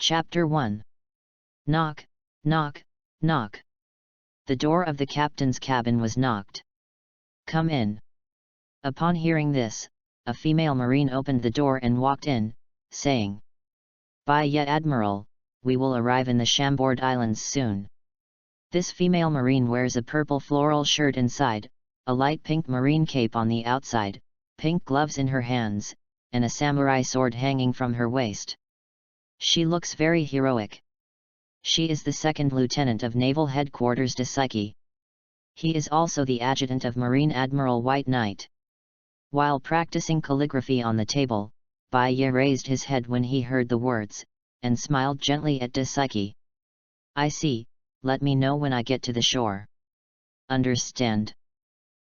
Chapter 1. Knock, knock, knock. The door of the captain's cabin was knocked. Come in. Upon hearing this, a female marine opened the door and walked in, saying, "Bye ya, Admiral, we will arrive in the Chambord Islands soon." This female marine wears a purple floral shirt inside, a light pink marine cape on the outside, pink gloves in her hands, and a samurai sword hanging from her waist. She looks very heroic. She is the second lieutenant of Naval Headquarters Dasiki. He is also the adjutant of Marine Admiral White Knight. While practicing calligraphy on the table, Baiye raised his head when he heard the words, and smiled gently at Dasiki. "I see, let me know when I get to the shore." "Understand."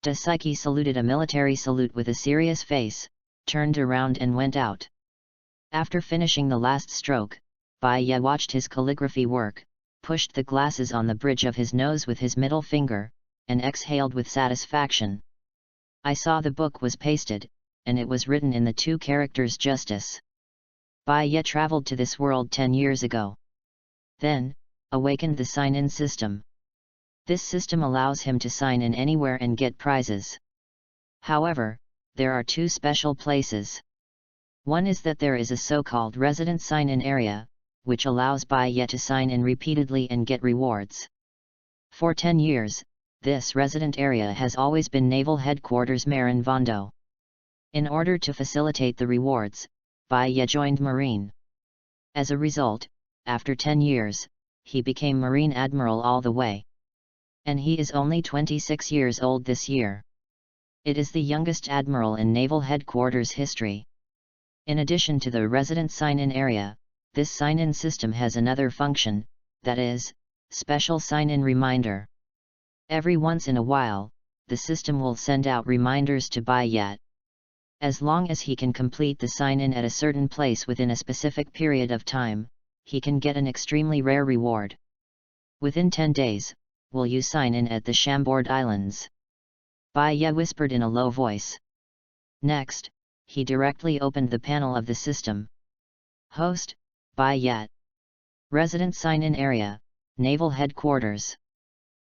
Dasiki saluted a military salute with a serious face, turned around and went out. After finishing the last stroke, Baiye watched his calligraphy work, pushed the glasses on the bridge of his nose with his middle finger, and exhaled with satisfaction. "I saw the book was pasted, and it was written in the 2 characters justice." Baiye traveled to this world 10 years ago. Then, awakened the sign-in system. This system allows him to sign in anywhere and get prizes. However, there are 2 special places. One is that there is a so-called resident sign-in area, which allows Baiye to sign in repeatedly and get rewards. For 10 years, this resident area has always been Naval Headquarters Marin Vondo. In order to facilitate the rewards, Baiye joined Marine. As a result, after 10 years, he became Marine Admiral all the way. And he is only 26 years old this year. It is the youngest admiral in Naval Headquarters history. In addition to the resident sign-in area, this sign-in system has another function, that is, special sign-in reminder. Every once in a while, the system will send out reminders to Baiye. As long as he can complete the sign-in at a certain place within a specific period of time, he can get an extremely rare reward. Within 10 days, will you sign in at the Chambord Islands? Baiye whispered in a low voice. Next, he directly opened the panel of the system. Host, Baiye. Resident sign-in area, Naval Headquarters.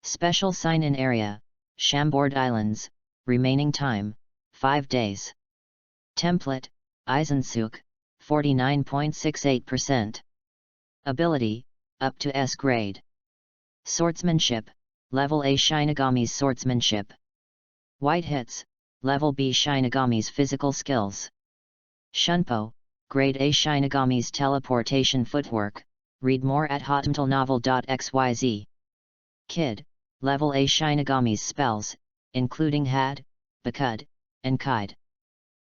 Special sign-in area, Chambord Islands, remaining time, 5 days. Template, Eisensuk, 49.68%. Ability, up to S grade. Swordsmanship, Level A Shinigami's Swordsmanship. White hits, Level B Shinigami's Physical Skills. Shunpo, Grade A Shinigami's Teleportation Footwork, read more at hotmtlnovel.xyz. Kid, Level A Shinigami's Spells, including Had, Bakud, and Kide.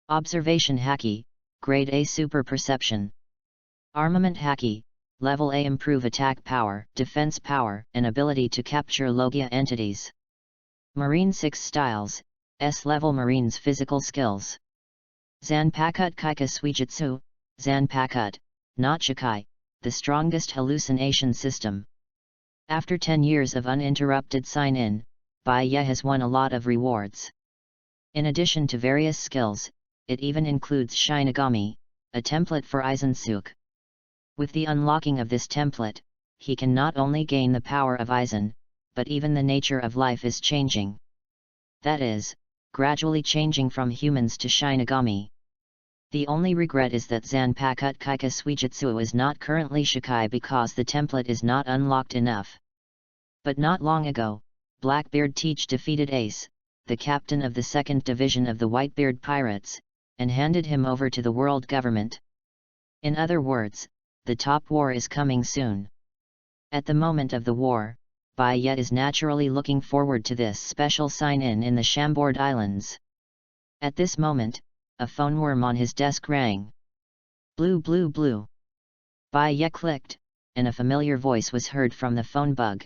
Observation Haki, Grade A Super Perception. Armament Haki, Level A Improve Attack Power, Defense Power, and ability to capture Logia entities. Marine 6 Styles, S-Level Marine's Physical Skills. Zanpakut Kaika Suijutsu, Zanpakut, not Shikai, the strongest hallucination system. After 10 years of uninterrupted sign-in, Baiye has won a lot of rewards. In addition to various skills, it even includes Shinigami, a template for Eisensuk. With the unlocking of this template, he can not only gain the power of Eisen, but even the nature of life is changing. That is, gradually changing from humans to Shinigami. The only regret is that Zanpakut Kaika Suijutsu is not currently Shikai because the template is not unlocked enough. But not long ago, Blackbeard Teach defeated Ace, the captain of the 2nd Division of the Whitebeard Pirates, and handed him over to the world government. In other words, the top war is coming soon. At the moment of the war, Baiye is naturally looking forward to this special sign-in in the Chambord Islands. At this moment, a phone worm on his desk rang. Blue blue blue. Baiye clicked, and a familiar voice was heard from the phone bug.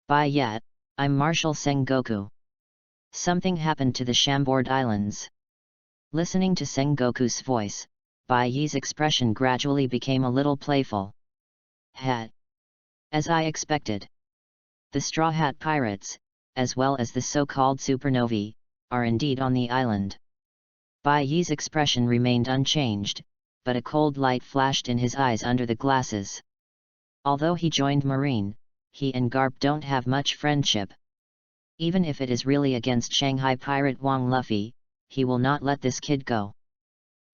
Baiye, I'm Marshal Sengoku. Something happened to the Chambord Islands. Listening to Sengoku's voice, Baiye's expression gradually became a little playful. Hat. As I expected. The Straw Hat Pirates, as well as the so-called supernovae, are indeed on the island. Baiye's expression remained unchanged, but a cold light flashed in his eyes under the glasses. Although he joined Marine, he and Garp don't have much friendship. Even if it is really against Shanghai pirate Wang Luffy, he will not let this kid go.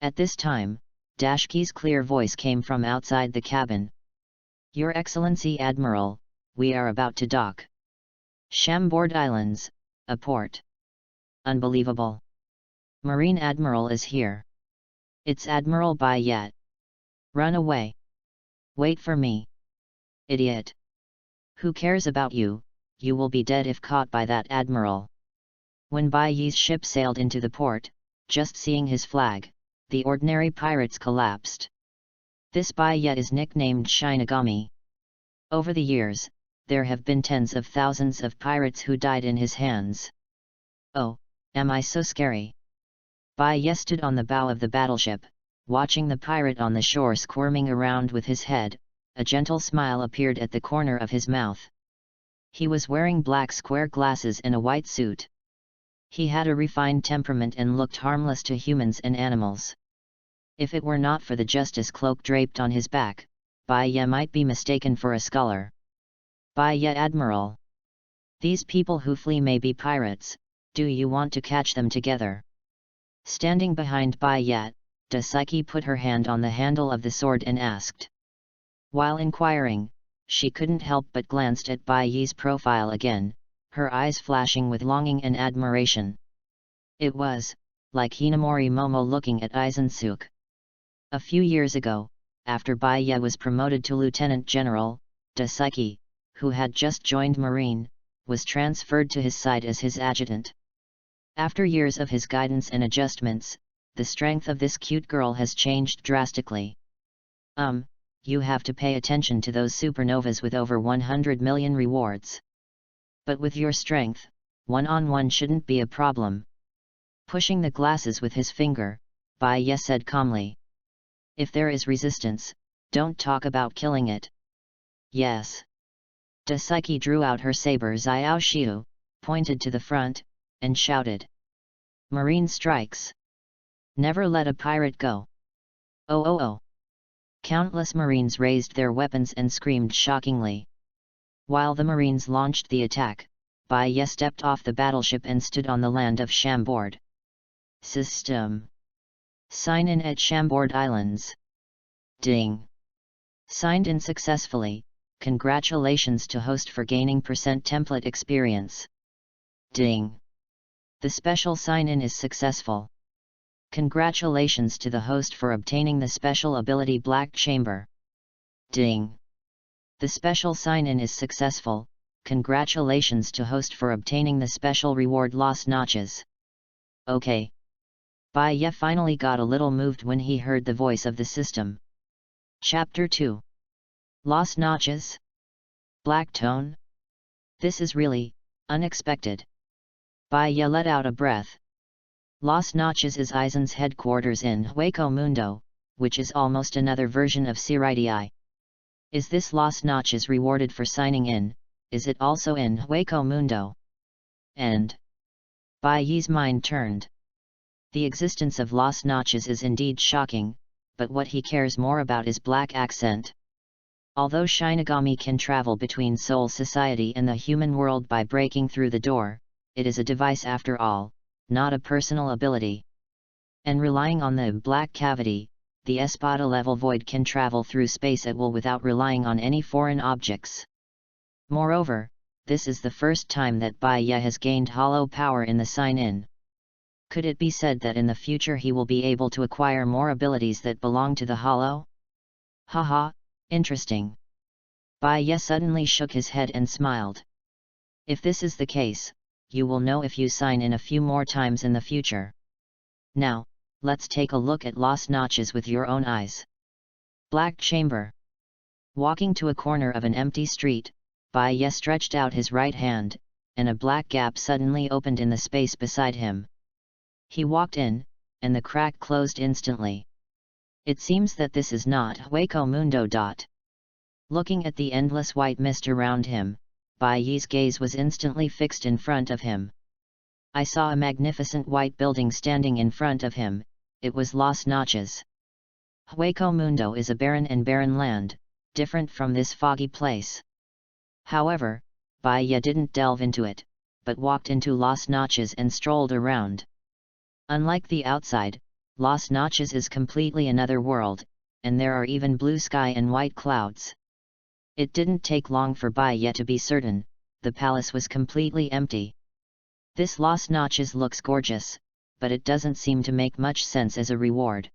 At this time, Dashki's clear voice came from outside the cabin. Your Excellency Admiral, we are about to dock. Chambord Islands, a port. Unbelievable. Marine Admiral is here. It's Admiral Bai Yet. Run away. Wait for me. Idiot. Who cares about you, you will be dead if caught by that Admiral. When Bai Yi's ship sailed into the port, just seeing his flag, the ordinary pirates collapsed. This Bai Yet is nicknamed Shinigami. Over the years, there have been tens of thousands of pirates who died in his hands. Oh, am I so scary? Bai Yet stood on the bow of the battleship, watching the pirate on the shore squirming around with his head. A gentle smile appeared at the corner of his mouth. He was wearing black square glasses and a white suit. He had a refined temperament and looked harmless to humans and animals. If it were not for the justice cloak draped on his back, Bai Yet might be mistaken for a scholar. Bai Yet Admiral. These people who flee may be pirates, do you want to catch them together? Standing behind Bai Yet, Dasiki put her hand on the handle of the sword and asked. While inquiring, she couldn't help but glanced at Bai Yi's profile again, her eyes flashing with longing and admiration. It was, like Hinamori Momo looking at Aizensuke. A few years ago, after Bai Yet was promoted to Lieutenant General, Dasiki, who had just joined Marine, was transferred to his side as his adjutant. After years of his guidance and adjustments, the strength of this cute girl has changed drastically. You have to pay attention to those supernovas with over 100 million rewards. But with your strength, one-on-one shouldn't be a problem. Pushing the glasses with his finger, Bai Yet said calmly. If there is resistance, don't talk about killing it. Yes. Dasiki drew out her saber Xiao Shiu, pointed to the front, and shouted. Marine strikes. Never let a pirate go. Oh oh oh. Countless Marines raised their weapons and screamed shockingly. While the Marines launched the attack, Bai Yet stepped off the battleship and stood on the land of Chambord. System. Sign in at Chambord Islands. Ding. Signed in successfully, congratulations to host for gaining % template experience. Ding. The special sign-in is successful. Congratulations to the host for obtaining the special ability Black Chamber. Ding. The special sign-in is successful, congratulations to host for obtaining the special reward Los Noches. Okay. Bai Yet finally got a little moved when he heard the voice of the system. Chapter 2. Los Noches? Black Tone? This is really unexpected. Bai Yet let out a breath. Los Noches is Aizen's headquarters in Hueco Mundo, which is almost another version of Siridi. Is this Los Noches rewarded for signing in? Is it also in Hueco Mundo? And Bai Yi's mind turned. The existence of Los Noches is indeed shocking, but what he cares more about is black accent. Although Shinigami can travel between Soul Society and the human world by breaking through the door, it is a device after all, not a personal ability. And relying on the black cavity, the Espada-level void can travel through space at will without relying on any foreign objects. Moreover, this is the first time that Bai Yet has gained hollow power in the sign-in. Could it be said that in the future he will be able to acquire more abilities that belong to the hollow? Haha, interesting. Bai Yet suddenly shook his head and smiled. If this is the case, you will know if you sign in a few more times in the future. Now, let's take a look at Los Noches with your own eyes. Black Chamber. Walking to a corner of an empty street, Bai Yet stretched out his right hand, and a black gap suddenly opened in the space beside him. He walked in, and the crack closed instantly. It seems that this is not Hueco Mundo. Looking at the endless white mist around him, Bai Yi's gaze was instantly fixed in front of him. I saw a magnificent white building standing in front of him, it was Los Noches. Hueco Mundo is a barren land, different from this foggy place. However, Bahia didn't delve into it, but walked into Las Noches and strolled around. Unlike the outside, Las Noches is completely another world, and there are even blue sky and white clouds. It didn't take long for Bahia to be certain, the palace was completely empty. This Las Noches looks gorgeous, but it doesn't seem to make much sense as a reward.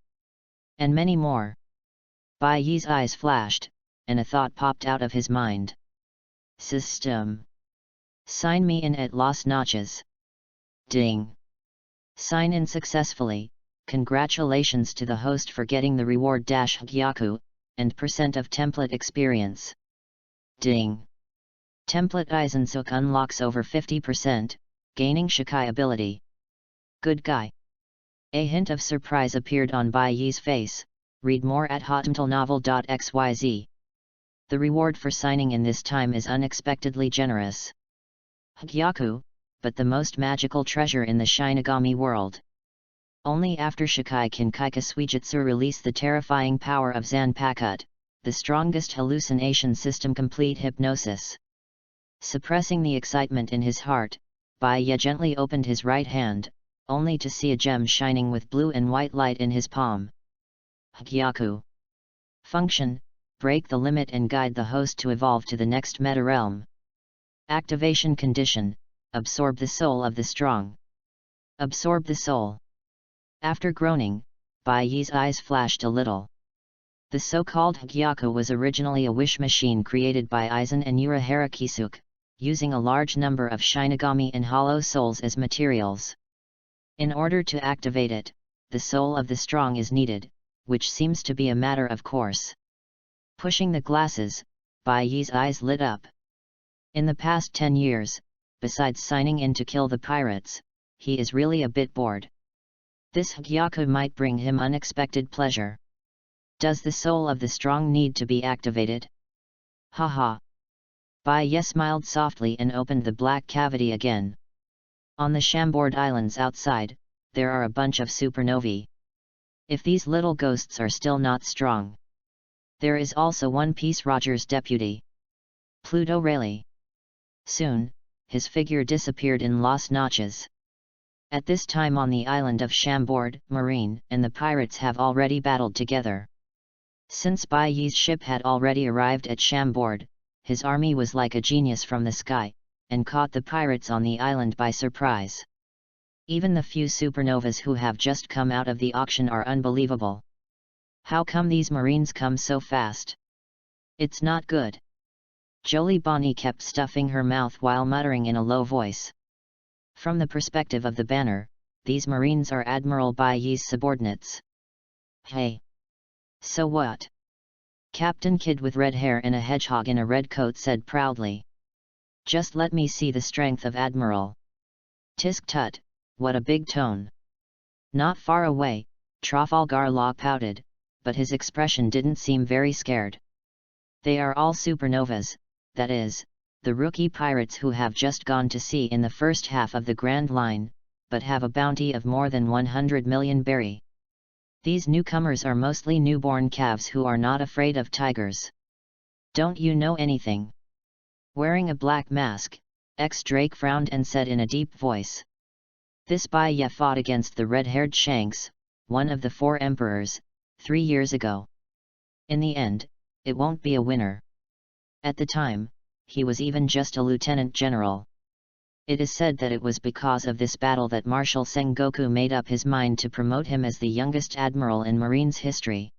And many more. Baiyi's eyes flashed, and a thought popped out of his mind. System. Sign me in at Las Noches. Ding. Sign in successfully. Congratulations to the host for getting the reward -Hgyaku, and % of template experience. Ding. Template Eisensuk unlocks over 50%, gaining Shikai ability. Good guy. A hint of surprise appeared on Baiyi's face. Read more at hotmailnovel.xyz. The reward for signing in this time is unexpectedly generous. Hgyaku, but the most magical treasure in the Shinigami world. Only after Shikai can Kaika Suijutsu release the terrifying power of Zanpakut, the strongest hallucination system complete hypnosis. Suppressing the excitement in his heart, Baiya gently opened his right hand, only to see a gem shining with blue and white light in his palm. Hgyaku. Function: break the limit and guide the host to evolve to the next meta realm. Activation condition: absorb the soul of the strong. Absorb the soul. After groaning, Baiyi's eyes flashed a little. The so-called Hgyaku was originally a wish machine created by Aizen and Urahara Kisuke, using a large number of Shinigami and hollow souls as materials. In order to activate it, the soul of the strong is needed, which seems to be a matter of course. Pushing the glasses, Baiyi's eyes lit up. In the past 10 years, besides signing in to kill the pirates, he is really a bit bored. This Hgyaku might bring him unexpected pleasure. Does the soul of the strong need to be activated? Haha. Baiya smiled softly and opened the black cavity again. On the Chambord Islands outside, there are a bunch of supernovae. If these little ghosts are still not strong. There is also One Piece Roger's deputy, Pluto Rayleigh. Soon, his figure disappeared in Las Noches. At this time on the island of Chambord, Marine and the pirates have already battled together. Since Baiyi's ship had already arrived at Chambord, his army was like a genius from the sky, and caught the pirates on the island by surprise. Even the few supernovas who have just come out of the auction are unbelievable. How come these Marines come so fast? It's not good. Jolie Bonnie kept stuffing her mouth while muttering in a low voice. From the perspective of the banner, these Marines are Admiral Baiyi's subordinates. Hey! So what? Captain Kid with red hair and a hedgehog in a red coat said proudly. Just let me see the strength of Admiral. Tisk tut, what a big tone. Not far away, Trafalgar Law pouted, but his expression didn't seem very scared. They are all supernovas, that is, the rookie pirates who have just gone to sea in the first half of the Grand Line, but have a bounty of more than 100 million berry. These newcomers are mostly newborn calves who are not afraid of tigers. Don't you know anything? Wearing a black mask, Drake frowned and said in a deep voice. This Baiya fought against the red-haired Shanks, one of the 4 emperors, 3 years ago. In the end, it won't be a winner. At the time, he was even just a lieutenant general. It is said that it was because of this battle that Marshal Sengoku made up his mind to promote him as the youngest admiral in Marines history.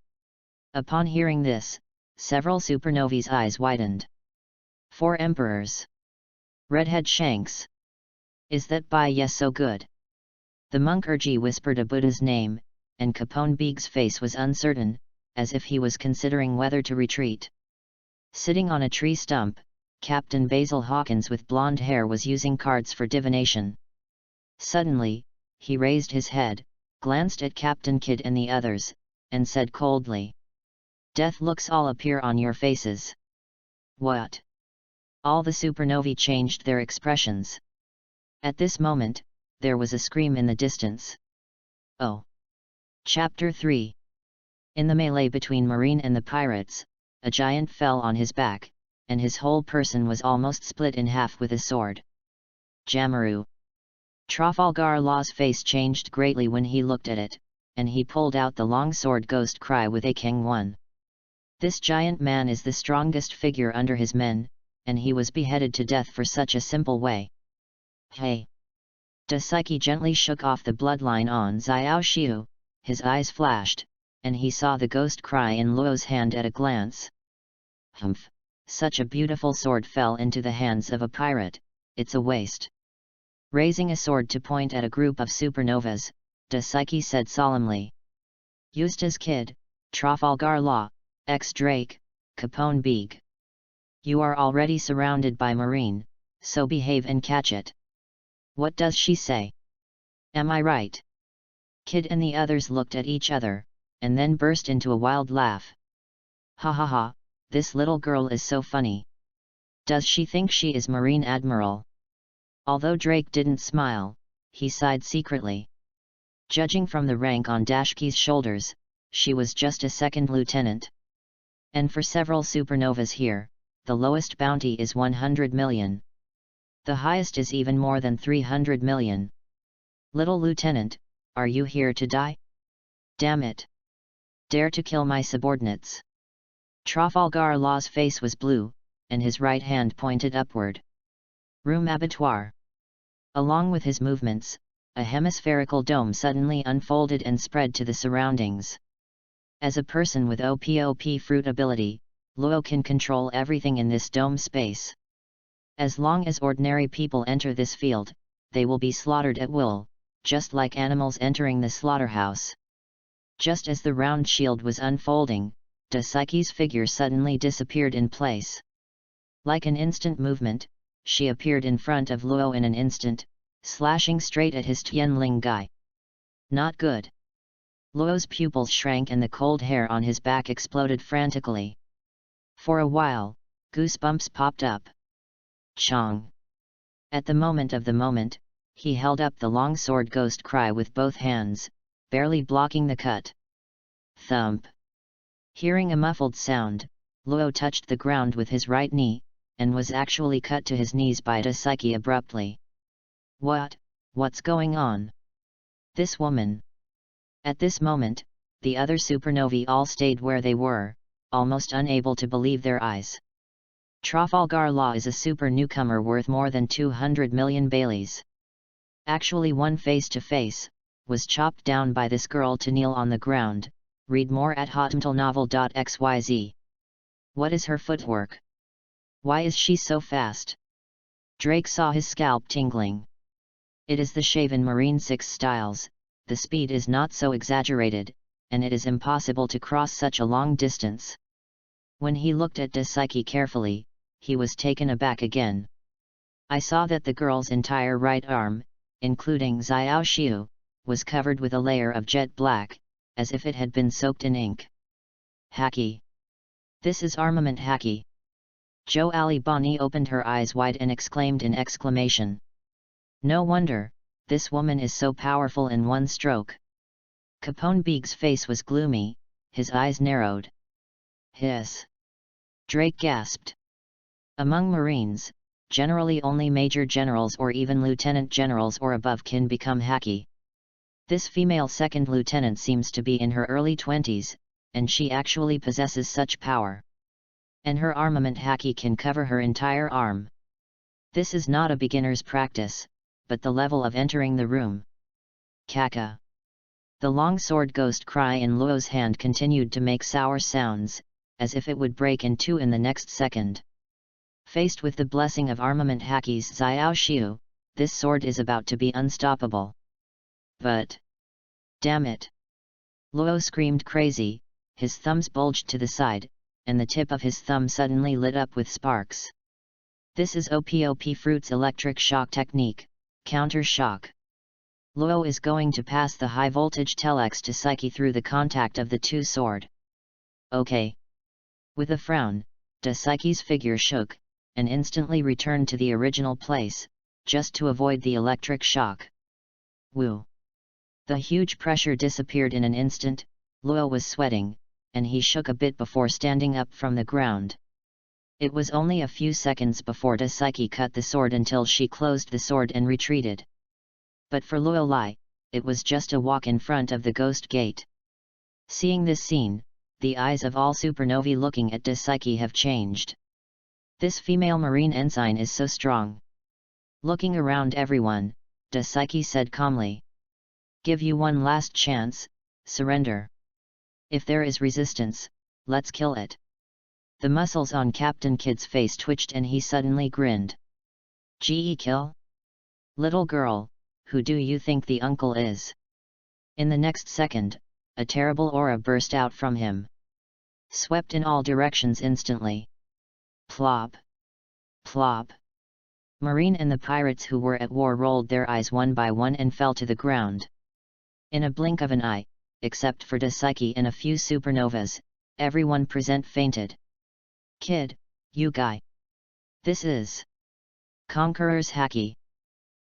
Upon hearing this, several supernovae's eyes widened. 4 emperors. Redhead Shanks. Is that Baiya so good? The monk Urji whispered a Buddha's name, and Capone Beeg's face was uncertain, as if he was considering whether to retreat. Sitting on a tree stump, Captain Basil Hawkins with blonde hair was using cards for divination. Suddenly, he raised his head, glanced at Captain Kidd and the others, and said coldly. Death looks all appear on your faces. What? All the supernovae changed their expressions. At this moment, there was a scream in the distance. Oh! Chapter 3 In the melee between Marine and the pirates, a giant fell on his back, and his whole person was almost split in half with a sword. Jamaru. Trafalgar Law's face changed greatly when he looked at it, and he pulled out the long sword Ghost Cry with a King 1. This giant man is the strongest figure under his men, and he was beheaded to death for such a simple way. Hey! Daisuke gently shook off the bloodline on Xiao Xiu, his eyes flashed, and he saw the Ghost Cry in Luo's hand at a glance. Humph! Such a beautiful sword fell into the hands of a pirate, it's a waste. Raising a sword to point at a group of supernovas, Daisuke said solemnly. Eustace Kid, Trafalgar Law, Drake, Capone Beeg. You are already surrounded by Marine, so behave and catch it. What does she say? Am I right? Kid and the others looked at each other, and then burst into a wild laugh. Ha ha ha, this little girl is so funny. Does she think she is Marine Admiral? Although Drake didn't smile, he sighed secretly. Judging from the rank on Dashki's shoulders, she was just a second lieutenant. And for several supernovas here, the lowest bounty is 100 million. The highest is even more than 300 million. Little lieutenant, are you here to die? Damn it! Dare to kill my subordinates. Trafalgar Law's face was blue, and his right hand pointed upward. Room abattoir. Along with his movements, a hemispherical dome suddenly unfolded and spread to the surroundings. As a person with OPOP fruit ability, Luo can control everything in this dome space. As long as ordinary people enter this field, they will be slaughtered at will, just like animals entering the slaughterhouse. Just as the round shield was unfolding, Daisuke's figure suddenly disappeared in place. Like an instant movement, she appeared in front of Luo in an instant, slashing straight at his Tianling Gai. Not good. Luo's pupils shrank and the cold hair on his back exploded frantically. For a while, goosebumps popped up. Chong! At the moment, he held up the long sword Ghost Cry with both hands, barely blocking the cut. Thump! Hearing a muffled sound, Luo touched the ground with his right knee, and was actually cut to his knees by Daisuke abruptly. What's going on? This woman! At this moment, the other supernovae all stayed where they were, almost unable to believe their eyes. Trafalgar Law is a super newcomer worth more than 200 million Baileys. Actually one face-to-face, was chopped down by this girl to kneel on the ground. Read more at hotmtlnovel.xyz. What is her footwork? Why is she so fast? Drake saw his scalp tingling. It is the shaven Marine 6 styles, the speed is not so exaggerated, and it is impossible to cross such a long distance. When he looked at Daisuke carefully, he was taken aback again. I saw that the girl's entire right arm, including Xiao Xiu, was covered with a layer of jet black, as if it had been soaked in ink. Haki! This is armament haki! Jo Ali Bani opened her eyes wide and exclaimed in exclamation. No wonder, this woman is so powerful in one stroke. Capone Beeg's face was gloomy, his eyes narrowed. Hiss! Drake gasped. Among Marines, generally only major generals or even lieutenant generals or above can become haki. This female second lieutenant seems to be in her early 20s, and she actually possesses such power. And her armament haki can cover her entire arm. This is not a beginner's practice, but the level of entering the room. Kaka! The long sword Ghost Cry in Luo's hand continued to make sour sounds, as if it would break in two in the next second. Faced with the blessing of armament haki's Xiao Xiu, this sword is about to be unstoppable. But... damn it! Luo screamed crazy, his thumbs bulged to the side, and the tip of his thumb suddenly lit up with sparks. This is OPOP Fruit's electric shock technique, counter shock. Luo is going to pass the high voltage telex to Psyche through the contact of the two sword. Okay. With a frown, Daisuke's figure shook, and instantly returned to the original place, just to avoid the electric shock. Woo! The huge pressure disappeared in an instant. Luo was sweating, and he shook a bit before standing up from the ground. It was only a few seconds before Daisuke cut the sword until she closed the sword and retreated. But for Lorelei, it was just a walk in front of the ghost gate. Seeing this scene, the eyes of all supernovae looking at Daisuke have changed. This female marine ensign is so strong. Looking around everyone, Daisuke said calmly. Give you one last chance, surrender. If there is resistance, let's kill it. The muscles on Captain Kidd's face twitched and he suddenly grinned. Gee, kill? Little girl, who do you think the uncle is? In the next second, a terrible aura burst out from him. Swept in all directions instantly. Plop. Plop. Marine and the pirates who were at war rolled their eyes one by one and fell to the ground. In a blink of an eye, except for Daisuke and a few supernovas, everyone present fainted. Kid, you guy. This is Conqueror's Haki.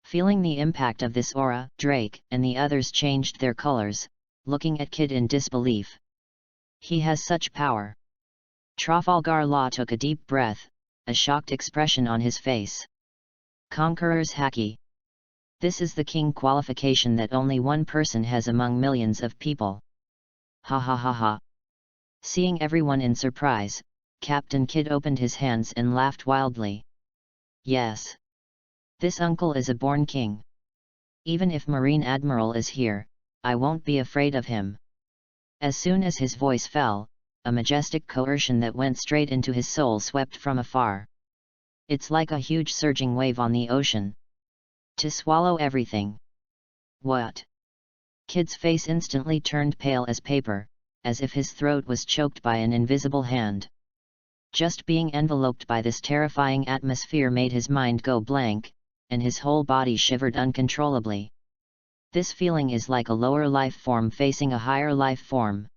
Feeling the impact of this aura, Drake and the others changed their colors, looking at Kid in disbelief. He has such power. Trafalgar Law took a deep breath, a shocked expression on his face. Conqueror's Haki. This is the king qualification that only one person has among millions of people. Ha ha ha ha. Seeing everyone in surprise, Captain Kidd opened his hands and laughed wildly. Yes. This uncle is a born king. Even if Marine Admiral is here, I won't be afraid of him. As soon as his voice fell, a majestic coercion that went straight into his soul swept from afar. It's like a huge surging wave on the ocean. To swallow everything. What? Kidd's face instantly turned pale as paper, as if his throat was choked by an invisible hand. Just being enveloped by this terrifying atmosphere made his mind go blank, and his whole body shivered uncontrollably. This feeling is like a lower life form facing a higher life form.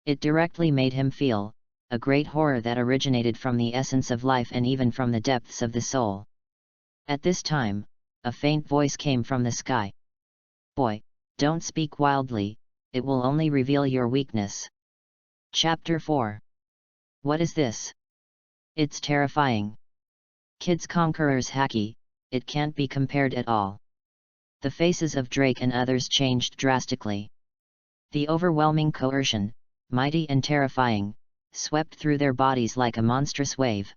It directly made him feel a great horror that originated from the essence of life and even from the depths of the soul. At this time, a faint voice came from the sky. Boy, don't speak wildly, it will only reveal your weakness. Chapter 4. What is this? It's terrifying. Kidd's Conqueror's Haki, it can't be compared at all. The faces of Drake and others changed drastically. The overwhelming coercion, mighty and terrifying, swept through their bodies like a monstrous wave.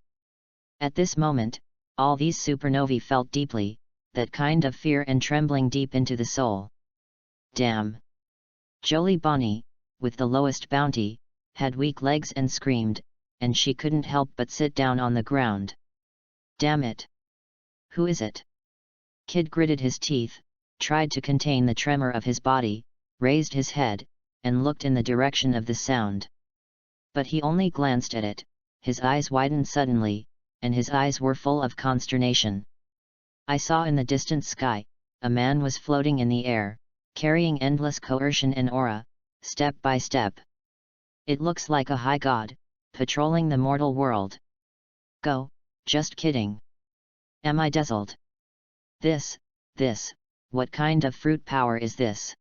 At this moment, all these supernovae felt deeply, that kind of fear and trembling deep into the soul. Damn! Jolie Bonnie, with the lowest bounty, had weak legs and screamed, and she couldn't help but sit down on the ground. Damn it! Who is it? Kidd gritted his teeth, tried to contain the tremor of his body, raised his head, and looked in the direction of the sound. But he only glanced at it, his eyes widened suddenly, and his eyes were full of consternation. I saw in the distant sky, a man was floating in the air, carrying endless coercion and aura, step by step. It looks like a high god, patrolling the mortal world. Go, just kidding. Am I dazzled? This, what kind of fruit power is this?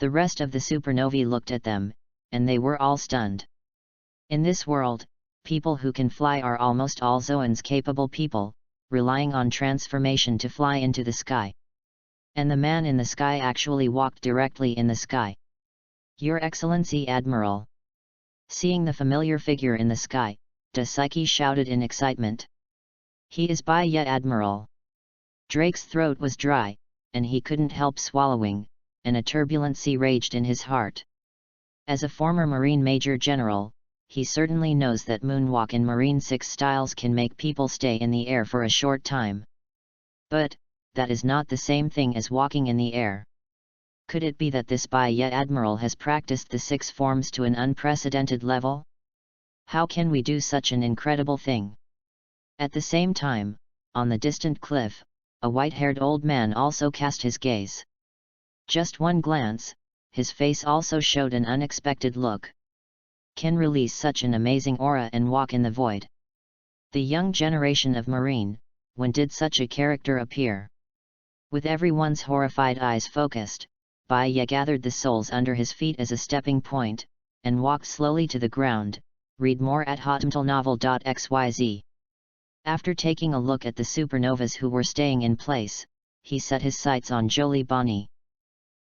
The rest of the supernovae looked at them, and they were all stunned. In this world, people who can fly are almost all Zoans capable people, relying on transformation to fly into the sky. And the man in the sky actually walked directly in the sky. Your Excellency Admiral! Seeing the familiar figure in the sky, Daisuke shouted in excitement. He is by yet Admiral! Drake's throat was dry, and he couldn't help swallowing, and a turbulent sea raged in his heart. As a former Marine Major General, he certainly knows that moonwalk in Marine 6 styles can make people stay in the air for a short time. But, that is not the same thing as walking in the air. Could it be that this by-yet Admiral has practiced the 6 forms to an unprecedented level? How can we do such an incredible thing? At the same time, on the distant cliff, a white-haired old man also cast his gaze. Just one glance, his face also showed an unexpected look. Can release such an amazing aura and walk in the void. The young generation of Marine, when did such a character appear? With everyone's horrified eyes focused, Baya gathered the souls under his feet as a stepping point, and walked slowly to the ground. Read more at hotmtlnovel.xyz. After taking a look at the supernovas who were staying in place, he set his sights on Jolie Bonnie.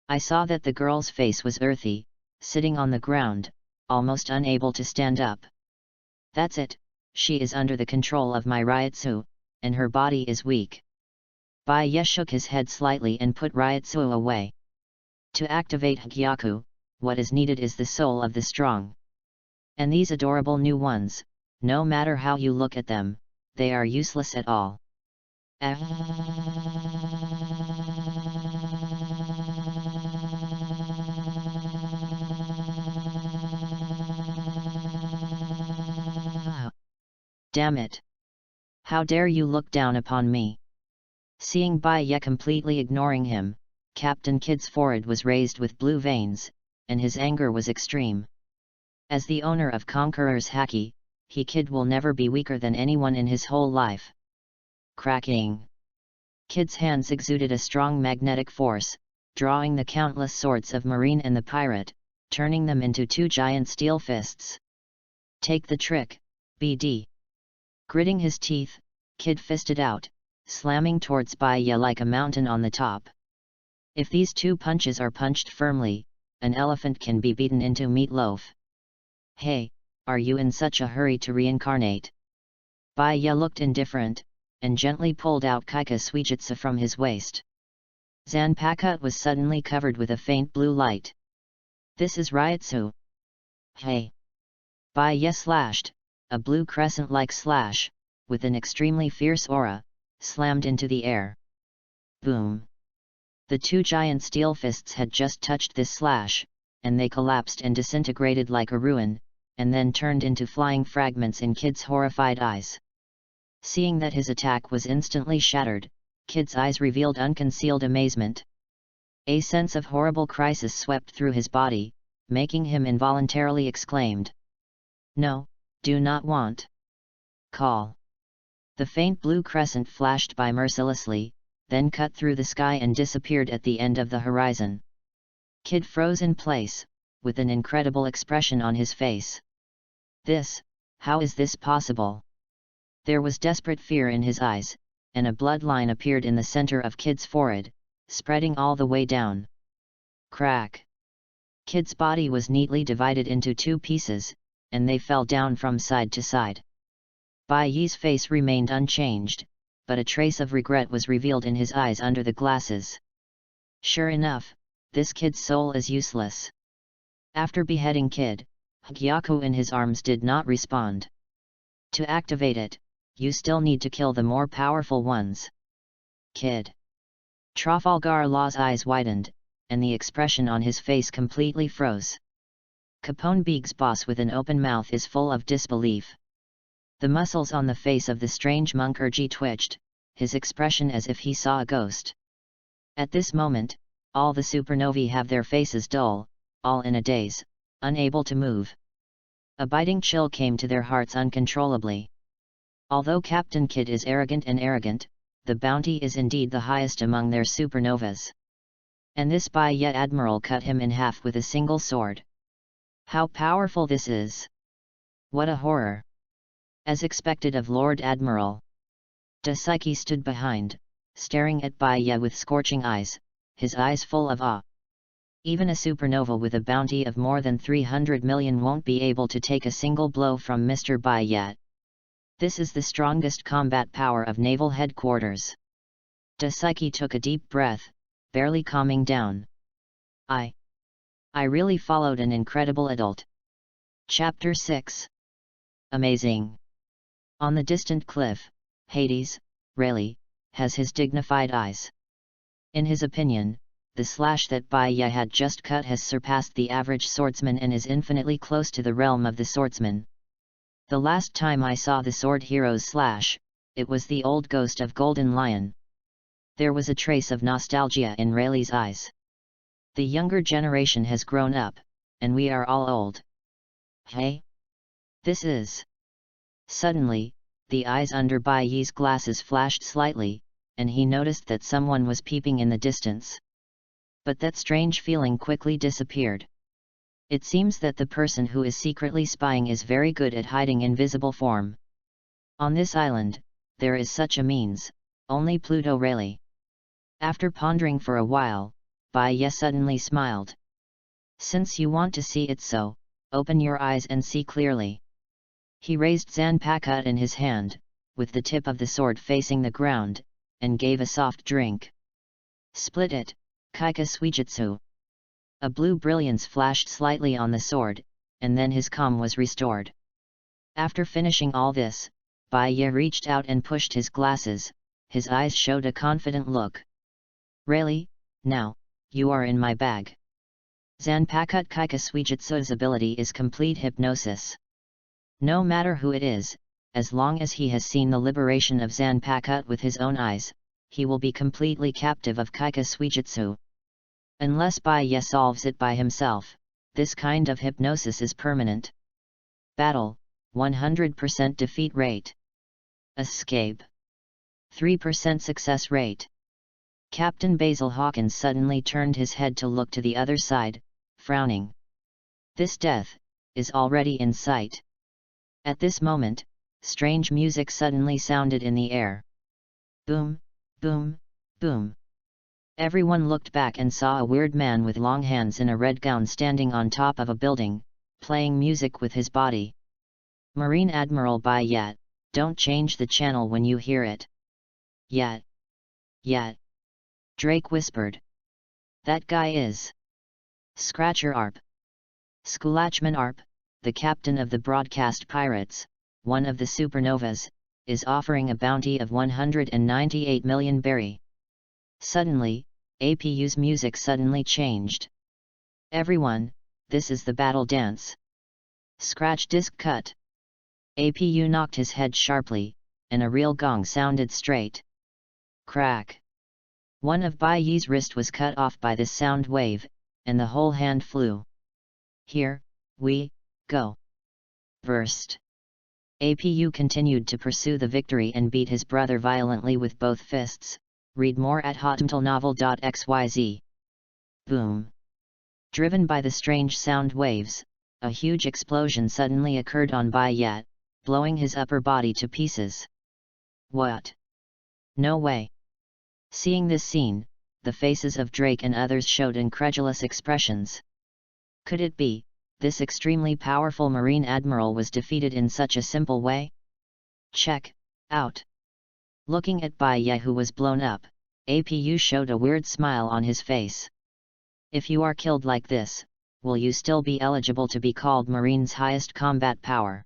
I saw that the girl's face was earthy, sitting on the ground, almost unable to stand up. That's it, she is under the control of my Ryotsu, and her body is weak. Bai-ye shook his head slightly and put Ryotsu away. To activate Hagyaku, what is needed is the soul of the strong. And these adorable new ones, no matter how you look at them, they are useless at all. Damn it! How dare you look down upon me? Seeing Bai-ye completely ignoring him, Captain Kid's forehead was raised with blue veins, and his anger was extreme. As the owner of Conqueror's Haki, Kid will never be weaker than anyone in his whole life. Cracking! Kid's hands exuded a strong magnetic force, drawing the countless swords of Marine and the pirate, turning them into two giant steel fists. Take the trick, BD! Gritting his teeth, Kid fisted out, slamming towards Bai-ye like a mountain on the top. If these two punches are punched firmly, an elephant can be beaten into meatloaf. Hey, are you in such a hurry to reincarnate? Bai-ye looked indifferent, and gently pulled out Kaika Suijutsu from his waist. Zanpakuto was suddenly covered with a faint blue light. This is Ryotsu. Hey! Bai-ye slashed, a blue crescent-like slash, with an extremely fierce aura, slammed into the air. Boom! The two giant steel fists had just touched this slash, and they collapsed and disintegrated like a ruin, and then turned into flying fragments in Kid's horrified eyes. Seeing that his attack was instantly shattered, Kid's eyes revealed unconcealed amazement. A sense of horrible crisis swept through his body, making him involuntarily exclaimed, "No, do not want. Call." The faint blue crescent flashed by mercilessly, then cut through the sky and disappeared at the end of the horizon. Kid froze in place, with an incredible expression on his face. How is this possible? There was desperate fear in his eyes, and a bloodline appeared in the center of Kid's forehead, spreading all the way down. Crack! Kid's body was neatly divided into two pieces, and they fell down from side to side. Bai-ye's face remained unchanged, but a trace of regret was revealed in his eyes under the glasses. Sure enough, this Kid's soul is useless. After beheading Kid, Hagyaku in his arms did not respond. To activate it, you still need to kill the more powerful ones. Kid. Trafalgar Law's eyes widened, and the expression on his face completely froze. Capone Beeg's boss with an open mouth is full of disbelief. The muscles on the face of the strange Mukherjee twitched, his expression as if he saw a ghost. At this moment, all the supernovae have their faces dull, all in a daze, unable to move. A biting chill came to their hearts uncontrollably. Although Captain Kid is arrogant, the bounty is indeed the highest among their supernovas. And this Bai-ye Admiral cut him in half with a single sword. How powerful this is! What a horror! As expected of Lord Admiral. Daisuke stood behind, staring at Bai-ye with scorching eyes, his eyes full of awe. Even a supernova with a bounty of more than 300 million won't be able to take a single blow from Mr. Bai-ye. This is the strongest combat power of Naval Headquarters. Daisuke took a deep breath, barely calming down. I really followed an incredible adult. Chapter 6. Amazing. On the distant cliff, Hades, Rayleigh, has his dignified eyes. In his opinion, the slash that Bai-ye had just cut has surpassed the average swordsman and is infinitely close to the realm of the swordsman. The last time I saw the sword hero's slash, it was the old ghost of Golden Lion. There was a trace of nostalgia in Rayleigh's eyes. The younger generation has grown up, and we are all old. Hey? This is... Suddenly, the eyes under Bai-ye's glasses flashed slightly, and he noticed that someone was peeping in the distance. But that strange feeling quickly disappeared. It seems that the person who is secretly spying is very good at hiding in visible form. On this island, there is such a means, only Pluto really. After pondering for a while, Bai suddenly smiled. Since you want to see it so, open your eyes and see clearly. He raised Zanpakut in his hand, with the tip of the sword facing the ground, and gave a soft drink. Split it, Kaika Suijutsu. A blue brilliance flashed slightly on the sword, and then his calm was restored. After finishing all this, Bai reached out and pushed his glasses, his eyes showed a confident look. Really, now, you are in my bag. Zanpakut Kaika Suijutsu's ability is complete hypnosis. No matter who it is, as long as he has seen the liberation of Zanpakut with his own eyes, he will be completely captive of Kaika Suijutsu. Unless Bai solves it by himself, this kind of hypnosis is permanent. Battle, 100% defeat rate. Escape, 3% success rate. Captain Basil Hawkins suddenly turned his head to look to the other side, frowning. This death is already in sight. At this moment, strange music suddenly sounded in the air. Boom, boom, boom. Everyone looked back and saw a weird man with long hands in a red gown standing on top of a building, playing music with his body. Marine Admiral Bai Yat, don't change the channel when you hear it. Yat. Yat. Drake whispered. That guy is Scratcher Arp. Skulachman Arp, the captain of the broadcast pirates, one of the supernovas, is offering a bounty of 198 million berry. Suddenly, EPUB's music suddenly changed. Everyone, this is the battle dance. Scratch disc cut. EPUB knocked his head sharply, and a real gong sounded straight. Crack. One of Bai's wrist was cut off by this sound wave, and the whole hand flew. Here we go. Burst. EPUB continued to pursue the victory and beat his brother violently with both fists. Read more at hotmtlnovel.xyz. Boom. Driven by the strange sound waves, a huge explosion suddenly occurred on Bai Yat, blowing his upper body to pieces. What? No way. Seeing this scene, the faces of Drake and others showed incredulous expressions. Could it be, this extremely powerful Marine Admiral was defeated in such a simple way? Check out. Looking at Bai who was blown up, EPUB showed a weird smile on his face. If you are killed like this, will you still be eligible to be called Marine's highest combat power?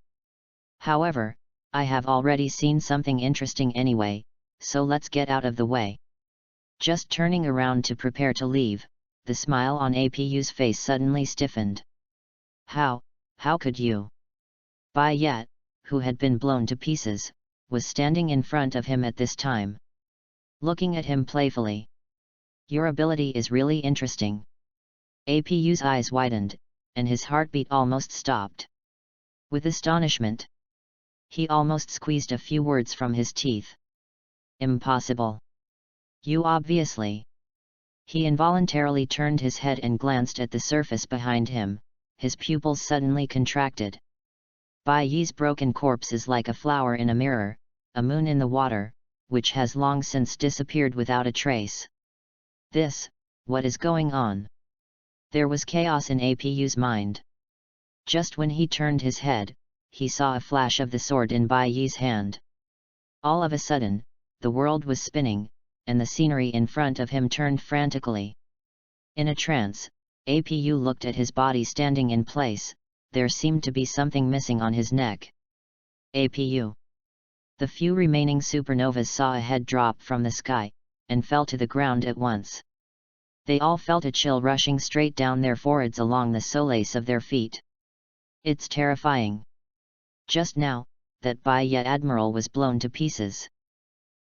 However, I have already seen something interesting anyway, so let's get out of the way. Just turning around to prepare to leave, the smile on EPUB's face suddenly stiffened. How could you? Bai Yat, who had been blown to pieces, was standing in front of him at this time. Looking at him playfully. Your ability is really interesting. EPUB's eyes widened, and his heartbeat almost stopped. With astonishment, he almost squeezed a few words from his teeth. Impossible. You obviously. He involuntarily turned his head and glanced at the surface behind him, his pupils suddenly contracted. Bai's broken corpse is like a flower in a mirror, a moon in the water, which has long since disappeared without a trace. What is going on? There was chaos in EPUB's mind. Just when he turned his head, he saw a flash of the sword in Bai's hand. All of a sudden, the world was spinning, and the scenery in front of him turned frantically. In a trance, EPUB looked at his body standing in place. There seemed to be something missing on his neck. EPUB. The few remaining supernovas saw a head drop from the sky, and fell to the ground at once. They all felt a chill rushing straight down their foreheads along the soles of their feet. It's terrifying. Just now, that Bai Admiral was blown to pieces.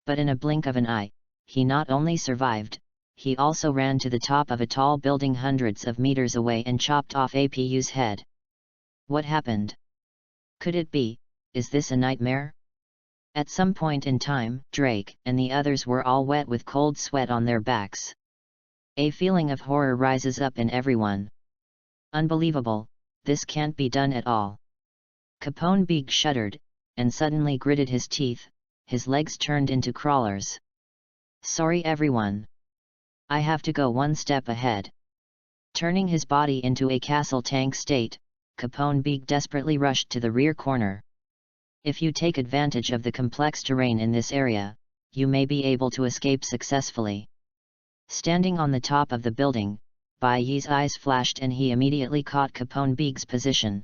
But in a blink of an eye, he not only survived, he also ran to the top of a tall building hundreds of meters away and chopped off EPUB's head. What happened? Could it be, is this a nightmare? At some point in time, Drake and the others were all wet with cold sweat on their backs. A feeling of horror rises up in everyone. Unbelievable, this can't be done at all. Capone Beeg shuddered, and suddenly gritted his teeth, his legs turned into crawlers. Sorry everyone. I have to go one step ahead. Turning his body into a castle tank state, Capone Beeg desperately rushed to the rear corner. If you take advantage of the complex terrain in this area, you may be able to escape successfully. Standing on the top of the building, Bai Yi's eyes flashed and he immediately caught Capone Beeg's position.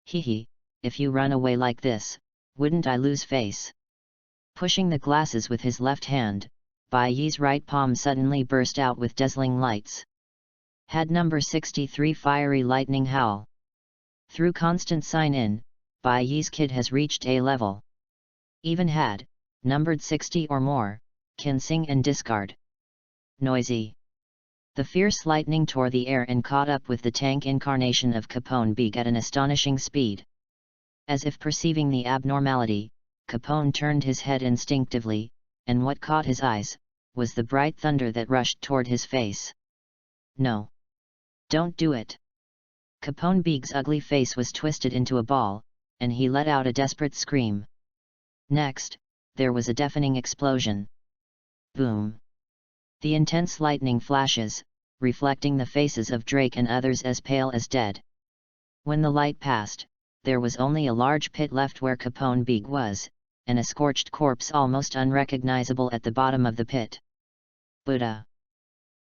Hee, if you run away like this, wouldn't I lose face? Pushing the glasses with his left hand, Bai Yi's right palm suddenly burst out with dazzling lights. Had number 63 fiery lightning howl. Through constant sign-in, Bai Yi's kid has reached A level. Even had, numbered 60 or more, can sing and discard. Noisy. The fierce lightning tore the air and caught up with the tank incarnation of Capone Beeg at an astonishing speed. As if perceiving the abnormality, Capone turned his head instinctively, and what caught his eyes was the bright thunder that rushed toward his face. No. Don't do it. Capone Beeg's ugly face was twisted into a ball, and he let out a desperate scream. Next, there was a deafening explosion. Boom. The intense lightning flashes, reflecting the faces of Drake and others as pale as dead. When the light passed, there was only a large pit left where Capone Beeg was, and a scorched corpse almost unrecognizable at the bottom of the pit. Buddha.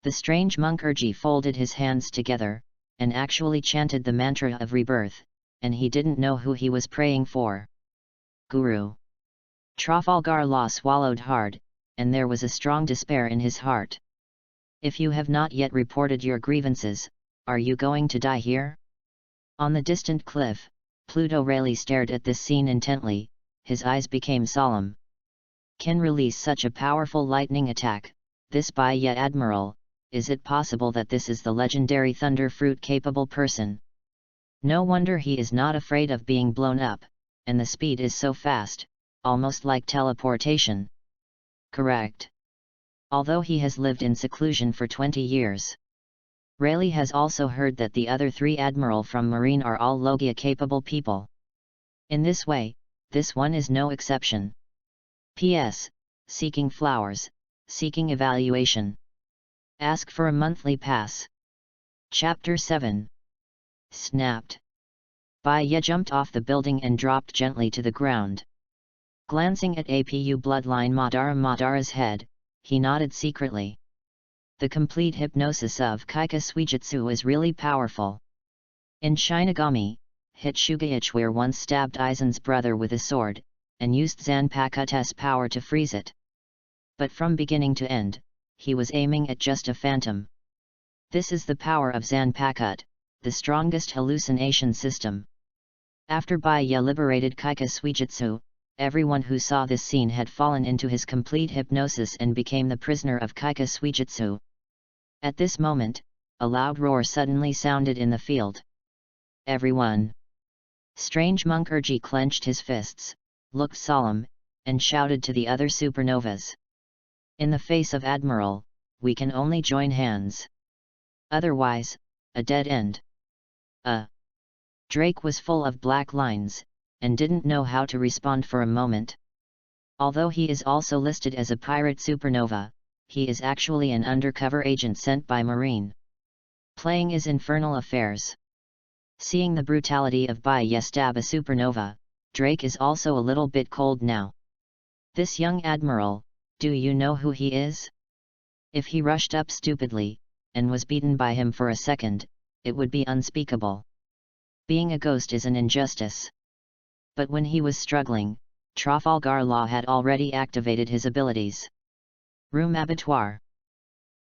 The strange monk Urji folded his hands together, and actually chanted the mantra of rebirth, and he didn't know who he was praying for. Guru. Trafalgar Law swallowed hard, and there was a strong despair in his heart. If you have not yet reported your grievances, are you going to die here? On the distant cliff, Pluto Rayleigh stared at this scene intently, his eyes became solemn. Can release such a powerful lightning attack, this by yet Admiral, is it possible that this is the legendary Thunder Fruit capable person? No wonder he is not afraid of being blown up, and the speed is so fast, almost like teleportation. Correct. Although he has lived in seclusion for 20 years. Rayleigh has also heard that the other 3 Admiral from Marine are all Logia-capable people. In this way, this one is no exception. P.S. Seeking flowers, seeking evaluation. Ask for a monthly pass. Chapter 7. Snapped. Bai Ye jumped off the building and dropped gently to the ground. Glancing at EPUB bloodline Madara's head, he nodded secretly. The complete hypnosis of Kaika Suijutsu is really powerful. In Shinigami, Hitsuga Ichware once stabbed Aizen's brother with a sword, and used Zanpakute's power to freeze it. But from beginning to end, he was aiming at just a phantom. This is the power of Zanpakut, the strongest hallucination system. After Bai Ye liberated Kaika Suijutsu, everyone who saw this scene had fallen into his complete hypnosis and became the prisoner of Kaika Suijutsu. At this moment, a loud roar suddenly sounded in the field. Everyone! Strange Monk Urji clenched his fists, looked solemn, and shouted to the other supernovas. In the face of Admiral, we can only join hands. Otherwise, a dead end. Drake was full of black lines, and didn't know how to respond for a moment. Although he is also listed as a pirate supernova, he is actually an undercover agent sent by Marine. Playing his infernal affairs. Seeing the brutality of Bai Ye stab a supernova, Drake is also a little bit cold now. This young Admiral, do you know who he is? If he rushed up stupidly, and was beaten by him for a second, it would be unspeakable. Being a ghost is an injustice. But when he was struggling, Trafalgar Law had already activated his abilities. Room Abattoir.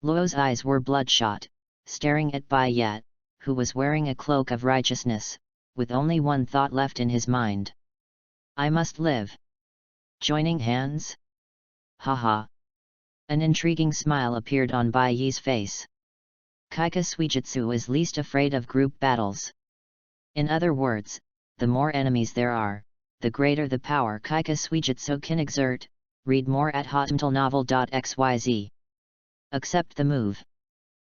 Luo's eyes were bloodshot, staring at Bai Ye, who was wearing a cloak of righteousness, with only one thought left in his mind. I must live. Joining hands? Haha. An intriguing smile appeared on Bai Ye's face. Kaika Suijutsu is least afraid of group battles. In other words, the more enemies there are, the greater the power Kaika Suijutsu can exert. Read more at hotmtlnovel.xyz. Accept the move.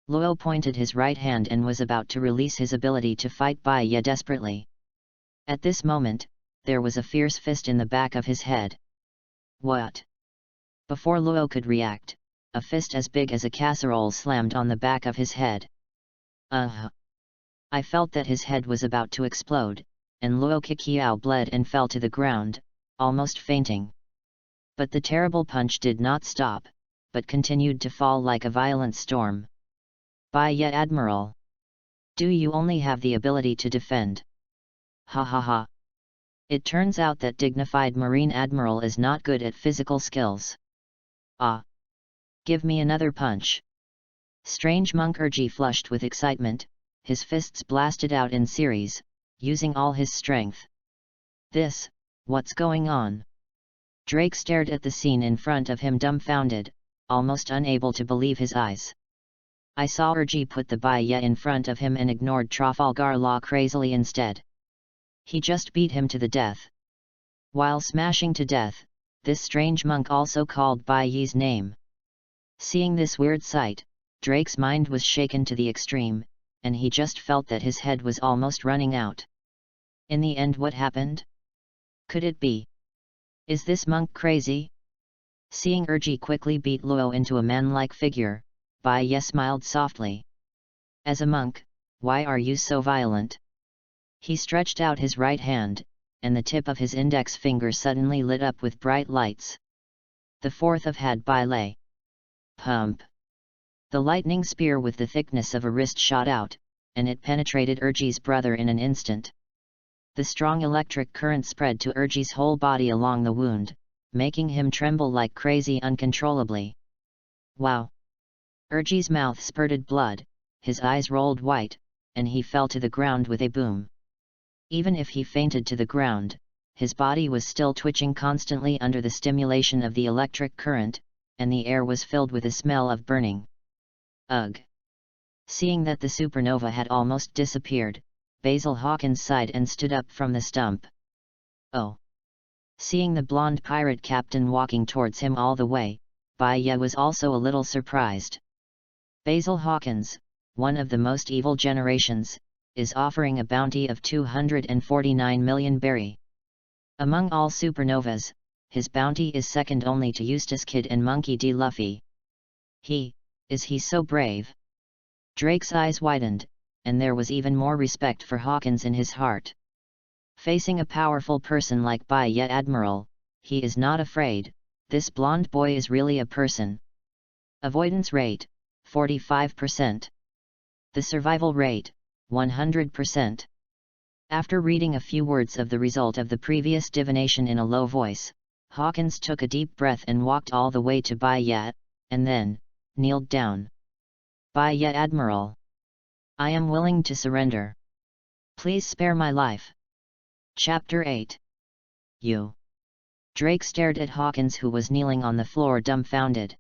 Luo pointed his right hand and was about to release his ability to fight Bai Ye desperately. At this moment, there was a fierce fist in the back of his head. What? Before Luo could react, a fist as big as a casserole slammed on the back of his head. I felt that his head was about to explode, and Luo Qiqiao bled and fell to the ground, almost fainting. But the terrible punch did not stop, but continued to fall like a violent storm. Bai Ye Admiral! Do you only have the ability to defend? Ha ha ha! It turns out that dignified Marine Admiral is not good at physical skills. Ah! Give me another punch! Strange Monk Urji flushed with excitement, his fists blasted out in series, using all his strength. What's going on? Drake stared at the scene in front of him dumbfounded, almost unable to believe his eyes. I saw Urji put the Bai Ye in front of him and ignored Trafalgar Law crazily instead. He just beat him to the death. While smashing to death, this strange monk also called Bai Ye's name. Seeing this weird sight, Drake's mind was shaken to the extreme, and he just felt that his head was almost running out. In the end, what happened? Could it be? Is this monk crazy? Seeing Urji quickly beat Luo into a man-like figure, Bai Ye smiled softly. As a monk, why are you so violent? He stretched out his right hand, and the tip of his index finger suddenly lit up with bright lights. The fourth of Had Bai Lei. Pump! The lightning spear with the thickness of a wrist shot out, and it penetrated Urji's brother in an instant. The strong electric current spread to Urji's whole body along the wound, making him tremble like crazy uncontrollably. Wow! Urji's mouth spurted blood, his eyes rolled white, and he fell to the ground with a boom. Even if he fainted to the ground, his body was still twitching constantly under the stimulation of the electric current, and the air was filled with a smell of burning. Ugh! Seeing that the supernova had almost disappeared, Basil Hawkins sighed and stood up from the stump. Oh! Seeing the blonde pirate captain walking towards him all the way, Bai Ye was also a little surprised. Basil Hawkins, one of the most evil generations, is offering a bounty of 249 million berry. Among all supernovas, his bounty is second only to Eustace Kid and Monkey D. Luffy. Is he so brave? Drake's eyes widened, and there was even more respect for Hawkins in his heart. Facing a powerful person like Bai Ye Admiral, he is not afraid. This blonde boy is really a person. Avoidance rate, 45%. The survival rate, 100%. After reading a few words of the result of the previous divination in a low voice, Hawkins took a deep breath and walked all the way to Bai Ye, and then kneeled down. Bai Ye Admiral! I am willing to surrender. Please spare my life. Chapter 8. You. Drake stared at Hawkins, who was kneeling on the floor dumbfounded.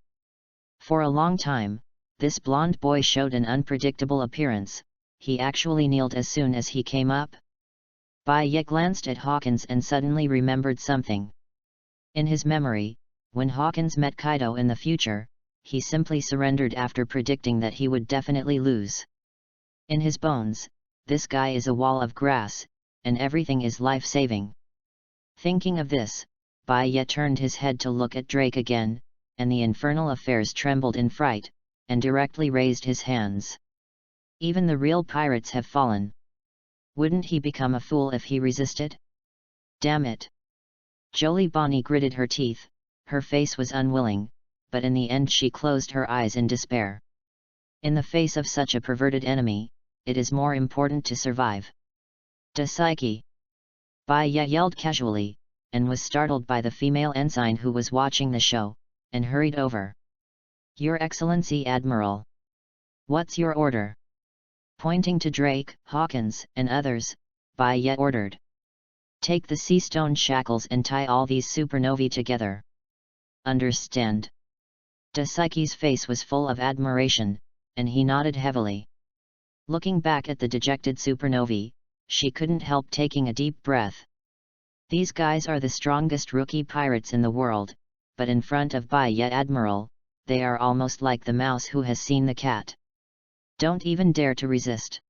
For a long time, this blonde boy showed an unpredictable appearance. He actually kneeled as soon as he came up. Bai Ye glanced at Hawkins and suddenly remembered something. In his memory, when Hawkins met Kaido in the future, he simply surrendered after predicting that he would definitely lose. In his bones, this guy is a wall of grass, and everything is life-saving. Thinking of this, Bai Ye turned his head to look at Drake again, and the infernal affairs trembled in fright, and directly raised his hands. Even the real pirates have fallen. Wouldn't he become a fool if he resisted? Damn it! Jolie Bonnie gritted her teeth, her face was unwilling, but in the end she closed her eyes in despair. In the face of such a perverted enemy, it is more important to survive. Dasaiki! Bai Ye yelled casually, and was startled by the female ensign who was watching the show, and hurried over. Your Excellency Admiral! What's your order? Pointing to Drake, Hawkins, and others, Bai Ye ordered. Take the sea stone shackles and tie all these supernovae together. Understand? Dasaiki's face was full of admiration, and he nodded heavily. Looking back at the dejected supernovae, she couldn't help taking a deep breath. These guys are the strongest rookie pirates in the world, but in front of Bai Ye Admiral, they are almost like the mouse who has seen the cat. Don't even dare to resist.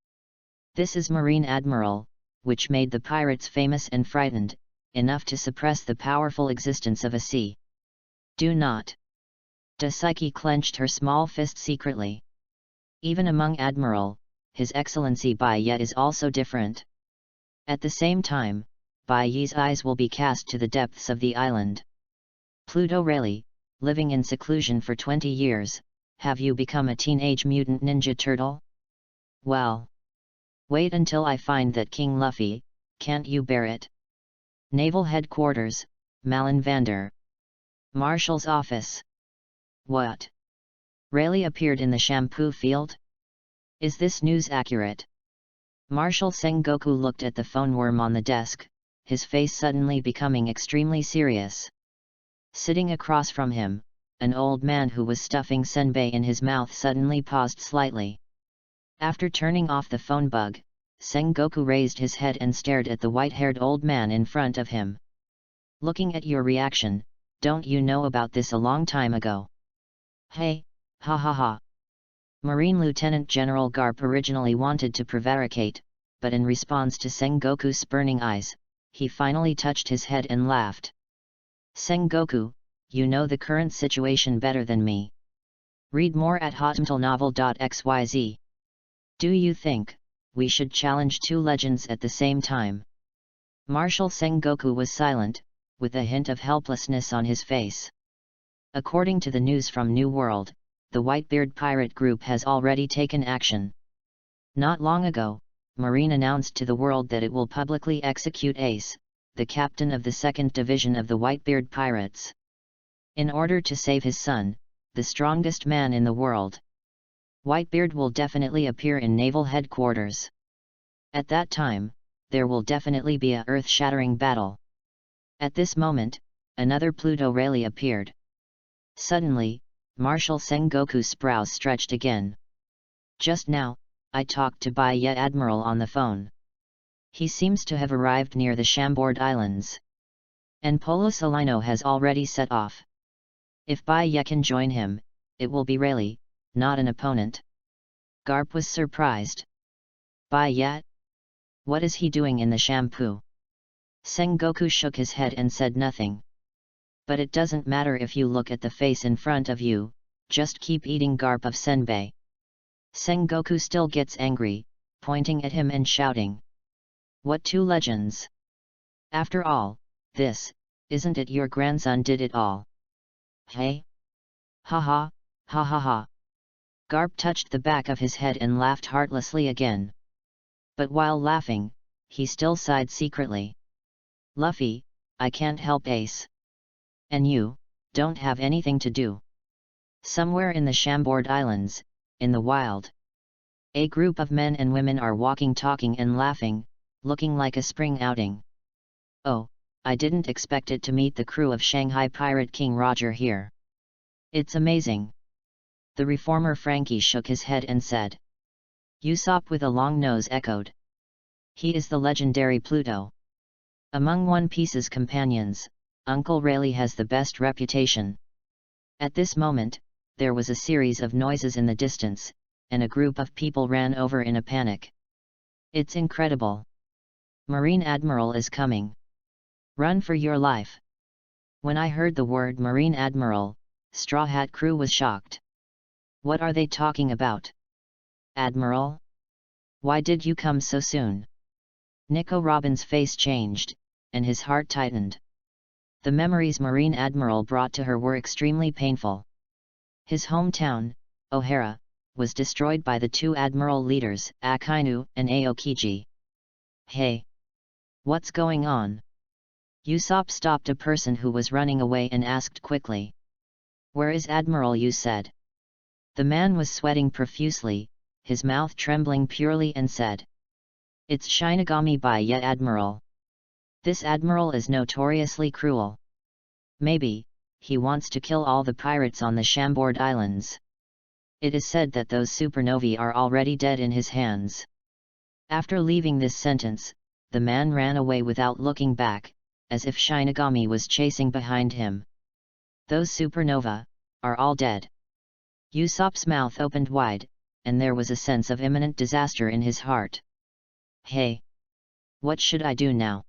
This is Marine Admiral, which made the pirates famous and frightened, enough to suppress the powerful existence of a sea. Do not. De Psyche clenched her small fist secretly. Even among Admiral, His Excellency Bai Ye is also different. At the same time, Bai Ye's eyes will be cast to the depths of the island. Pluto Rayleigh, living in seclusion for 20 years, have you become a teenage mutant ninja turtle? Well. Wait until I find that King Luffy, can't you bear it? Naval Headquarters, Malin Vander. Marshal's office. What? Rayleigh appeared in the shampoo field? Is this news accurate? Marshal Sengoku looked at the phone worm on the desk, his face suddenly becoming extremely serious. Sitting across from him, an old man who was stuffing senbei in his mouth suddenly paused slightly. After turning off the phone bug, Sengoku raised his head and stared at the white-haired old man in front of him. Looking at your reaction, don't you know about this a long time ago? Hey, ha ha ha. Marine Lieutenant General Garp originally wanted to prevaricate, but in response to Sengoku's spurning eyes, he finally touched his head and laughed. Sengoku, you know the current situation better than me. Read more at hotmtlnovel.xyz. Do you think we should challenge two legends at the same time? Marshal Sengoku was silent, with a hint of helplessness on his face. According to the news from New World, the Whitebeard pirate group has already taken action. Not long ago, Marine announced to the world that it will publicly execute Ace, the captain of the 2nd Division of the Whitebeard pirates. In order to save his son, the strongest man in the world. Whitebeard will definitely appear in naval headquarters. At that time, there will definitely be a earth-shattering battle. At this moment, another Pluto Rayleigh appeared. Suddenly, Marshal Sengoku's brows stretched again. Just now, I talked to Bai Ye Admiral on the phone. He seems to have arrived near the Chambord Islands. And Polo Salino has already set off. If Bai Ye can join him, it will be Rayleigh, not an opponent. Garp was surprised. Bai Ye? What is he doing in the shampoo? Sengoku shook his head and said nothing. But it doesn't matter if you look at the face in front of you, just keep eating Garp of senbei. Sengoku still gets angry, pointing at him and shouting. What two legends? After all, isn't it your grandson did it all? Hey? Ha ha, ha ha ha. Garp touched the back of his head and laughed heartlessly again. But while laughing, he still sighed secretly. Luffy, I can't help Ace. And you, don't have anything to do. Somewhere in the Chambord Islands, in the wild. A group of men and women are walking, talking and laughing, looking like a spring outing. Oh, I didn't expect it to meet the crew of Shanghai Pirate King Roger here. It's amazing. The reformer Frankie shook his head and said. Usopp with a long nose echoed. He is the legendary Pluto. Among One Piece's companions, Uncle Rayleigh has the best reputation. At this moment, there was a series of noises in the distance, and a group of people ran over in a panic. It's incredible. Marine Admiral is coming. Run for your life. When I heard the word Marine Admiral, Straw Hat Crew was shocked. What are they talking about? Admiral? Why did you come so soon? Nico Robin's face changed, and his heart tightened. The memories Marine Admiral brought to her were extremely painful. His hometown, O'Hara, was destroyed by the two Admiral leaders, Akainu and Aokiji. Hey! What's going on? Usopp stopped a person who was running away and asked quickly. Where is Admiral? You said. The man was sweating profusely, his mouth trembling purely, and said. It's Shinigami Bai Ye Admiral. This Admiral is notoriously cruel. Maybe, he wants to kill all the pirates on the Chambord Islands. It is said that those supernovae are already dead in his hands. After leaving this sentence, the man ran away without looking back, as if Shinigami was chasing behind him. Those supernova are all dead. Usopp's mouth opened wide, and there was a sense of imminent disaster in his heart. Hey! What should I do now?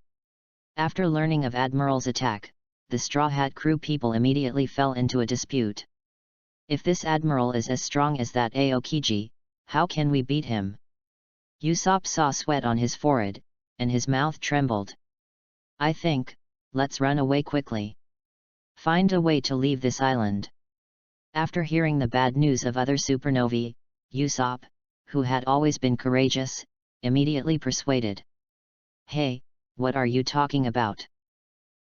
After learning of Admiral's attack, the Straw Hat crew people immediately fell into a dispute. If this Admiral is as strong as that Aokiji, how can we beat him? Usopp saw sweat on his forehead, and his mouth trembled. I think, let's run away quickly. Find a way to leave this island. After hearing the bad news of other supernovae, Usopp, who had always been courageous, immediately persuaded. Hey, what are you talking about?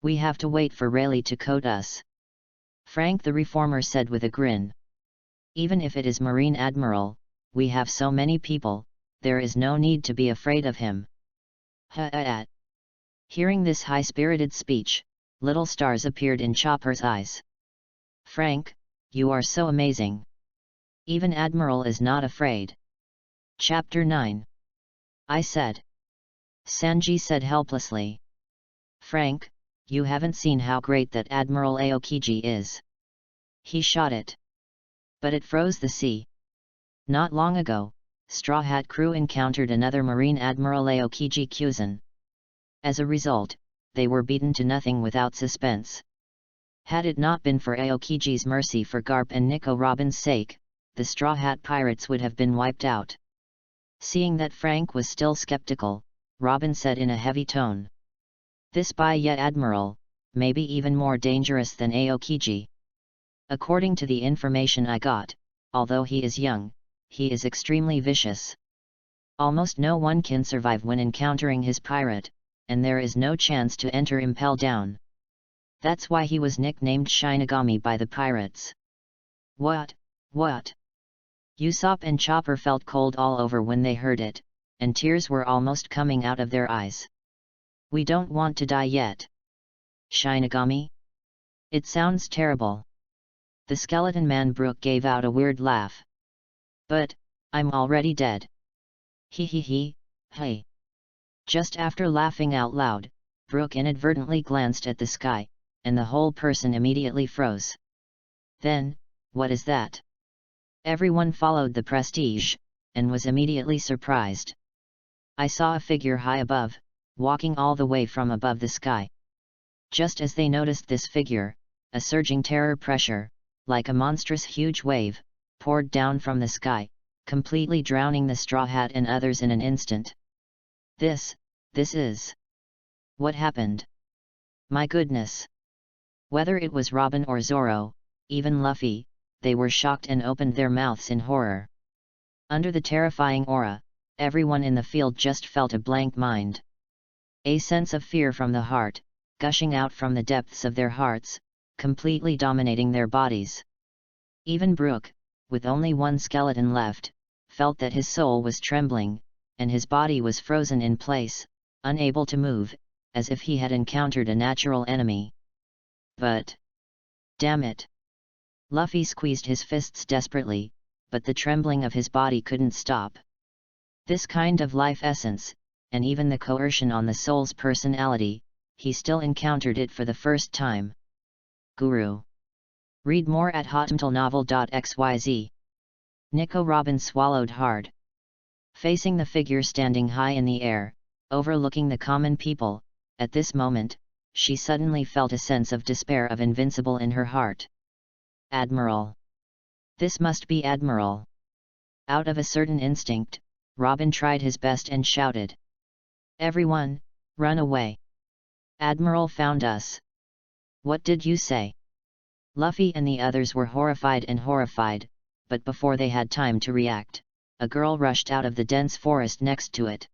We have to wait for Rayleigh to coat us. Frank the Reformer said with a grin. Even if it is Marine Admiral, we have so many people, there is no need to be afraid of him. Ha-at. Hearing this high-spirited speech, little stars appeared in Chopper's eyes. Frank, you are so amazing. Even Admiral is not afraid. Chapter 9. I said. Sanji said helplessly. Frank, you haven't seen how great that Admiral Aokiji is. He shot it. But it froze the sea. Not long ago, Straw Hat crew encountered another Marine Admiral Aokiji Kyuzen. As a result, they were beaten to nothing without suspense. Had it not been for Aokiji's mercy for Garp and Nico Robin's sake, the Straw Hat pirates would have been wiped out. Seeing that Frank was still skeptical, Robin said in a heavy tone. This Admiral, may be even more dangerous than Aokiji. According to the information I got, although he is young, he is extremely vicious. Almost no one can survive when encountering his pirate, and there is no chance to enter Impel Down. That's why he was nicknamed Shinigami by the pirates. What? Usopp and Chopper felt cold all over when they heard it, and tears were almost coming out of their eyes. We don't want to die yet. Shinigami? It sounds terrible. The skeleton man Brook gave out a weird laugh. But, I'm already dead. He, hey. Just after laughing out loud, Brook inadvertently glanced at the sky, and the whole person immediately froze. Then, what is that? Everyone followed the prestige, and was immediately surprised. I saw a figure high above, walking all the way from above the sky. Just as they noticed this figure, a surging terror pressure, like a monstrous huge wave, poured down from the sky, completely drowning the Straw Hat and others in an instant. This is... What happened? My goodness! Whether it was Robin or Zoro, even Luffy, they were shocked and opened their mouths in horror. Under the terrifying aura, everyone in the field just felt a blank mind. A sense of fear from the heart, gushing out from the depths of their hearts, completely dominating their bodies. Even Brook, with only one skeleton left, felt that his soul was trembling, and his body was frozen in place, unable to move, as if he had encountered a natural enemy. But... damn it! Luffy squeezed his fists desperately, but the trembling of his body couldn't stop. This kind of life essence, and even the coercion on the soul's personality, he still encountered it for the first time. Guru. Read more at hotmtlnovel.xyz. Nico Robin swallowed hard. Facing the figure standing high in the air, overlooking the common people, at this moment, she suddenly felt a sense of despair of invincible in her heart. Admiral! This must be Admiral! Out of a certain instinct, Robin tried his best and shouted. Everyone, run away! Admiral found us! What did you say? Luffy and the others were horrified, but before they had time to react, a girl rushed out of the dense forest next to it.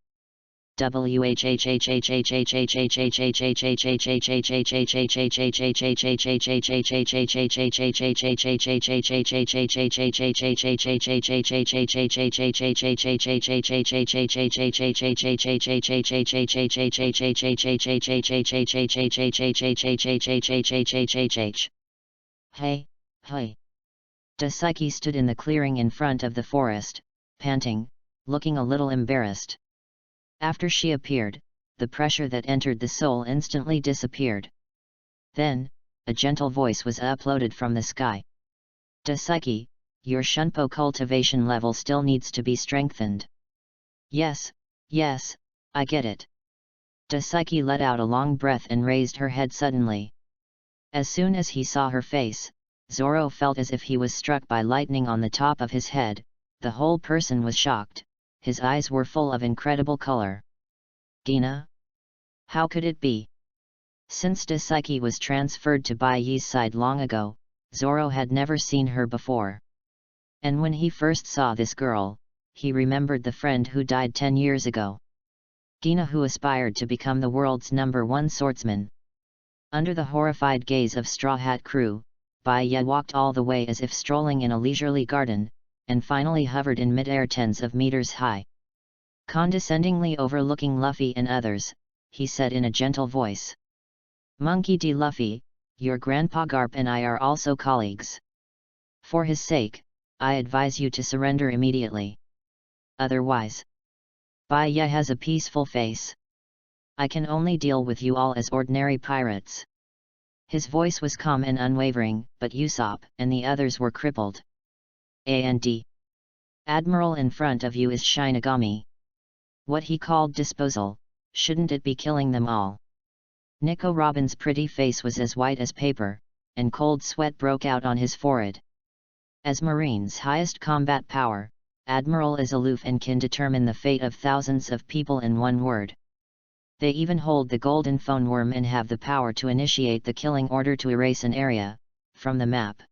Hey! Daisuke stood in the clearing in front of the forest, panting, looking a little embarrassed. After she appeared, the pressure that entered the soul instantly disappeared. Then, a gentle voice was uploaded from the sky. Daisuke, your Shunpo cultivation level still needs to be strengthened. Yes, I get it. Daisuke let out a long breath and raised her head suddenly. As soon as he saw her face, Zoro felt as if he was struck by lightning on the top of his head. The whole person was shocked, his eyes were full of incredible color. Gina? How could it be? Since Daisuke was transferred to Baiyi's side long ago, Zoro had never seen her before. And when he first saw this girl, he remembered the friend who died 10 years ago. Gina, who aspired to become the world's #1 swordsman. Under the horrified gaze of Straw Hat Crew, Baiyi walked all the way as if strolling in a leisurely garden, and finally hovered in mid-air tens of meters high. Condescendingly overlooking Luffy and others, he said in a gentle voice. Monkey D. Luffy, your Grandpa Garp and I are also colleagues. For his sake, I advise you to surrender immediately. Otherwise, Baiyi has a peaceful face. I can only deal with you all as ordinary pirates. His voice was calm and unwavering, but Usopp and the others were crippled. A&D. Admiral in front of you is Shinigami. What he called disposal, shouldn't it be killing them all? Nico Robin's pretty face was as white as paper, and cold sweat broke out on his forehead. As Marine's highest combat power, Admiral is aloof and can determine the fate of thousands of people in one word. They even hold the golden phone worm and have the power to initiate the killing order to erase an area from the map.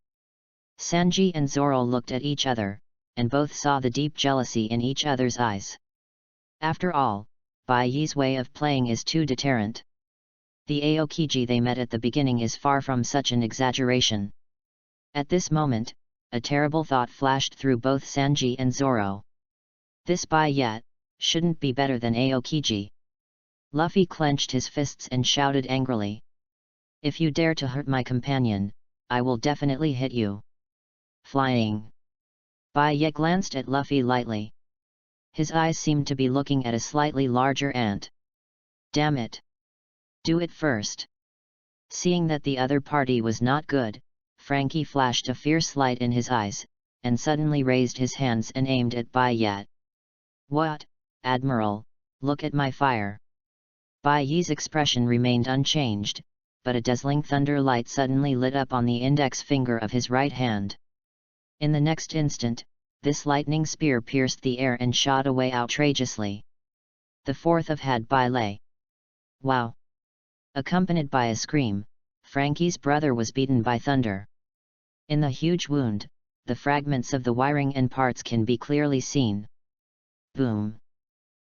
Sanji and Zoro looked at each other, and both saw the deep jealousy in each other's eyes. After all, Baiyi's way of playing is too deterrent. The Aokiji they met at the beginning is far from such an exaggeration. At this moment, a terrible thought flashed through both Sanji and Zoro. This Baiyi shouldn't be better than Aokiji. Luffy clenched his fists and shouted angrily. If you dare to hurt my companion, I will definitely hit you. Flying. Baiyi glanced at Luffy lightly. His eyes seemed to be looking at a slightly larger ant. Damn it. Do it first. Seeing that the other party was not good, Frankie flashed a fierce light in his eyes, and suddenly raised his hands and aimed at Baiyi. What, Admiral, look at my fire. Baiyi's expression remained unchanged, but a dazzling thunder light suddenly lit up on the index finger of his right hand. In the next instant, this lightning spear pierced the air and shot away outrageously. The fourth of Had Bai lay. Wow! Accompanied by a scream, Frankie's brother was beaten by thunder. In the huge wound, the fragments of the wiring and parts can be clearly seen. Boom!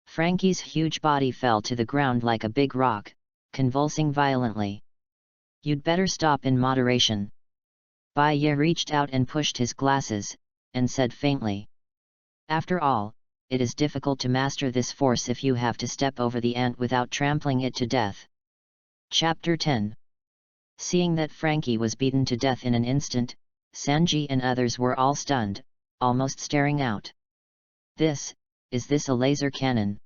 Frankie's huge body fell to the ground like a big rock, convulsing violently. You'd better stop in moderation. Baiyi reached out and pushed his glasses, and said faintly. After all, it is difficult to master this force if you have to step over the ant without trampling it to death. Chapter 10. Seeing that Frankie was beaten to death in an instant, Sanji and others were all stunned, almost staring out. Is this a laser cannon?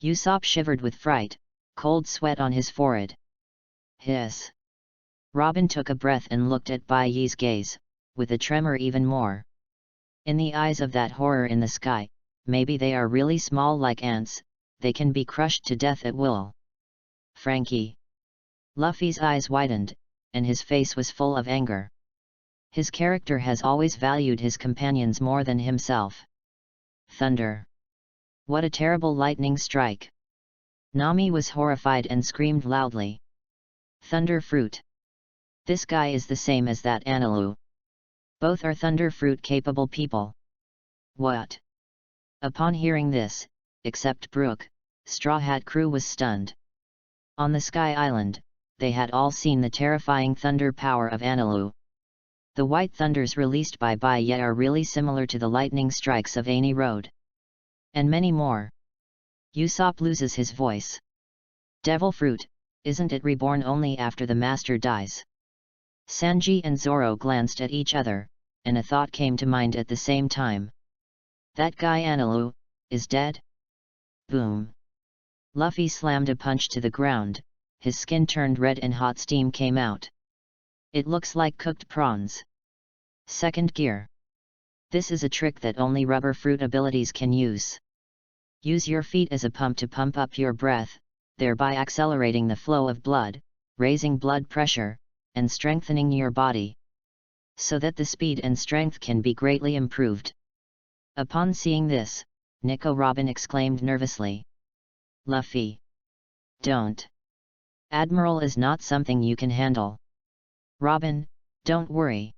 Usopp shivered with fright, cold sweat on his forehead. Hiss. Robin took a breath and looked at Baiyi's gaze, with a tremor even more. In the eyes of that horror in the sky, maybe they are really small like ants, they can be crushed to death at will. Frankie. Luffy's eyes widened, and his face was full of anger. His character has always valued his companions more than himself. Thunder. What a terrible lightning strike! Nami was horrified and screamed loudly. Thunder fruit. This guy is the same as that Analu. Both are thunder fruit capable people. What? Upon hearing this, except Brook, Straw Hat Crew was stunned. On the Sky Island, they had all seen the terrifying thunder power of Analu. The white thunders released by Baiyi are really similar to the lightning strikes of Ani Road. And many more. Usopp loses his voice. Devil fruit, isn't it reborn only after the master dies? Sanji and Zoro glanced at each other, and a thought came to mind at the same time. That guy Analu is dead? Boom! Luffy slammed a punch to the ground, his skin turned red and hot steam came out. It looks like cooked prawns. Second gear. This is a trick that only rubber fruit abilities can use. Use your feet as a pump to pump up your breath, thereby accelerating the flow of blood, raising blood pressure, and strengthening your body, so that the speed and strength can be greatly improved. Upon seeing this, Nico Robin exclaimed nervously. Luffy. Don't. Admiral is not something you can handle. Robin, don't worry.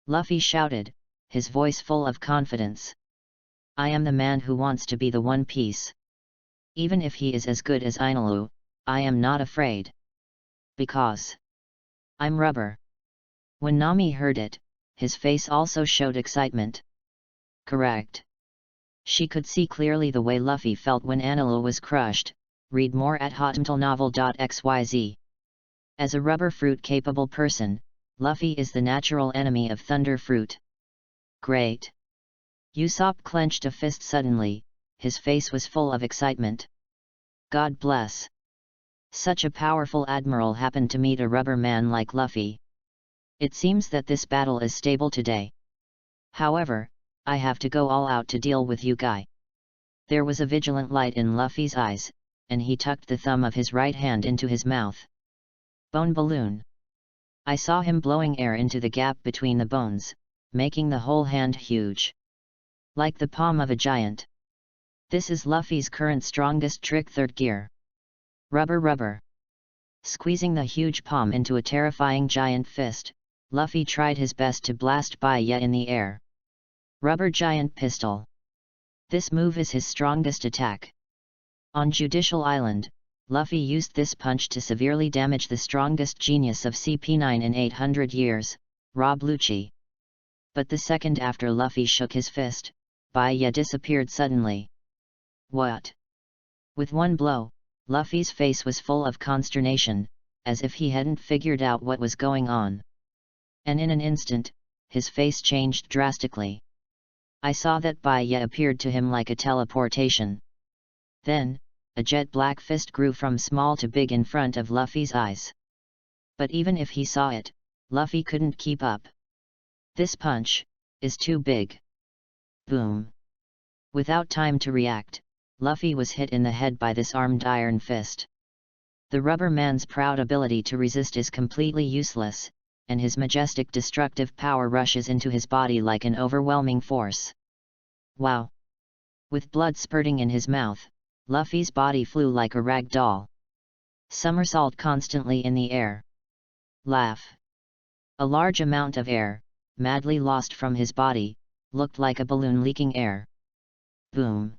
Luffy shouted, his voice full of confidence. I am the man who wants to be the One Piece. Even if he is as good as Ainalu, I am not afraid. Because I'm rubber. When Nami heard it, his face also showed excitement. Correct. She could see clearly the way Luffy felt when Ainalu was crushed. Read more at hotmtlnovel.xyz. As a rubber fruit capable person, Luffy is the natural enemy of thunder fruit. Great. Usopp clenched a fist suddenly, his face was full of excitement. God bless. Such a powerful admiral happened to meet a rubber man like Luffy. It seems that this battle is stable today. However, I have to go all out to deal with you guy. There was a vigilant light in Luffy's eyes, and he tucked the thumb of his right hand into his mouth. Bone balloon. I saw him blowing air into the gap between the bones, making the whole hand huge. Like the palm of a giant. This is Luffy's current strongest trick, third gear. Rubber rubber. Squeezing the huge palm into a terrifying giant fist, Luffy tried his best to blast Baya in the air. Rubber giant pistol. This move is his strongest attack. On Judicial Island, Luffy used this punch to severely damage the strongest genius of CP9 in 800 years, Rob Lucci. But the second after Luffy shook his fist, Baya disappeared suddenly. What? With one blow, Luffy's face was full of consternation, as if he hadn't figured out what was going on. And in an instant, his face changed drastically. I saw that Baya appeared to him like a teleportation. Then, a jet black fist grew from small to big in front of Luffy's eyes. But even if he saw it, Luffy couldn't keep up. This punch is too big. Boom. Without time to react, Luffy was hit in the head by this armed iron fist. The rubber man's proud ability to resist is completely useless, and his majestic destructive power rushes into his body like an overwhelming force. Wow! With blood spurting in his mouth, Luffy's body flew like a rag doll. Somersault constantly in the air. Laugh. A large amount of air, madly lost from his body, looked like a balloon leaking air. Boom.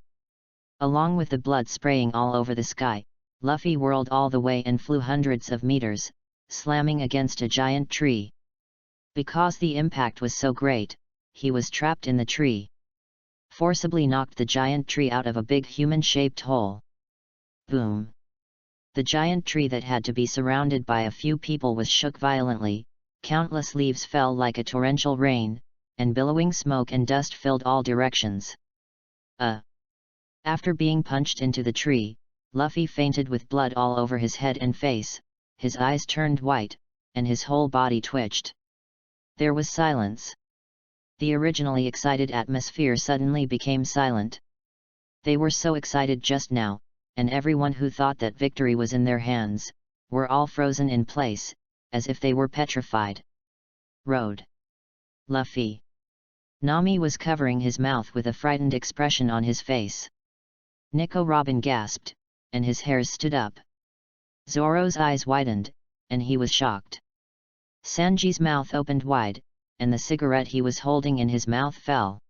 Along with the blood spraying all over the sky, Luffy whirled all the way and flew hundreds of meters, slamming against a giant tree. Because the impact was so great, he was trapped in the tree. Forcibly knocked the giant tree out of a big human-shaped hole. Boom. The giant tree that had to be surrounded by a few people was shook violently, countless leaves fell like a torrential rain, and billowing smoke and dust filled all directions. After being punched into the tree, Luffy fainted with blood all over his head and face, his eyes turned white, and his whole body twitched. There was silence. The originally excited atmosphere suddenly became silent. They were so excited just now, and everyone who thought that victory was in their hands, were all frozen in place, as if they were petrified. Road. Luffy. Nami was covering his mouth with a frightened expression on his face. Nico Robin gasped, and his hairs stood up. Zoro's eyes widened, and he was shocked. Sanji's mouth opened wide, and the cigarette he was holding in his mouth fell.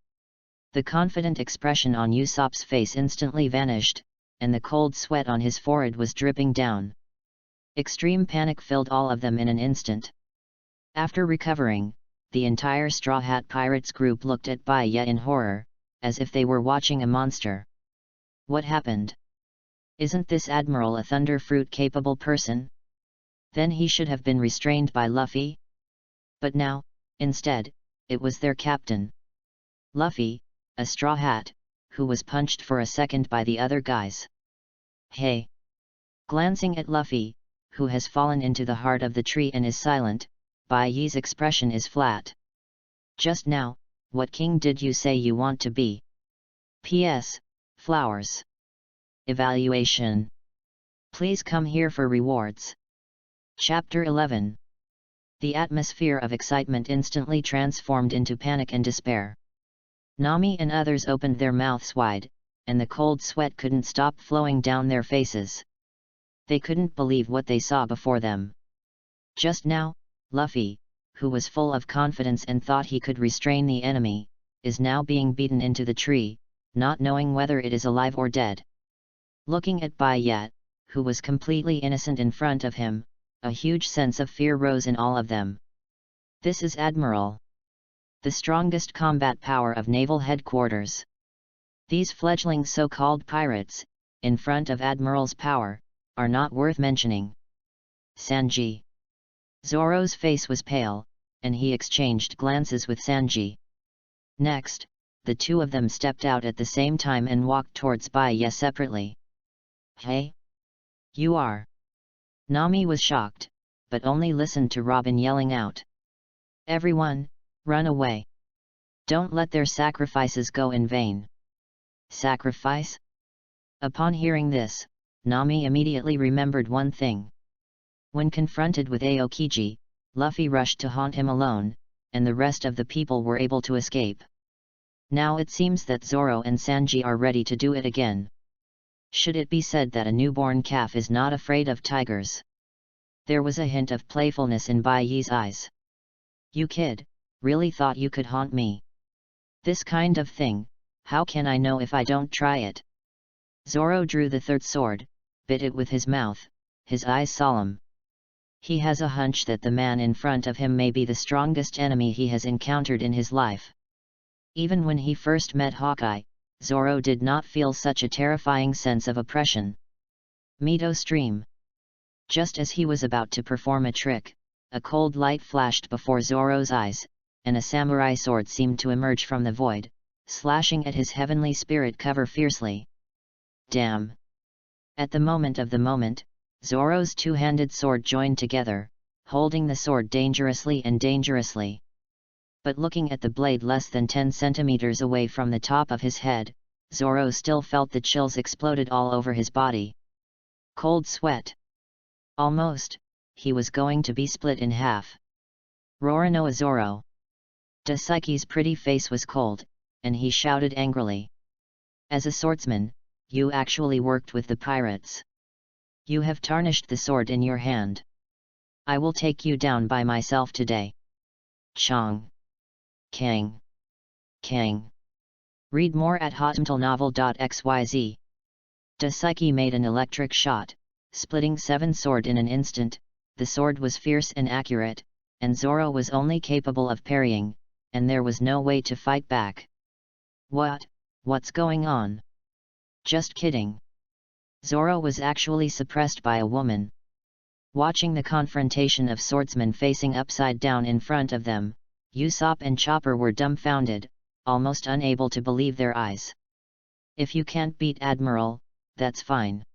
The confident expression on Usopp's face instantly vanished, and the cold sweat on his forehead was dripping down. Extreme panic filled all of them in an instant. After recovering, the entire Straw Hat Pirates group looked at Baya in horror, as if they were watching a monster. What happened? Isn't this Admiral a thunder fruit capable person? Then he should have been restrained by Luffy? But now, instead, it was their captain. Luffy, a straw hat, who was punched for a second by the other guys. Hey! Glancing at Luffy, who has fallen into the heart of the tree and is silent, Baiyi's expression is flat. Just now, what king did you say you want to be? P.S. Flowers. Evaluation. Please come here for rewards. Chapter 11. The atmosphere of excitement instantly transformed into panic and despair. Nami and others opened their mouths wide, and the cold sweat couldn't stop flowing down their faces. They couldn't believe what they saw before them. Just now, Luffy, who was full of confidence and thought he could restrain the enemy, is now being beaten into the tree, not knowing whether it is alive or dead. Looking at Bai Yat, who was completely innocent in front of him, a huge sense of fear rose in all of them. This is Admiral, the strongest combat power of naval headquarters. These fledgling so-called pirates, in front of Admiral's power, are not worth mentioning. Sanji. Zoro's face was pale, and he exchanged glances with Sanji. Next, the two of them stepped out at the same time and walked towards Bai Ye separately. Hey? You are? Nami was shocked, but only listened to Robin yelling out. Everyone, run away. Don't let their sacrifices go in vain. Sacrifice? Upon hearing this, Nami immediately remembered one thing. When confronted with Aokiji, Luffy rushed to haunt him alone, and the rest of the people were able to escape. Now it seems that Zoro and Sanji are ready to do it again. Should it be said that a newborn calf is not afraid of tigers? There was a hint of playfulness in Bai Yi's eyes. You kid, really thought you could haunt me? This kind of thing, how can I know if I don't try it? Zoro drew the third sword, bit it with his mouth, his eyes solemn. He has a hunch that the man in front of him may be the strongest enemy he has encountered in his life. Even when he first met Hawkeye, Zoro did not feel such a terrifying sense of oppression. Mito Stream. Just as he was about to perform a trick, a cold light flashed before Zoro's eyes, and a samurai sword seemed to emerge from the void, slashing at his heavenly spirit cover fiercely. Damn! At the moment, Zoro's two-handed sword joined together, holding the sword dangerously. But looking at the blade less than 10 centimeters away from the top of his head, Zoro still felt the chills exploded all over his body. Cold sweat. Almost, he was going to be split in half. Roronoa Zoro. Dasaiki's pretty face was cold, and he shouted angrily. As a swordsman, you actually worked with the pirates. You have tarnished the sword in your hand. I will take you down by myself today. Chong. Kang. Kang. Read more at hotmtlnovel.xyz. Dasaiki made an electric shot, splitting 7 sword in an instant. The sword was fierce and accurate, and Zoro was only capable of parrying, and there was no way to fight back. What's going on? Just kidding. Zoro was actually suppressed by a woman. Watching the confrontation of swordsmen facing upside down in front of them, Usopp and Chopper were dumbfounded, almost unable to believe their eyes. If you can't beat Admiral, that's fine.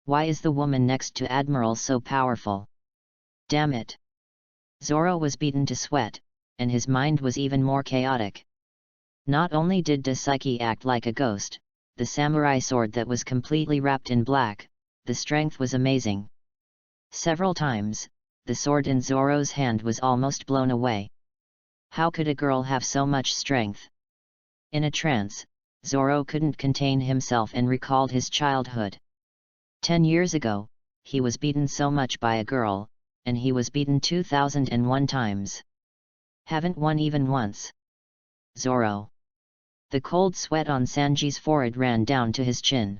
Why is the woman next to Admiral so powerful? Damn it! Zoro was beaten to sweat, and his mind was even more chaotic. Not only did Dasaiki act like a ghost, the samurai sword that was completely wrapped in black, the strength was amazing. Several times, the sword in Zoro's hand was almost blown away. How could a girl have so much strength? In a trance, Zoro couldn't contain himself and recalled his childhood. 10 years ago, he was beaten so much by a girl, and he was beaten 2001 times. Haven't won even once. Zoro. The cold sweat on Sanji's forehead ran down to his chin.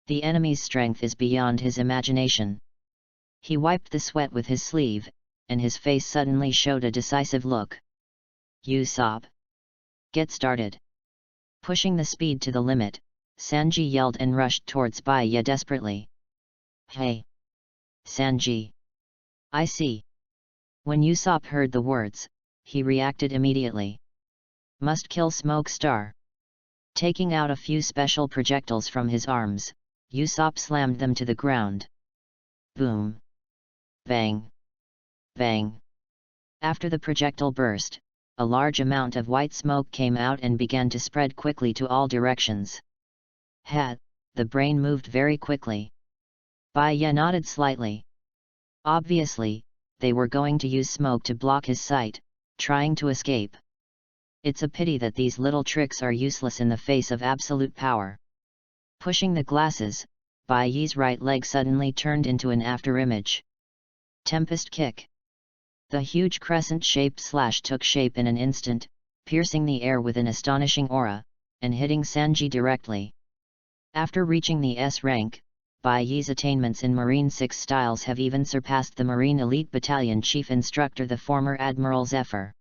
The enemy's strength is beyond his imagination. He wiped the sweat with his sleeve, and his face suddenly showed a decisive look. Usopp. Get started. Pushing the speed to the limit, Sanji yelled and rushed towards Bai Ye desperately. Hey! Sanji! I see. When Usopp heard the words, he reacted immediately. Must kill Smoke Star. Taking out a few special projectiles from his arms, Usopp slammed them to the ground. Boom! Bang! Bang! After the projectile burst, a large amount of white smoke came out and began to spread quickly to all directions. The brain moved very quickly. Bai Ye nodded slightly. Obviously, they were going to use smoke to block his sight, trying to escape. It's a pity that these little tricks are useless in the face of absolute power. Pushing the glasses, Bai Ye's right leg suddenly turned into an afterimage. Tempest kick. The huge crescent-shaped slash took shape in an instant, piercing the air with an astonishing aura, and hitting Sanji directly. After reaching the S rank, Bai Ye's attainments in Marine 6 styles have even surpassed the Marine Elite Battalion Chief Instructor, the former Admiral Zephyr.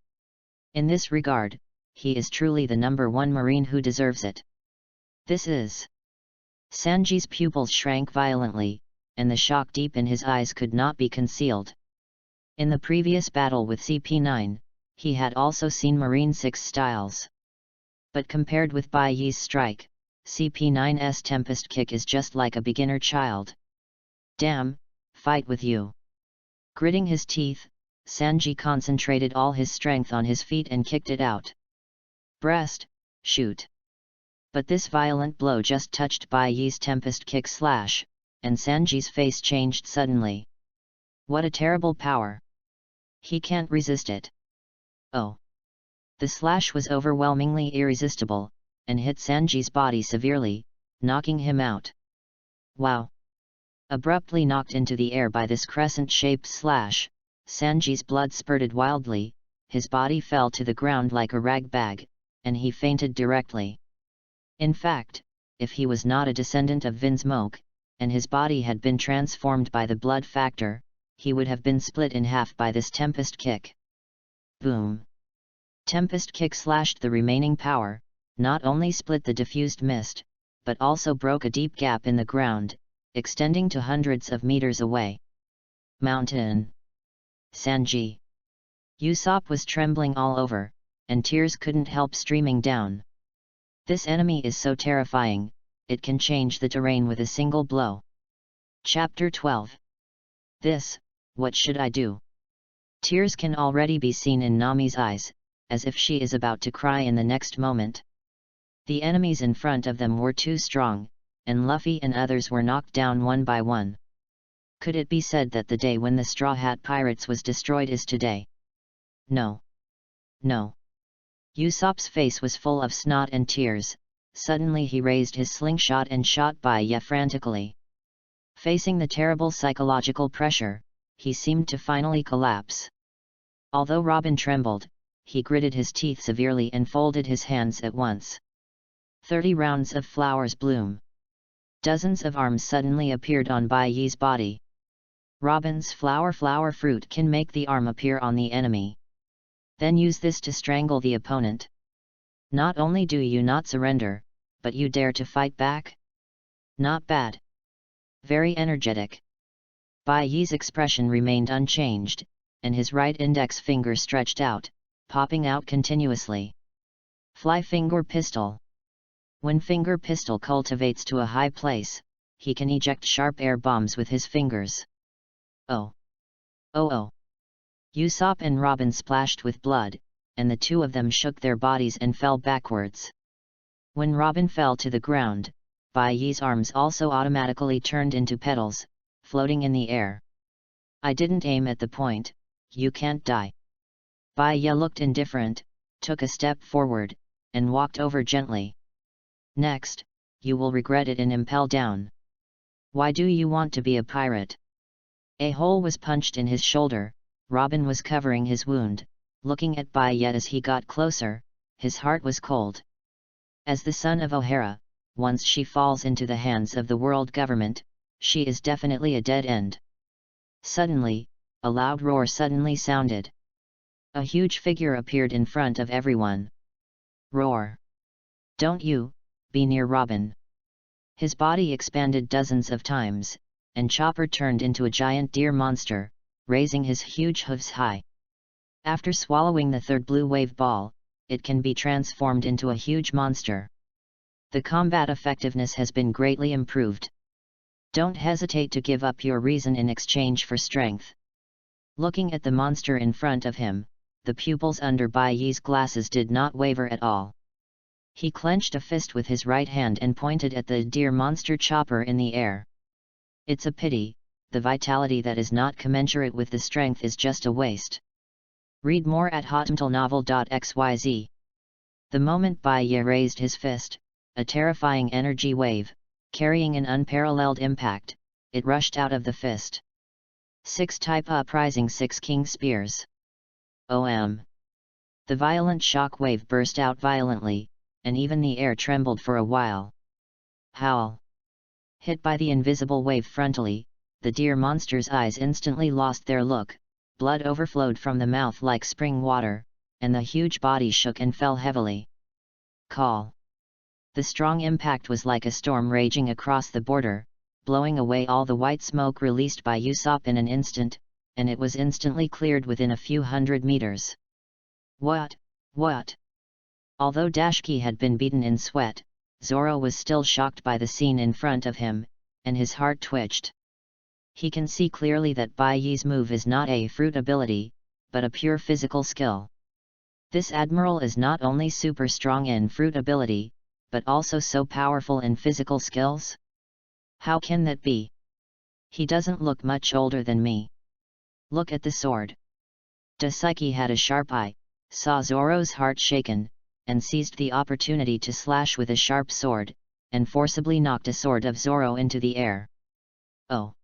In this regard, he is truly the #1 Marine who deserves it. This is... Sanji's pupils shrank violently, and the shock deep in his eyes could not be concealed. In the previous battle with CP9, he had also seen Marine 6 styles. But compared with Bai Ye's strike, CP9's Tempest Kick is just like a beginner child. Damn, fight with you. Gritting his teeth, Sanji concentrated all his strength on his feet and kicked it out. Breast, shoot. But this violent blow just touched Bai Ye's Tempest Kick slash, and Sanji's face changed suddenly. What a terrible power! He can't resist it. Oh! The slash was overwhelmingly irresistible, and hit Sanji's body severely, knocking him out. Wow! Abruptly knocked into the air by this crescent-shaped slash, Sanji's blood spurted wildly, his body fell to the ground like a rag bag, and he fainted directly. In fact, if he was not a descendant of Vinsmoke, and his body had been transformed by the blood factor, he would have been split in half by this Tempest Kick. Boom! Tempest Kick slashed the remaining power, not only split the diffused mist, but also broke a deep gap in the ground, extending to hundreds of meters away. Mountain! Sanji! Usopp was trembling all over, and tears couldn't help streaming down. This enemy is so terrifying, it can change the terrain with a single blow. Chapter 12. What should I do? Tears can already be seen in Nami's eyes, as if she is about to cry in the next moment. The enemies in front of them were too strong, and Luffy and others were knocked down one by one. Could it be said that the day when the Straw Hat Pirates was destroyed is today? No. No. Usopp's face was full of snot and tears. Suddenly he raised his slingshot and shot Bai Ye frantically. Facing the terrible psychological pressure, he seemed to finally collapse. Although Robin trembled, he gritted his teeth severely and folded his hands at once. 30 rounds of flowers bloom. Dozens of arms suddenly appeared on Bai Ye's body. Robin's flower fruit can make the arm appear on the enemy. Then use this to strangle the opponent. Not only do you not surrender, but you dare to fight back? Not bad. Very energetic. Bai Ye's expression remained unchanged, and his right index finger stretched out, popping out continuously. Fly Finger Pistol. When Finger Pistol cultivates to a high place, he can eject sharp air bombs with his fingers. Oh! Oh oh! Usopp and Robin splashed with blood, and the two of them shook their bodies and fell backwards. When Robin fell to the ground, Bai Ye's arms also automatically turned into petals, floating in the air. I didn't aim at the point, you can't die. Bai Ye looked indifferent, took a step forward, and walked over gently. Next, you will regret it and impel down. Why do you want to be a pirate? A hole was punched in his shoulder. Robin was covering his wound, looking at Bai Ye as he got closer. His heart was cold. As the son of O'Hara, once she falls into the hands of the world government, she is definitely a dead end. Suddenly, a loud roar suddenly sounded. A huge figure appeared in front of everyone. Roar! Don't you be near Robin. His body expanded dozens of times, and Chopper turned into a giant deer monster, raising his huge hooves high. After swallowing the third blue wave ball, it can be transformed into a huge monster. The combat effectiveness has been greatly improved. Don't hesitate to give up your reason in exchange for strength. Looking at the monster in front of him, the pupils under Bai Yi's glasses did not waver at all. He clenched a fist with his right hand and pointed at the deer monster chopper in the air. It's a pity, the vitality that is not commensurate with the strength is just a waste. Read more at hotmtlnovel.xyz. The moment Bai Yi raised his fist, a terrifying energy wave, carrying an unparalleled impact, it rushed out of the fist. 6 type uprising 6 king spears. OM. The violent shock wave burst out violently, and even the air trembled for a while. Howl. Hit by the invisible wave frontally, the deer monster's eyes instantly lost their look, blood overflowed from the mouth like spring water, and the huge body shook and fell heavily. Call. The strong impact was like a storm raging across the border, blowing away all the white smoke released by Usopp in an instant, and it was instantly cleared within a few hundred meters. What? Although Dashki had been beaten in sweat, Zoro was still shocked by the scene in front of him, and his heart twitched. He can see clearly that Bai Yi's move is not a fruit ability, but a pure physical skill. This Admiral is not only super strong in fruit ability, but also so powerful in physical skills? How can that be? He doesn't look much older than me. Look at the sword. Dasuki had a sharp eye, saw Zoro's heart shaken, and seized the opportunity to slash with a sharp sword, and forcibly knocked a sword of Zoro into the air. Oh!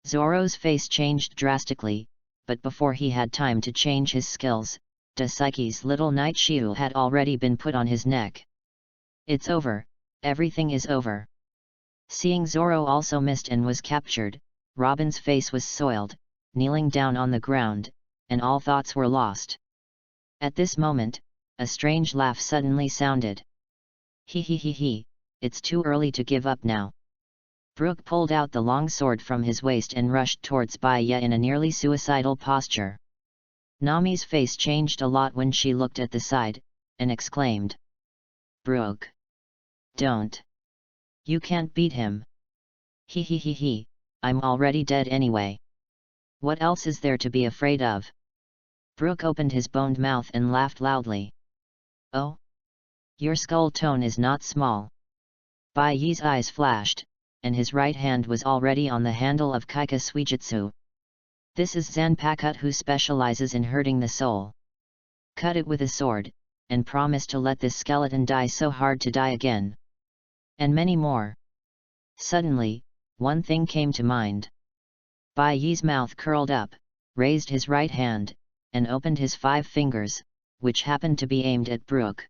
Zoro's face changed drastically, but before he had time to change his skills, Dasuki's little night shield had already been put on his neck. It's over, everything is over. Seeing Zoro also missed and was captured, Robin's face was soiled, kneeling down on the ground, and all thoughts were lost. At this moment, a strange laugh suddenly sounded. He, it's too early to give up now. Brook pulled out the long sword from his waist and rushed towards Bai Yi in a nearly suicidal posture. Nami's face changed a lot when she looked at the side, and exclaimed. Brook! Don't! You can't beat him! He, I'm already dead anyway. What else is there to be afraid of? Brook opened his boned mouth and laughed loudly. Oh? Your skull tone is not small. Bai Yi's eyes flashed, and his right hand was already on the handle of Kaika Suijutsu. This is Zanpakuto, who specializes in hurting the soul. Cut it with a sword, and promise to let this skeleton die so hard to die again. And many more. Suddenly, one thing came to mind. Bai Yi's mouth curled up, raised his right hand, and opened his 5 fingers, which happened to be aimed at Brook.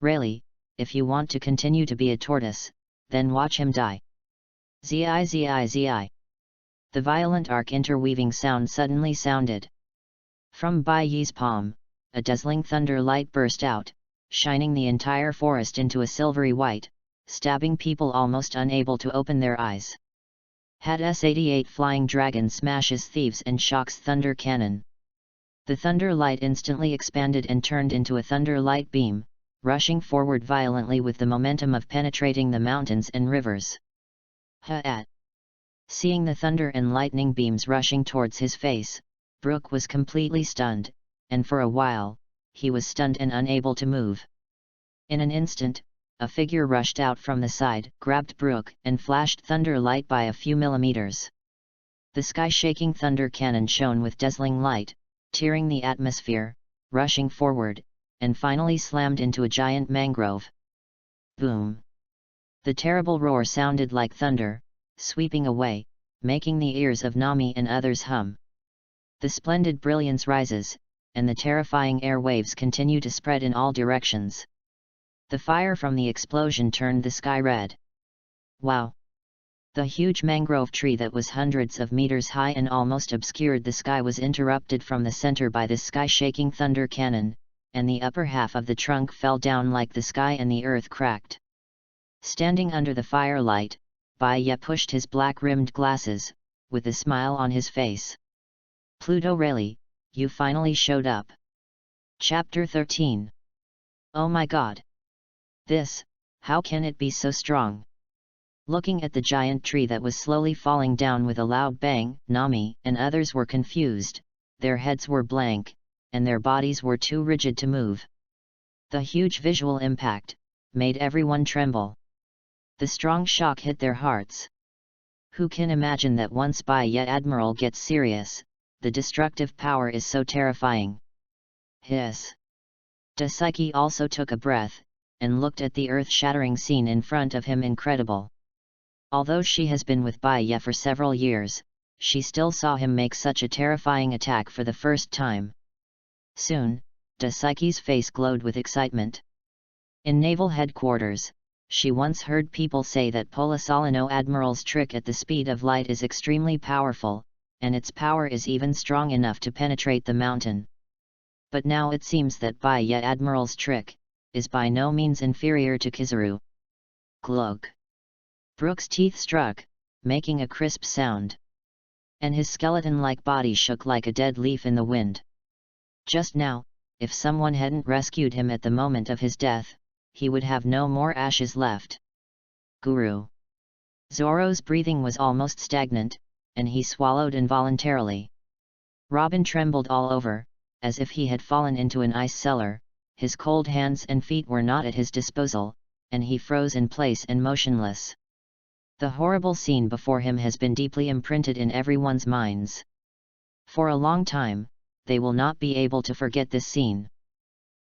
Really, if you want to continue to be a tortoise, then watch him die. Zi. The violent arc interweaving sound suddenly sounded. From Bai Yi's palm, a dazzling thunder light burst out, shining the entire forest into a silvery white, stabbing people almost unable to open their eyes. Had S-88 Flying Dragon smashes thieves and shocks thunder cannon. The thunder light instantly expanded and turned into a thunder light beam, rushing forward violently with the momentum of penetrating the mountains and rivers. Ha-at! Seeing the thunder and lightning beams rushing towards his face, Brook was completely stunned, and for a while, he was stunned and unable to move. In an instant, a figure rushed out from the side, grabbed Brook, and flashed thunder light by a few millimeters. The sky-shaking thunder cannon shone with dazzling light, tearing the atmosphere, rushing forward, and finally slammed into a giant mangrove. Boom! The terrible roar sounded like thunder, sweeping away, making the ears of Nami and others hum. The splendid brilliance rises, and the terrifying air waves continue to spread in all directions. The fire from the explosion turned the sky red. Wow! The huge mangrove tree that was hundreds of meters high and almost obscured the sky was interrupted from the center by this sky-shaking thunder cannon, and the upper half of the trunk fell down like the sky and the earth cracked. Standing under the firelight, Bai Yi pushed his black-rimmed glasses, with a smile on his face. Pluto, really, you finally showed up. Chapter 13. Oh my god! This, how can it be so strong? Looking at the giant tree that was slowly falling down with a loud bang, Nami and others were confused, their heads were blank, and their bodies were too rigid to move. The huge visual impact made everyone tremble. The strong shock hit their hearts. Who can imagine that once Admiral gets serious, the destructive power is so terrifying? Hiss. Daisuke also took a breath, and looked at the earth-shattering scene in front of him. Incredible. Although she has been with Baiye for several years, she still saw him make such a terrifying attack for the first time. Soon, Daisuke's face glowed with excitement. In naval headquarters, she once heard people say that Polisolino Admiral's trick at the speed of light is extremely powerful, and its power is even strong enough to penetrate the mountain. But now it seems that Baiye Admiral's trick is by no means inferior to Kizaru. Glug. Brooke's teeth struck, making a crisp sound. And his skeleton-like body shook like a dead leaf in the wind. Just now, if someone hadn't rescued him at the moment of his death, he would have no more ashes left. Guru. Zoro's breathing was almost stagnant, and he swallowed involuntarily. Robin trembled all over, as if he had fallen into an ice cellar. His cold hands and feet were not at his disposal, and he froze in place and motionless. The horrible scene before him has been deeply imprinted in everyone's minds. For a long time, they will not be able to forget this scene.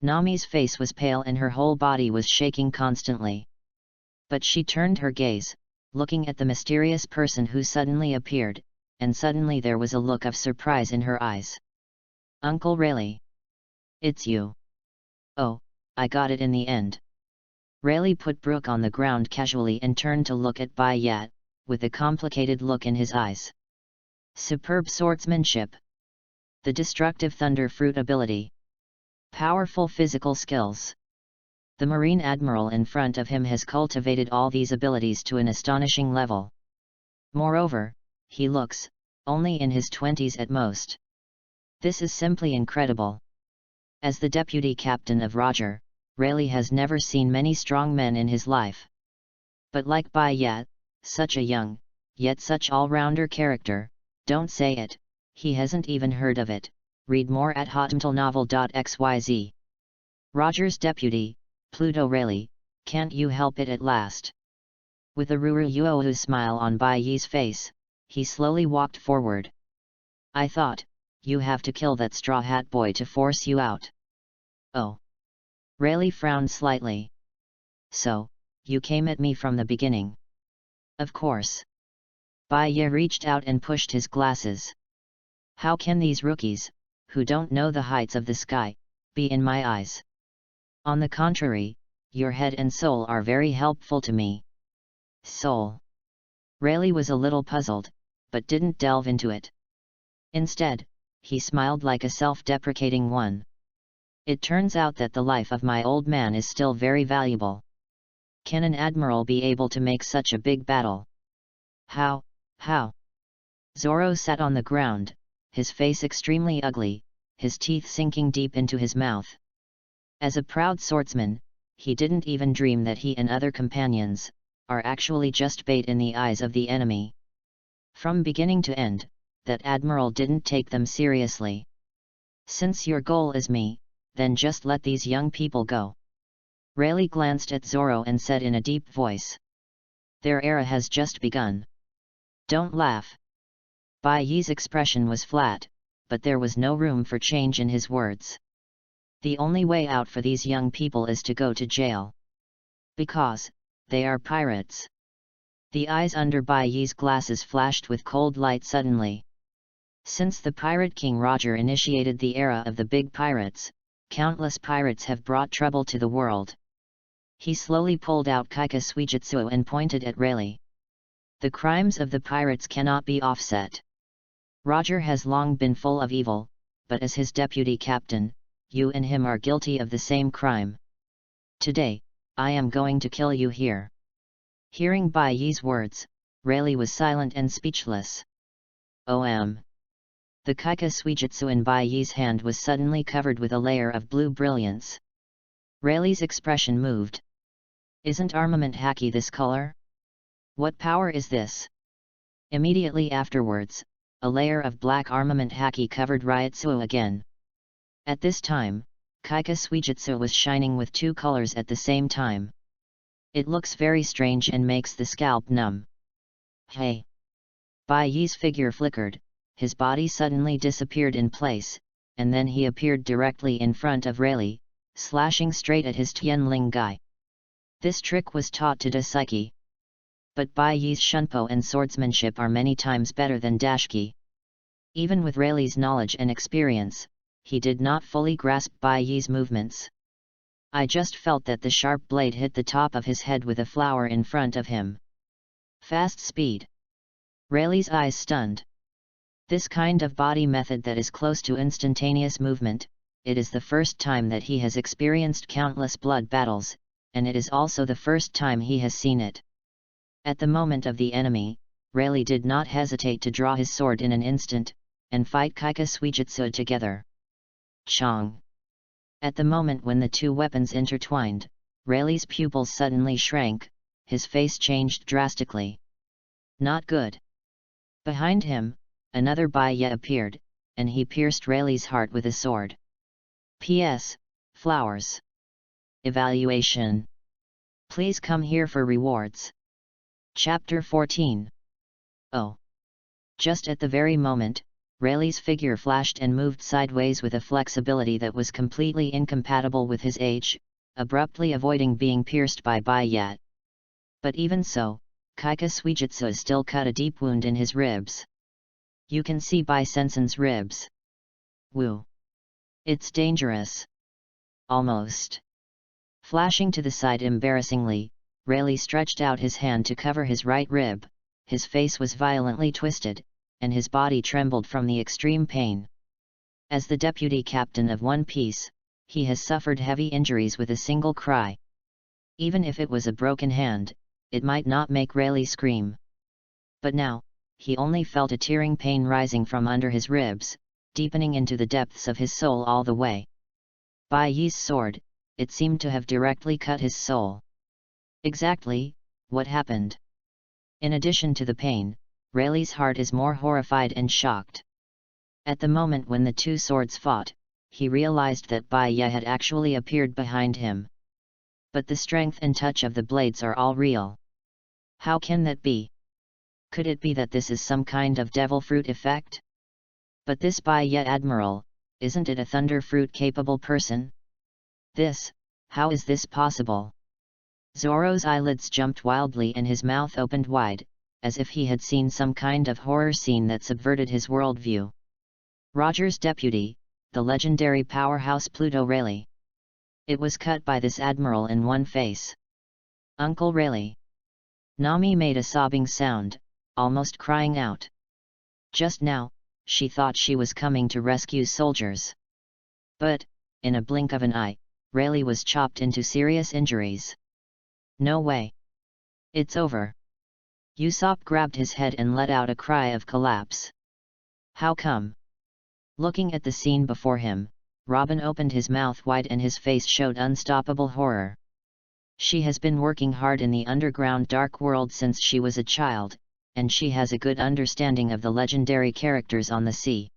Nami's face was pale and her whole body was shaking constantly. But she turned her gaze, looking at the mysterious person who suddenly appeared, and suddenly there was a look of surprise in her eyes. Uncle Rayleigh. It's you. Oh, I got it in the end. Rayleigh put Brooke on the ground casually and turned to look at Baiye, with a complicated look in his eyes. Superb swordsmanship. The destructive thunder fruit ability. Powerful physical skills. The Marine Admiral in front of him has cultivated all these abilities to an astonishing level. Moreover, he looks only in his 20s at most. This is simply incredible. As the deputy captain of Roger, Rayleigh has never seen many strong men in his life. But like Baiye, such a young, yet such all-rounder character, don't say it, he hasn't even heard of it. Read more at hotmailnovel.xyz. Roger's deputy, Pluto Rayleigh, can't you help it at last? With a Ruru smile on Baiye's face, he slowly walked forward. I thought, you have to kill that straw hat boy to force you out. Oh. Rayleigh frowned slightly. So, you came at me from the beginning. Of course. Baiye reached out and pushed his glasses. How can these rookies, who don't know the heights of the sky, be in my eyes? On the contrary, your head and soul are very helpful to me. Soul. Rayleigh was a little puzzled, but didn't delve into it. Instead, he smiled like a self-deprecating one. It turns out that the life of my old man is still very valuable. Can an admiral be able to make such a big battle? How? Zoro sat on the ground, his face extremely ugly, his teeth sinking deep into his mouth. As a proud swordsman, he didn't even dream that he and other companions are actually just bait in the eyes of the enemy. From beginning to end, that admiral didn't take them seriously. Since your goal is me, then just let these young people go. Rayleigh glanced at Zoro and said in a deep voice. Their era has just begun. Don't laugh. Baiye's expression was flat, but there was no room for change in his words. The only way out for these young people is to go to jail. Because they are pirates. The eyes under Baiye's glasses flashed with cold light suddenly. Since the Pirate King Roger initiated the era of the big pirates, countless pirates have brought trouble to the world. He slowly pulled out Kaika Suijutsu and pointed at Rayleigh. The crimes of the pirates cannot be offset. Roger has long been full of evil, but as his deputy captain, you and him are guilty of the same crime. Today, I am going to kill you here. Hearing Baiye's words, Rayleigh was silent and speechless. The Kaika Suijutsu in Baiye's hand was suddenly covered with a layer of blue brilliance. Rayleigh's expression moved. Isn't armament haki this color? What power is this? Immediately afterwards, a layer of black armament haki covered Ryutsu again. At this time, Kaika Suijutsu was shining with two colors at the same time. It looks very strange and makes the scalp numb. Hey! Bai Yi's figure flickered, his body suddenly disappeared in place, and then he appeared directly in front of Rayleigh, slashing straight at his Tianling Gai. This trick was taught to Daisuke. But Bai Yi's shunpo and swordsmanship are many times better than Dashiki. Even with Rayleigh's knowledge and experience, he did not fully grasp Bai Yi's movements. I just felt that the sharp blade hit the top of his head with a flower in front of him. Fast speed. Rayleigh's eyes stunned. This kind of body method that is close to instantaneous movement, it is the first time that he has experienced countless blood battles, and it is also the first time he has seen it. At the moment of the enemy, Rayleigh did not hesitate to draw his sword in an instant, and fight Kaika Suijutsu together. Chong! At the moment when the two weapons intertwined, Rayleigh's pupils suddenly shrank, his face changed drastically. Not good. Behind him, another Bai Yi appeared, and he pierced Rayleigh's heart with a sword. P.S. Flowers. Evaluation. Please come here for rewards. Chapter 14. Oh! Just at the very moment, Rayleigh's figure flashed and moved sideways with a flexibility that was completely incompatible with his age, abruptly avoiding being pierced by Bai Yi. But even so, Kaika Suijutsu still cut a deep wound in his ribs. You can see Bai Sensen's ribs. Woo! It's dangerous. Almost. Flashing to the side embarrassingly, Rayleigh stretched out his hand to cover his right rib, his face was violently twisted, and his body trembled from the extreme pain. As the deputy captain of One Piece, he has suffered heavy injuries with a single cry. Even if it was a broken hand, it might not make Rayleigh scream. But now, he only felt a tearing pain rising from under his ribs, deepening into the depths of his soul all the way. Bai Yi's sword, it seemed to have directly cut his soul. Exactly, what happened? In addition to the pain, Rayleigh's heart is more horrified and shocked. At the moment when the two swords fought, he realized that Bai Yi had actually appeared behind him. But the strength and touch of the blades are all real. How can that be? Could it be that this is some kind of devil fruit effect? But this Bai Yi Admiral, isn't it a thunder fruit capable person? How is this possible? Zoro's eyelids jumped wildly and his mouth opened wide, as if he had seen some kind of horror scene that subverted his worldview. Roger's deputy, the legendary powerhouse Pluto Rayleigh. It was cut by this admiral in one face. Uncle Rayleigh. Nami made a sobbing sound, almost crying out. Just now, she thought she was coming to rescue soldiers. But, in a blink of an eye, Rayleigh was chopped into serious injuries. No way. It's over. Usopp grabbed his head and let out a cry of collapse. How come? Looking at the scene before him, Robin opened his mouth wide and his face showed unstoppable horror. She has been working hard in the underground dark world since she was a child, and she has a good understanding of the legendary characters on the sea.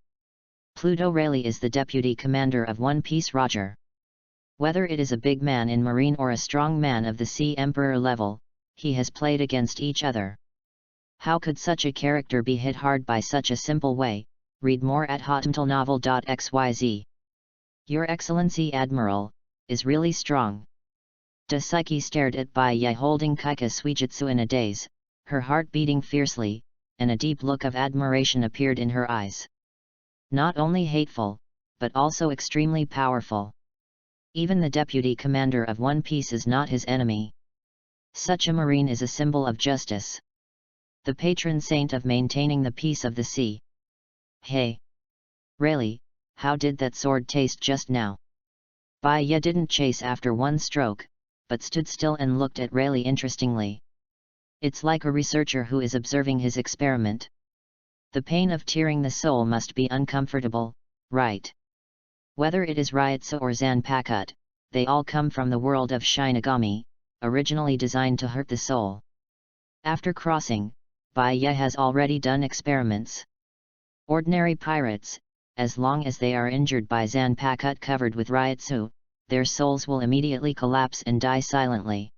Pluto Rayleigh is the deputy commander of One Piece Roger. Whether it is a big man in marine or a strong man of the sea emperor level, he has played against each other. How could such a character be hit hard by such a simple way? Read more at hotmtlnovel.xyz. Your Excellency Admiral, is really strong. Daisuke stared at Bai Yi holding Kaika Suijutsu in a daze, her heart beating fiercely, and a deep look of admiration appeared in her eyes. Not only hateful, but also extremely powerful. Even the deputy commander of One Piece is not his enemy. Such a marine is a symbol of justice. The patron saint of maintaining the peace of the sea. Hey! Rayleigh, how did that sword taste just now? Bai Yi didn't chase after one stroke, but stood still and looked at Rayleigh interestingly. It's like a researcher who is observing his experiment. The pain of tearing the soul must be uncomfortable, right? Whether it is Ryotsu or Zanpakuto, they all come from the world of Shinigami, originally designed to hurt the soul. After crossing, Bai Yi has already done experiments. Ordinary pirates, as long as they are injured by Zanpakutt covered with Ryotsu, their souls will immediately collapse and die silently.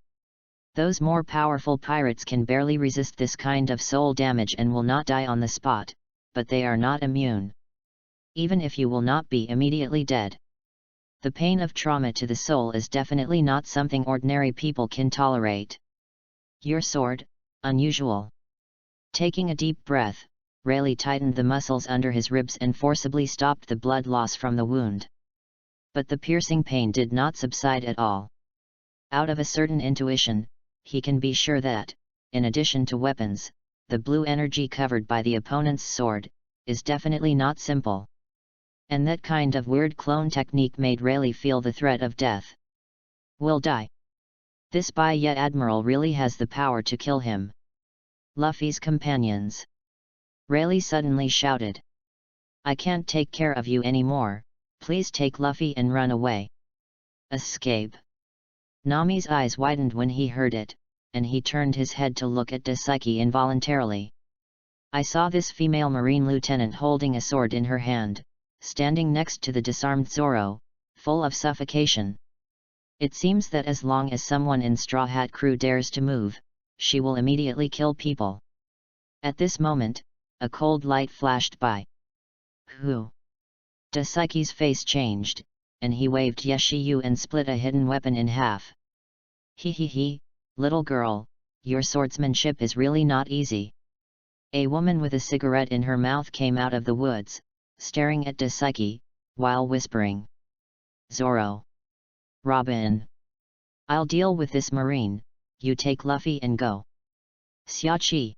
Those more powerful pirates can barely resist this kind of soul damage and will not die on the spot, but they are not immune. Even if you will not be immediately dead. The pain of trauma to the soul is definitely not something ordinary people can tolerate. Your sword, unusual. Taking a deep breath, Rayleigh tightened the muscles under his ribs and forcibly stopped the blood loss from the wound. But the piercing pain did not subside at all. Out of a certain intuition, he can be sure that, in addition to weapons, the blue energy covered by the opponent's sword, is definitely not simple. And that kind of weird clone technique made Rayleigh feel the threat of death. Will die. This yet Admiral really has the power to kill him. Luffy's companions. Rayleigh suddenly shouted. I can't take care of you anymore, please take Luffy and run away. Escape. Nami's eyes widened when he heard it, and he turned his head to look at Daisuke involuntarily. I saw this female marine lieutenant holding a sword in her hand, standing next to the disarmed Zoro, full of suffocation. It seems that as long as someone in Straw Hat Crew dares to move, she will immediately kill people. At this moment, a cold light flashed by. Who? Daisuke's face changed, and he waved Yeshiyu and split a hidden weapon in half. He, little girl, your swordsmanship is really not easy. A woman with a cigarette in her mouth came out of the woods, staring at Daisuke, while whispering. Zoro. Robin. I'll deal with this marine, you take Luffy and go. Xiachi.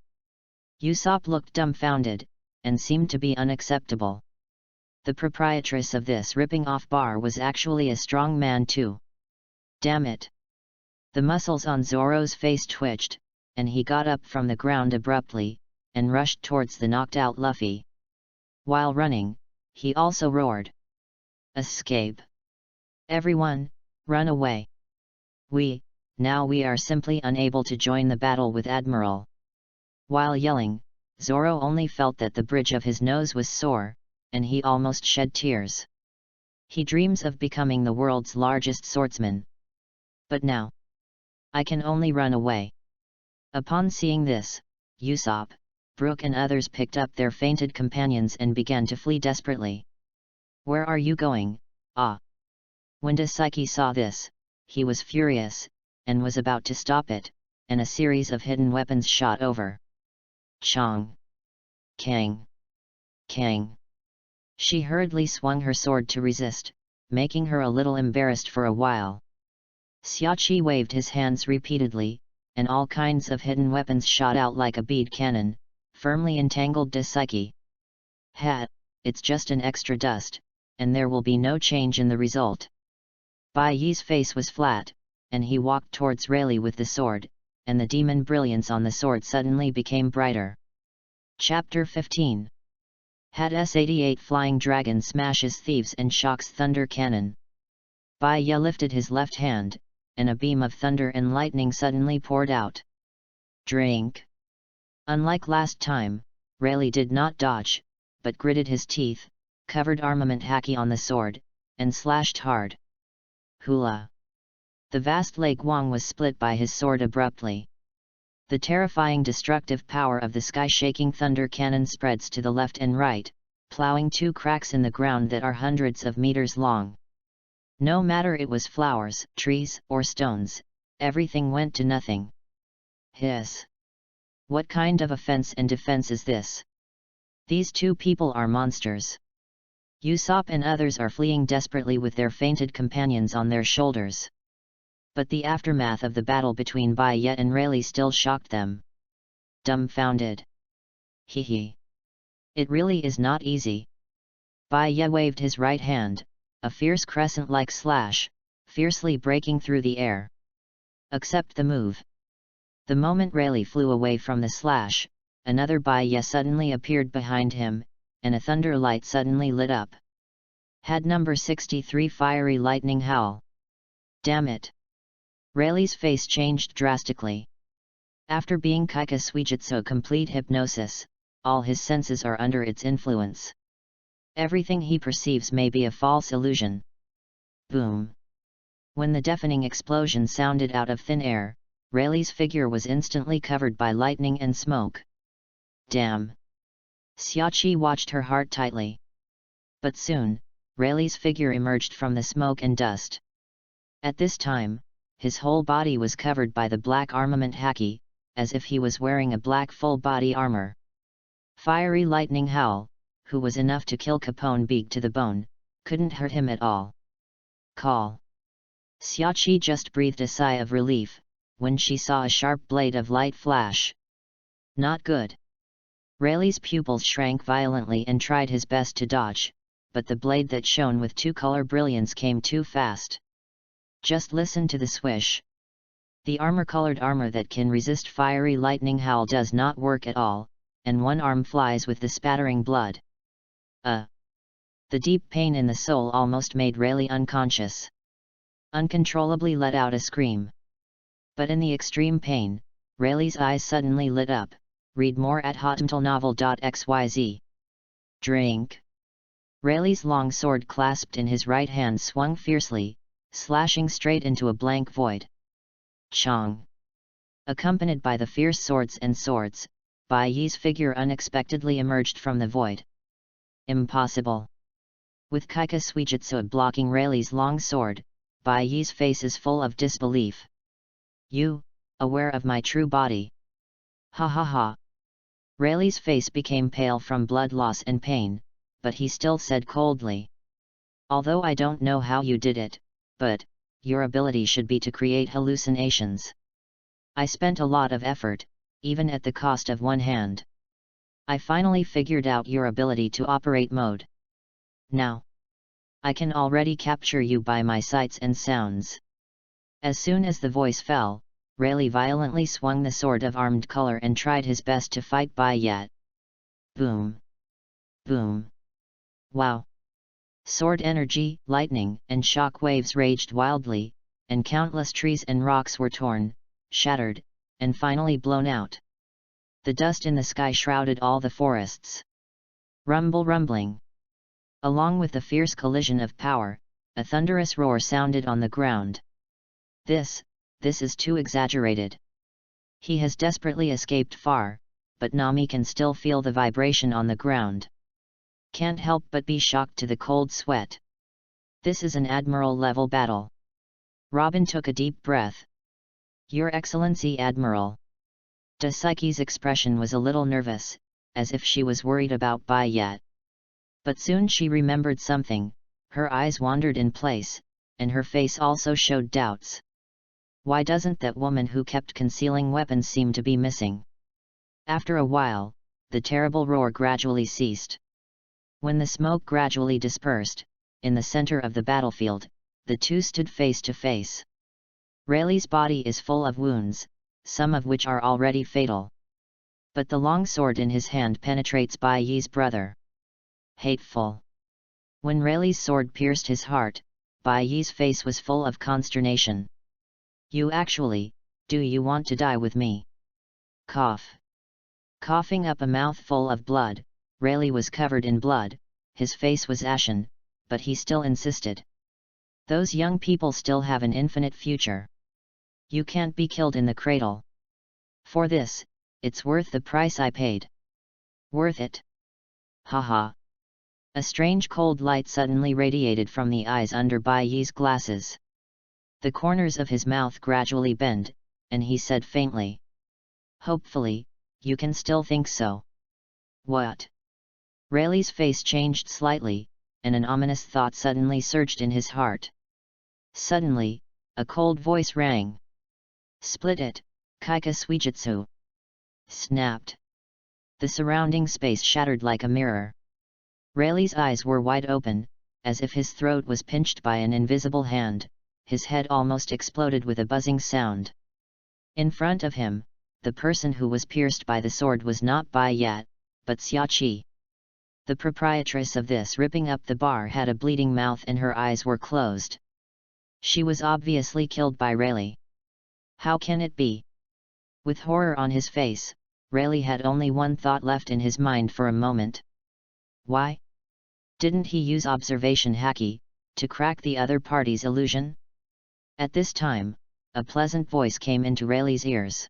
Usopp looked dumbfounded, and seemed to be unacceptable. The proprietress of this ripping-off bar was actually a strong man too. Damn it. The muscles on Zoro's face twitched, and he got up from the ground abruptly, and rushed towards the knocked-out Luffy. While running, he also roared. Escape. Everyone, run away. Now we are simply unable to join the battle with Admiral. While yelling, Zoro only felt that the bridge of his nose was sore, and he almost shed tears. He dreams of becoming the world's largest swordsman. But now, I can only run away. Upon seeing this, Usopp, Brook and others picked up their fainted companions and began to flee desperately. Where are you going, ah? When Daisuke saw this, he was furious, and was about to stop it, and a series of hidden weapons shot over. Chong. Kang. Kang. She hurriedly swung her sword to resist, making her a little embarrassed for a while. Xiachi waved his hands repeatedly, and all kinds of hidden weapons shot out like a bead cannon, firmly entangled Daisuke. It's just an extra dust, and there will be no change in the result. Bai Yi's face was flat, and he walked towards Rayleigh with the sword, and the demon brilliance on the sword suddenly became brighter. Chapter 15. Had S-88 Flying Dragon smashes thieves and shocks thunder cannon. Bai Yi lifted his left hand, and a beam of thunder and lightning suddenly poured out. Drink. Unlike last time, Rayleigh did not dodge, but gritted his teeth, covered armament haki on the sword, and slashed hard. Hula. The vast Lake Wang was split by his sword abruptly. The terrifying destructive power of the sky-shaking thunder cannon spreads to the left and right, plowing two cracks in the ground that are hundreds of meters long. No matter it was flowers, trees, or stones, everything went to nothing. Hiss. What kind of offense and defense is this? These two people are monsters. Usopp and others are fleeing desperately with their fainted companions on their shoulders. But the aftermath of the battle between Bai Yi and Rayleigh still shocked them. Dumbfounded. Hee. It really is not easy. Bai Yi waved his right hand, a fierce crescent-like slash, fiercely breaking through the air. Accept the move. The moment Rayleigh flew away from the slash, another Bai Yi suddenly appeared behind him, and a thunder light suddenly lit up. Had number 63 fiery lightning howl. Damn it. Rayleigh's face changed drastically. After being Kaika Suijutsu complete hypnosis, all his senses are under its influence. Everything he perceives may be a false illusion. Boom! When the deafening explosion sounded out of thin air, Rayleigh's figure was instantly covered by lightning and smoke. Damn! Xiaoqi watched her heart tightly. But soon, Rayleigh's figure emerged from the smoke and dust. At this time, his whole body was covered by the black armament haki, as if he was wearing a black full-body armor. Fiery lightning howl, who was enough to kill Capone Beeg to the bone, couldn't hurt him at all. Call! Xiaoqi just breathed a sigh of relief, when she saw a sharp blade of light flash. Not good. Rayleigh's pupils shrank violently and tried his best to dodge, but the blade that shone with two-color brilliance came too fast. Just listen to the swish. The armor-colored armor that can resist fiery lightning howl does not work at all, and one arm flies with the spattering blood. The deep pain in the soul almost made Rayleigh unconscious. Uncontrollably let out a scream. But in the extreme pain, Rayleigh's eyes suddenly lit up. Read more at hotmtlnovel.xyz. Drink. Rayleigh's long sword clasped in his right hand swung fiercely, slashing straight into a blank void. Chong! Accompanied by the fierce swords and swords, Bai Yi's figure unexpectedly emerged from the void. Impossible! With Kaika Suijutsu blocking Rayleigh's long sword, Bai Yi's face is full of disbelief. You, aware of my true body? Ha ha ha! Rayleigh's face became pale from blood loss and pain, but he still said coldly. Although I don't know how you did it, but your ability should be to create hallucinations. I spent a lot of effort, even at the cost of one hand. I finally figured out your ability to operate mode. Now, I can already capture you by my sights and sounds. As soon as the voice fell, Rayleigh violently swung the sword of armed color and tried his best to fight Bai Yat. Boom! Boom! Wow! Sword energy, lightning, and shock waves raged wildly, and countless trees and rocks were torn, shattered, and finally blown out. The dust in the sky shrouded all the forests. Rumble rumbling. Along with the fierce collision of power, a thunderous roar sounded on the ground. This is too exaggerated. He has desperately escaped far, but Nami can still feel the vibration on the ground. Can't help but be shocked to the cold sweat. This is an Admiral-level battle. Robin took a deep breath. Your Excellency Admiral. Daisuke's expression was a little nervous, as if she was worried about Bai Yat. But soon she remembered something, her eyes wandered in place, and her face also showed doubts. Why doesn't that woman who kept concealing weapons seem to be missing? After a while, the terrible roar gradually ceased. When the smoke gradually dispersed, in the center of the battlefield, the two stood face to face. Rayleigh's body is full of wounds, some of which are already fatal. But the long sword in his hand penetrates Bai Yi's brother. Hateful. When Rayleigh's sword pierced his heart, Bai Yi's face was full of consternation. Do you want to die with me? Cough. Coughing up a mouthful of blood, Rayleigh was covered in blood, his face was ashen, but he still insisted. Those young people still have an infinite future. You can't be killed in the cradle. For this, it's worth the price I paid. Worth it. Haha. A strange cold light suddenly radiated from the eyes under Bai Yi's glasses. The corners of his mouth gradually bent, and he said faintly. Hopefully, you can still think so. What? Rayleigh's face changed slightly, and an ominous thought suddenly surged in his heart. Suddenly, a cold voice rang. Split it, Kaika Suijutsu. Snapped. The surrounding space shattered like a mirror. Rayleigh's eyes were wide open, as if his throat was pinched by an invisible hand, his head almost exploded with a buzzing sound. In front of him, the person who was pierced by the sword was not Bai Yat, but Xiaoqi. The proprietress of this ripping up the bar had a bleeding mouth and her eyes were closed. She was obviously killed by Rayleigh. How can it be? With horror on his face, Rayleigh had only one thought left in his mind for a moment. Why? Didn't he use observation haki to crack the other party's illusion? At this time, a pleasant voice came into Rayleigh's ears.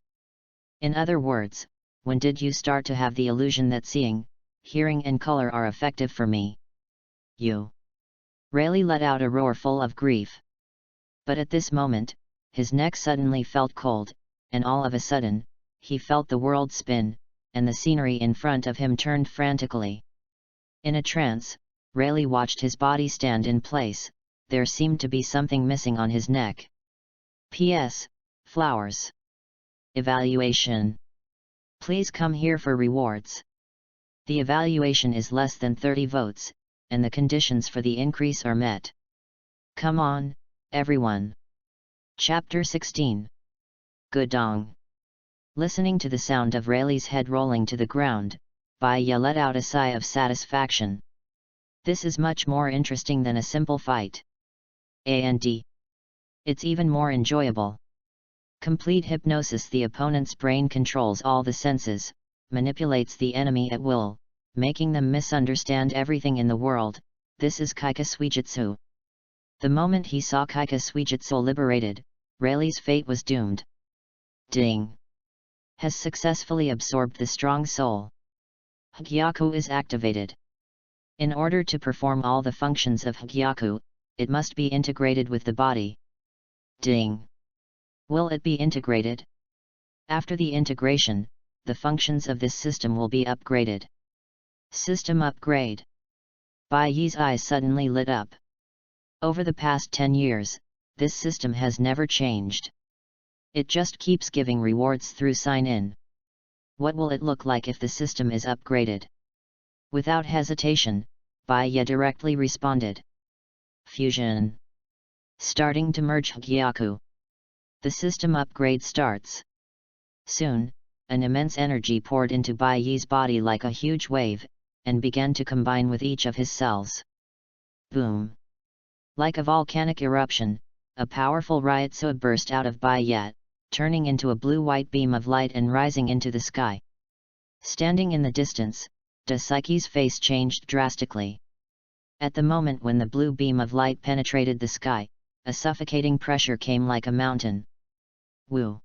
In other words, when did you start to have the illusion that seeing, hearing and color are effective for me? You. Rayleigh let out a roar full of grief. But at this moment, his neck suddenly felt cold, and all of a sudden, he felt the world spin, and the scenery in front of him turned frantically. In a trance, Rayleigh watched his body stand in place. There seemed to be something missing on his neck. P.S. Flowers. Evaluation. Please come here for rewards. The evaluation is less than 30 votes, and the conditions for the increase are met. Come on, everyone. Chapter 16. Gudong. Listening to the sound of Rayleigh's head rolling to the ground, Baiya let out a sigh of satisfaction. This is much more interesting than a simple fight. And it's even more enjoyable. Complete hypnosis. The opponent's brain controls all the senses, manipulates the enemy at will, making them misunderstand everything in the world. This is Kaika Suijutsu. The moment he saw Kaika Suijutsu liberated, Rayleigh's fate was doomed. Ding! Has successfully absorbed the strong soul. Hagyaku is activated. In order to perform all the functions of Hagyaku, it must be integrated with the body. Ding! Will it be integrated? After the integration, the functions of this system will be upgraded. System upgrade. Bai Yi's eyes suddenly lit up. Over the past 10 years, this system has never changed. It just keeps giving rewards through sign-in. What will it look like if the system is upgraded? Without hesitation, Bai Yi directly responded. Fusion. Starting to merge Hagyaku. The system upgrade starts. Soon, an immense energy poured into Bai Yi's body like a huge wave, and began to combine with each of his cells. Boom! Like a volcanic eruption, a powerful ryotsu burst out of Bai Yi, turning into a blue-white beam of light and rising into the sky. Standing in the distance, Dasaiki's face changed drastically. At the moment when the blue beam of light penetrated the sky, a suffocating pressure came like a mountain. Woo!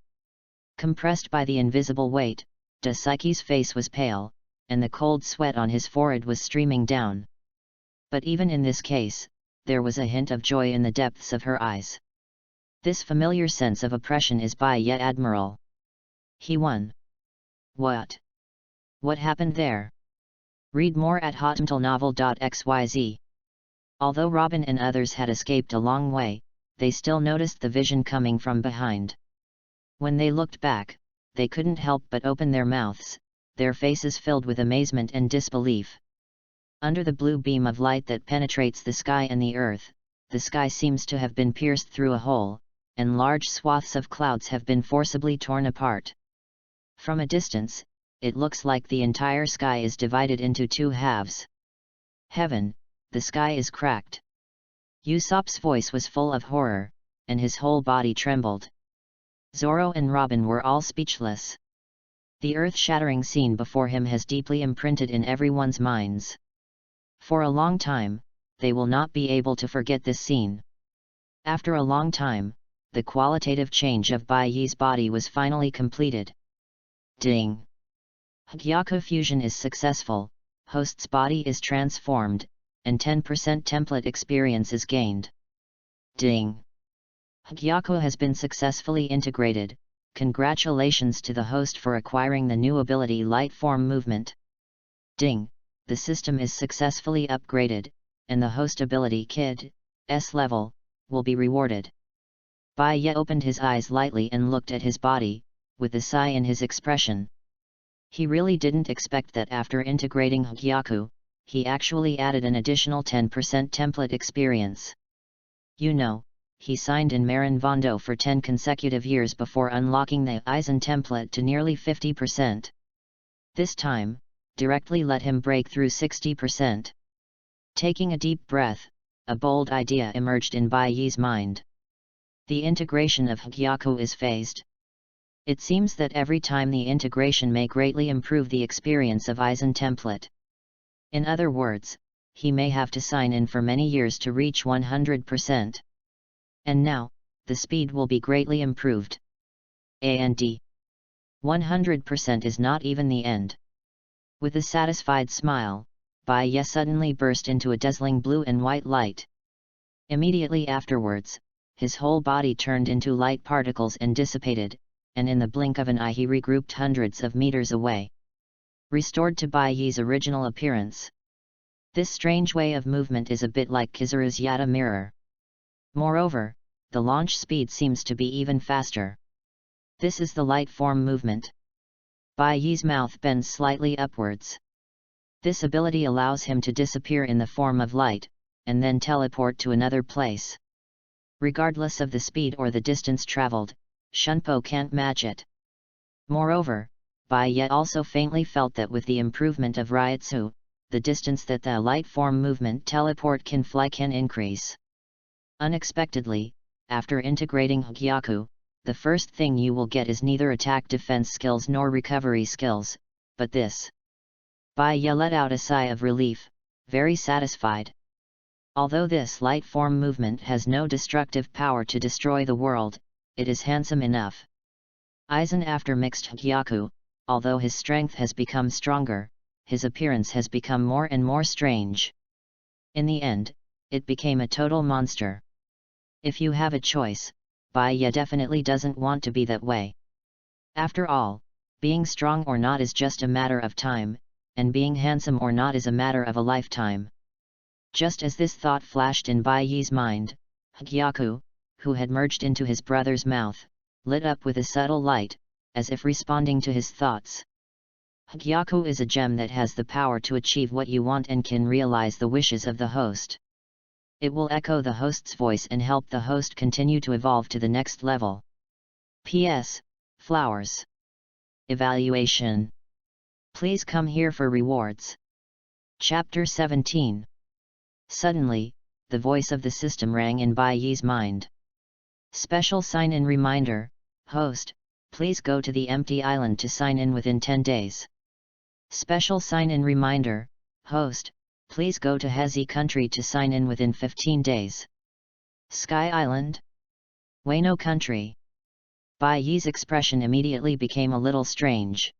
Compressed by the invisible weight, Dasaiki's face was pale, and the cold sweat on his forehead was streaming down. But even in this case, there was a hint of joy in the depths of her eyes. This familiar sense of oppression is by yet Admiral. He won. What? What happened there? Read more at hotmtlnovel.xyz. Although Robin and others had escaped a long way, they still noticed the vision coming from behind. When they looked back, they couldn't help but open their mouths, their faces filled with amazement and disbelief. Under the blue beam of light that penetrates the sky and the earth, the sky seems to have been pierced through a hole, and large swaths of clouds have been forcibly torn apart. From a distance, it looks like the entire sky is divided into two halves. Heaven, the sky is cracked. Usopp's voice was full of horror, and his whole body trembled. Zoro and Robin were all speechless. The earth-shattering scene before him has deeply imprinted in everyone's minds. For a long time, they will not be able to forget this scene. After a long time, the qualitative change of Bai Yi's body was finally completed. Ding! Hagyaku fusion is successful, host's body is transformed, and 10% template experience is gained. Ding! Hagyaku has been successfully integrated. Congratulations to the host for acquiring the new ability Light Form Movement. Ding! The system is successfully upgraded, and the host ability Kid S level will be rewarded. Bai Ye opened his eyes lightly and looked at his body, with a sigh in his expression. He really didn't expect that after integrating Hagyaku, he actually added an additional 10% template experience. You know, he signed in Marin Vondo for 10 consecutive years before unlocking the Eisen template to nearly 50%. This time, directly let him break through 60%. Taking a deep breath, a bold idea emerged in Bai Yi's mind. The integration of Hagyaku is phased. It seems that every time the integration may greatly improve the experience of Eisen template. In other words, he may have to sign in for many years to reach 100%. And now, the speed will be greatly improved. And 100% is not even the end. With a satisfied smile, Bai Ye suddenly burst into a dazzling blue and white light. Immediately afterwards, his whole body turned into light particles and dissipated, and in the blink of an eye he regrouped hundreds of meters away. Restored to Bai Ye's original appearance. This strange way of movement is a bit like Kizaru's Yata mirror. Moreover, the launch speed seems to be even faster. This is the light form movement. Bai Ye's mouth bends slightly upwards. This ability allows him to disappear in the form of light, and then teleport to another place. Regardless of the speed or the distance traveled, Shunpo can't match it. Moreover, Bai Ye also faintly felt that with the improvement of Ryutsu, the distance that the light form movement teleport can fly can increase. Unexpectedly, after integrating Hugyaku, the first thing you will get is neither attack defense skills nor recovery skills, but this. Bai Ye let out a sigh of relief, very satisfied. Although this light form movement has no destructive power to destroy the world, it is handsome enough. Aizen after mixed Hugyaku, although his strength has become stronger, his appearance has become more and more strange. In the end, it became a total monster. If you have a choice, Bai Ye definitely doesn't want to be that way. After all, being strong or not is just a matter of time, and being handsome or not is a matter of a lifetime. Just as this thought flashed in Bai Ye's mind, Hugyaku, who had merged into his brother's mouth, lit up with a subtle light, as if responding to his thoughts. Hugyaku is a gem that has the power to achieve what you want and can realize the wishes of the host. It will echo the host's voice and help the host continue to evolve to the next level. P.S. Flowers. Evaluation. Please come here for rewards. Chapter 17. Suddenly, the voice of the system rang in Bai Ye's mind. Special sign-in reminder, host, please go to the empty island to sign in within 10 days. Special sign-in reminder, host, please go to Hezi country to sign in within 15 days. Sky Island? Wano country. Bai Ye's expression immediately became a little strange.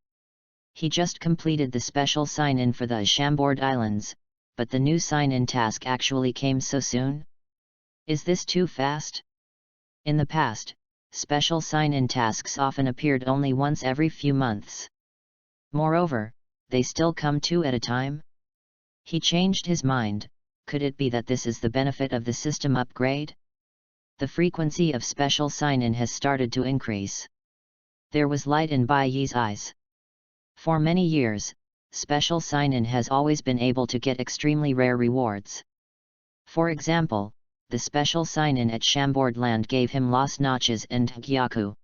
He just completed the special sign-in for the Ashambord Islands, but the new sign-in task actually came so soon? Is this too fast? In the past, special sign-in tasks often appeared only once every few months. Moreover, they still come two at a time? He changed his mind. Could it be that this is the benefit of the system upgrade? The frequency of special sign-in has started to increase. There was light in Bai Ye's eyes. For many years, special sign-in has always been able to get extremely rare rewards. For example, the special sign-in at Shambord Land gave him Las Noches and Hugyaku.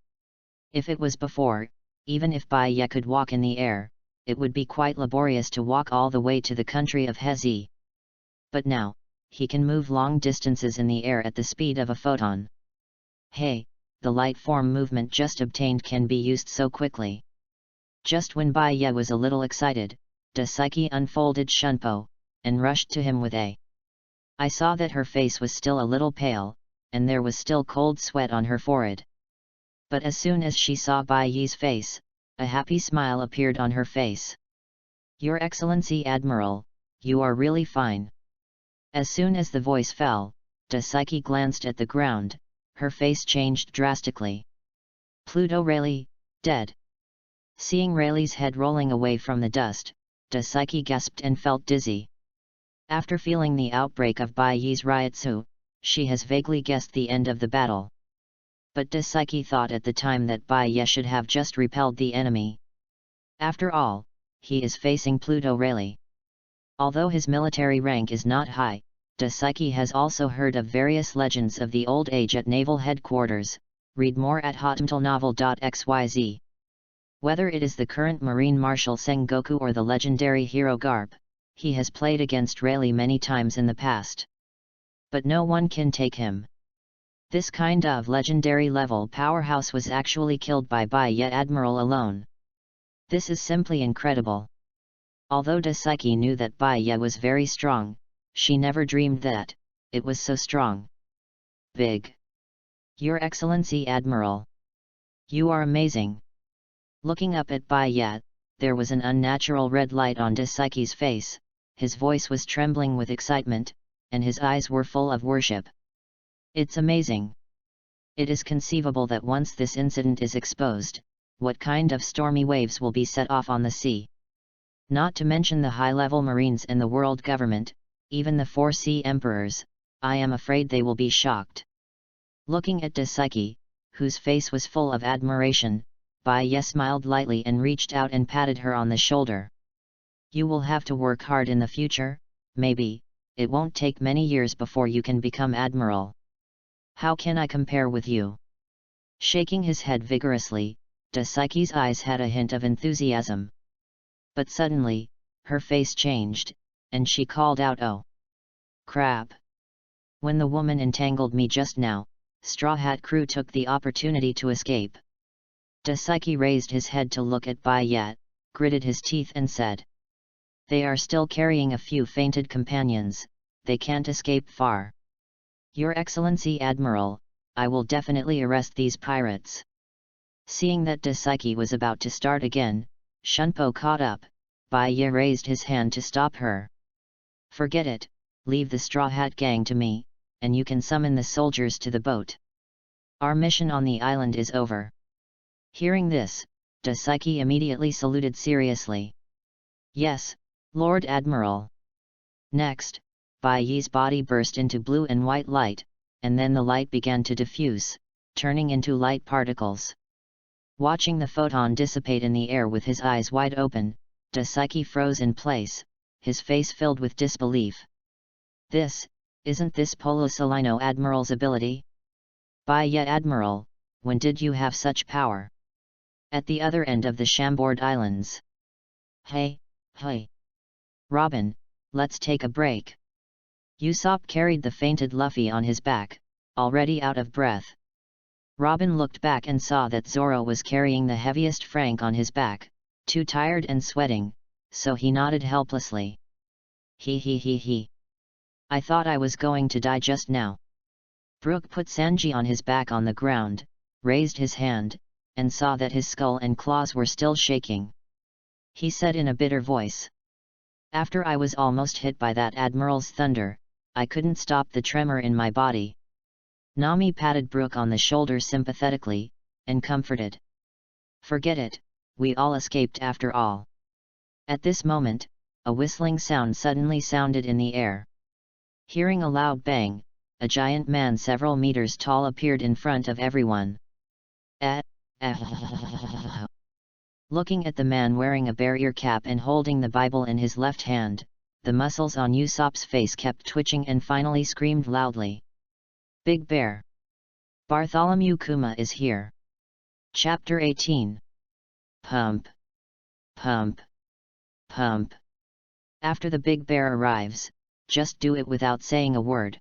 If it was before, even if Bai Ye could walk in the air, it would be quite laborious to walk all the way to the country of Hezi. But now, he can move long distances in the air at the speed of a photon. Hey, the light form movement just obtained can be used so quickly. Just when Bai Ye was a little excited, Daisuke unfolded Shunpo, and rushed to him with a. I saw that her face was still a little pale, and there was still cold sweat on her forehead. But as soon as she saw Bai Ye's face, a happy smile appeared on her face. Your Excellency Admiral, you are really fine. As soon as the voice fell, Daisuke glanced at the ground, her face changed drastically. Pluto Rayleigh, dead. Seeing Rayleigh's head rolling away from the dust, Daisuke gasped and felt dizzy. After feeling the outbreak of Bai Ye's Ryutsu, she has vaguely guessed the end of the battle. But Daisuke thought at the time that Bai Ye should have just repelled the enemy. After all, he is facing Pluto Rayleigh. Although his military rank is not high, Daisuke has also heard of various legends of the old age at naval headquarters. Read more at hotmtlnovel.xyz. Whether it is the current Marine Marshal Sengoku or the legendary hero Garp, he has played against Rayleigh many times in the past. But no one can take him. This kind of legendary level powerhouse was actually killed by Bai Ye Admiral alone. This is simply incredible. Although Daisuke knew that Bai Ye was very strong, she never dreamed that it was so strong. Big. Your Excellency Admiral. You are amazing. Looking up at Bai Yat, there was an unnatural red light on Daisuke's face, his voice was trembling with excitement, and his eyes were full of worship. It's amazing. It is conceivable that once this incident is exposed, what kind of stormy waves will be set off on the sea. Not to mention the high-level marines and the world government, even the 4 sea emperors, I am afraid they will be shocked. Looking at Daisuke, whose face was full of admiration, Bai Ye smiled lightly and reached out and patted her on the shoulder. You will have to work hard in the future, maybe, it won't take many years before you can become Admiral. How can I compare with you? Shaking his head vigorously, Daisuke's eyes had a hint of enthusiasm. But suddenly, her face changed, and she called out, "Oh! Crap! When the woman entangled me just now, Straw Hat Crew took the opportunity to escape." Daisuke raised his head to look at Bai Yat, gritted his teeth and said, "They are still carrying a few fainted companions, they can't escape far. Your Excellency Admiral, I will definitely arrest these pirates." Seeing that Daisuke was about to start again, Shunpo caught up, Bai Ye raised his hand to stop her. "Forget it, leave the Straw Hat Gang to me, and you can summon the soldiers to the boat. Our mission on the island is over." Hearing this, Daisuke immediately saluted seriously. "Yes, Lord Admiral." Next, Bai Ye's body burst into blue and white light, and then the light began to diffuse, turning into light particles. Watching the photon dissipate in the air with his eyes wide open, Daisuke froze in place, his face filled with disbelief. Isn't this Polo Salino Admiral's ability? Bai Ye Admiral, when did you have such power? At the other end of the Chambord Islands. Hey! Robin, let's take a break." Usopp carried the fainted Luffy on his back, already out of breath. Robin looked back and saw that Zoro was carrying the heaviest Frank on his back, too tired and sweating, so he nodded helplessly. He. I thought I was going to die just now." Brook put Sanji on his back on the ground, raised his hand, and saw that his skull and claws were still shaking. He said in a bitter voice, "After I was almost hit by that Admiral's thunder, I couldn't stop the tremor in my body." Nami patted Brook on the shoulder sympathetically, and comforted. "Forget it, we all escaped after all." At this moment, a whistling sound suddenly sounded in the air. Hearing a loud bang, a giant man several meters tall appeared in front of everyone. Looking at the man wearing a barrier cap and holding the Bible in his left hand, the muscles on Usopp's face kept twitching and finally screamed loudly. "Big Bear! Bartholomew Kuma is here!" Chapter 18. Pump. Pump. Pump. After the Big Bear arrives, just do it without saying a word.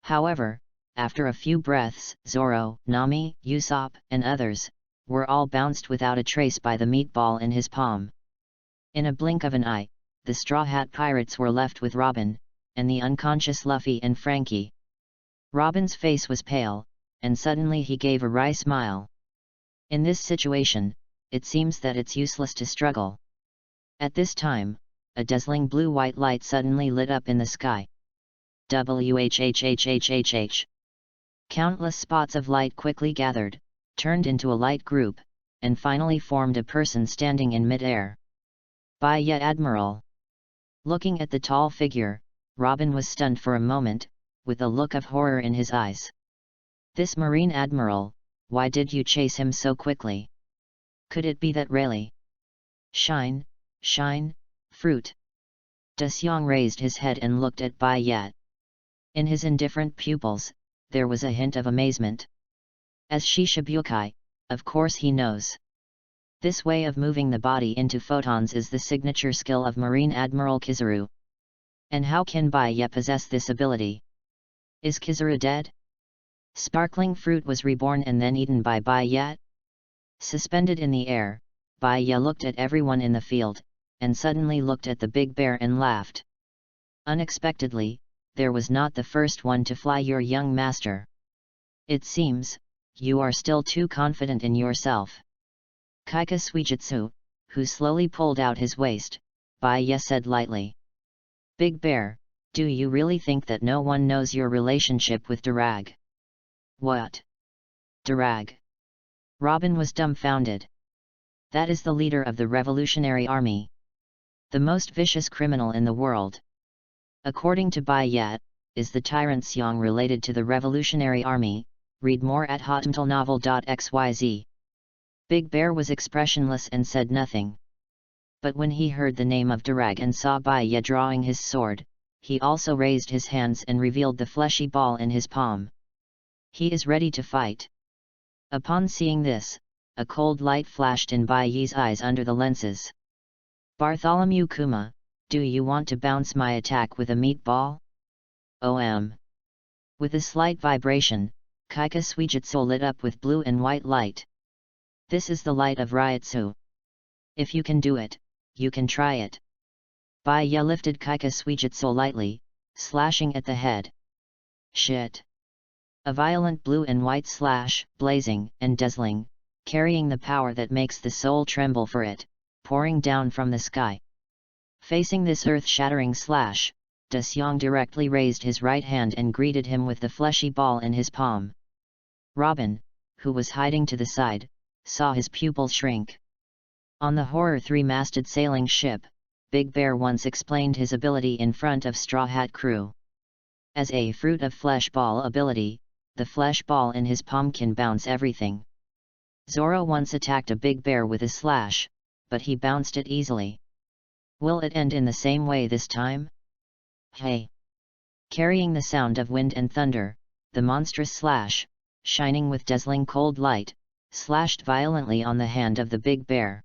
However, after a few breaths, Zoro, Nami, Usopp, and others, were all bounced without a trace by the meatball in his palm. In a blink of an eye, the Straw Hat Pirates were left with Robin, and the unconscious Luffy and Frankie. Robin's face was pale, and suddenly he gave a wry smile. In this situation, it seems that it's useless to struggle. At this time, a dazzling blue-white light suddenly lit up in the sky. Whhhhhhh. Countless spots of light quickly gathered, turned into a light group, and finally formed a person standing in mid-air. Bai Ye Admiral. Looking at the tall figure, Robin was stunned for a moment, with a look of horror in his eyes. "This Marine Admiral, why did you chase him so quickly? Could it be that really? Shine, fruit?" Dasyong raised his head and looked at Bai Yat. In his indifferent pupils, there was a hint of amazement. As Shishibukai, of course he knows. This way of moving the body into photons is the signature skill of Marine Admiral Kizaru. And how can Bai Ye possess this ability? Is Kizaru dead? Sparkling fruit was reborn and then eaten by Bai Ye? Suspended in the air, Bai Ye looked at everyone in the field, and suddenly looked at the Big Bear and laughed. Unexpectedly, there was not the first one to fly your young master. It seems, you are still too confident in yourself. Kaika Suijutsu, who slowly pulled out his waist, Baiye said lightly. Big Bear, do you really think that no one knows your relationship with Darag? What? Darag? Robin was dumbfounded. That is the leader of the Revolutionary Army. The most vicious criminal in the world. According to Baiye, is the tyrant Xiong related to the Revolutionary Army? Read more at hotmtlnovel.xyz. Big Bear was expressionless and said nothing. But when he heard the name of Darag and saw Baiye drawing his sword, he also raised his hands and revealed the fleshy ball in his palm. He is ready to fight. Upon seeing this, a cold light flashed in Baiye's eyes under the lenses. Bartholomew Kuma, do you want to bounce my attack with a meatball? With a slight vibration, Kaika Suijutsu lit up with blue and white light. This is the light of Ryutsu. If you can do it, you can try it. Baiye lifted Kaika Suijutsu lightly, slashing at the head. Shit! A violent blue and white slash, blazing and dazzling, carrying the power that makes the soul tremble for it, pouring down from the sky. Facing this earth-shattering slash, Da Xiong directly raised his right hand and greeted him with the fleshy ball in his palm. Robin, who was hiding to the side, saw his pupil shrink. On the horror three-masted sailing ship, Big Bear once explained his ability in front of Straw Hat Crew. As a fruit of flesh ball ability, the flesh ball in his palm can bounce everything. Zoro once attacked a big bear with a slash, but he bounced it easily. Will it end in the same way this time? Hey! Carrying the sound of wind and thunder, the monstrous slash, shining with dazzling cold light, slashed violently on the hand of the big bear.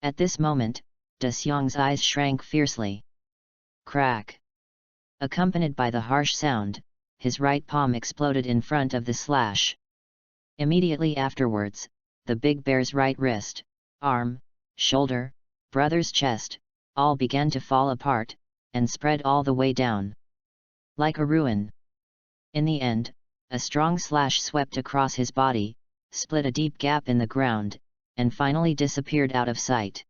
At this moment, Da Xiong's eyes shrank fiercely. Crack! Accompanied by the harsh sound, his right palm exploded in front of the slash. Immediately afterwards, the big bear's right wrist, arm, shoulder, brother's chest, all began to fall apart, and spread all the way down. Like a ruin. In the end, a strong slash swept across his body, split a deep gap in the ground, and finally disappeared out of sight.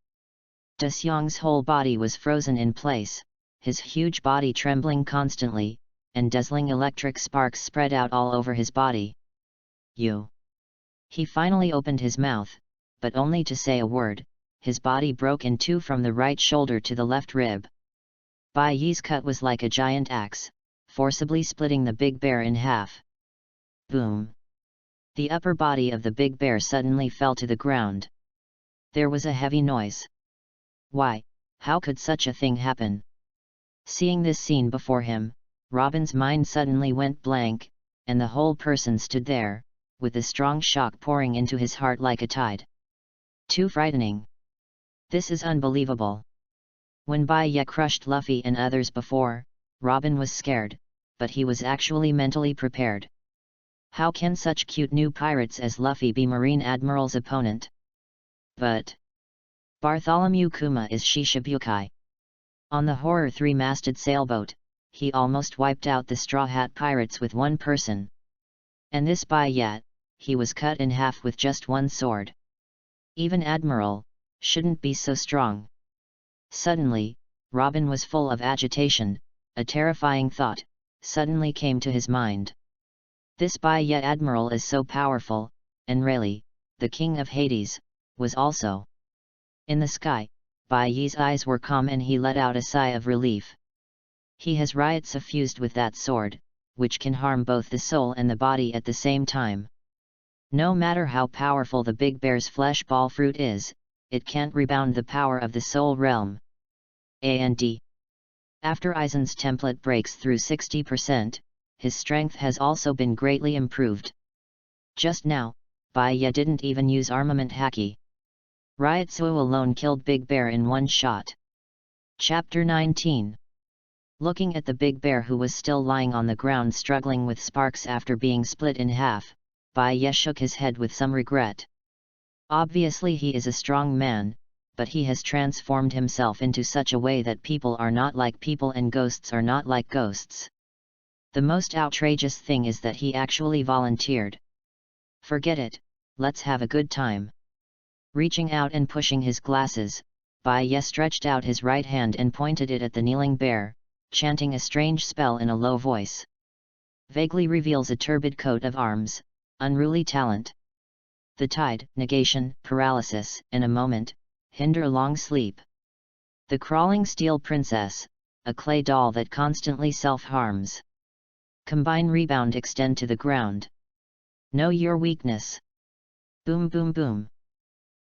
Da Xiong's whole body was frozen in place, his huge body trembling constantly, and dazzling electric sparks spread out all over his body. You! He finally opened his mouth, but only to say a word. His body broke in two from the right shoulder to the left rib. Baiye's cut was like a giant axe, forcibly splitting the big bear in half. Boom! The upper body of the big bear suddenly fell to the ground. There was a heavy noise. Why, how could such a thing happen? Seeing this scene before him, Robin's mind suddenly went blank, and the whole person stood there, with a strong shock pouring into his heart like a tide. Too frightening. This is unbelievable. When Baiye crushed Luffy and others before, Robin was scared, but he was actually mentally prepared. How can such cute new pirates as Luffy be Marine Admiral's opponent? But Bartholomew Kuma is Shishibukai. On the horror three-masted sailboat, he almost wiped out the Straw Hat Pirates with one person. And this Baiye, he was cut in half with just one sword. Even Admiral shouldn't be so strong. Suddenly, Robin was full of agitation. A terrifying thought suddenly came to his mind. This Baiye Admiral is so powerful, and Rayleigh, the king of Hades, was also. In the sky, Baiye's eyes were calm and he let out a sigh of relief. He has Ryutsu fused with that sword, which can harm both the soul and the body at the same time. No matter how powerful the big bear's flesh ball fruit is, it can't rebound the power of the soul realm. And after Aizen's template breaks through 60%, his strength has also been greatly improved. Just now, Baiye didn't even use armament haki. Ryutsu alone killed Big Bear in one shot. Chapter 19. Looking at the big bear who was still lying on the ground struggling with sparks after being split in half, Baiye shook his head with some regret. Obviously he is a strong man, but he has transformed himself into such a way that people are not like people and ghosts are not like ghosts. The most outrageous thing is that he actually volunteered. Forget it, let's have a good time. Reaching out and pushing his glasses, Bai stretched out his right hand and pointed it at the kneeling bear, chanting a strange spell in a low voice. Vaguely reveals a turbid coat of arms, unruly talent. The tide, negation, paralysis, in a moment, hinder long sleep. The crawling steel princess, a clay doll that constantly self-harms. Combine rebound extend to the ground. Know your weakness. Boom boom boom.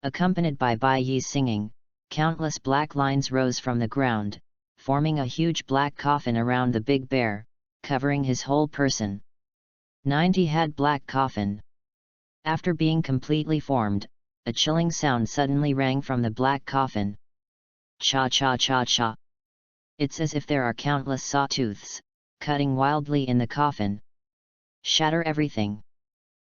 Accompanied by Bai Yi's singing, countless black lines rose from the ground, forming a huge black coffin around the big bear, covering his whole person. 90-head black coffin. After being completely formed, a chilling sound suddenly rang from the black coffin. Cha-cha-cha-cha. It's as if there are countless sawtooths, cutting wildly in the coffin. Shatter everything.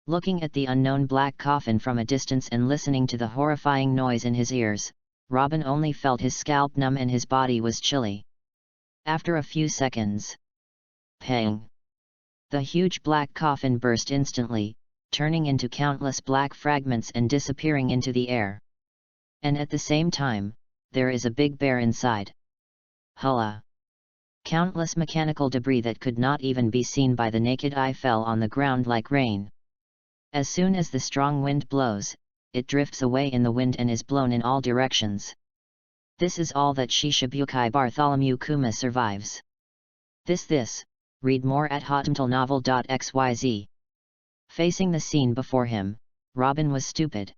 Looking at the unknown black coffin from a distance and listening to the horrifying noise in his ears, Robin only felt his scalp numb and his body was chilly. After a few seconds. Pang! The huge black coffin burst instantly, turning into countless black fragments and disappearing into the air. And at the same time, there is a big bear inside. Hulla! Countless mechanical debris that could not even be seen by the naked eye fell on the ground like rain. As soon as the strong wind blows, it drifts away in the wind and is blown in all directions. This is all that Shishibukai Bartholomew Kuma survives. This. Read more at hotmtlnovel.xyz. Facing the scene before him, Robin was stupid.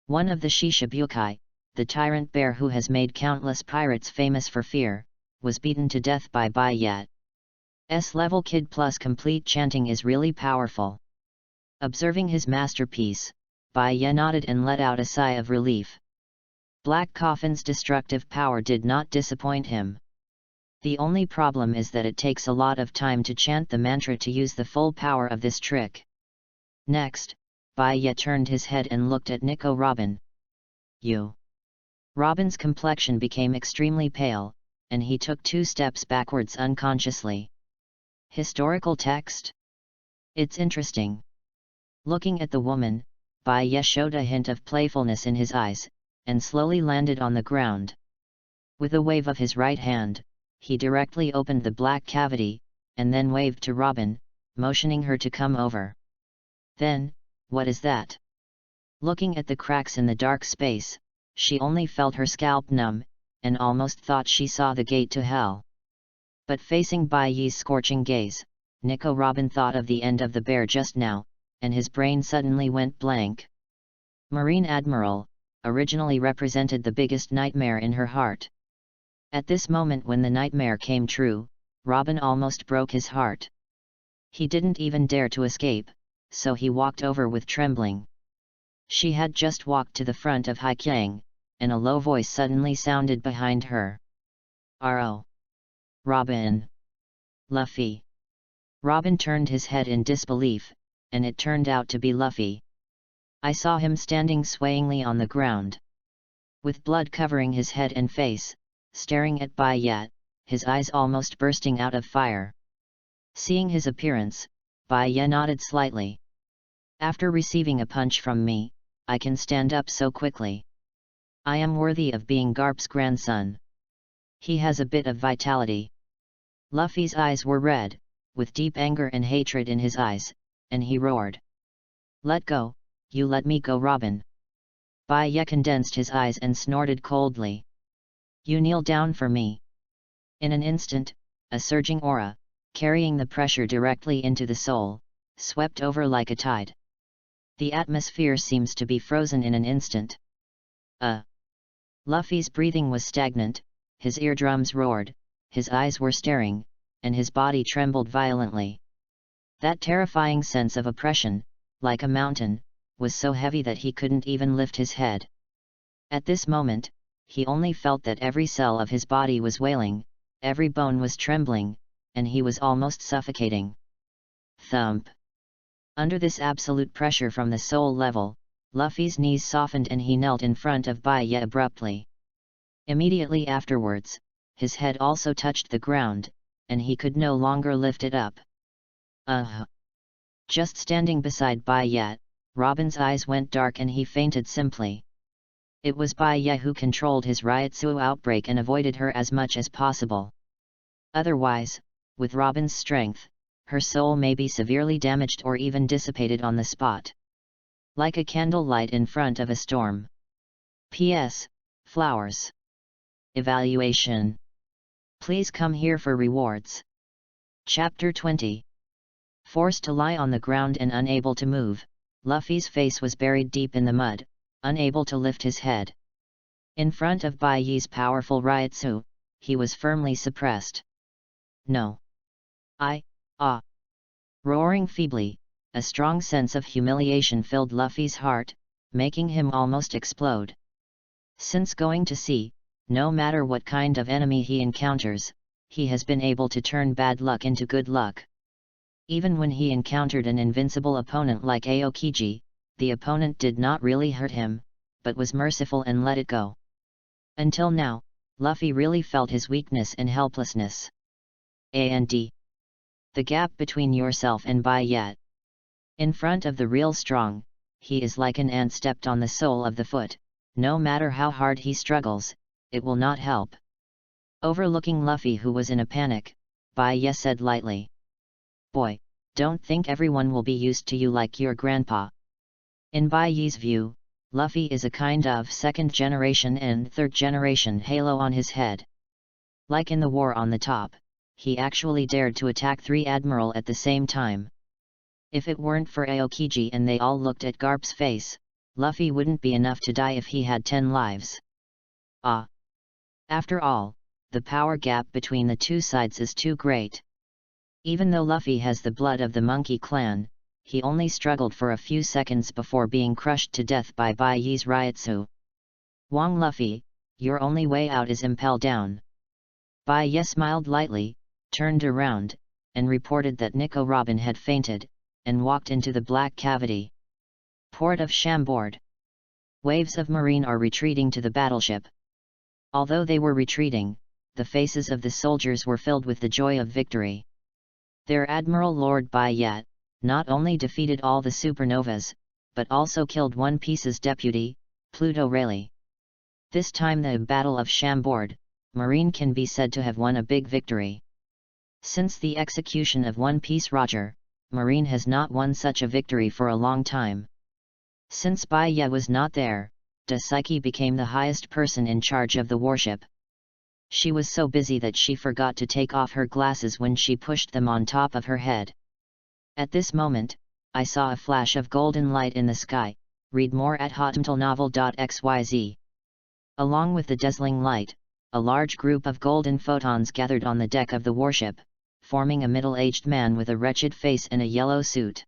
One of the Shishibukai, the tyrant bear who has made countless pirates famous for fear, was beaten to death by Bai Yat. S-level kid plus complete chanting is really powerful. Observing his masterpiece, Bai Ye nodded and let out a sigh of relief. Black Coffin's destructive power did not disappoint him. The only problem is that it takes a lot of time to chant the mantra to use the full power of this trick. Next, Bai Ye turned his head and looked at Nico Robin. You. Robin's complexion became extremely pale, and he took 2 steps backwards unconsciously. Historical text? It's interesting. Looking at the woman, Bai Ye showed a hint of playfulness in his eyes, and slowly landed on the ground. With a wave of his right hand, he directly opened the black cavity, and then waved to Robin, motioning her to come over. Then, what is that? Looking at the cracks in the dark space, she only felt her scalp numb, and almost thought she saw the gate to hell. But facing Bai Yi's scorching gaze, Nico Robin thought of the end of the bear just now, and his brain suddenly went blank. Marine Admiral, originally represented the biggest nightmare in her heart. At this moment when the nightmare came true, Robin almost broke his heart. He didn't even dare to escape, so he walked over with trembling. She had just walked to the front of Haikyang, and a low voice suddenly sounded behind her. "R.O. Robin. Luffy." Robin turned his head in disbelief, and it turned out to be Luffy. I saw him standing swayingly on the ground. With blood covering his head and face, staring at Bai Yat, his eyes almost bursting out of fire. Seeing his appearance, Bai Ye nodded slightly. "After receiving a punch from me, I can stand up so quickly. I am worthy of being Garp's grandson. He has a bit of vitality." Luffy's eyes were red, with deep anger and hatred in his eyes, and he roared. "Let go, you let me go, Robin." Bai Ye condensed his eyes and snorted coldly. "You kneel down for me." In an instant, a surging aura, carrying the pressure directly into the soul, swept over like a tide. The atmosphere seems to be frozen in an instant. Luffy's breathing was stagnant, his eardrums roared, his eyes were staring, and his body trembled violently. That terrifying sense of oppression, like a mountain, was so heavy that he couldn't even lift his head. At this moment, he only felt that every cell of his body was wailing, every bone was trembling, and he was almost suffocating. Thump! Under this absolute pressure from the soul level, Luffy's knees softened and he knelt in front of Bai Ye abruptly. Immediately afterwards, his head also touched the ground, and he could no longer lift it up. Just standing beside Bai Ye, Robin's eyes went dark and he fainted simply. It was Bai Ye who controlled his Ryotsu outbreak and avoided her as much as possible. Otherwise, with Robin's strength, her soul may be severely damaged or even dissipated on the spot. Like a candle light in front of a storm. P.S. Flowers. Evaluation. Please come here for rewards. Chapter 20. Forced to lie on the ground and unable to move, Luffy's face was buried deep in the mud, unable to lift his head. In front of Bai Ye's powerful Ryotsu, he was firmly suppressed. No. Roaring feebly, a strong sense of humiliation filled Luffy's heart, making him almost explode. Since going to sea, no matter what kind of enemy he encounters, he has been able to turn bad luck into good luck. Even when he encountered an invincible opponent like Aokiji, the opponent did not really hurt him, but was merciful and let it go. Until now, Luffy really felt his weakness and helplessness. The gap between yourself and Bai Ye. In front of the real strong, he is like an ant stepped on the sole of the foot. No matter how hard he struggles, it will not help. Overlooking Luffy, who was in a panic, Bai Ye said lightly. Boy, don't think everyone will be used to you like your grandpa. In Bai Ye's view, Luffy is a kind of second generation and third generation halo on his head. Like in the war on the top, he actually dared to attack 3 Admiral at the same time. If it weren't for Aokiji and they all looked at Garp's face, Luffy wouldn't be enough to die if he had 10 lives. After all, the power gap between the two sides is too great. Even though Luffy has the blood of the Monkey Clan, he only struggled for a few seconds before being crushed to death by Bai Ye's Ryotsu. Wong Luffy, your only way out is impel down. Bai Ye smiled lightly, turned around, and reported that Nico Robin had fainted, and walked into the black cavity. Port of Chambord. Waves of marine are retreating to the battleship. Although they were retreating, the faces of the soldiers were filled with the joy of victory. Their Admiral Lord Bai Ye not only defeated all the supernovas, but also killed One Piece's deputy, Pluto Rayleigh. This time the Battle of Chambord, Marine can be said to have won a big victory. Since the execution of One Piece Roger, Marine has not won such a victory for a long time. Since Bai Ye was not there, Daisuke became the highest person in charge of the warship. She was so busy that she forgot to take off her glasses when she pushed them on top of her head. At this moment, I saw a flash of golden light in the sky. Read more at hotmtlnovel.xyz. Along with the dazzling light, a large group of golden photons gathered on the deck of the warship, forming a middle-aged man with a wretched face and a yellow suit.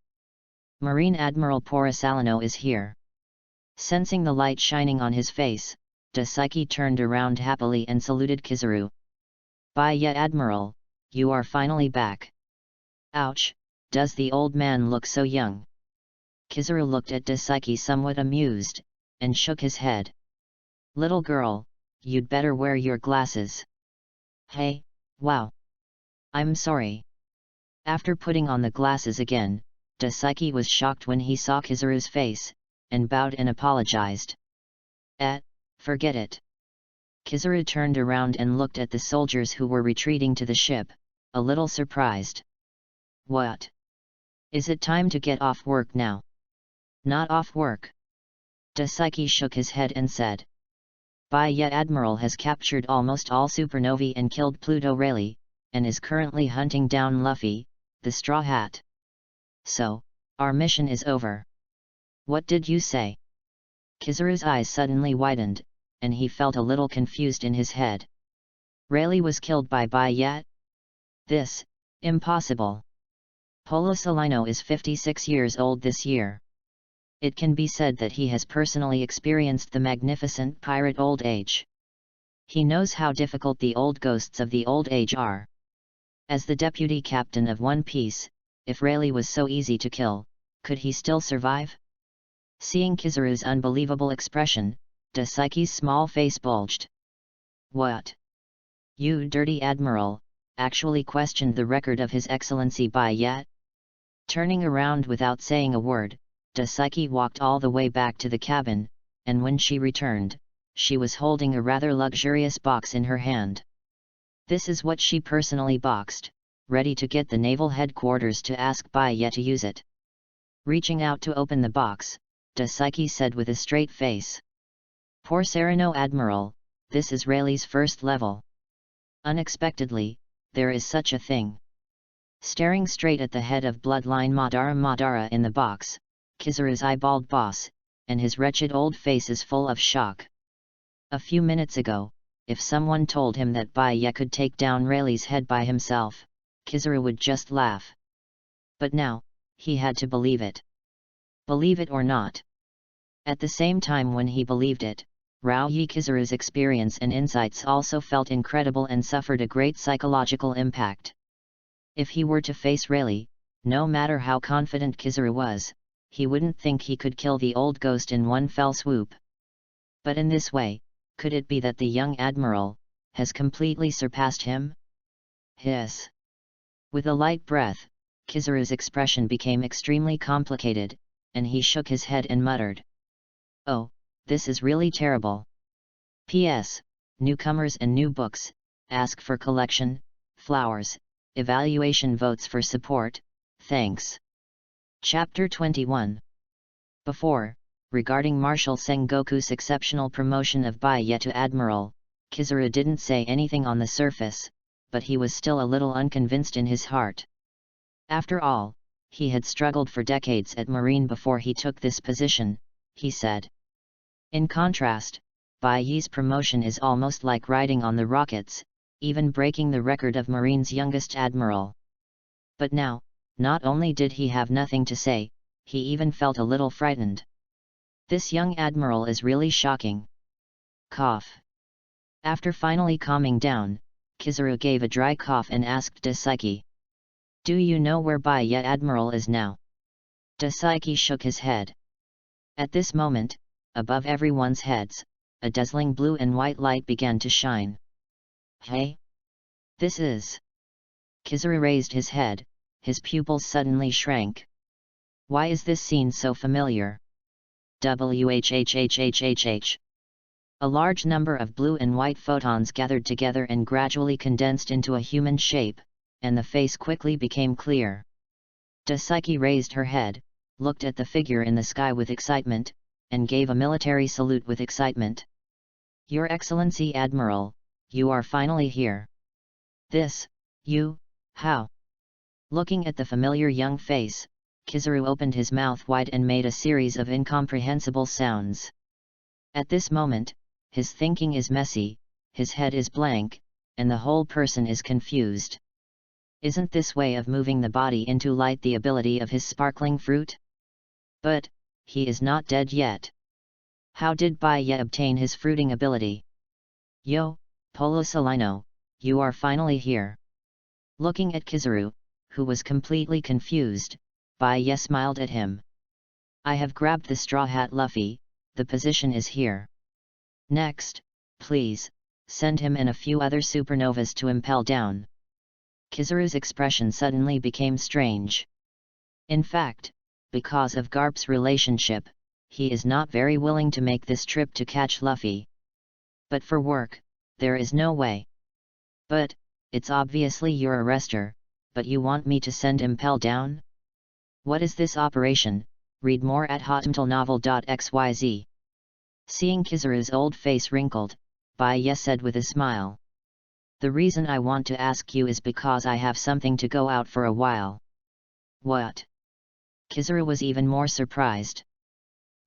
Marine Admiral Porisalino is here. Sensing the light shining on his face, Daisuke turned around happily and saluted Kizaru. Bai Ye Admiral, you are finally back. Ouch, does the old man look so young? Kizaru looked at Daisuke somewhat amused, and shook his head. Little girl, you'd better wear your glasses. Hey, wow. I'm sorry. After putting on the glasses again, Daisuke was shocked when he saw Kizaru's face, and bowed and apologized. Forget it. Kizaru turned around and looked at the soldiers who were retreating to the ship, a little surprised. What? Is it time to get off work now? Not off work. Daisuke shook his head and said. Bai Ye Admiral has captured almost all supernovae and killed Pluto Rayleigh, and is currently hunting down Luffy, the Straw Hat. So, our mission is over. What did you say? Kizaru's eyes suddenly widened, and he felt a little confused in his head. Rayleigh was killed by Bai Ye? This, impossible. Porisalino is 56 years old this year. It can be said that he has personally experienced the magnificent pirate old age. He knows how difficult the old ghosts of the old age are. As the deputy captain of One Piece, if Rayleigh was so easy to kill, could he still survive? Seeing Kizaru's unbelievable expression, Daisuke's small face bulged. "What? You dirty Admiral, actually questioned the record of His Excellency Baiye?" Turning around without saying a word, Daisuke walked all the way back to the cabin, and when she returned, she was holding a rather luxurious box in her hand. This is what she personally boxed, ready to get the naval headquarters to ask Baiye to use it. Reaching out to open the box, Daisuke said with a straight face. "Poor Sereno Admiral, this is Rayleigh's first level. Unexpectedly, there is such a thing." Staring straight at the head of Bloodline Madara in the box, Kizaru's eyeballed boss, and his wretched old face is full of shock. A few minutes ago, if someone told him that Baiye could take down Rayleigh's head by himself, Kizaru would just laugh. But now, he had to believe it. Believe it or not. At the same time when he believed it, Rauyi Kizaru's experience and insights also felt incredible and suffered a great psychological impact. If he were to face Rayleigh, no matter how confident Kizaru was, he wouldn't think he could kill the old ghost in one fell swoop. But in this way, could it be that the young Admiral has completely surpassed him? Hiss. With a light breath, Kizaru's expression became extremely complicated, and he shook his head and muttered, "Oh, this is really terrible. P.S. Newcomers and new books, ask for collection, flowers, evaluation votes for support, thanks." Chapter 21. Before, regarding Marshal Sengoku's exceptional promotion of Baiye to Admiral, Kizaru didn't say anything on the surface, but he was still a little unconvinced in his heart. After all, he had struggled for decades at Marine before he took this position, he said. In contrast, Baiye's promotion is almost like riding on the rockets, even breaking the record of Marine's youngest admiral. But now, not only did he have nothing to say, he even felt a little frightened. This young admiral is really shocking. Cough. After finally calming down, Kizaru gave a dry cough and asked Daisuke, "Do you know where Baiye Admiral is now?" Daisuke shook his head. At this moment, above everyone's heads, a dazzling blue and white light began to shine. "Hey? This is..." Kizaru raised his head, his pupils suddenly shrank. "Why is this scene so familiar?" Whhhhhh. A large number of blue and white photons gathered together and gradually condensed into a human shape, and the face quickly became clear. Daisuke raised her head, looked at the figure in the sky with excitement, and gave a military salute with excitement. "Your Excellency Admiral, you are finally here." How?" Looking at the familiar young face, Kizaru opened his mouth wide and made a series of incomprehensible sounds. At this moment, his thinking is messy, his head is blank, and the whole person is confused. Isn't this way of moving the body into light the ability of his sparkling fruit? But, he is not dead yet. How did Baiye obtain his fruiting ability? "Yo, Polo Salino, you are finally here." Looking at Kizaru, who was completely confused, Baiye smiled at him. "I have grabbed the straw hat Luffy, the position is here. Next, please, send him and a few other supernovas to impel down." Kizaru's expression suddenly became strange. In fact, because of Garp's relationship, he is not very willing to make this trip to catch Luffy. But for work, there is no way. "But, it's obviously your arrestor, but you want me to send Impel down? What is this operation?" Read more at hotmailnovel.xyz. Seeing Kizaru's old face wrinkled, Baiye said with a smile. "The reason I want to ask you is because I have something to go out for a while." "What?" Kizaru was even more surprised.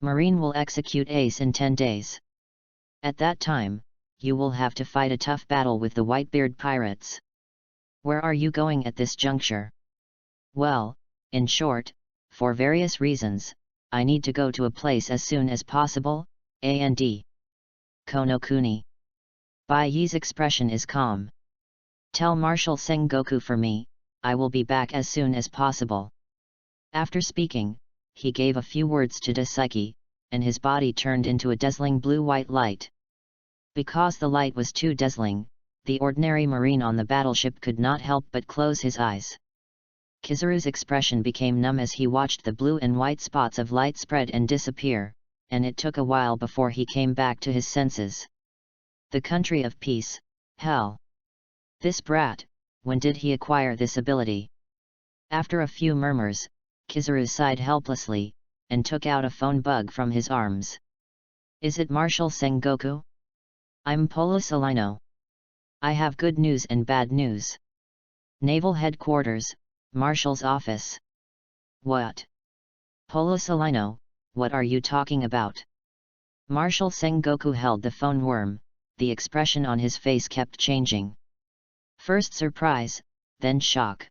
"Marine will execute Ace in 10 days. At that time, you will have to fight a tough battle with the Whitebeard pirates. Where are you going at this juncture?" "Well, in short, for various reasons, I need to go to a place as soon as possible, and Konokuni." Baiye's expression is calm. "Tell Marshal Sengoku for me, I will be back as soon as possible." After speaking, he gave a few words to Daisuke, and his body turned into a dazzling blue-white light. Because the light was too dazzling, the ordinary marine on the battleship could not help but close his eyes. Kizaru's expression became numb as he watched the blue and white spots of light spread and disappear, and it took a while before he came back to his senses. The country of peace, hell. This brat, when did he acquire this ability? After a few murmurs, Kizaru sighed helplessly, and took out a phone bug from his arms. Is it Marshal Sengoku? I'm Polo Salino. I have good news and bad news. Naval Headquarters, Marshal's office. What? Polo Salino, what are you talking about? Marshal Sengoku held the phone worm, the expression on his face kept changing. First surprise, then shock.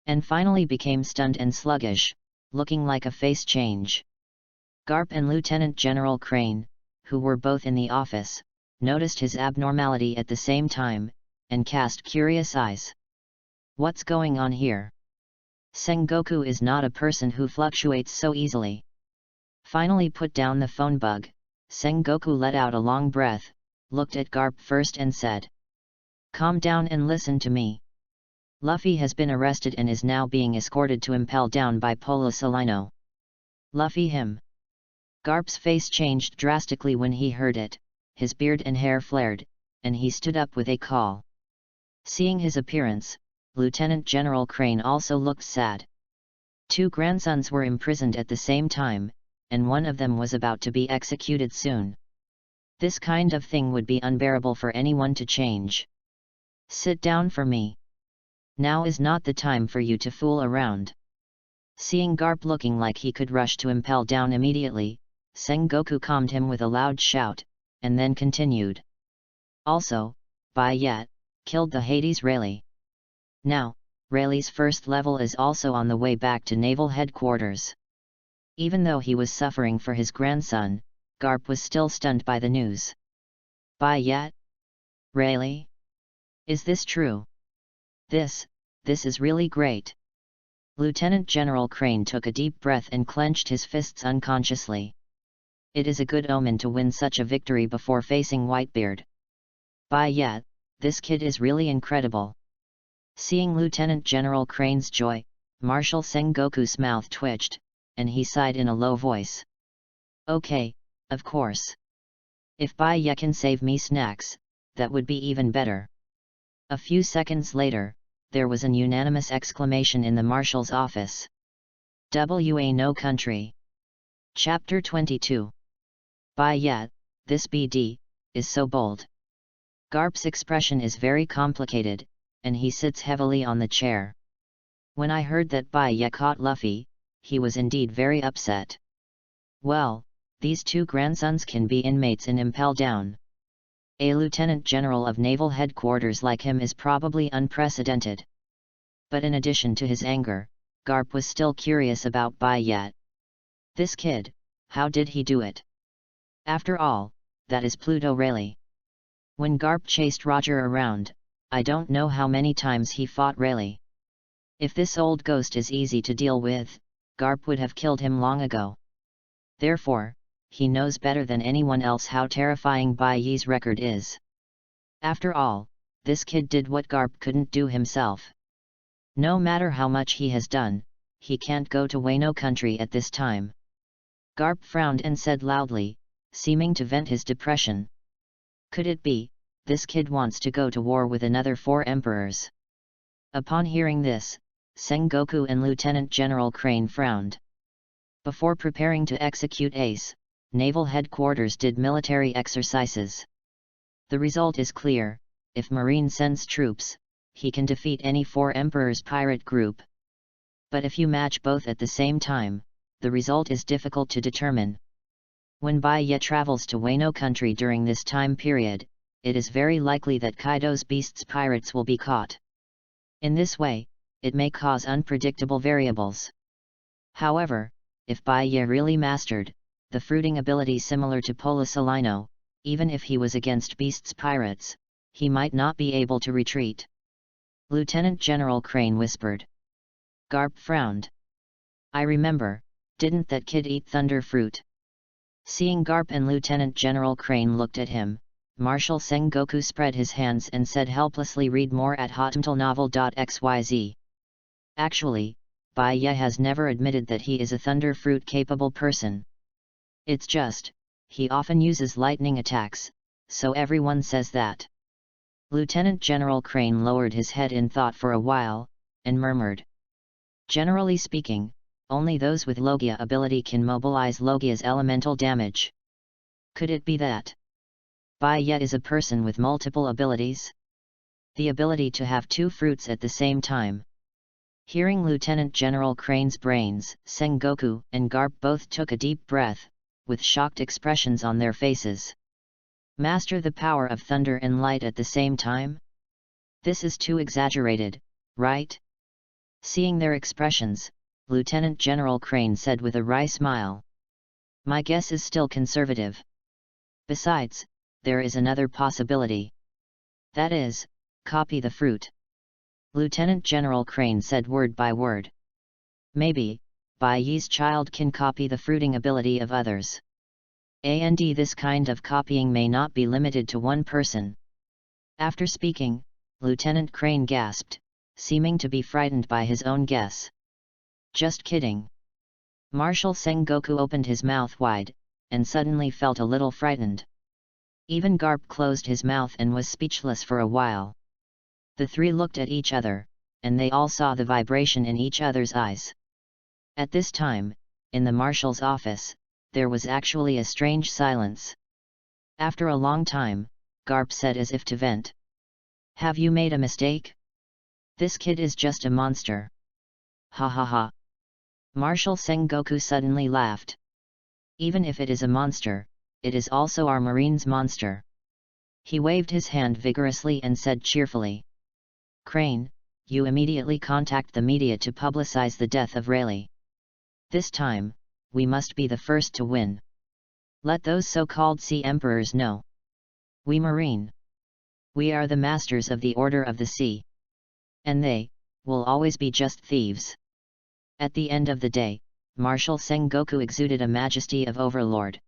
And finally became stunned and sluggish, looking like a face change. Garp and Lieutenant General Crane, who were both in the office, noticed his abnormality at the same time, and cast curious eyes. What's going on here? Sengoku is not a person who fluctuates so easily. Finally put down the phone bug, Sengoku let out a long breath, looked at Garp first and said, "Calm down and listen to me. Luffy has been arrested and is now being escorted to Impel Down by Polo Salino." Luffy him? Garp's face changed drastically when he heard it, his beard and hair flared, and he stood up with a call. Seeing his appearance, Lieutenant General Crane also looked sad. Two grandsons were imprisoned at the same time, and one of them was about to be executed soon. This kind of thing would be unbearable for anyone to change. Sit down for me. Now is not the time for you to fool around. Seeing Garp looking like he could rush to Impel Down immediately, Sengoku calmed him with a loud shout, and then continued. Also, Bai Yet killed the Hades Rayleigh. Now, Rayleigh's first level is also on the way back to Naval Headquarters. Even though he was suffering for his grandson, Garp was still stunned by the news. Bai Yet? Rayleigh? Is this true? This is really great. Lieutenant General Crane took a deep breath and clenched his fists unconsciously. It is a good omen to win such a victory before facing Whitebeard. Bai Yet, this kid is really incredible. Seeing Lieutenant General Crane's joy, Marshal Sengoku's mouth twitched, and he sighed in a low voice. Okay, of course. If Bai Yet can save me snacks, that would be even better. A few seconds later, there was an unanimous exclamation in the Marshal's office. WA No Country. Chapter 22. Bai Yet, this BD, is so bold. Garp's expression is very complicated, and he sits heavily on the chair. When I heard that Bai Yet caught Luffy, he was indeed very upset. Well, these two grandsons can be inmates in Impel Down. A lieutenant general of naval headquarters like him is probably unprecedented. But in addition to his anger, Garp was still curious about Bai Yet. This kid, how did he do it? After all, that is Pluto Rayleigh. When Garp chased Roger around, I don't know how many times he fought Rayleigh. If this old ghost is easy to deal with, Garp would have killed him long ago. Therefore, he knows better than anyone else how terrifying Bai Yi's record is. After all, this kid did what Garp couldn't do himself. No matter how much he has done, he can't go to Wano country at this time. Garp frowned and said loudly, seeming to vent his depression. Could it be, this kid wants to go to war with another 4 emperors? Upon hearing this, Sengoku and Lieutenant General Crane frowned. Before preparing to execute Ace, Naval Headquarters did military exercises. The result is clear: if Marine sends troops, he can defeat any 4 emperors' pirate group. But if you match both at the same time, the result is difficult to determine. When Bai Yet travels to Wano country during this time period, it is very likely that Kaido's Beast's pirates will be caught. In this way, it may cause unpredictable variables. However, if Bai Yet really mastered the fruiting ability similar to Polo Salino, even if he was against Beast's pirates, he might not be able to retreat. Lieutenant General Crane whispered. Garp frowned. I remember, didn't that kid eat thunder fruit? Seeing Garp and Lieutenant General Crane looked at him, Marshal Sengoku spread his hands and said helplessly, read more at hotmtlnovel.xyz. Actually, Bai Ye has never admitted that he is a thunder fruit capable person. It's just, he often uses lightning attacks, so everyone says that. Lieutenant General Crane lowered his head in thought for a while, and murmured. Generally speaking, only those with Logia ability can mobilize Logia's elemental damage. Could it be that Bai Ye is a person with multiple abilities? The ability to have two fruits at the same time. Hearing Lieutenant General Crane's brains, Sengoku and Garp both took a deep breath, with shocked expressions on their faces. Master the power of thunder and light at the same time? This is too exaggerated, right? Seeing their expressions, Lieutenant General Crane said with a wry smile. My guess is still conservative. Besides, there is another possibility. That is, copy the fruit. Lieutenant General Crane said word by word. Maybe, Bai Ye's child can copy the fruiting ability of others. And this kind of copying may not be limited to one person. After speaking, Lieutenant Crane gasped, seeming to be frightened by his own guess. Just kidding. Marshal Sengoku opened his mouth wide, and suddenly felt a little frightened. Even Garp closed his mouth and was speechless for a while. The three looked at each other, and they all saw the vibration in each other's eyes. At this time, in the marshal's office, there was actually a strange silence. After a long time, Garp said as if to vent. Have you made a mistake? This kid is just a monster. Ha ha ha. Marshal Sengoku suddenly laughed. Even if it is a monster, it is also our Marine's monster. He waved his hand vigorously and said cheerfully. Crane, you immediately contact the media to publicize the death of Rayleigh. This time, we must be the first to win. Let those so-called Sea Emperors know. We Marine. We are the masters of the Order of the Sea. And they will always be just thieves. At the end of the day, Marshal Sengoku exuded a majesty of overlord.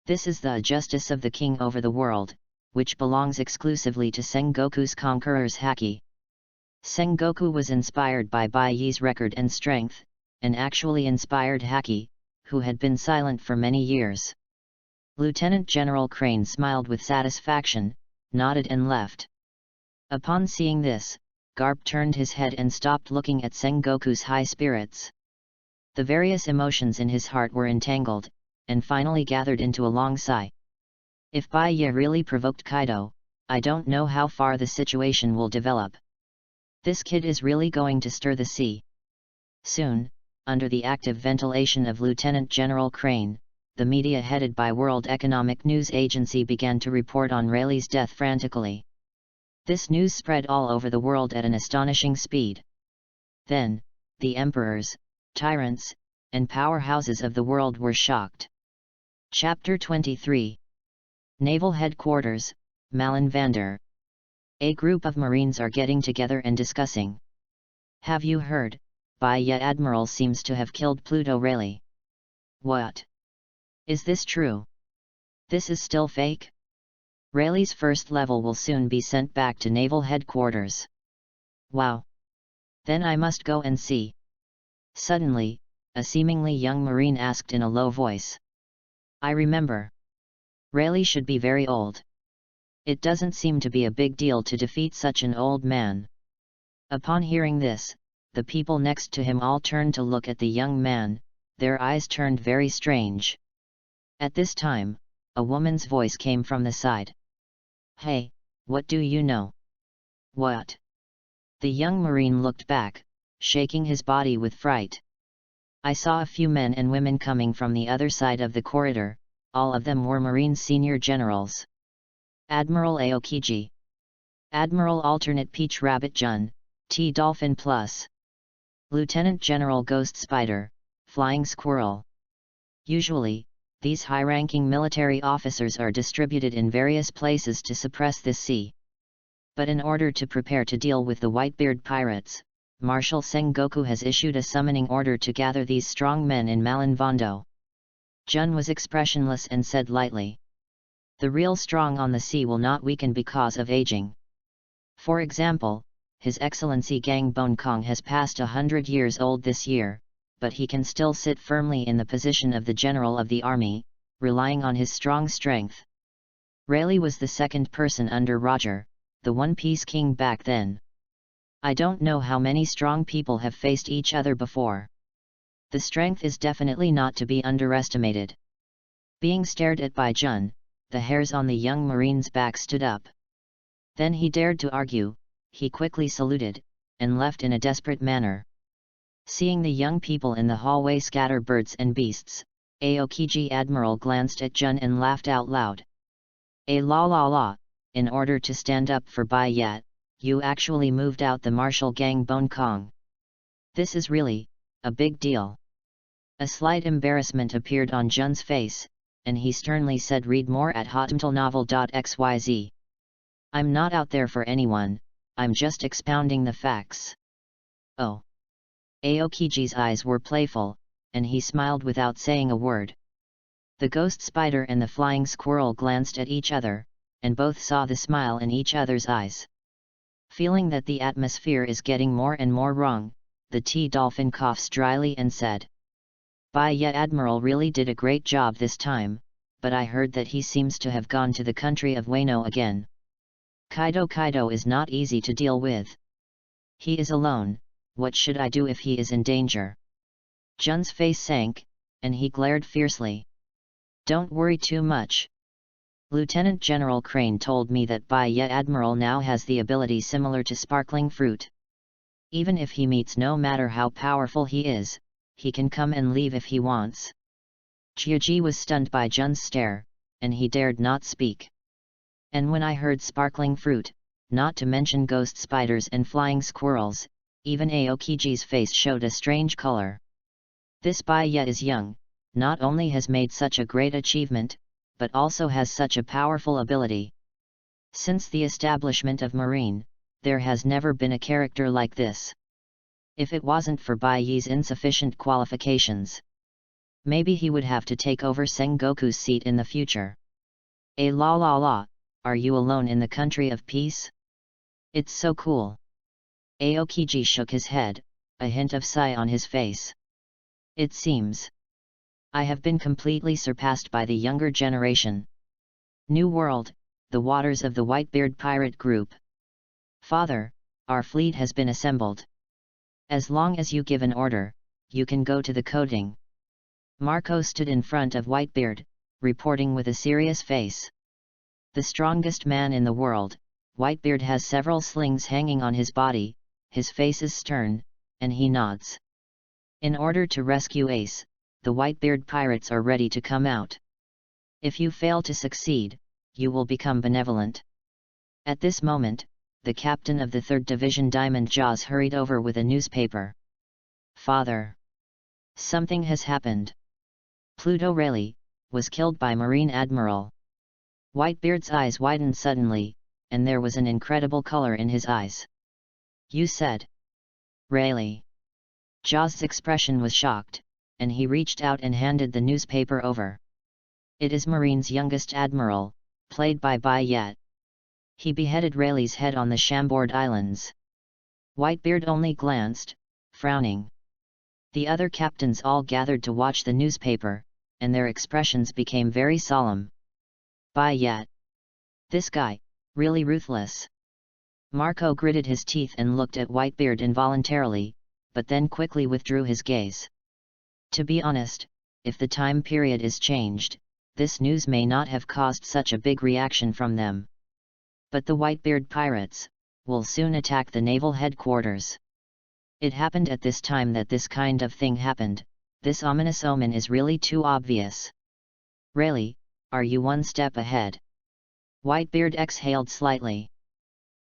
This is the justice of the king over the world, which belongs exclusively to Sengoku's conquerors Haki. Sengoku was inspired by Bai Ye's record and strength, and actually inspired Haki, who had been silent for many years. Lieutenant General Crane smiled with satisfaction, nodded and left. Upon seeing this, Garp turned his head and stopped looking at Sengoku's high spirits. The various emotions in his heart were entangled, and finally gathered into a long sigh. If Bai Ye really provoked Kaido, I don't know how far the situation will develop. This kid is really going to stir the sea. Soon, under the active ventilation of Lieutenant General Crane, the media headed by World Economic News Agency began to report on Rayleigh's death frantically. This news spread all over the world at an astonishing speed. Then, the emperors, tyrants, and powerhouses of the world were shocked. Chapter 23. Naval Headquarters, Malenvander. A group of Marines are getting together and discussing. Have you heard? Bai Ye Admiral seems to have killed Pluto Rayleigh. What? Is this true? This is still fake? Rayleigh's first level will soon be sent back to Naval Headquarters. Wow! Then I must go and see. Suddenly, a seemingly young Marine asked in a low voice. I remember. Rayleigh should be very old. It doesn't seem to be a big deal to defeat such an old man. Upon hearing this, the people next to him all turned to look at the young man, their eyes turned very strange. At this time, a woman's voice came from the side. Hey, what do you know? What? The young Marine looked back, shaking his body with fright. I saw a few men and women coming from the other side of the corridor, all of them were Marine senior generals. Admiral Aokiji. Admiral Alternate Peach Rabbit Jun, T Dolphin Plus. Lieutenant General Ghost Spider, Flying Squirrel. Usually, these high-ranking military officers are distributed in various places to suppress this sea. But in order to prepare to deal with the Whitebeard pirates, Marshal Sengoku has issued a summoning order to gather these strong men in Malenvando. Jun was expressionless and said lightly. The real strong on the sea will not weaken because of aging. For example, His Excellency Gang Bon Kong has passed 100 years old this year, but he can still sit firmly in the position of the general of the army, relying on his strong strength. Rayleigh was the second person under Roger, the One Piece king back then. I don't know how many strong people have faced each other before. The strength is definitely not to be underestimated. Being stared at by Jun, the hairs on the young marine's back stood up. Then he dared to argue, he quickly saluted, and left in a desperate manner. Seeing the young people in the hallway scatter birds and beasts, Aokiji Admiral glanced at Jun and laughed out loud. La la la, in order to stand up for Bai Yat, you actually moved out the martial Gang Bon Kong. This is really a big deal. A slight embarrassment appeared on Jun's face, and he sternly said, read more at hotmtlnovel.xyz. I'm not out there for anyone, I'm just expounding the facts. Oh. Aokiji's eyes were playful, and he smiled without saying a word. The ghost spider and the flying squirrel glanced at each other, and both saw the smile in each other's eyes. Feeling that the atmosphere is getting more and more wrong, the T-Dolphin coughs dryly and said, Bai Yat Admiral really did a great job this time, but I heard that he seems to have gone to the country of Wano again. Kaido is not easy to deal with. He is alone, what should I do if he is in danger? Jun's face sank, and he glared fiercely. Don't worry too much. Lieutenant General Crane told me that Bai Yat Admiral now has the ability similar to sparkling fruit. Even if he meets no matter how powerful he is, he can come and leave if he wants. Jiuji was stunned by Jun's stare, and he dared not speak. And when I heard sparkling fruit, not to mention ghost spiders and flying squirrels, even Aokiji's face showed a strange color. This Bai Yat is young, not only has made such a great achievement, but also has such a powerful ability. Since the establishment of Marine, there has never been a character like this. If it wasn't for Bai Yi's insufficient qualifications, maybe he would have to take over Sengoku's seat in the future. La la la, are you alone in the country of peace? It's so cool. Aokiji shook his head, a hint of sigh on his face. It seems I have been completely surpassed by the younger generation. New World, the waters of the Whitebeard pirate group. Father, our fleet has been assembled. As long as you give an order, you can go to the coding. Marco stood in front of Whitebeard, reporting with a serious face. The strongest man in the world, Whitebeard has several slings hanging on his body, his face is stern, and he nods. In order to rescue Ace, the Whitebeard pirates are ready to come out. If you fail to succeed, you will become benevolent. At this moment, the captain of the 3rd Division Diamond Jaws hurried over with a newspaper. Father! Something has happened. Pluto Rayleigh was killed by Marine Admiral. Whitebeard's eyes widened suddenly, and there was an incredible color in his eyes. You said Rayleigh. Jaws' expression was shocked, and he reached out and handed the newspaper over. It is Marine's youngest admiral, played by Bai Yat. He beheaded Rayleigh's head on the Chambord Islands. Whitebeard only glanced, frowning. The other captains all gathered to watch the newspaper, and their expressions became very solemn. Bai Yat. This guy, really ruthless. Marco gritted his teeth and looked at Whitebeard involuntarily, but then quickly withdrew his gaze. To be honest, if the time period is changed, this news may not have caused such a big reaction from them. But the Whitebeard pirates will soon attack the naval headquarters. It happened at this time that this kind of thing happened. This ominous omen is really too obvious. Rayleigh, are you one step ahead? Whitebeard exhaled slightly.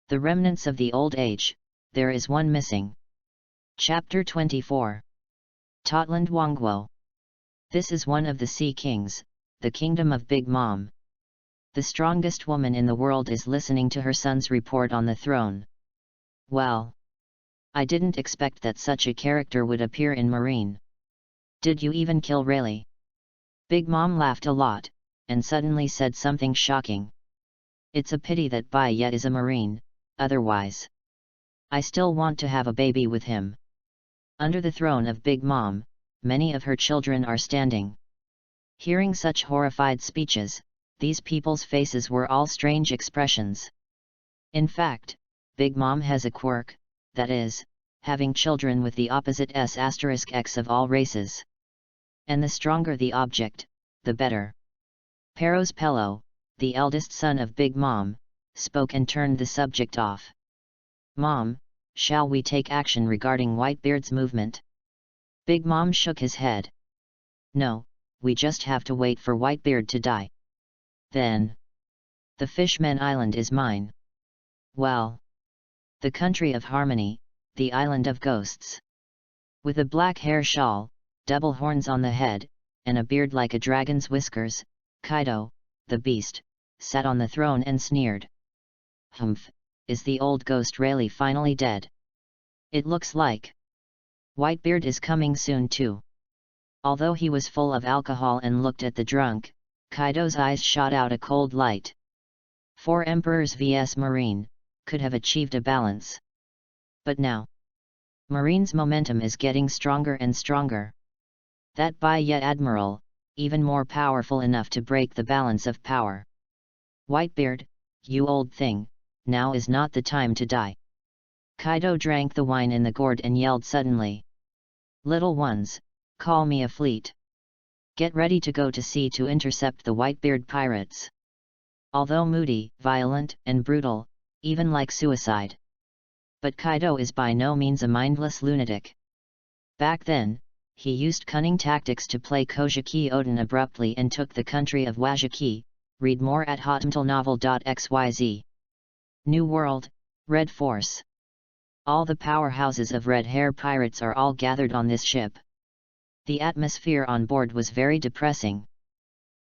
The remnants of the old age, there is one missing. Chapter 24. Totland Wangguo. This is one of the Sea Kings, the kingdom of Big Mom. The strongest woman in the world is listening to her son's report on the throne. Well, I didn't expect that such a character would appear in Marine. Did you even kill Rayleigh? Big Mom laughed a lot, and suddenly said something shocking. It's a pity that Bai Ye is a marine, otherwise I still want to have a baby with him. Under the throne of Big Mom, many of her children are standing. Hearing such horrified speeches, these people's faces were all strange expressions. In fact, Big Mom has a quirk, that is, having children with the opposite S*X of all races. And the stronger the object, the better. Peros Pello, the eldest son of Big Mom, spoke and turned the subject off. Mom, shall we take action regarding Whitebeard's movement? Big Mom shook his head. No, we just have to wait for Whitebeard to die. Then. The Fishman Island is mine. Well. The country of harmony, the island of ghosts. With a black hair shawl, double horns on the head, and a beard like a dragon's whiskers, Kaido, the beast, sat on the throne and sneered. Humph, is the old ghost really finally dead? It looks like. Whitebeard is coming soon too. Although he was full of alcohol and looked at the drunk, Kaido's eyes shot out a cold light. 4 Emperors vs Marine, could have achieved a balance. But now, Marine's momentum is getting stronger and stronger. That Bai Ye Admiral, even more powerful enough to break the balance of power. Whitebeard, you old thing, now is not the time to die. Kaido drank the wine in the gourd and yelled suddenly. Little ones, call me a fleet. Get ready to go to sea to intercept the Whitebeard pirates. Although moody, violent, and brutal, even like suicide. But Kaido is by no means a mindless lunatic. Back then, he used cunning tactics to play Kojiki Oden abruptly and took the country of Wajiki. Read more at hotmtlnovel.xyz. New World, Red Force. All the powerhouses of Red Hair pirates are all gathered on this ship. The atmosphere on board was very depressing.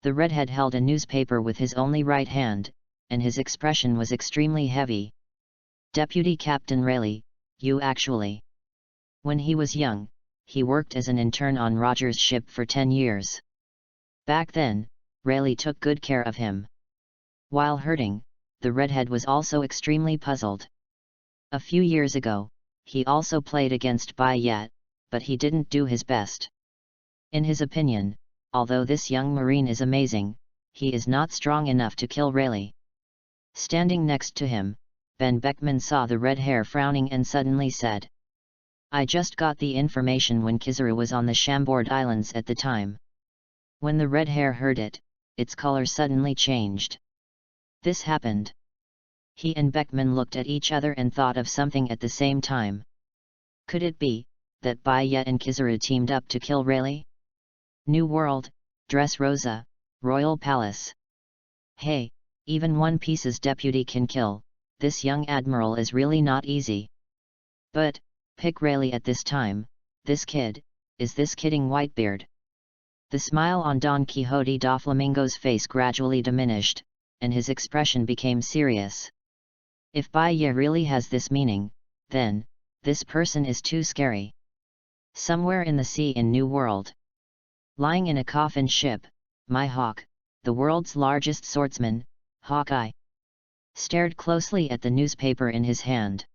The redhead held a newspaper with his only right hand, and his expression was extremely heavy. Deputy Captain Rayleigh, you actually. When he was young, he worked as an intern on Roger's ship for 10 years. Back then, Rayleigh took good care of him. While hurting, the redhead was also extremely puzzled. A few years ago, he also played against Bai Ye, but he didn't do his best. In his opinion, although this young marine is amazing, he is not strong enough to kill Rayleigh. Standing next to him, Ben Beckman saw the red hair frowning and suddenly said, I just got the information when Kizaru was on the Chambord Islands at the time. When the red hair heard it, its color suddenly changed. This happened. He and Beckman looked at each other and thought of something at the same time. Could it be that Bai Ye and Kizaru teamed up to kill Rayleigh? New World, Dressrosa, Royal Palace. Hey, even One Piece's deputy can kill, this young admiral is really not easy. But, pick Rayleigh at this time, this kid, is this kidding Whitebeard? The smile on Don Quixote Doflamingo's face gradually diminished, and his expression became serious. If Bai Ye really has this meaning, then, this person is too scary. Somewhere in the sea in New World. Lying in a coffin ship, Mihawk, the world's largest swordsman, Hawkeye, stared closely at the newspaper in his hand.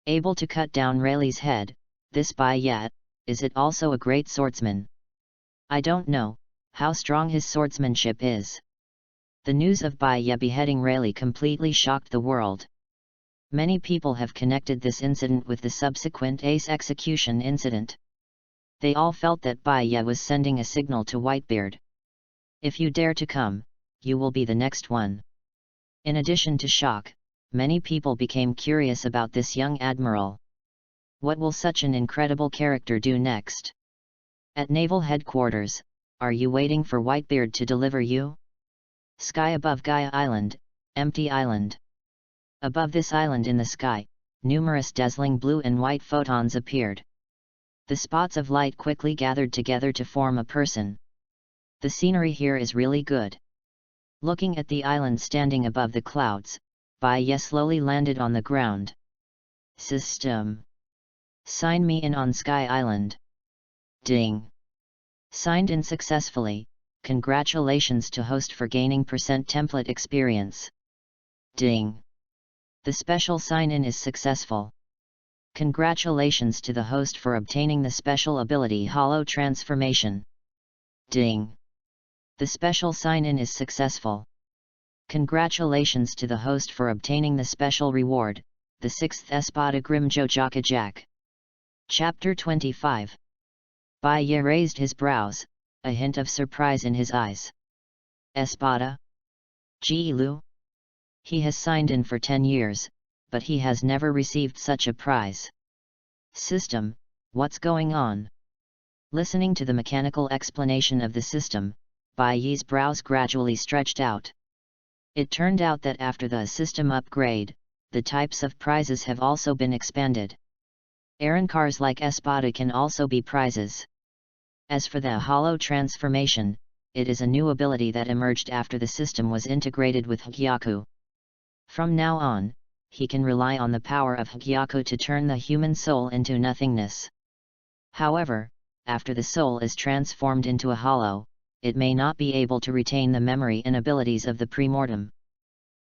Able to cut down Rayleigh's head, this Bai Ye, is it also a great swordsman? I don't know how strong his swordsmanship is. The news of Bai Ye beheading Rayleigh completely shocked the world. Many people have connected this incident with the subsequent Ace execution incident. They all felt that Bai Ye was sending a signal to Whitebeard. If you dare to come, you will be the next one. In addition to shock, many people became curious about this young admiral. What will such an incredible character do next? At Naval Headquarters, are you waiting for Whitebeard to deliver you? Sky above Gaia Island, empty island. Above this island in the sky, numerous dazzling blue and white photons appeared. The spots of light quickly gathered together to form a person. The scenery here is really good. Looking at the island standing above the clouds, Bai Ye slowly landed on the ground. System. Sign me in on Sky Island. Ding. Signed in successfully, Congratulations to host for gaining %template experience. Ding! The special sign-in is successful. Congratulations to the host for obtaining the special ability Holo Transformation. Ding! The special sign-in is successful. Congratulations to the host for obtaining the special reward, the 6th Espada Grimjo Jakajak. Chapter 25. Baye raised his brows, a hint of surprise in his eyes. Espada? Jilu? He has signed in for 10 years, but he has never received such a prize. System, what's going on? Listening to the mechanical explanation of the system, Baye's brows gradually stretched out. It turned out that after the system upgrade, the types of prizes have also been expanded. Arancars like Espada can also be prizes. As for the Holo Transformation, it is a new ability that emerged after the system was integrated with Hgyaku. From now on, he can rely on the power of Hgyaku to turn the human soul into nothingness. However, after the soul is transformed into a Holo, it may not be able to retain the memory and abilities of the premortem.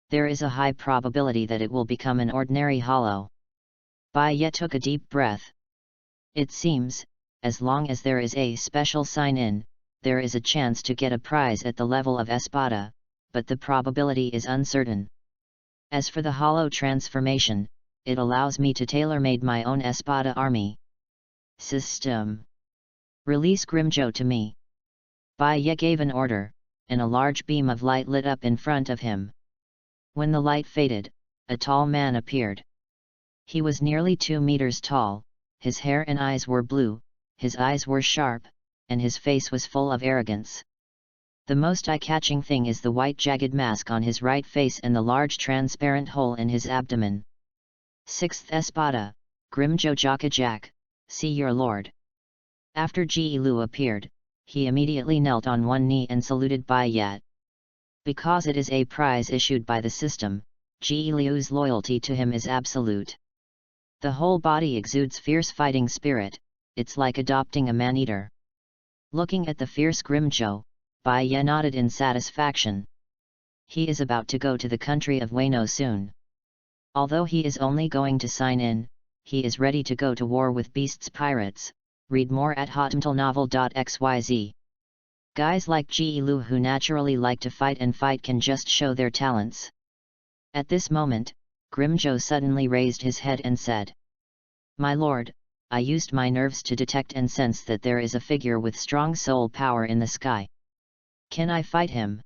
There is a high probability that it will become an ordinary Holo. Baye took a deep breath. It seems, as long as there is a special sign-in, there is a chance to get a prize at the level of Espada, but the probability is uncertain. As for the Holo Transformation, it allows me to tailor-made my own Espada army. System. Release Grimjo to me. Baye gave an order, and a large beam of light lit up in front of him. When the light faded, a tall man appeared. He was nearly 2 meters tall, his hair and eyes were blue, his eyes were sharp, and his face was full of arrogance. The most eye-catching thing is the white jagged mask on his right face and the large transparent hole in his abdomen. 6th Espada, Grimjo Jakajak, see your lord. After Jilu appeared, he immediately knelt on one knee and saluted Baye. Because it is a prize issued by the system, Jilu's loyalty to him is absolute. The whole body exudes fierce fighting spirit, it's like adopting a man-eater. Looking at the fierce Grimjo, Baye nodded in satisfaction. He is about to go to the country of Wano soon. Although he is only going to sign in, he is ready to go to war with beasts pirates. Read more at hotmtlnovel.xyz. Guys like Jilu who naturally like to fight and fight can just show their talents. At this moment, Grimjo suddenly raised his head and said, "My lord, I used my nerves to detect and sense that there is a figure with strong soul power in the sky. Can I fight him?"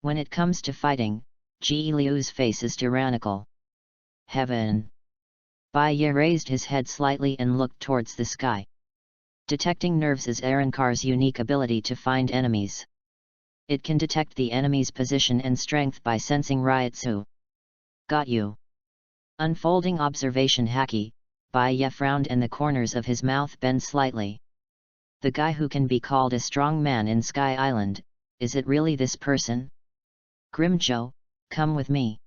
When it comes to fighting, Jilu's face is tyrannical. Heaven! Baye raised his head slightly and looked towards the sky. Detecting nerves is Arankar's unique ability to find enemies. It can detect the enemy's position and strength by sensing Ryutsu. Got you. Unfolding observation haki, Baye frowned and the corners of his mouth bent slightly. The guy who can be called a strong man in Sky Island, is it really this person? Grimjo, come with me.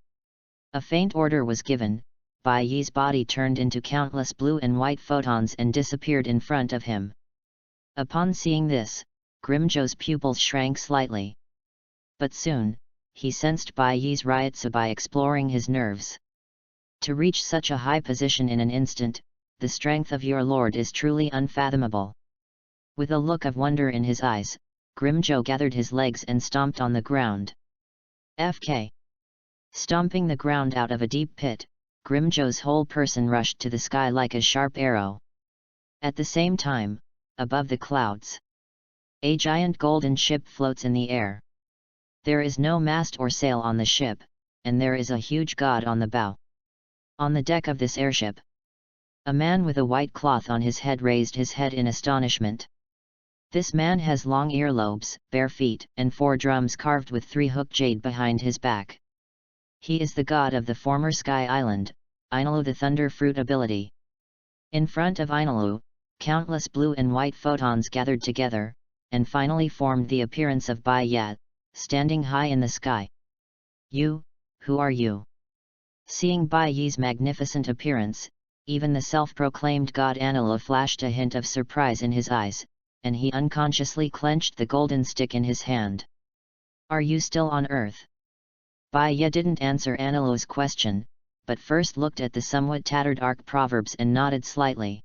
A faint order was given, Baye's body turned into countless blue and white photons and disappeared in front of him. Upon seeing this, Grimjo's pupils shrank slightly. But soon, he sensed Baye's Ryutsu by exploring his nerves. To reach such a high position in an instant, the strength of your lord is truly unfathomable. With a look of wonder in his eyes, Grimjo gathered his legs and stomped on the ground. FK. Stomping the ground out of a deep pit, Grimjo's whole person rushed to the sky like a sharp arrow. At the same time, above the clouds, a giant golden ship floats in the air. There is no mast or sail on the ship, and there is a huge god on the bow. On the deck of this airship, a man with a white cloth on his head raised his head in astonishment. This man has long earlobes, bare feet, and 4 drums carved with 3 hook jade behind his back. He is the god of the former Sky Island, Inalu the Thunder Fruit ability. In front of Inalu, countless blue and white photons gathered together, and finally formed the appearance of Baye, standing high in the sky. You, who are you? Seeing Baye's magnificent appearance, even the self-proclaimed god Inalu flashed a hint of surprise in his eyes, and he unconsciously clenched the golden stick in his hand. "Are you still on Earth?" Baya didn't answer Anilo's question, but first looked at the somewhat tattered Ark proverbs and nodded slightly.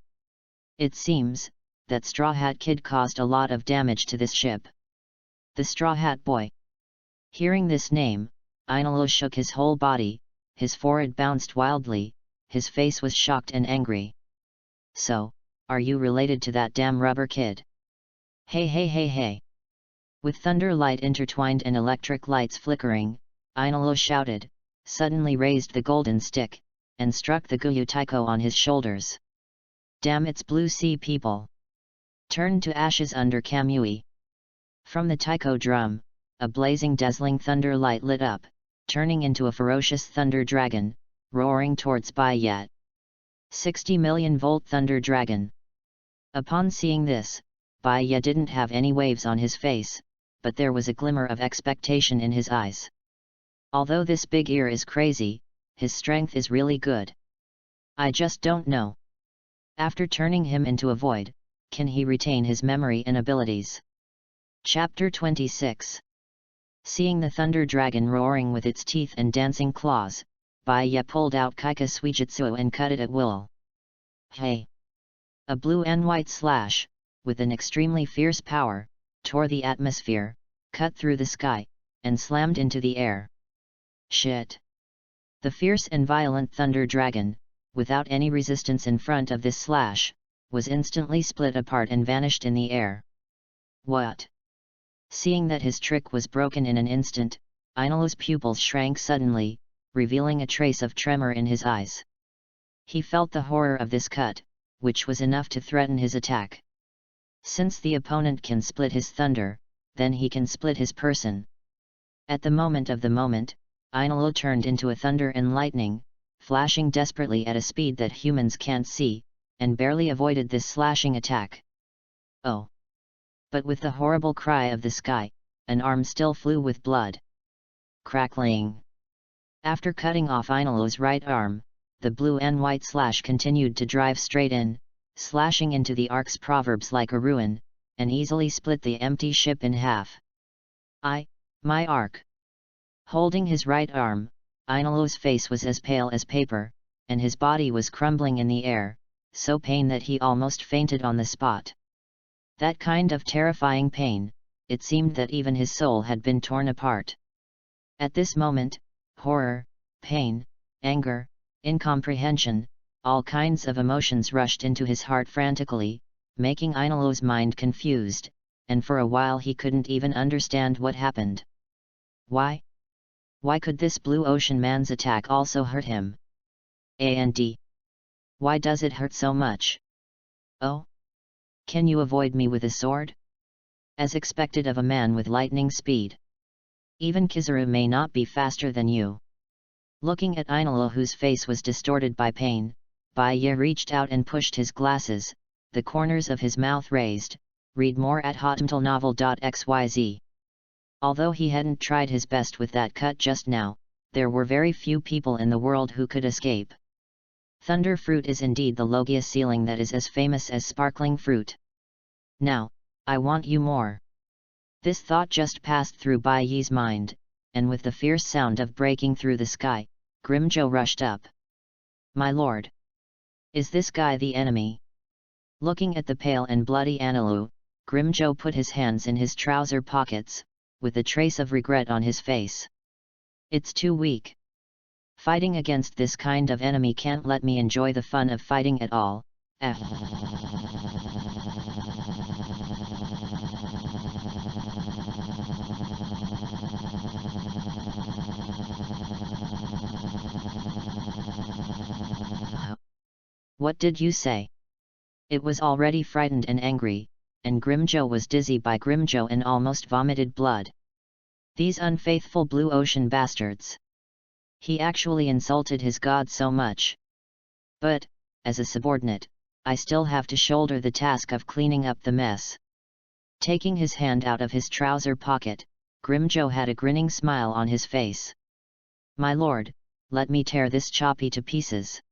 "It seems that Straw Hat Kid caused a lot of damage to this ship." "The Straw Hat Boy?" Hearing this name, Anilo shook his whole body, his forehead bounced wildly, his face was shocked and angry. "So, are you related to that damn rubber kid?" "Hey hey hey hey!" With thunder light intertwined and electric lights flickering, Anilo shouted, suddenly raised the golden stick, and struck the Guyu Taiko on his shoulders. "Damn, it's Blue Sea people! Turned to ashes under Kamui!" From the taiko drum, a blazing dazzling thunder light lit up, turning into a ferocious thunder dragon, roaring towards Baya. 60 million volt thunder dragon. Upon seeing this, Baya didn't have any waves on his face, but there was a glimmer of expectation in his eyes. Although this big ear is crazy, his strength is really good. I just don't know. After turning him into a void, can he retain his memory and abilities? Chapter 26. Seeing the thunder dragon roaring with its teeth and dancing claws, Baya pulled out Kaika Suijutsu and cut it at will. Hey! A blue and white slash, with an extremely fierce power, tore the atmosphere, cut through the sky, and slammed into the air. Shit! The fierce and violent thunder dragon, without any resistance in front of this slash, was instantly split apart and vanished in the air. What? Seeing that his trick was broken in an instant, Anilo's pupils shrank suddenly, revealing a trace of tremor in his eyes. He felt the horror of this cut, which was enough to threaten his attack. Since the opponent can split his thunder, then he can split his person. At the moment, Anilo turned into a thunder and lightning, flashing desperately at a speed that humans can't see, and barely avoided this slashing attack. Oh! But with the horrible cry of the sky, an arm still flew with blood. Crackling! After cutting off Anilo's right arm, the blue and white slash continued to drive straight in, slashing into the Ark's proverbs like a ruin, and easily split the empty ship in half. My Ark! Holding his right arm, Anilo's face was as pale as paper, and his body was crumbling in the air, so pain that he almost fainted on the spot. That kind of terrifying pain, it seemed that even his soul had been torn apart. At this moment, horror, pain, anger, incomprehension, all kinds of emotions rushed into his heart frantically, making Anilo's mind confused, and for a while he couldn't even understand what happened. Why? Why could this blue ocean man's attack also hurt him? And why does it hurt so much? Oh? Can you avoid me with a sword? As expected of a man with lightning speed. Even Kizaru may not be faster than you. Looking at Anilo, whose face was distorted by pain, Baya reached out and pushed his glasses, the corners of his mouth raised. Read more at hotmtlnovel.xyz. Although he hadn't tried his best with that cut just now, there were very few people in the world who could escape. Thunder fruit is indeed the Logia ceiling that is as famous as sparkling fruit. Now, I want you more. This thought just passed through Baiyi's mind, and with the fierce sound of breaking through the sky, Grimjo rushed up. My lord! Is this guy the enemy? Looking at the pale and bloody Anilu, Grimjo put his hands in his trouser pockets, with a trace of regret on his face. It's too weak. Fighting against this kind of enemy can't let me enjoy the fun of fighting at all. What did you say? It was already frightened and angry, and Grimjo was dizzy by Grimjo and almost vomited blood. These unfaithful blue ocean bastards. He actually insulted his god so much. But, as a subordinate, I still have to shoulder the task of cleaning up the mess. Taking his hand out of his trouser pocket, Grimjo had a grinning smile on his face. My lord, let me tear this choppy to pieces.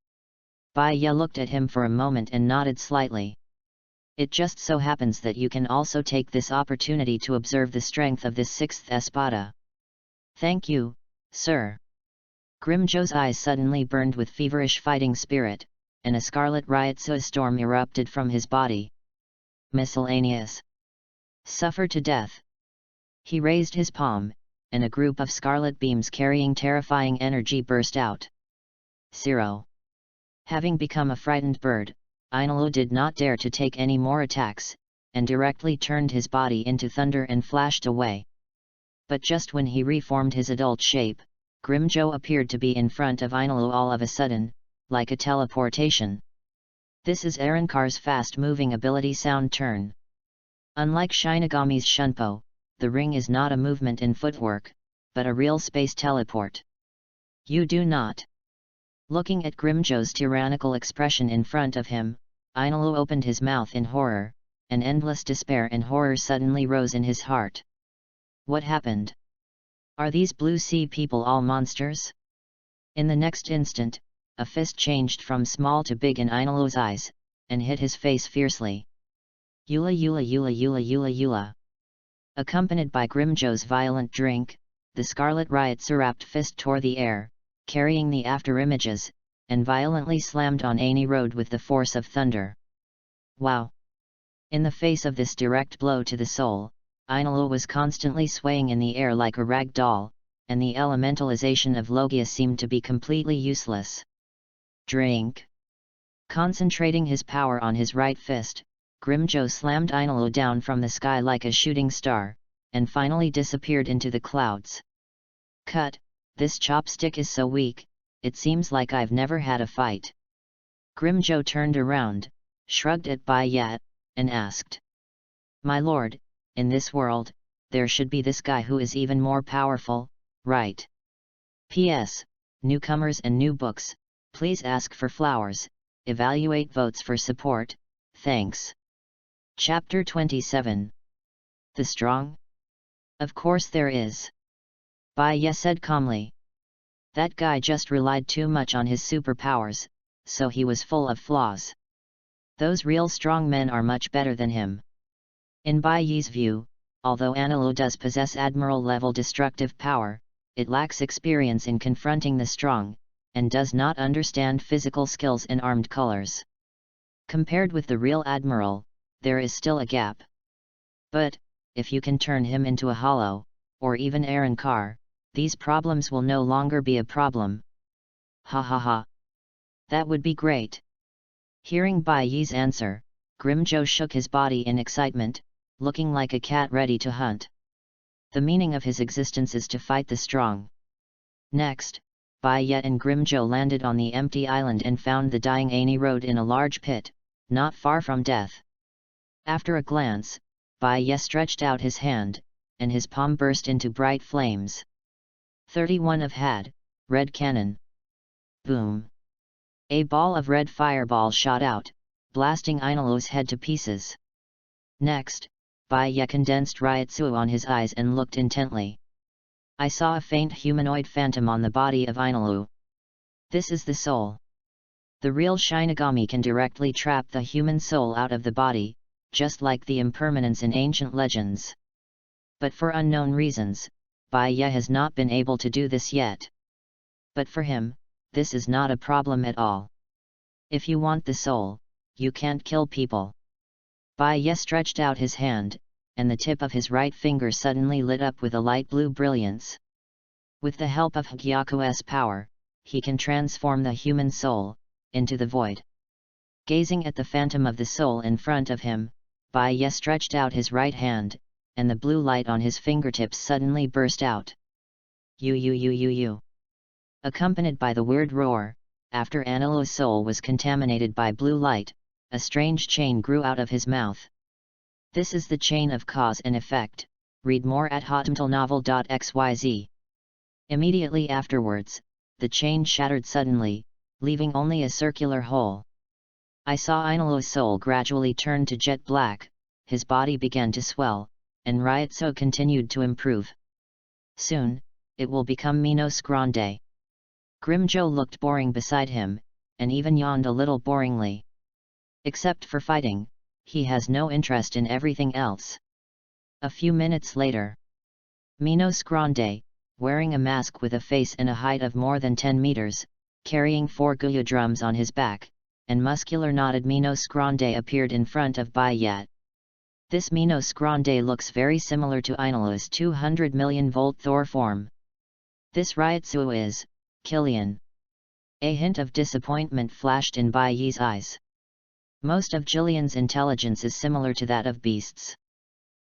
Baya looked at him for a moment and nodded slightly. It just so happens that you can also take this opportunity to observe the strength of this sixth espada. Thank you, sir. Grimjo's eyes suddenly burned with feverish fighting spirit, and a scarlet riotous storm erupted from his body. Miscellaneous. Suffer to death. He raised his palm, and a group of scarlet beams carrying terrifying energy burst out. 0. Having become a frightened bird, Ainulu did not dare to take any more attacks, and directly turned his body into thunder and flashed away. But just when he reformed his adult shape, Grimjo appeared to be in front of Ainulu all of a sudden, like a teleportation. This is Arankar's fast-moving ability sound turn. Unlike Shinigami's Shunpo, the ring is not a movement in footwork, but a real space teleport. You do not. Looking at Grimjo's tyrannical expression in front of him, Ainulu opened his mouth in horror, and endless despair and horror suddenly rose in his heart. What happened? Are these blue sea people all monsters? In the next instant, a fist changed from small to big in Ainulu's eyes, and hit his face fiercely. Yula yula yula yula yula yula. Accompanied by Grimjo's violent drink, the Scarlet Riot's wrapped fist tore the air, carrying the afterimages, and violently slammed on Ani Road with the force of thunder. Wow! In the face of this direct blow to the soul, Ainulu was constantly swaying in the air like a rag doll, and the elementalization of Logia seemed to be completely useless. Drink! Concentrating his power on his right fist, Grimjo slammed Ainulu down from the sky like a shooting star, and finally disappeared into the clouds. Cut, this chopstick is so weak, it seems like I've never had a fight. Grimjo turned around, shrugged at Bayet, and asked. My lord, in this world, there should be this guy who is even more powerful, right? P.S. Newcomers and new books, please ask for flowers, evaluate votes for support, thanks. Chapter 27. The Strong? Of course there is. Bayet said calmly. That guy just relied too much on his superpowers, so he was full of flaws. Those real strong men are much better than him. In Bayet's view, although Ainulu does possess Admiral-level destructive power, it lacks experience in confronting the strong, and does not understand physical skills and armed colors. Compared with the real Admiral, there is still a gap. But, if you can turn him into a hollow, or even Arankar, these problems will no longer be a problem. Ha ha ha. That would be great. Hearing Bayet's answer, Grimjo shook his body in excitement, looking like a cat ready to hunt. The meaning of his existence is to fight the strong. Next, Bayet and Grimjo landed on the empty island and found the dying Ani Road in a large pit, not far from death. After a glance, Bayet stretched out his hand, and his palm burst into bright flames. 31 of Had, red cannon. Boom! A ball of red fireball shot out, blasting Ainulu's head to pieces. Next, Bayet condensed Ryotsu on his eyes and looked intently. I saw a faint humanoid phantom on the body of Ainulu. This is the soul. The real Shinigami can directly trap the human soul out of the body, just like the impermanence in ancient legends. But for unknown reasons, Bayet has not been able to do this yet. But for him, this is not a problem at all. If you want the soul, you can't kill people. Bayet stretched out his hand, and the tip of his right finger suddenly lit up with a light blue brilliance. With the help of Hagyaku's power, he can transform the human soul into the void. Gazing at the phantom of the soul in front of him, Bayet stretched out his right hand, and the blue light on his fingertips suddenly burst out. You. Accompanied by the weird roar, after Ainulu's soul was contaminated by blue light, a strange chain grew out of his mouth. This is the chain of cause and effect, read more at hotmtlnovel.xyz. Immediately afterwards, the chain shattered suddenly, leaving only a circular hole. I saw Ainulu's soul gradually turn to jet black, his body began to swell, and Ryotsu continued to improve. Soon, it will become Minos Grande. Grimjo looked boring beside him, and even yawned a little boringly. Except for fighting, he has no interest in everything else. A few minutes later, Minos Grande, wearing a mask with a face and a height of more than 10 meters, carrying 4 guya drums on his back, and muscular knotted Minos Grande appeared in front of Bayet. This Minos Grande looks very similar to Ainul's 200 million volt Thor form. This Ryotsu is Killian. A hint of disappointment flashed in Baiyi's eyes. Most of Jillian's intelligence is similar to that of beasts.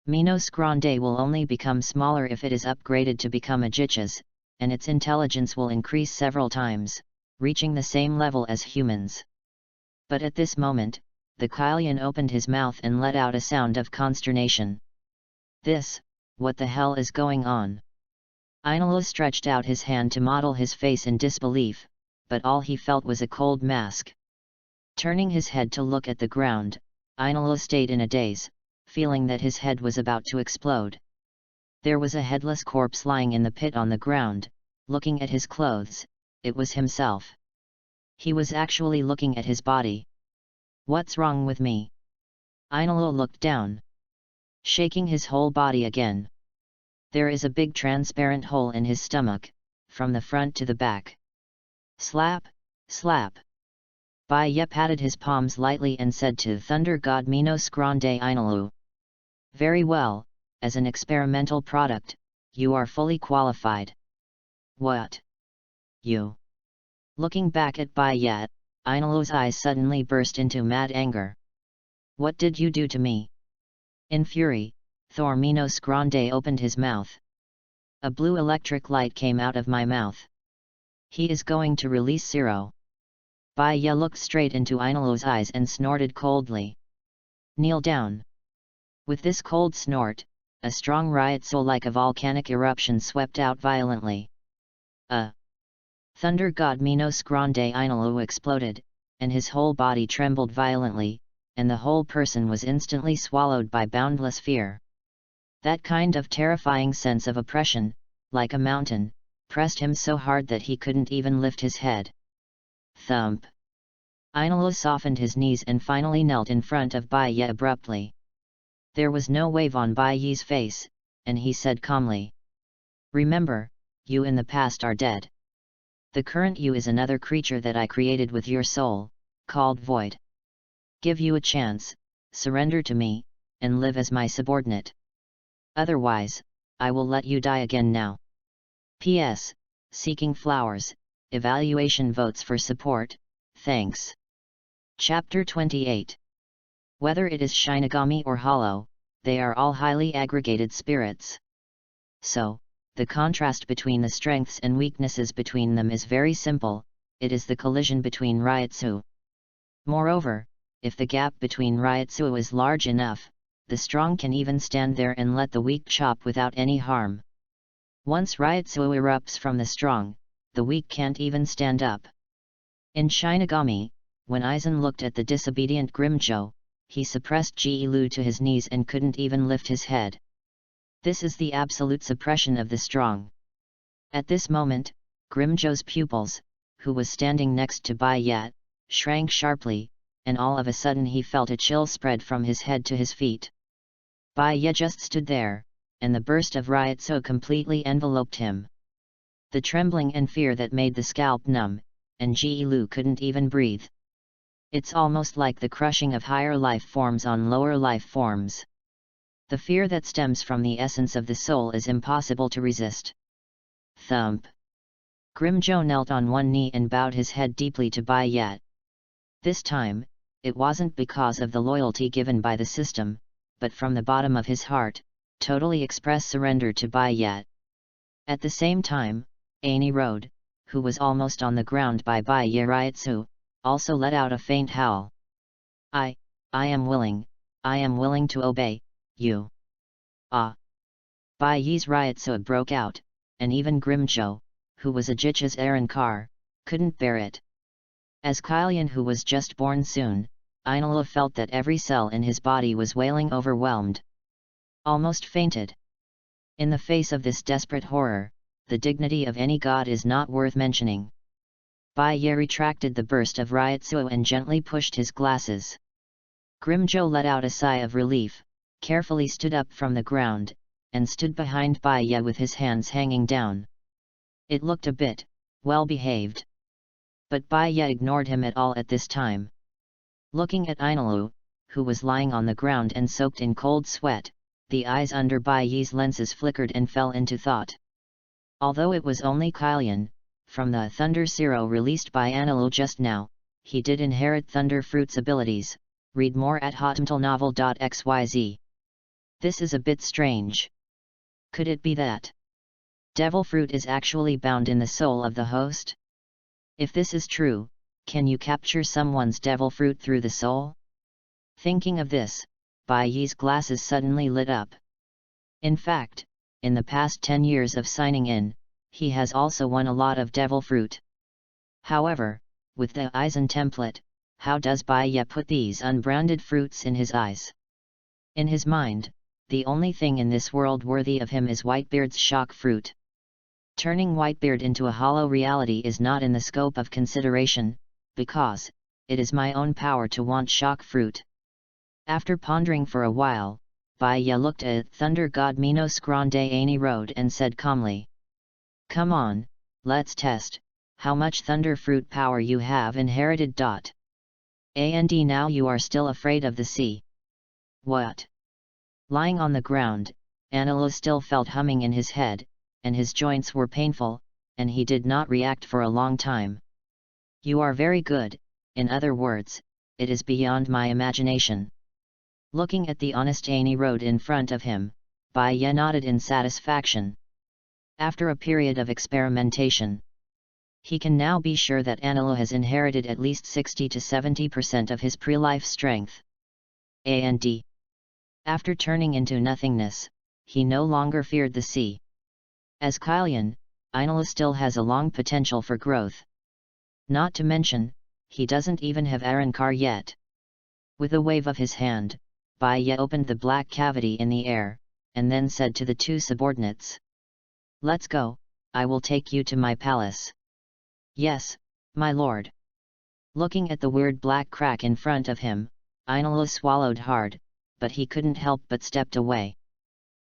Minos Grande will only become smaller if it is upgraded to become a Jichas, and its intelligence will increase several times, reaching the same level as humans. But at this moment, the Killian opened his mouth and let out a sound of consternation. What the hell is going on? Ainul stretched out his hand to model his face in disbelief, but all he felt was a cold mask. Turning his head to look at the ground, Ainul stayed in a daze, feeling that his head was about to explode. There was a headless corpse lying in the pit on the ground. Looking at his clothes, it was himself. He was actually looking at his body. What's wrong with me? Ainul looked down, shaking his whole body again. There is a big transparent hole in his stomach, from the front to the back. Slap, slap. Baiye patted his palms lightly and said to Thunder God Minos Grande Ainulu. Very well, as an experimental product, you are fully qualified. What? You? Looking back at Baiye, Ainulu's eyes suddenly burst into mad anger. What did you do to me? In fury, Thor Minos Grande opened his mouth. A blue electric light came out of my mouth. He is going to release Zero. Baiye looked straight into Ainulu's eyes and snorted coldly. Kneel down. With this cold snort, a strong Ryotsu like a volcanic eruption swept out violently. Thunder God Minos Grande Ainulu exploded, and his whole body trembled violently, and the whole person was instantly swallowed by boundless fear. That kind of terrifying sense of oppression, like a mountain, pressed him so hard that he couldn't even lift his head. Thump! Ainul softened his knees and finally knelt in front of Baiye abruptly. There was no wave on Baiye's face, and he said calmly. Remember, you in the past are dead. The current you is another creature that I created with your soul, called Void. Give you a chance, surrender to me, and live as my subordinate. Otherwise, I will let you die again now. P.S. Seeking flowers, evaluation votes for support, thanks. Chapter 28. Whether it is Shinigami or Hollow, they are all highly aggregated spirits. So, the contrast between the strengths and weaknesses between them is very simple, it is the collision between Ryotsu. Moreover, if the gap between Ryotsu is large enough, the strong can even stand there and let the weak chop without any harm. Once Ryotsu erupts from the strong, the weak can't even stand up. In Shinigami, when Aizen looked at the disobedient Grimjo, he suppressed Ji-Lu to his knees and couldn't even lift his head. This is the absolute suppression of the strong. At this moment, Grimjo's pupils, who was standing next to Baiye, shrank sharply, and all of a sudden he felt a chill spread from his head to his feet. Baiye just stood there, and the burst of Ryotsu completely enveloped him. The trembling and fear that made the scalp numb, and Ji-Lu couldn't even breathe. It's almost like the crushing of higher life forms on lower life forms. The fear that stems from the essence of the soul is impossible to resist. Thump! Grimjo knelt on one knee and bowed his head deeply to Baiye. This time, it wasn't because of the loyalty given by the system, but from the bottom of his heart, totally expressed surrender to Baiye. At the same time, Ani Road, who was almost on the ground by Baiye Ryotsu, also let out a faint howl. I am willing to obey, you. Baiye's Ryotsu broke out, and even Grimjo, who was a Jicha's Arankar, couldn't bear it. As Killian who was just born soon, Ainul felt that every cell in his body was wailing overwhelmed. Almost fainted. In the face of this desperate horror, the dignity of any god is not worth mentioning. Baiye retracted the burst of Ryotsu and gently pushed his glasses. Grimjo let out a sigh of relief, carefully stood up from the ground, and stood behind Baya with his hands hanging down. It looked a bit well-behaved. But Baya ignored him at all at this time. Looking at Ainalu, who was lying on the ground and soaked in cold sweat, the eyes under Baya's lenses flickered and fell into thought. Although it was only Kylian, from the Thunder Zero released by Ainalu just now, he did inherit Thunder Fruit's abilities. Read more at hotmtlnovel.xyz. This is a bit strange. Could it be that Devil Fruit is actually bound in the soul of the host? If this is true, can you capture someone's Devil Fruit through the soul? Thinking of this, Baiyi's glasses suddenly lit up. In fact, in the past 10 years of signing in, he has also won a lot of Devil Fruit. However, with the Eisen template, how does Baiyi put these unbranded fruits in his eyes? In his mind, the only thing in this world worthy of him is Whitebeard's shock fruit. Turning Whitebeard into a hollow reality is not in the scope of consideration, because it is my own power to want shock fruit. After pondering for a while, Baiyi looked at Thunder God Minos Grande Ani Road and said calmly, "Come on, let's test how much Thunder Fruit power you have inherited. And now you are still afraid of the sea. What?" Lying on the ground, Ainalu still felt humming in his head, and his joints were painful, and he did not react for a long time. "You are very good, in other words, it is beyond my imagination." Looking at the honest Ani road in front of him, Baiyi nodded in satisfaction. After a period of experimentation, he can now be sure that Ainalu has inherited at least 60 to 70% of his pre-life strength. And after turning into nothingness, he no longer feared the sea. As Kylian, Ainalu still has a long potential for growth. Not to mention, he doesn't even have Arankar yet. With a wave of his hand, Baiyi opened the black cavity in the air, and then said to the two subordinates, "Let's go, I will take you to my palace." "Yes, my lord." Looking at the weird black crack in front of him, Ainalu swallowed hard, but he couldn't help but stepped away.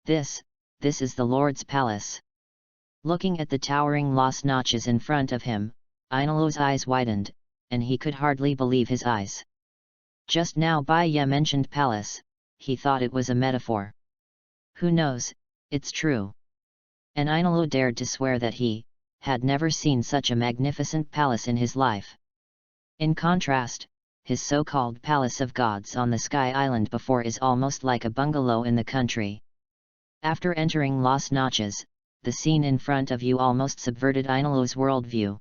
This is the Lord's palace." Looking at the towering Los Noches in front of him, Ainalu's eyes widened, and he could hardly believe his eyes. Just now Baiyi mentioned palace, he thought it was a metaphor. Who knows, it's true. And Ainalu dared to swear that he had never seen such a magnificent palace in his life. In contrast, his so-called Palace of Gods on the Sky Island before is almost like a bungalow in the country. After entering Los Noches, the scene in front of you almost subverted Ainalu's worldview.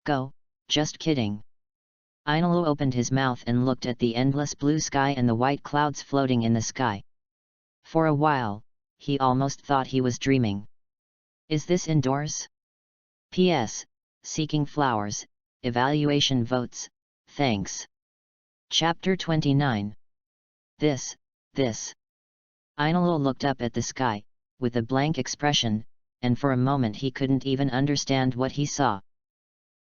"Go, just kidding." Ainalu opened his mouth and looked at the endless blue sky and the white clouds floating in the sky. For a while, he almost thought he was dreaming. Is this indoors? P.S. Seeking flowers, evaluation votes, thanks. Chapter 29. This. Ainalu looked up at the sky, with a blank expression, and for a moment he couldn't even understand what he saw.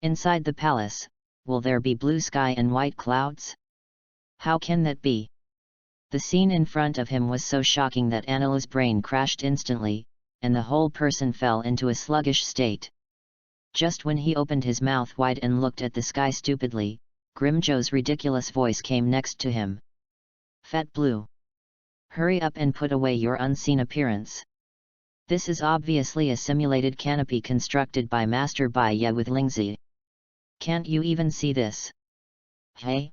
Inside the palace, will there be blue sky and white clouds? How can that be? The scene in front of him was so shocking that Ainalu's brain crashed instantly, and the whole person fell into a sluggish state. Just when he opened his mouth wide and looked at the sky stupidly, Grimjo's ridiculous voice came next to him. "Fat Blue! Hurry up and put away your unseen appearance. This is obviously a simulated canopy constructed by Master Baiyi with Lingzi. Can't you even see this? Hey?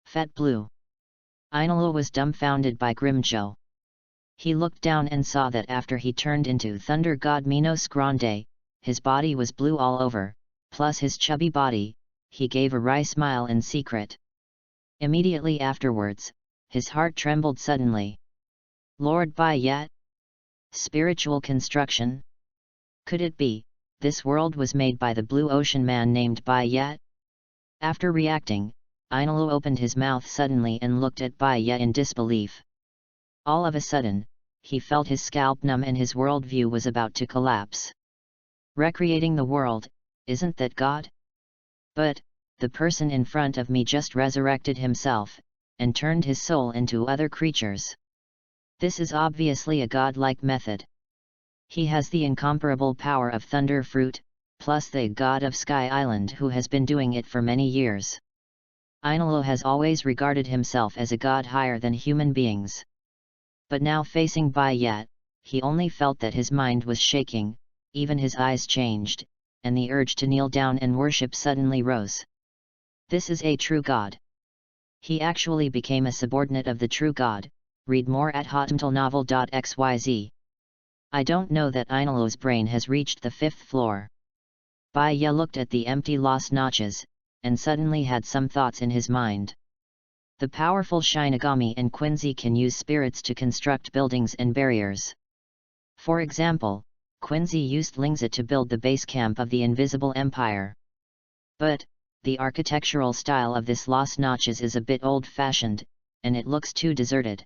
Fat Blue!" Ainalu was dumbfounded by Grimjo. He looked down and saw that after he turned into Thunder God Minos Grande, his body was blue all over, plus his chubby body. He gave a wry smile in secret. Immediately afterwards, his heart trembled suddenly. Lord Baiyi? Spiritual construction? Could it be, this world was made by the blue ocean man named Baiyi? After reacting, Ainalu opened his mouth suddenly and looked at Baiyi in disbelief. All of a sudden, he felt his scalp numb and his worldview was about to collapse. Recreating the world, isn't that God? But, the person in front of me just resurrected himself, and turned his soul into other creatures. This is obviously a godlike method. He has the incomparable power of Thunder Fruit, plus the god of Sky Island who has been doing it for many years. Ainullo has always regarded himself as a god higher than human beings. But now facing Bayat, he only felt that his mind was shaking, even his eyes changed, and the urge to kneel down and worship suddenly rose. This is a true god. He actually became a subordinate of the true god. Read more at hotmtlnovel.xyz. I don't know that Ainullo's brain has reached the 5th floor. Baya looked at the empty Las Noches, and suddenly had some thoughts in his mind. The powerful Shinigami and Quincy can use spirits to construct buildings and barriers. For example, Quincy used Lingzit to build the base camp of the Invisible Empire. But, the architectural style of this Las Noches is a bit old-fashioned, and it looks too deserted.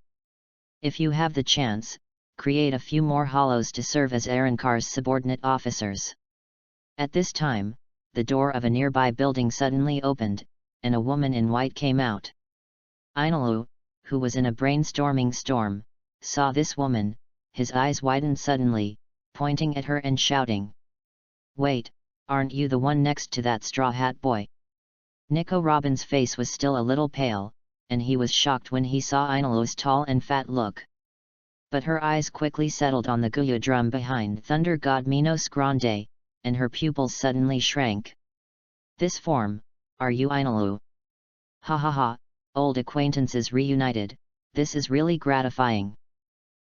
If you have the chance, create a few more hollows to serve as Arrancar's subordinate officers. At this time, the door of a nearby building suddenly opened, and a woman in white came out. Ainullo, who was in a brainstorming storm, saw this woman, his eyes widened suddenly, pointing at her and shouting. "Wait, aren't you the one next to that straw hat boy?" Nico Robin's face was still a little pale, and he was shocked when he saw Ainullo's tall and fat look. But her eyes quickly settled on the Guya drum behind Thunder God Minos Grande, and her pupils suddenly shrank. "This form, are you Ainullo? Ha ha ha, old acquaintances reunited, this is really gratifying."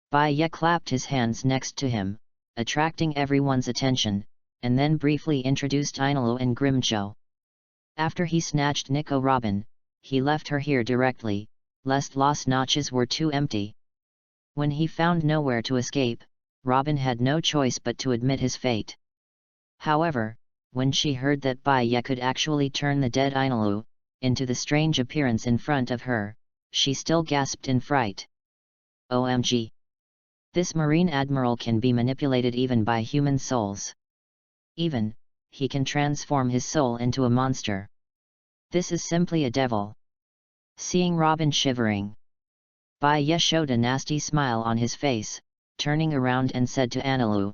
Baya clapped his hands next to him, attracting everyone's attention, and then briefly introduced Ainullo and Grimjo. After he snatched Nico Robin, he left her here directly, lest Las Noches were too empty. When he found nowhere to escape, Robin had no choice but to admit his fate. However, when she heard that Baya could actually turn the dead Ainullo into the strange appearance in front of her, she still gasped in fright. OMG! This Marine Admiral can be manipulated even by human souls. Even, he can transform his soul into a monster. This is simply a devil. Seeing Robin shivering, Baya showed a nasty smile on his face, turning around and said to Ainullo.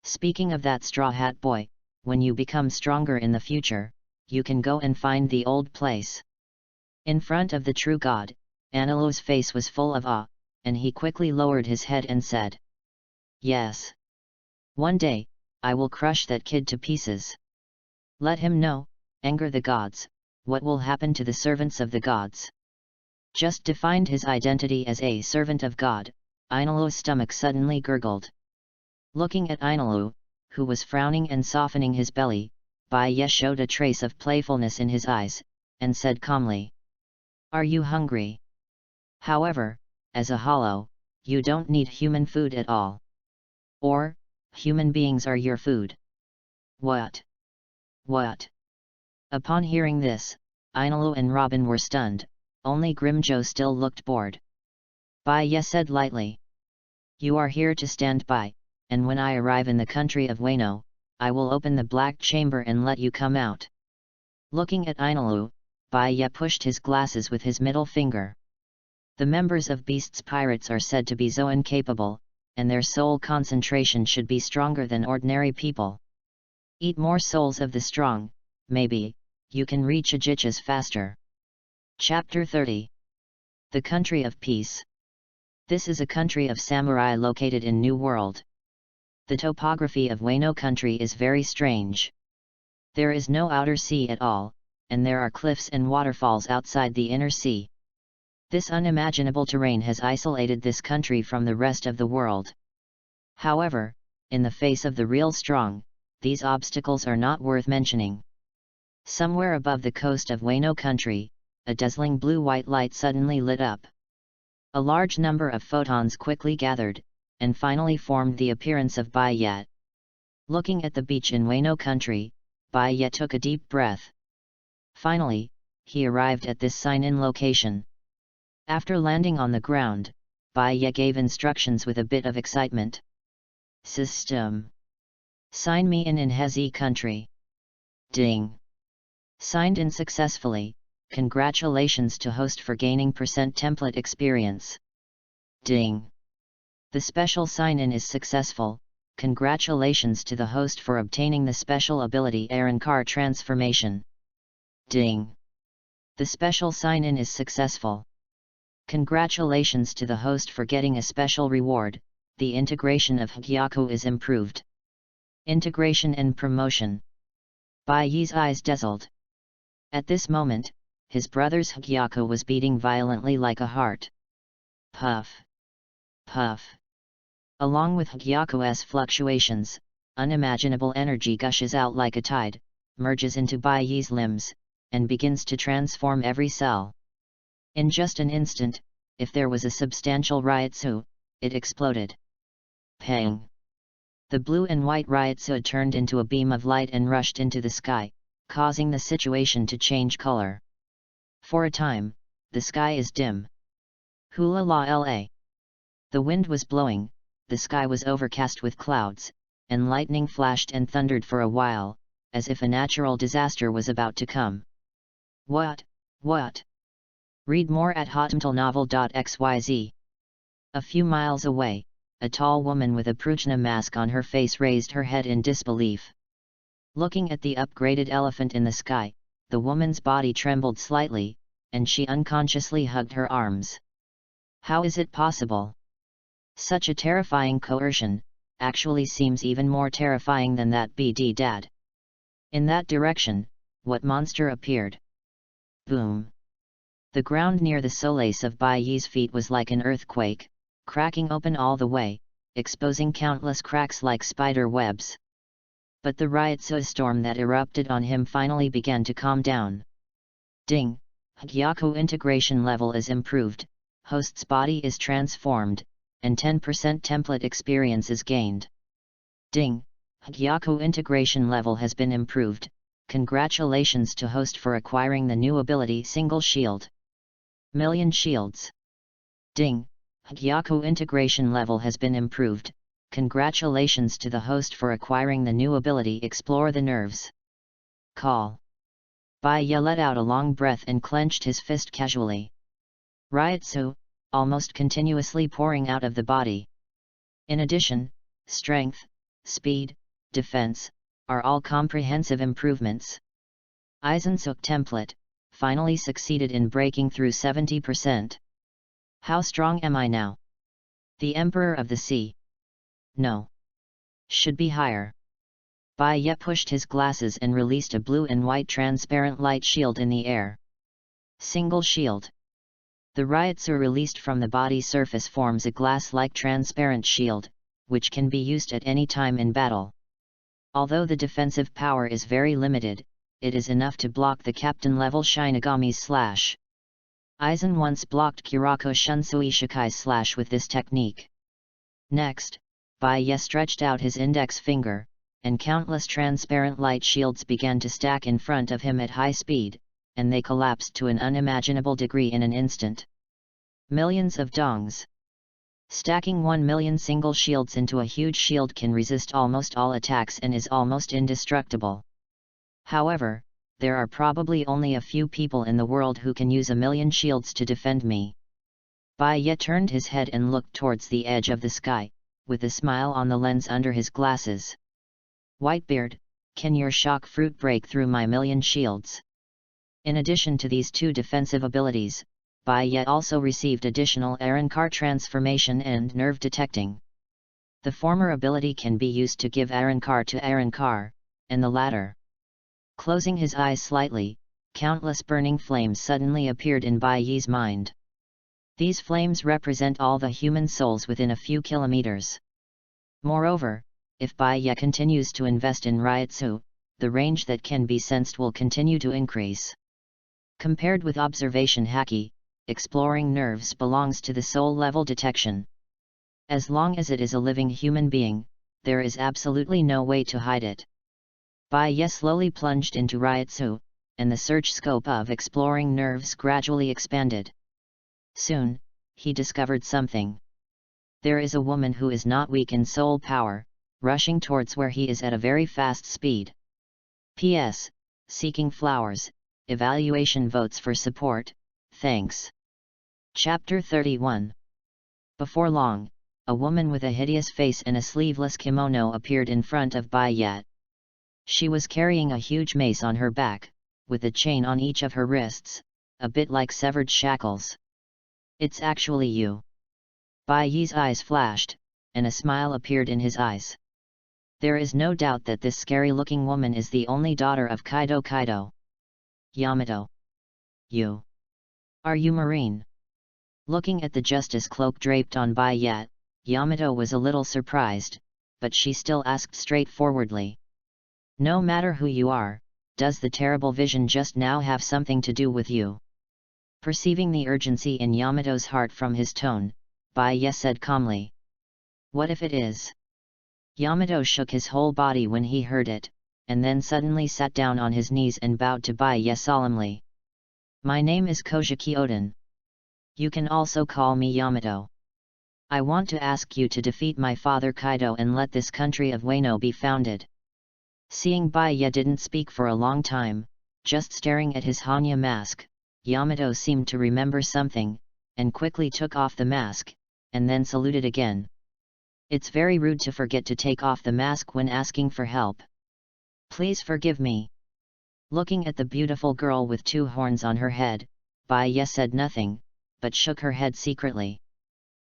"Speaking of that straw hat boy, when you become stronger in the future, you can go and find the old place." In front of the true god, Ainullo's face was full of awe, and he quickly lowered his head and said, "Yes. One day, I will crush that kid to pieces. Let him know, anger the gods, what will happen to the servants of the gods." Just defined his identity as a servant of God, Ainullo's stomach suddenly gurgled. Looking at Ainullo, who was frowning and softening his belly, Baya showed a trace of playfulness in his eyes, and said calmly, "Are you hungry? However, as a hollow, you don't need human food at all. Or, human beings are your food." "What? What?" Upon hearing this, Ainullo and Robin were stunned, only Grimjo still looked bored. Baya said lightly, "You are here to stand by, and when I arrive in the country of Wano, I will open the black chamber and let you come out." Looking at Ainullo, Baya pushed his glasses with his middle finger. The members of Beast's Pirates are said to be Zoan capable, and their soul concentration should be stronger than ordinary people. Eat more souls of the strong, maybe, you can reach Ajichas faster. Chapter 30. The Country of Peace. This is a country of samurai located in New World. The topography of Wano country is very strange. There is no outer sea at all, and there are cliffs and waterfalls outside the inner sea. This unimaginable terrain has isolated this country from the rest of the world. However, in the face of the real strong, these obstacles are not worth mentioning. Somewhere above the coast of Wano country, a dazzling blue-white light suddenly lit up. A large number of photons quickly gathered, and finally formed the appearance of Bayat. Looking at the beach in Wano country, Bayat took a deep breath. Finally, he arrived at this sign-in location. After landing on the ground, Bayat gave instructions with a bit of excitement. "System. Sign me in Hezi country." Ding. Signed in successfully, Congratulations to host for gaining %template experience. Ding! The special sign-in is successful. Congratulations to the host for obtaining the special ability Arrancar transformation. Ding! The special sign-in is successful. Congratulations to the host for getting a special reward. The integration of Hgyaku is improved. Integration and promotion. Bai Yi's eyes dazzled. At this moment, his brother's Hgyaku was beating violently like a heart. Puff! Puff! Along with Hgyaku's fluctuations, unimaginable energy gushes out like a tide, merges into Bai Yi's limbs, and begins to transform every cell. In just an instant, if there was a substantial Ryotsu, it exploded. Pang! The blue and white Ryotsu turned into a beam of light and rushed into the sky, causing the situation to change color. For a time, the sky is dim. Hula la la. The wind was blowing, the sky was overcast with clouds, and lightning flashed and thundered for a while, as if a natural disaster was about to come. What? Read more at hotmtlnovel.xyz. A few miles away, a tall woman with a Prujna mask on her face raised her head in disbelief. Looking at the upgraded elephant in the sky, the woman's body trembled slightly, and she unconsciously hugged her arms. How is it possible? Such a terrifying coercion, actually seems even more terrifying than that BD dad. In that direction, what monster appeared? Boom! The ground near the solace of Bai Yi's feet was like an earthquake, cracking open all the way, exposing countless cracks like spider webs. But the Ryotsu storm that erupted on him finally began to calm down. Ding! Hgyaku integration level is improved, host's body is transformed, and 10% template experience is gained. Ding! Hgyaku integration level has been improved. Congratulations to host for acquiring the new ability Single Shield. Million Shields. Ding! Hgyaku integration level has been improved. Congratulations to the host for acquiring the new ability Explore the Nerves. Call. Bai Ye let out a long breath and clenched his fist casually. Ryotsu, almost continuously pouring out of the body. In addition, strength, speed, defense, are all comprehensive improvements. Eisensuk template, finally succeeded in breaking through 70%. How strong am I now? The Emperor of the Sea. No. Should be higher. Bai Ye pushed his glasses and released a blue and white transparent light shield in the air. Single shield. The Ryotsu released from the body surface forms a glass-like transparent shield, which can be used at any time in battle. Although the defensive power is very limited, it is enough to block the captain-level Shinigami's slash. Aizen once blocked Kurako Shunsui Shikai's slash with this technique. Next, Bai Ye stretched out his index finger, and countless transparent light shields began to stack in front of him at high speed, and they collapsed to an unimaginable degree in an instant. Millions of dongs. Stacking 1 million single shields into a huge shield can resist almost all attacks and is almost indestructible. However, there are probably only a few people in the world who can use 1 million shields to defend me. Bai Ye turned his head and looked towards the edge of the sky, with a smile on the lens under his glasses. Whitebeard, can your shock fruit break through my 1 million shields? In addition to these two defensive abilities, Bai Ye also received additional Arrancar transformation and nerve detecting. The former ability can be used to give Arrancar to Arrancar, and the latter. Closing his eyes slightly, countless burning flames suddenly appeared in Bai Yi's mind. These flames represent all the human souls within a few kilometers. Moreover, if Bai Ye continues to invest in Ryotsu, the range that can be sensed will continue to increase. Compared with observation haki, exploring nerves belongs to the soul level detection. As long as it is a living human being, there is absolutely no way to hide it. Bai Ye slowly plunged into Ryotsu, and the search scope of exploring nerves gradually expanded. Soon, he discovered something. There is a woman who is not weak in soul power, rushing towards where he is at a very fast speed. P.S. Seeking flowers, Evaluation votes for support, thanks. Chapter 31. Before long, a woman with a hideous face and a sleeveless kimono appeared in front of Bai Yat. She was carrying a huge mace on her back, with a chain on each of her wrists, a bit like severed shackles. It's actually you. Bai Yi's eyes flashed, and a smile appeared in his eyes. There is no doubt that this scary-looking woman is the only daughter of Kaido. Yamato. You. Are you Marine? Looking at the justice cloak draped on Bai Yat, Yamato was a little surprised, but she still asked straightforwardly. No matter who you are, does the terrible vision just now have something to do with you? Perceiving the urgency in Yamato's heart from his tone, Bai Yat said calmly. What if it is? Yamato shook his whole body when he heard it, and then suddenly sat down on his knees and bowed to Bai Yat solemnly. My name is Kojiki Oden. You can also call me Yamato. I want to ask you to defeat my father Kaido and let this country of Wano be founded. Seeing Bai Yat didn't speak for a long time, just staring at his Hanya mask, Yamato seemed to remember something, and quickly took off the mask, and then saluted again. It's very rude to forget to take off the mask when asking for help. Please forgive me. Looking at the beautiful girl with two horns on her head, Bai Yat said nothing, but shook her head secretly.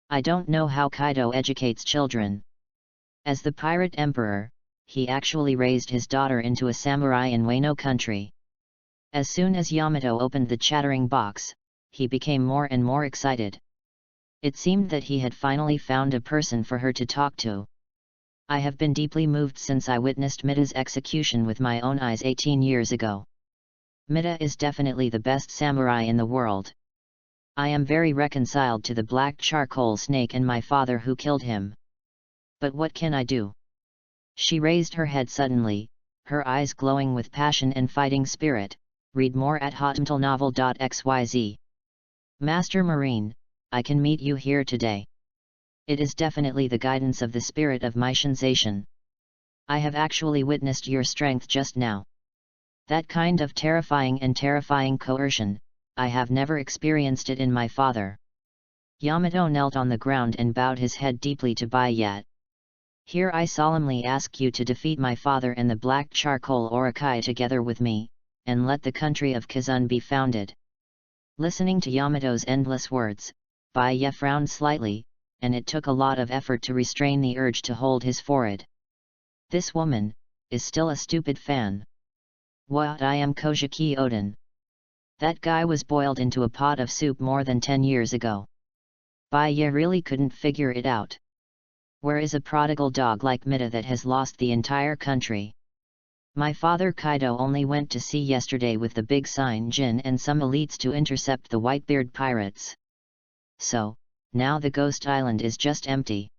I don't know how Kaido educates children. As the pirate emperor, he actually raised his daughter into a samurai in Wano country. As soon as Yamato opened the chattering box, he became more and more excited. It seemed that he had finally found a person for her to talk to. I have been deeply moved since I witnessed Mita's execution with my own eyes 18 years ago. Mita is definitely the best samurai in the world. I am very reconciled to the black charcoal snake and my father who killed him. But what can I do? She raised her head suddenly, her eyes glowing with passion and fighting spirit. Read more at hotmtlnovel.xyz. Master Marine, I can meet you here today. It is definitely the guidance of the spirit of my sensation. I have actually witnessed your strength just now. That kind of terrifying coercion, I have never experienced it in my father. Yamato knelt on the ground and bowed his head deeply to Bai Yat. Here I solemnly ask you to defeat my father and the black charcoal Orokai together with me, and let the country of Kazun be founded. Listening to Yamato's endless words, Bai Yat frowned slightly, and it took a lot of effort to restrain the urge to hold his forehead. This woman is still a stupid fan. What? I am Kojiki Oden. That guy was boiled into a pot of soup more than 10 years ago. Bai Yat really couldn't figure it out. Where is a prodigal dog like Mita that has lost the entire country? My father Kaido only went to sea yesterday with the big sign Jin and some elites to intercept the Whitebeard pirates. So, now the Ghost Island is just empty.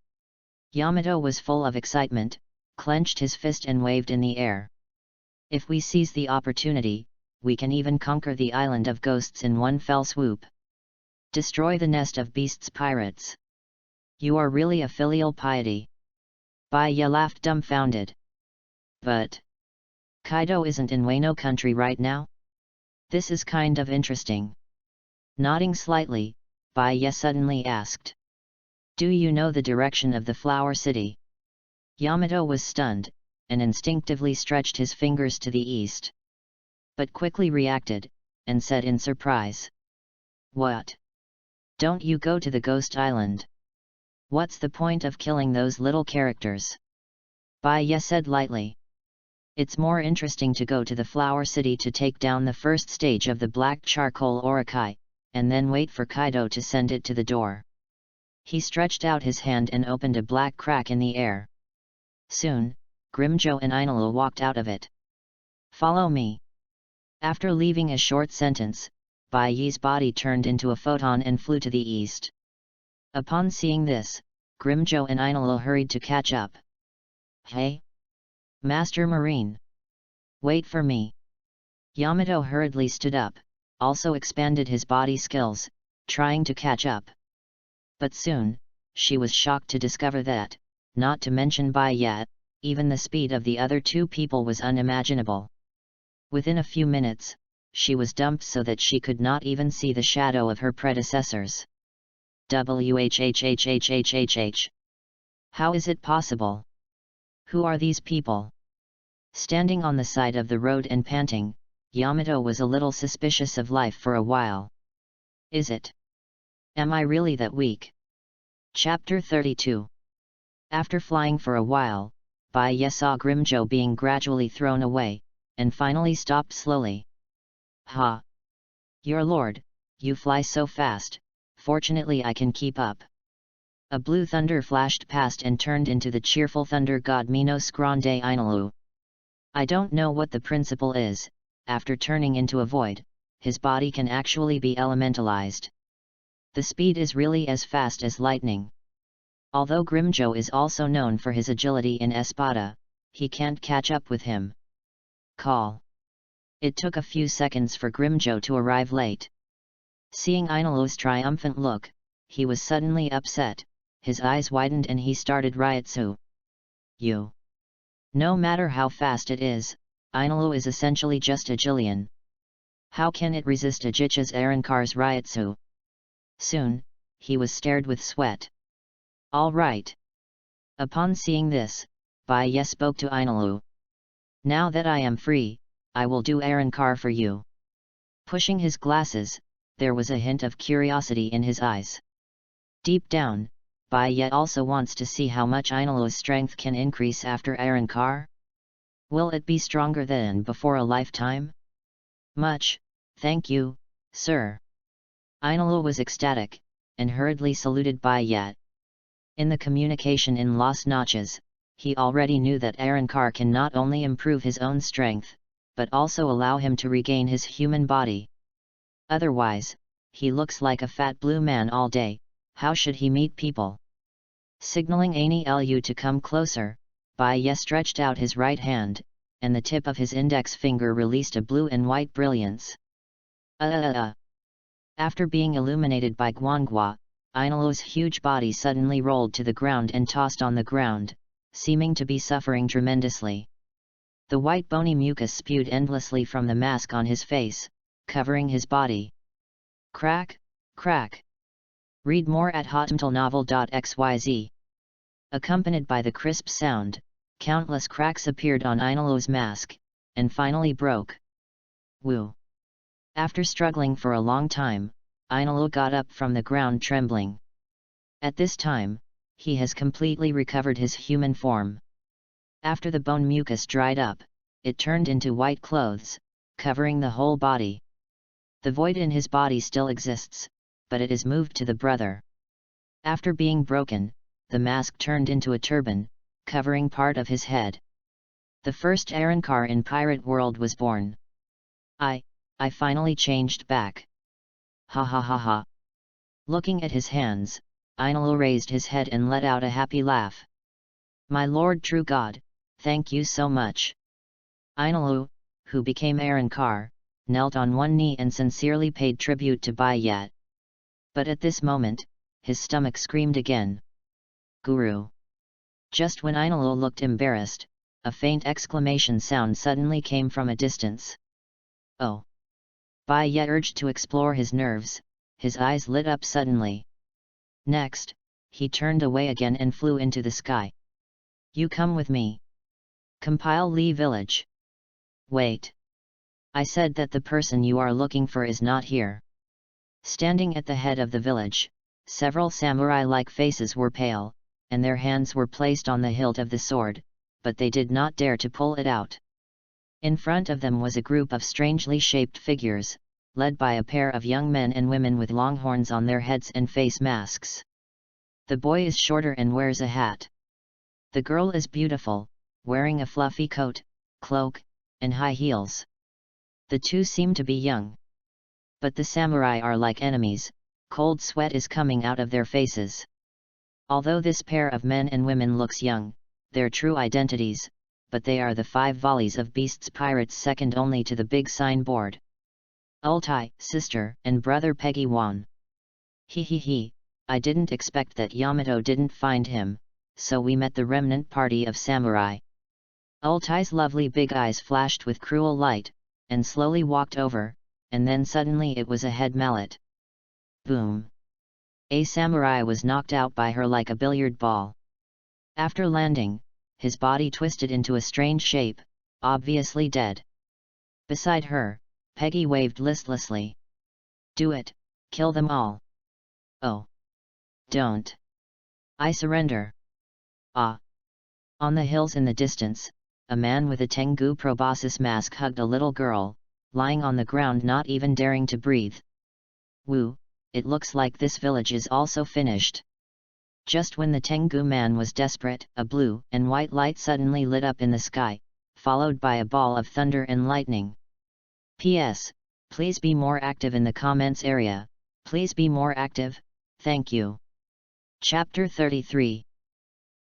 Yamato was full of excitement, clenched his fist and waved in the air. If we seize the opportunity, we can even conquer the island of ghosts in one fell swoop. Destroy the nest of beasts pirates. You are really a filial piety. Bai Yat laughed dumbfounded. But Kaido isn't in Wano country right now? This is kind of interesting. Nodding slightly, Bai Yat suddenly asked. Do you know the direction of the Flower City? Yamato was stunned, and instinctively stretched his fingers to the east. But quickly reacted, and said in surprise. What? Don't you go to the Ghost Island? What's the point of killing those little characters? Bai Yat said lightly. It's more interesting to go to the Flower City to take down the first stage of the black charcoal Orokai, and then wait for Kaido to send it to the door. He stretched out his hand and opened a black crack in the air. Soon, Grimjo and Ainul walked out of it. Follow me. After leaving a short sentence, Bai Yi's body turned into a photon and flew to the east. Upon seeing this, Grimjo and Ainul hurried to catch up. Hey! Master Marine! Wait for me! Yamato hurriedly stood up, also expanded his body skills, trying to catch up. But soon, she was shocked to discover that, not to mention Bai Yat, even the speed of the other two people was unimaginable. Within a few minutes, she was dumped so that she could not even see the shadow of her predecessors. WHHHHHHH. How is it possible? Who are these people? Standing on the side of the road and panting, Yamato was a little suspicious of life for a while. Is it? Am I really that weak? Chapter 32. After flying for a while, Bai saw Grimjo being gradually thrown away, and finally stopped slowly. Ha! Your lord, you fly so fast, fortunately I can keep up. A blue thunder flashed past and turned into the cheerful thunder god Minos Grande Inalu. I don't know what the principle is, after turning into a void, his body can actually be elementalized. The speed is really as fast as lightning. Although Grimjo is also known for his agility in Espada, he can't catch up with him. Call. It took a few seconds for Grimjo to arrive late. Seeing Inalu's triumphant look, he was suddenly upset, his eyes widened and he started Ryutsu. You. No matter how fast it is, Inalu is essentially just a Jillian. How can it resist Ajicha's Arankar's Ryutsu? Soon, he was stared with sweat. All right. Upon seeing this, Bai spoke to Inalu. Now that I am free, I will do Arankar for you. Pushing his glasses, there was a hint of curiosity in his eyes. Deep down, Bai also wants to see how much Inalu's strength can increase after Arankar. Will it be stronger than before a lifetime? Much, thank you, sir. Inalu was ecstatic, and hurriedly saluted Bai. In the communication in Las Noches, he already knew that Arankar can not only improve his own strength, but also allow him to regain his human body. Otherwise, he looks like a fat blue man all day. How should he meet people? Signaling Ani Lu to come closer, Bai stretched out his right hand, and the tip of his index finger released a blue and white brilliance. After being illuminated by Guangua, Inalu's huge body suddenly rolled to the ground and tossed on the ground, seeming to be suffering tremendously. The white bony mucus spewed endlessly from the mask on his face, covering his body. Crack, crack. Read more at hotmtlnovel.xyz. Accompanied by the crisp sound, countless cracks appeared on Inalu's mask, and finally broke. Woo! After struggling for a long time, Inalu got up from the ground trembling. At this time, he has completely recovered his human form. After the bone mucus dried up, it turned into white clothes, covering the whole body. The void in his body still exists, but it is moved to the brother. After being broken, the mask turned into a turban, covering part of his head. The first Arankar in Pirate World was born. I finally changed back. Ha ha ha ha. Looking at his hands, Inalu raised his head and let out a happy laugh. My lord true god, thank you so much. Inalu, who became Arankar, knelt on one knee and sincerely paid tribute to Bai. But at this moment, his stomach screamed again. Guru. Just when Inalu looked embarrassed, a faint exclamation sound suddenly came from a distance. Oh! Bai urged to explore his nerves, his eyes lit up suddenly. Next, he turned away again and flew into the sky. You come with me. Compile Li village. Wait. I said that the person you are looking for is not here. Standing at the head of the village, several samurai-like faces were pale, and their hands were placed on the hilt of the sword, but they did not dare to pull it out. In front of them was a group of strangely shaped figures, led by a pair of young men and women with long horns on their heads and face masks. The boy is shorter and wears a hat. The girl is beautiful, wearing a fluffy coat, cloak, and high heels. The two seem to be young. But the samurai are like enemies, cold sweat is coming out of their faces. Although this pair of men and women looks young, their true identities, but they are the 5 volleys of beasts pirates second only to the big signboard. Ultai, sister, and brother Peggy Wan. He, I didn't expect that Yamato didn't find him, so we met the remnant party of samurai. Ultai's lovely big eyes flashed with cruel light, and slowly walked over, and then suddenly it was a head mallet. Boom! A samurai was knocked out by her like a billiard ball. After landing, his body twisted into a strange shape, obviously dead. Beside her, Peggy waved listlessly. "Do it, kill them all." "Oh. Don't. I surrender." "Ah." On the hills in the distance, a man with a Tengu proboscis mask hugged a little girl, lying on the ground not even daring to breathe. "Woo, it looks like this village is also finished." Just when the Tengu man was desperate, a blue and white light suddenly lit up in the sky, followed by a ball of thunder and lightning. P.S. Please be more active in the comments area, please be more active, thank you. Chapter 33.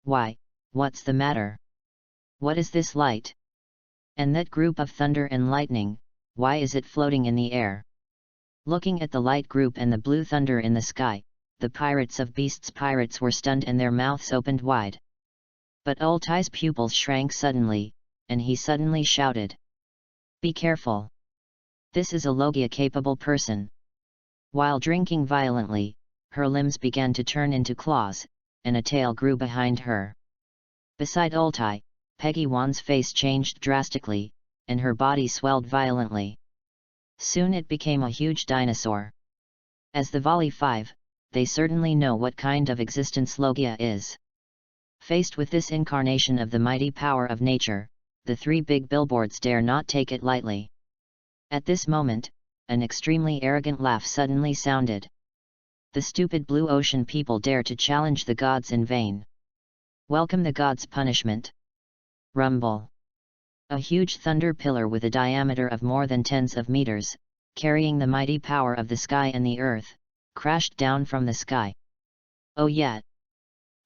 Why, what's the matter? What is this light? And that group of thunder and lightning, why is it floating in the air? Looking at the light group and the blue thunder in the sky, the pirates of Beast's pirates were stunned and their mouths opened wide. But Ultai's pupils shrank suddenly, and he suddenly shouted. "Be careful! This is a Logia-capable person." While drinking violently, her limbs began to turn into claws, and a tail grew behind her. Beside Ultai, Peggy Wan's face changed drastically, and her body swelled violently. Soon it became a huge dinosaur. As the Volley 5, they certainly know what kind of existence Logia is. Faced with this incarnation of the mighty power of nature, the three big billboards dare not take it lightly. At this moment, an extremely arrogant laugh suddenly sounded. The stupid blue ocean people dare to challenge the gods in vain. Welcome the gods' punishment. Rumble. A huge thunder pillar with a diameter of more than tens of meters, carrying the mighty power of the sky and the earth, crashed down from the sky. Oh yeah!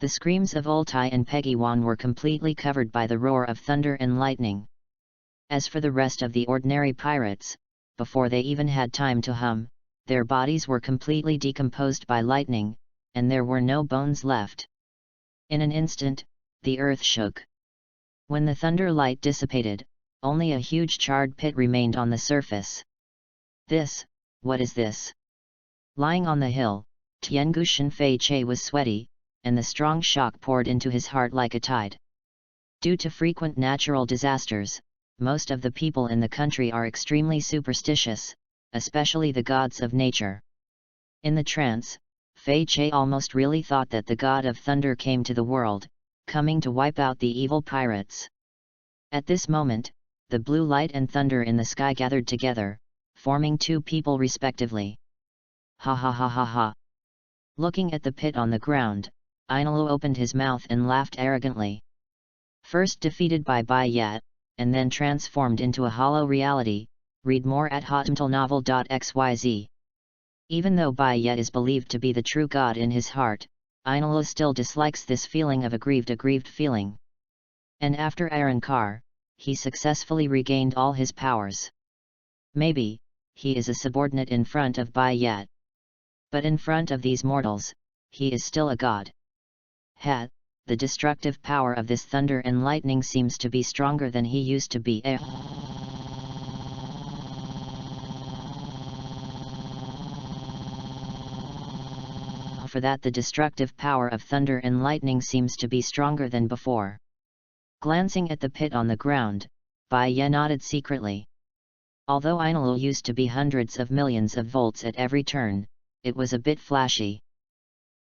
The screams of Ultai and Peggy Wan were completely covered by the roar of thunder and lightning. As for the rest of the ordinary pirates, before they even had time to hum, their bodies were completely decomposed by lightning, and there were no bones left. In an instant, the earth shook. When the thunder light dissipated, only a huge charred pit remained on the surface. What is this? Lying on the hill, Tiangu Shenfei Che was sweaty, and the strong shock poured into his heart like a tide. Due to frequent natural disasters, most of the people in the country are extremely superstitious, especially the gods of nature. In the trance, Fei Che almost really thought that the god of thunder came to the world, coming to wipe out the evil pirates. At this moment, the blue light and thunder in the sky gathered together, forming two people respectively. Ha ha ha ha ha! Looking at the pit on the ground, Ainalu opened his mouth and laughed arrogantly. First defeated by Bai Yat, and then transformed into a hollow reality, read more at hotmtlnovel.xyz. Even though Bai Yat is believed to be the true god in his heart, Ainalu still dislikes this feeling of aggrieved feeling. And after Arankar, he successfully regained all his powers. Maybe, he is a subordinate in front of Bai Yat. But in front of these mortals, he is still a god. The destructive power of this thunder and lightning seems to be stronger than he used to be. For that the destructive power of thunder and lightning seems to be stronger than before. Glancing at the pit on the ground, Bai Ye nodded secretly. Although Ainalu used to be hundreds of millions of volts at every turn, it was a bit flashy.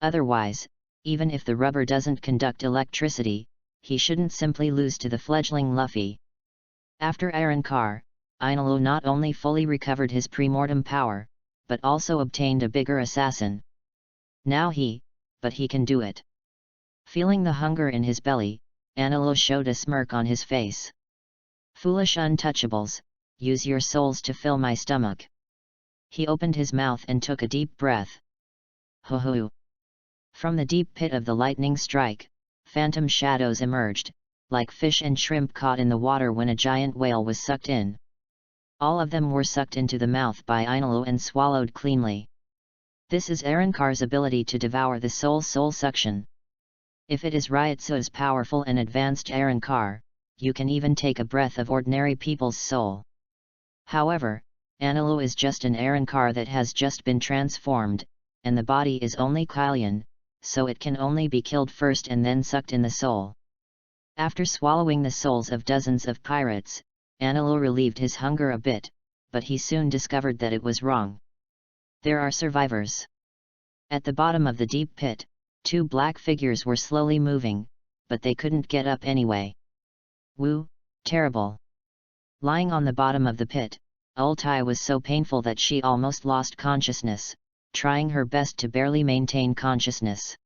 Otherwise, even if the rubber doesn't conduct electricity, he shouldn't simply lose to the fledgling Luffy. After Arankar, Ainalu not only fully recovered his pre-mortem power, but also obtained a bigger assassin. Now he can do it. Feeling the hunger in his belly, Ainalu showed a smirk on his face. Foolish untouchables, use your souls to fill my stomach. He opened his mouth and took a deep breath. Ho-ho! From the deep pit of the lightning strike, phantom shadows emerged, like fish and shrimp caught in the water when a giant whale was sucked in. All of them were sucked into the mouth by Ainalu and swallowed cleanly. This is Arankar's ability to devour the soul suction. If it is Ryotsu's powerful and advanced Arankar, you can even take a breath of ordinary people's soul. However, Anilu is just an Aaron car that has just been transformed, and the body is only Kylian, so it can only be killed first and then sucked in the soul. After swallowing the souls of dozens of pirates, Anilu relieved his hunger a bit, but he soon discovered that it was wrong. There are survivors. At the bottom of the deep pit, two black figures were slowly moving, but they couldn't get up anyway. Woo, terrible. Lying on the bottom of the pit, Ultai was so painful that she almost lost consciousness, trying her best to barely maintain consciousness.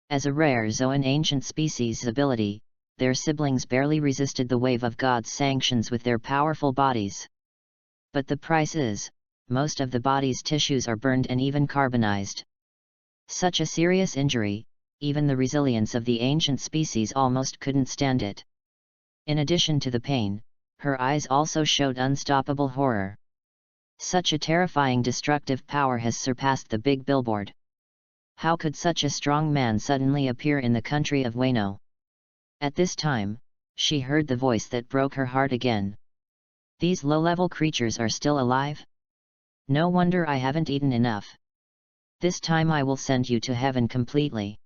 As a rare Zoan ancient species ability, their siblings barely resisted the wave of God's sanctions with their powerful bodies. But the price is, most of the body's tissues are burned and even carbonized. Such a serious injury, even the resilience of the ancient species almost couldn't stand it. In addition to the pain, her eyes also showed unstoppable horror. Such a terrifying destructive power has surpassed the big billboard. How could such a strong man suddenly appear in the country of Wano? At this time, she heard the voice that broke her heart again. These low-level creatures are still alive? No wonder I haven't eaten enough. This time I will send you to heaven completely.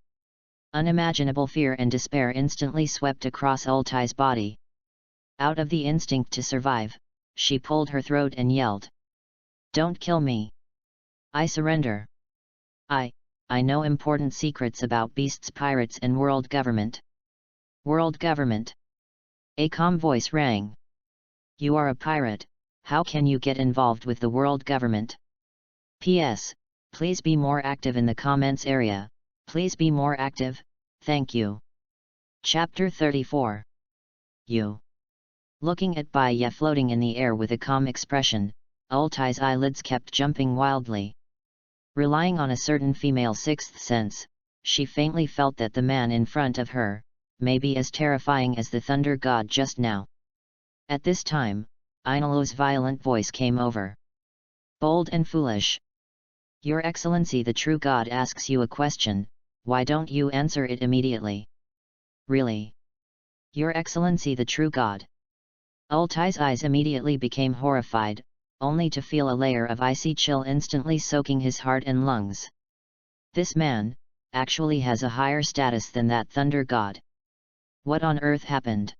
Unimaginable fear and despair instantly swept across Ultai's body. Out of the instinct to survive, she pulled her throat and yelled. Don't kill me. I surrender. I know important secrets about beasts, pirates and world government. World government. A calm voice rang. You are a pirate, how can you get involved with the world government? P.S. Please be more active in the comments area, please be more active, thank you. Chapter 34. You. Looking at Bai Ye floating in the air with a calm expression, Ultai's eyelids kept jumping wildly. Relying on a certain female sixth sense, she faintly felt that the man in front of her may be as terrifying as the thunder god just now. At this time, Ainalu's violent voice came over. Bold and foolish. Your Excellency the true god asks you a question, why don't you answer it immediately? Really? Your Excellency the true god. Ultai's eyes immediately became horrified, only to feel a layer of icy chill instantly soaking his heart and lungs. This man actually has a higher status than that thunder god. What on earth happened?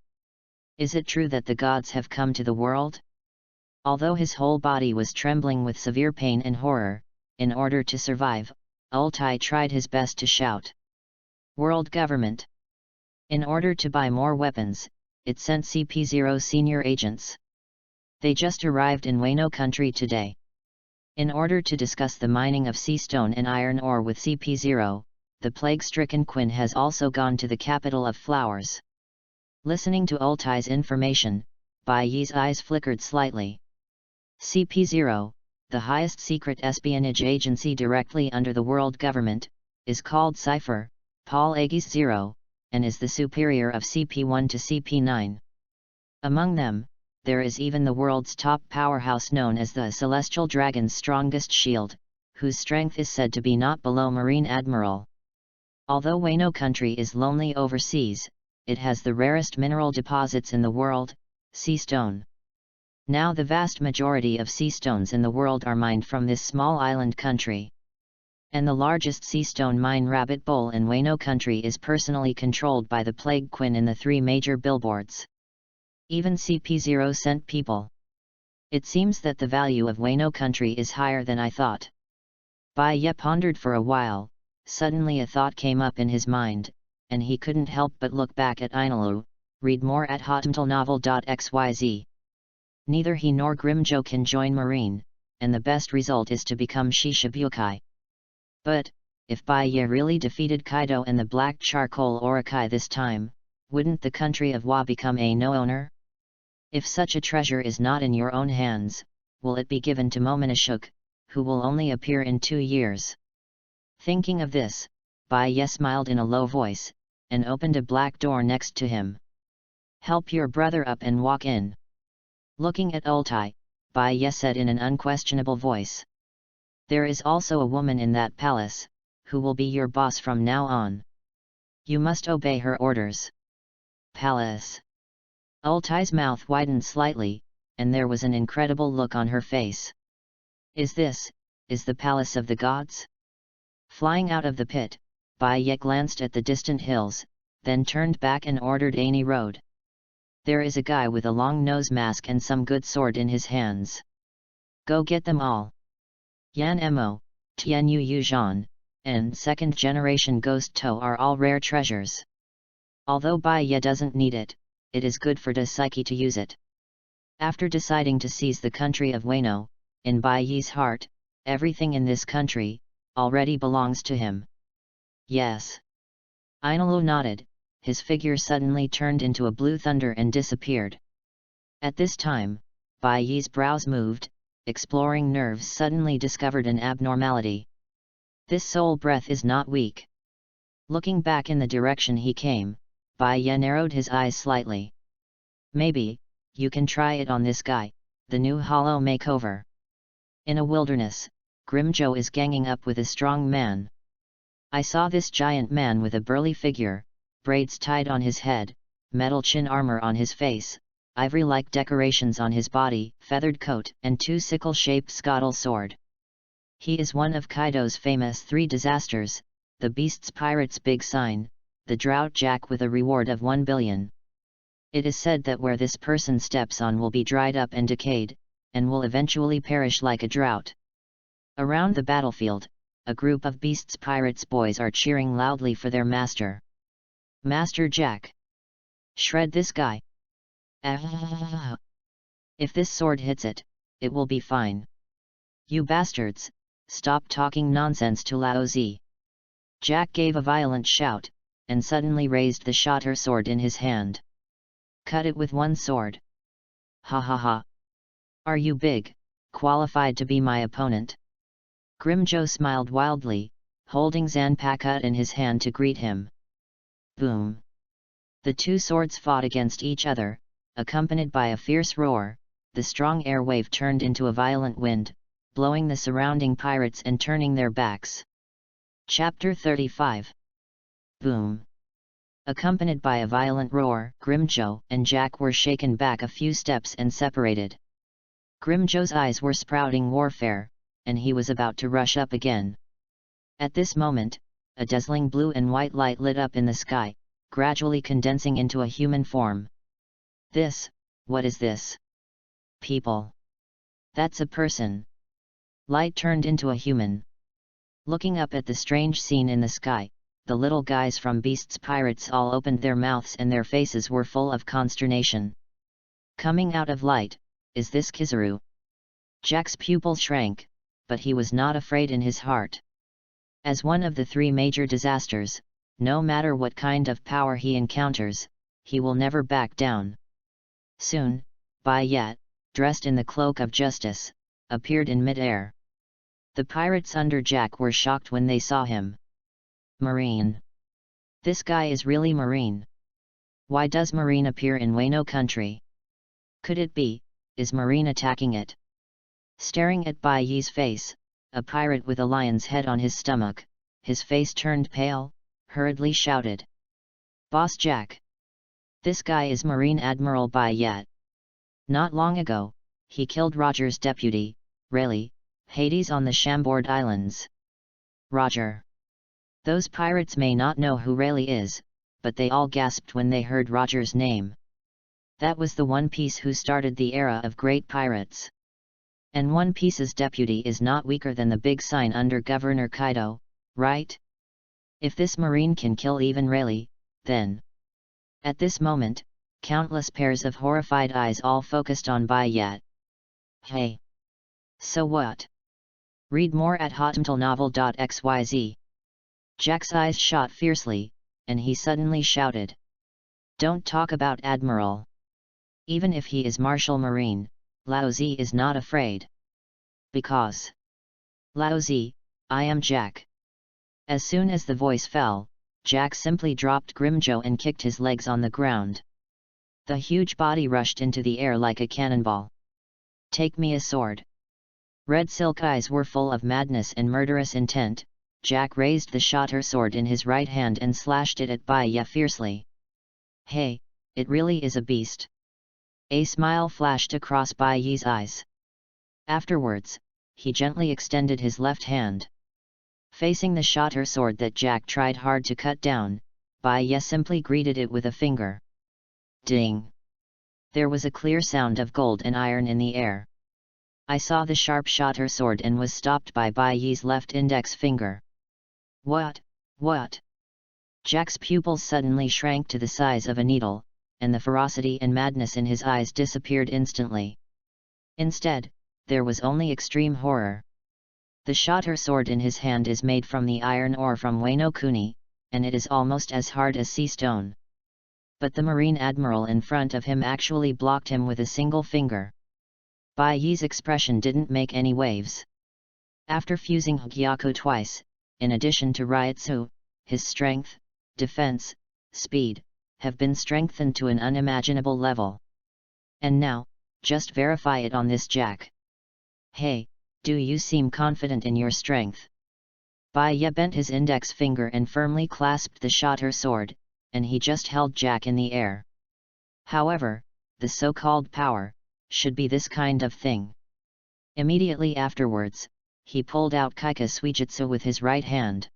Is it true that the gods have come to the world? Although his whole body was trembling with severe pain and horror, in order to survive, Ultai tried his best to shout. World government. In order to buy more weapons, it sent CP0 senior agents. They just arrived in Wano country today. In order to discuss the mining of sea stone and iron ore with CP0, the plague-stricken Quinn has also gone to the capital of flowers. Listening to Ultai's information, Bai Yi's eyes flickered slightly. CP0, the highest secret espionage agency directly under the world government, is called Cipher, Paul Agis 0, and is the superior of CP1 to CP9. Among them, there is even the world's top powerhouse known as the Celestial Dragon's strongest shield, whose strength is said to be not below Marine Admiral. Although Wano country is lonely overseas, it has the rarest mineral deposits in the world, sea stone. Now the vast majority of sea stones in the world are mined from this small island country. And the largest sea stone mine Rabbit Bowl in Wano country is personally controlled by the Plague Quinn in the 3 major billboards. Even CP0 sent people. It seems that the value of Wano country is higher than I thought. Bai Ye pondered for a while, suddenly a thought came up in his mind, and he couldn't help but look back at Ainalu. Read more at hotmtlnovel.xyz. Neither he nor Grimjo can join Marine, and the best result is to become Shishibukai. But, if Bai Ye really defeated Kaido and the Black Charcoal Orokai this time, wouldn't the country of Wa become a no-owner? If such a treasure is not in your own hands, will it be given to Momonashuk, who will only appear in 2 years? Thinking of this, Bai Ye smiled in a low voice, and opened a black door next to him. Help your brother up and walk in. Looking at Ultai, Bai Ye said in an unquestionable voice. There is also a woman in that palace, who will be your boss from now on. You must obey her orders. Palace. Ultai's mouth widened slightly, and there was an incredible look on her face. Is the palace of the gods? Flying out of the pit, Bai Ye glanced at the distant hills, then turned back and ordered Annie Road. There is a guy with a long nose mask and some good sword in his hands. Go get them all. Yan Mo, Tian Yu Yuzhan, and second generation Ghost Toe are all rare treasures. Although Bai Ye doesn't need it, it is good for the psyche to use it. After deciding to seize the country of Wano, in Bai Ye's heart, everything in this country already belongs to him. Yes. Ainalu nodded, his figure suddenly turned into a blue thunder and disappeared. At this time, Bai Ye's brows moved, exploring nerves suddenly discovered an abnormality. This soul breath is not weak. Looking back in the direction he came, Bai Ye narrowed his eyes slightly. Maybe, you can try it on this guy, the new hollow makeover. In a wilderness, Grimjo is ganging up with a strong man. I saw this giant man with a burly figure, braids tied on his head, metal chin armor on his face, ivory-like decorations on his body, feathered coat, and two sickle-shaped scuttle sword. He is one of Kaido's famous 3 disasters, the Beast's Pirate's Big Sign, the Drought Jack with a reward of 1 billion. It is said that where this person steps on will be dried up and decayed, and will eventually perish like a drought. Around the battlefield, a group of Beast's Pirates boys are cheering loudly for their master. Master Jack! Shred this guy! If this sword hits it, it will be fine. You bastards, stop talking nonsense to Lao Zi. Jack gave a violent shout, and suddenly raised the shotter sword in his hand. Cut it with one sword. Ha ha ha. Are you big, qualified to be my opponent? Grimjo smiled wildly, holding Zanpakuta in his hand to greet him. Boom. The two swords fought against each other, accompanied by a fierce roar. The strong air wave turned into a violent wind, blowing the surrounding pirates and turning their backs. Chapter 35. Boom. Accompanied by a violent roar, Grimjo and Jack were shaken back a few steps and separated. Grimjo's eyes were sprouting warfare, and he was about to rush up again. At this moment, a dazzling blue and white light lit up in the sky, gradually condensing into a human form. What is this? People. That's a person. Light turned into a human. Looking up at the strange scene in the sky, the little guys from Beast's Pirates all opened their mouths and their faces were full of consternation. Coming out of light, is this Kizaru? Jack's pupils shrank, but he was not afraid in his heart. As one of the 3 major disasters, no matter what kind of power he encounters, he will never back down. Soon, Bai Ye, dressed in the cloak of justice, appeared in mid-air. The pirates under Jack were shocked when they saw him. Marine. This guy is really Marine. Why does Marine appear in Wano country? Could it be, is Marine attacking it? Staring at Bai Ye's face, a pirate with a lion's head on his stomach, his face turned pale, hurriedly shouted. Boss Jack! This guy is Marine Admiral Bai Ye. Not long ago, he killed Roger's deputy, Rayleigh, Hades on the Chambord Islands. Roger. Those pirates may not know who Rayleigh is, but they all gasped when they heard Roger's name. That was the One Piece who started the era of great pirates. And One Piece's deputy is not weaker than the big sign under Governor Kaido, right? If this Marine can kill even Rayleigh, then... At this moment, countless pairs of horrified eyes all focused on Bai Ye. Hey! So what? Read more at hotmtlnovel.xyz. Jack's eyes shot fiercely, and he suddenly shouted. Don't talk about Admiral. Even if he is Marshal Marine, Lao Zi is not afraid. Because... Lao Zi, I am Jack. As soon as the voice fell, Jack simply dropped Grimjo and kicked his legs on the ground. The huge body rushed into the air like a cannonball. Take me a sword. Red silk eyes were full of madness and murderous intent. Jack raised the shotter sword in his right hand and slashed it at Bai Ye fiercely. Hey, it really is a beast. A smile flashed across Bai Yi's eyes. Afterwards, he gently extended his left hand. Facing the shorter sword that Jack tried hard to cut down, Bai Yi simply greeted it with a finger. Ding! There was a clear sound of gold and iron in the air. I saw the sharp shorter sword and was stopped by Bai Yi's left index finger. What? What? Jack's pupils suddenly shrank to the size of a needle, and the ferocity and madness in his eyes disappeared instantly. Instead, there was only extreme horror. The shorter sword in his hand is made from the iron ore from Wano Kuni, and it is almost as hard as sea stone. But the Marine Admiral in front of him actually blocked him with a single finger. Bai Yi's expression didn't make any waves. After fusing Hugyaku twice, in addition to Ryutsu, his strength, defense, speed, have been strengthened to an unimaginable level. And now, just verify it on this Jack. Hey, do you seem confident in your strength? Bai Yi bent his index finger and firmly clasped the shorter sword, and he just held Jack in the air. However, the so-called power should be this kind of thing. Immediately afterwards, he pulled out Kaika Suijutsu with his right hand.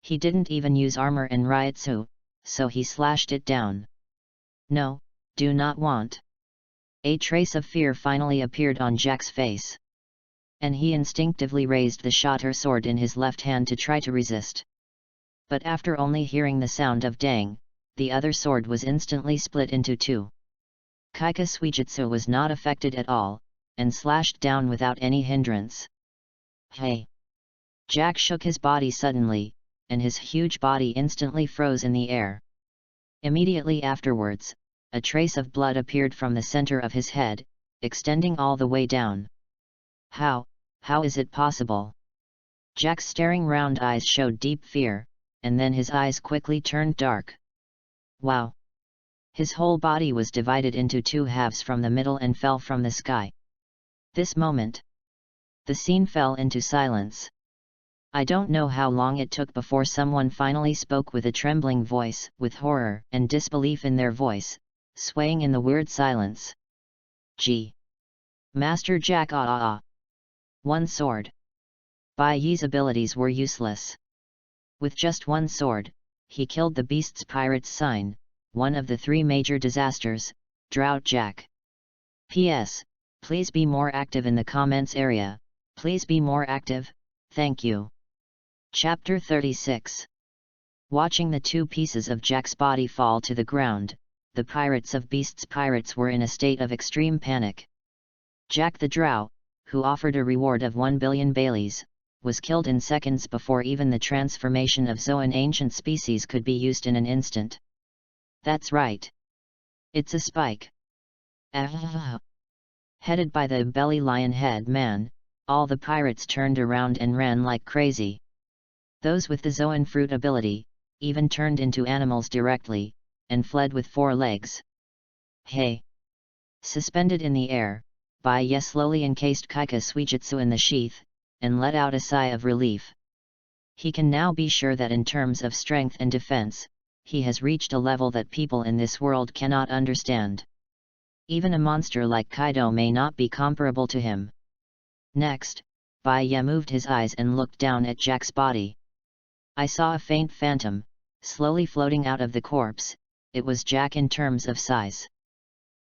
He didn't even use armor and Ryutsu, so he slashed it down. No, do not want. A trace of fear finally appeared on Jack's face. And he instinctively raised the shorter sword in his left hand to try to resist. But after only hearing the sound of dang, the other sword was instantly split into two. Kaika Suijutsu was not affected at all, and slashed down without any hindrance. Hey! Jack shook his body suddenly, and his huge body instantly froze in the air. Immediately afterwards, a trace of blood appeared from the center of his head, extending all the way down. How is it possible? Jack's staring round eyes showed deep fear, and then his eyes quickly turned dark. Wow! His whole body was divided into two halves from the middle and fell from the sky. This moment, the scene fell into silence. I don't know how long it took before someone finally spoke with a trembling voice, with horror and disbelief in their voice, swaying in the weird silence. Gee! Master Jack One sword. Bai Yi's abilities were useless. With just one sword, he killed the beast's pirate's sign, one of the three major disasters, Drought Jack. P.S. Please be more active in the comments area, please be more active, thank you. Chapter 36. Watching the two pieces of Jack's body fall to the ground, the pirates of Beast's pirates were in a state of extreme panic. Jack the Drow, who offered a reward of 1 billion Baileys, was killed in seconds before even the transformation of Zoan ancient species could be used in an instant. That's right. It's a spike. Headed by the belly lion head man, all the pirates turned around and ran like crazy. Those with the Zoan fruit ability, even turned into animals directly, and fled with 4 legs. Hey! Suspended in the air, Bai Yi slowly encased Kaika Suijutsu in the sheath, and let out a sigh of relief. He can now be sure that in terms of strength and defense, he has reached a level that people in this world cannot understand. Even a monster like Kaido may not be comparable to him. Next, Bai Yi moved his eyes and looked down at Jack's body. I saw a faint phantom, slowly floating out of the corpse. It was Jack in terms of size.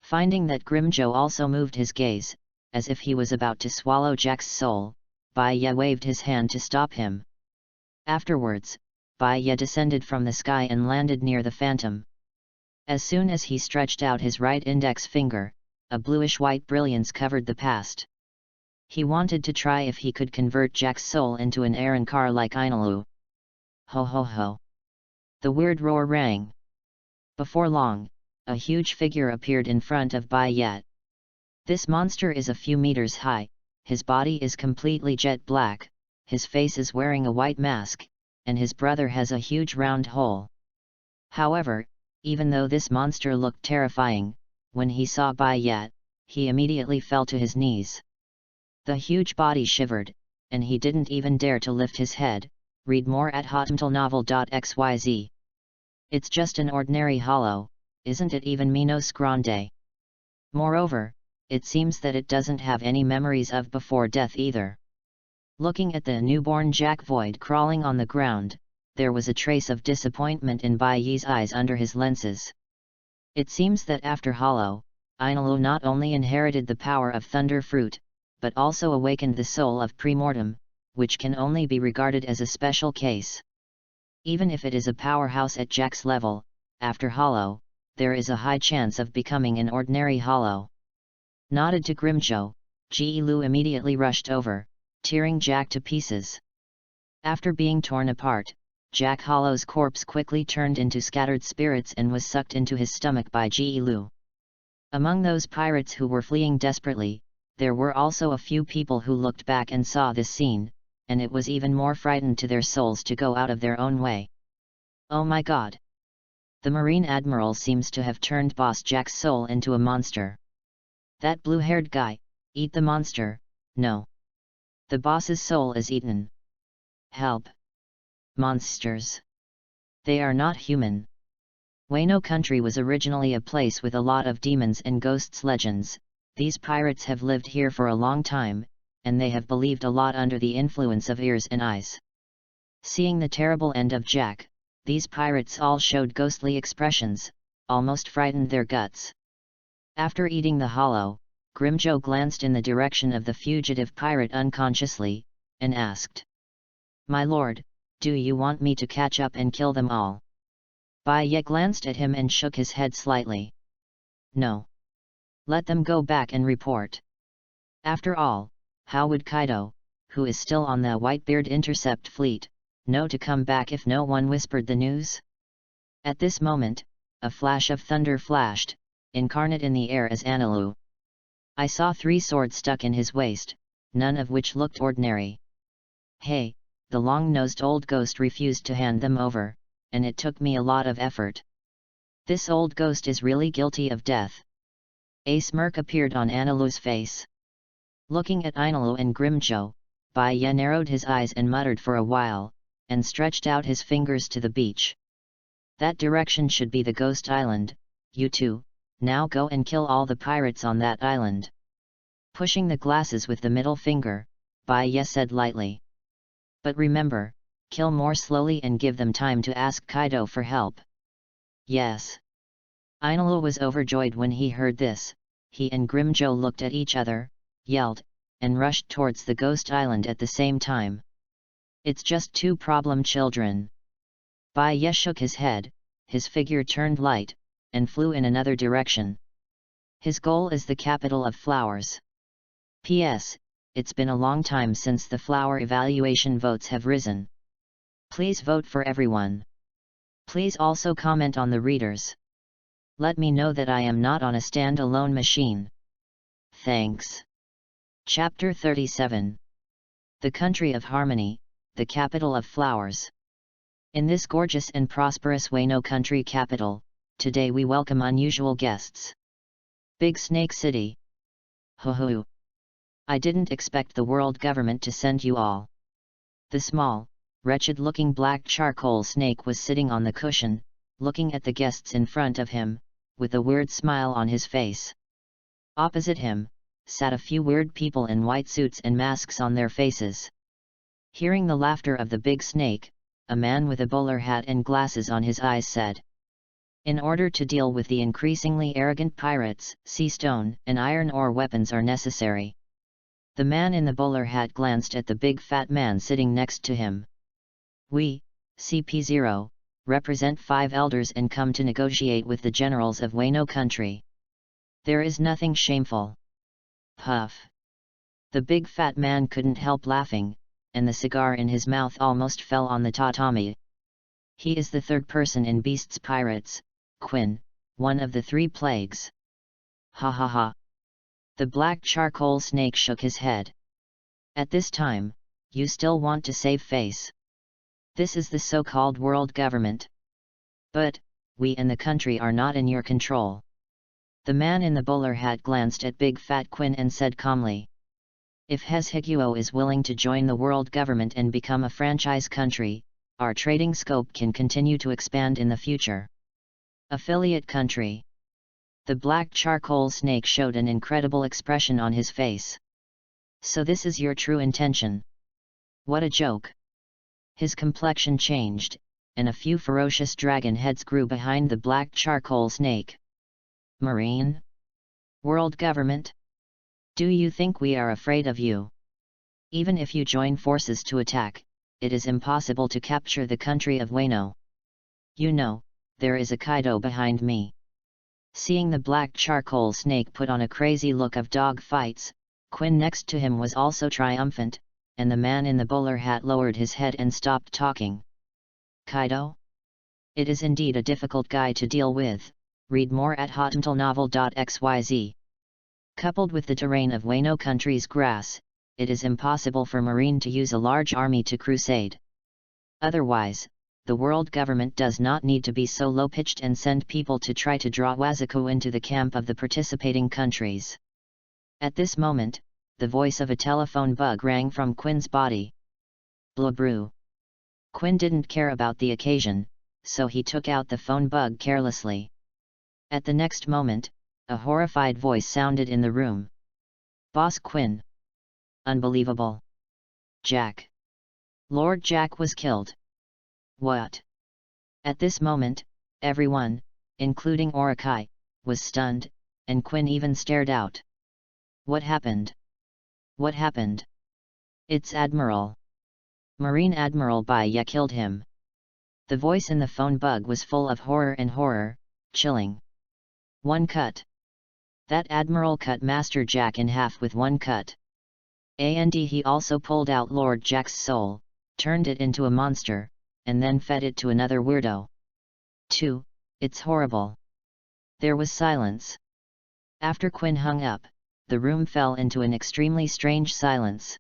Finding that Grimjo also moved his gaze, as if he was about to swallow Jack's soul, Bai Yi waved his hand to stop him. Afterwards, Bai Yi descended from the sky and landed near the phantom. As soon as he stretched out his right index finger, a bluish-white brilliance covered the past. He wanted to try if he could convert Jack's soul into an Aaron car like Inalu. Ho ho ho! The weird roar rang. Before long, a huge figure appeared in front of Bai Yi. This monster is a few meters high, his body is completely jet black, his face is wearing a white mask, and his brother has a huge round hole. However, even though this monster looked terrifying, when he saw Bai Yi, he immediately fell to his knees. The huge body shivered, and he didn't even dare to lift his head. Read more at hotmtlnovel.xyz. It's just an ordinary hollow, isn't it even Minos Grande? Moreover, it seems that it doesn't have any memories of before death either. Looking at the newborn Jack Void crawling on the ground, there was a trace of disappointment in Bai Yi's eyes under his lenses. It seems that after Hollow, Ainalu not only inherited the power of Thunder Fruit, but also awakened the soul of Premortem, which can only be regarded as a special case. Even if it is a powerhouse at Jack's level, after Hollow, there is a high chance of becoming an ordinary Hollow. Nodded to Grimjo, Ji Lu immediately rushed over, tearing Jack to pieces. After being torn apart, Jack Hollow's corpse quickly turned into scattered spirits and was sucked into his stomach by Ji Lu. Among those pirates who were fleeing desperately, there were also a few people who looked back and saw this scene, and it was even more frightened to their souls to go out of their own way. Oh my god! The Marine Admiral seems to have turned Boss Jack's soul into a monster. That blue-haired guy, eat the monster, no. The boss's soul is eaten. Help! Monsters! They are not human. Wano Country was originally a place with a lot of demons and ghosts legends. These pirates have lived here for a long time, and they have believed a lot under the influence of ears and eyes. Seeing the terrible end of Jack, these pirates all showed ghostly expressions, almost frightened their guts. After eating the Hollow, Grimjo glanced in the direction of the fugitive pirate unconsciously, and asked, "My lord, do you want me to catch up and kill them all?" Bai Ye glanced at him and shook his head slightly. "No. Let them go back and report. After all, how would Kaido, who is still on the Whitebeard intercept fleet, know to come back if no one whispered the news?" At this moment, a flash of thunder flashed, incarnate in the air as Anilu. I saw 3 swords stuck in his waist, none of which looked ordinary. Hey, the long-nosed old ghost refused to hand them over, and it took me a lot of effort. This old ghost is really guilty of death. A smirk appeared on Anilu's face. Looking at Ainalu and Grimjo, Bai Ye narrowed his eyes and muttered for a while, and stretched out his fingers to the beach. That direction should be the Ghost Island. You two, now go and kill all the pirates on that island. Pushing the glasses with the middle finger, Bai Ye said lightly. But remember, kill more slowly and give them time to ask Kaido for help. Yes. Ainalu was overjoyed when he heard this. He and Grimjo looked at each other, yelled, and rushed towards the Ghost Island at the same time. It's just 2 problem children. Bai Ye shook his head, his figure turned light, and flew in another direction. His goal is the capital of flowers. P.S. It's been a long time since the flower evaluation votes have risen. Please vote for everyone. Please also comment on the readers. Let me know that I am not on a stand-alone machine. Thanks. Chapter 37. The Country of Harmony, the Capital of Flowers. In this gorgeous and prosperous Wano Country capital, today we welcome unusual guests. Big Snake City. Ho ho. I didn't expect the world government to send you all. The small, wretched-looking black charcoal snake was sitting on the cushion, looking at the guests in front of him, with a weird smile on his face. Opposite him, sat a few weird people in white suits and masks on their faces. Hearing the laughter of the big snake, a man with a bowler hat and glasses on his eyes said, "In order to deal with the increasingly arrogant pirates, sea stone and iron ore weapons are necessary." The man in the bowler hat glanced at the big fat man sitting next to him. "We, CP0, represent 5 elders and come to negotiate with the generals of Wano Country. There is nothing shameful." Puff. The big fat man couldn't help laughing, and the cigar in his mouth almost fell on the tatami. He is the 3rd person in Beast's Pirates, Quinn, one of the 3 plagues. Ha ha ha. The black charcoal snake shook his head. At this time, you still want to save face. This is the so-called world government. But, we and the country are not in your control. The man in the bowler hat glanced at Big Fat Quinn and said calmly, "If Heshiguo is willing to join the world government and become a franchise country, our trading scope can continue to expand in the future." Affiliate country. The black charcoal snake showed an incredible expression on his face. So this is your true intention? What a joke! His complexion changed, and a few ferocious dragon heads grew behind the black charcoal snake. Marine? World government? Do you think we are afraid of you? Even if you join forces to attack, it is impossible to capture the country of Wano. You know, there is a Kaido behind me. Seeing the black charcoal snake put on a crazy look of dog fights, Quinn next to him was also triumphant, and the man in the bowler hat lowered his head and stopped talking. Kaido? It is indeed a difficult guy to deal with. Read more at hotnovel.xyz. Coupled with the terrain of Wano country's grass, it is impossible for Marine to use a large army to crusade. Otherwise, the world government does not need to be so low-pitched and send people to try to draw Wazuko into the camp of the participating countries. At this moment, the voice of a telephone bug rang from Quinn's body. Blabru. Quinn didn't care about the occasion, so he took out the phone bug carelessly. At the next moment, a horrified voice sounded in the room. Boss Quinn. Unbelievable. Jack. Lord Jack was killed. What? At this moment, everyone, including Orakai, was stunned, and Quinn even stared out. What happened? What happened? It's Admiral. Marine Admiral Baya killed him. The voice in the phone bug was full of horror and horror, chilling. One cut. That Admiral cut Master Jack in half with one cut. And he also pulled out Lord Jack's soul, turned it into a monster, and then fed it to another weirdo. 2. It's horrible. There was silence. After Quinn hung up, the room fell into an extremely strange silence.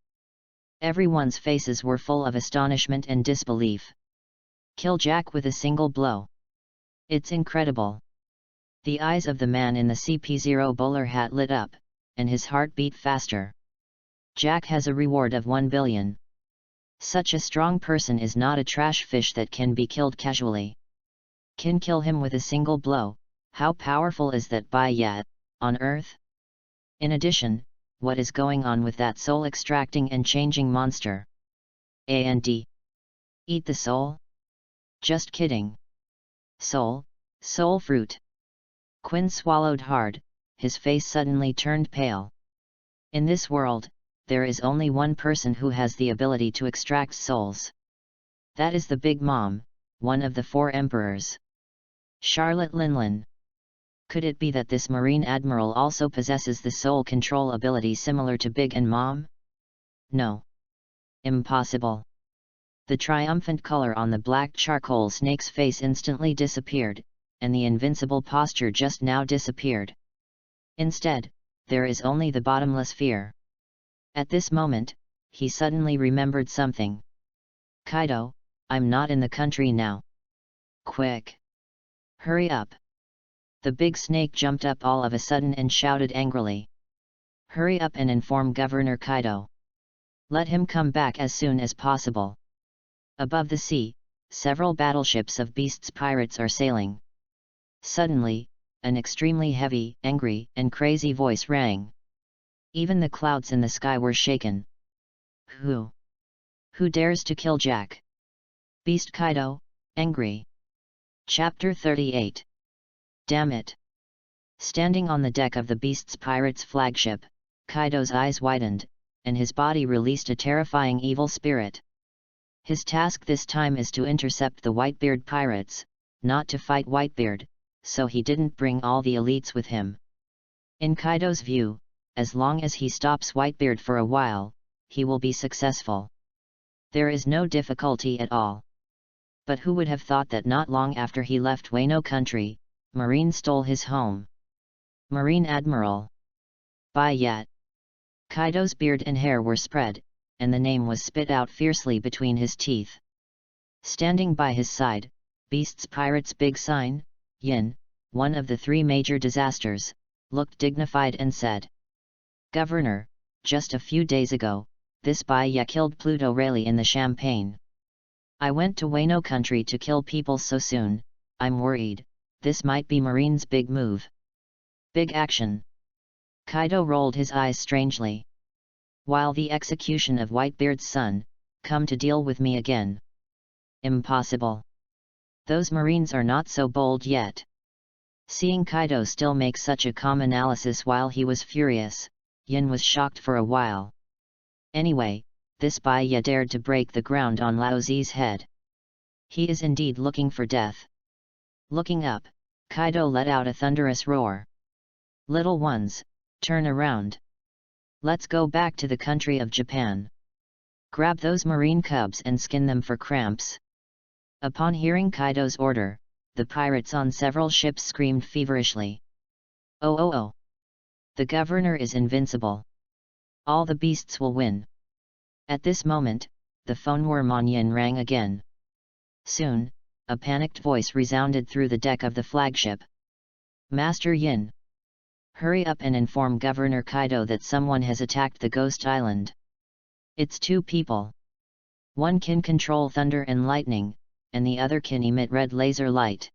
Everyone's faces were full of astonishment and disbelief. Kill Jack with a single blow. It's incredible. The eyes of the man in the CP0 bowler hat lit up, and his heart beat faster. Jack has a reward of 1 billion. Such a strong person is not a trash fish that can be killed casually. Can kill him with a single blow. How powerful is that Baya, on Earth? In addition, what is going on with that soul-extracting and changing monster? And eat the soul? Just kidding. Soul fruit. Quinn swallowed hard, his face suddenly turned pale. In this world, there is only one person who has the ability to extract souls. That is the Big Mom, one of the 4 emperors. Charlotte Linlin. Could it be that this Marine Admiral also possesses the soul control ability similar to Big and Mom? No. Impossible. The triumphant color on the black charcoal snake's face instantly disappeared, and the invincible posture just now disappeared. Instead, there is only the bottomless fear. At this moment, he suddenly remembered something. Kaido, I'm not in the country now. Quick! Hurry up! The big snake jumped up all of a sudden and shouted angrily. Hurry up and inform Governor Kaido. Let him come back as soon as possible. Above the sea, several battleships of beasts pirates are sailing. Suddenly, an extremely heavy, angry, and crazy voice rang. Even the clouds in the sky were shaken. Who? Who dares to kill Jack? Beast Kaido, angry. Chapter 38. Damn it! Standing on the deck of the Beast's pirate's flagship, Kaido's eyes widened, and his body released a terrifying evil spirit. His task this time is to intercept the Whitebeard pirates, not to fight Whitebeard, so he didn't bring all the elites with him. In Kaido's view, as long as he stops Whitebeard for a while, he will be successful. There is no difficulty at all. But who would have thought that not long after he left Wano country, Marine stole his home? Marine Admiral. Baya. Kaido's beard and hair were spread, and the name was spit out fiercely between his teeth. Standing by his side, Beast's pirate's big sign, Yin, one of the 3 major disasters, looked dignified and said. Governor, just a few days ago, this Baya killed Pluto Rayleigh in the Champagne. I went to Wano country to kill people so soon, I'm worried, this might be Marine's big move. Big action. Kaido rolled his eyes strangely. While the execution of Whitebeard's son, come to deal with me again. Impossible. Those Marines are not so bold yet. Seeing Kaido still make such a calm analysis while he was furious, Yin was shocked for a while. Anyway, this Bai Ye dared to break the ground on Lao Zi's head. He is indeed looking for death. Looking up, Kaido let out a thunderous roar. Little ones, turn around. Let's go back to the country of Japan. Grab those marine cubs and skin them for cramps. Upon hearing Kaido's order, the pirates on several ships screamed feverishly. Oh oh oh! The governor is invincible. All the beasts will win. At this moment, the phone worm on Yin rang again. Soon, a panicked voice resounded through the deck of the flagship. Master Yin! Hurry up and inform Governor Kaido that someone has attacked the Ghost Island. It's two people. One can control thunder and lightning, and the other can emit red laser light.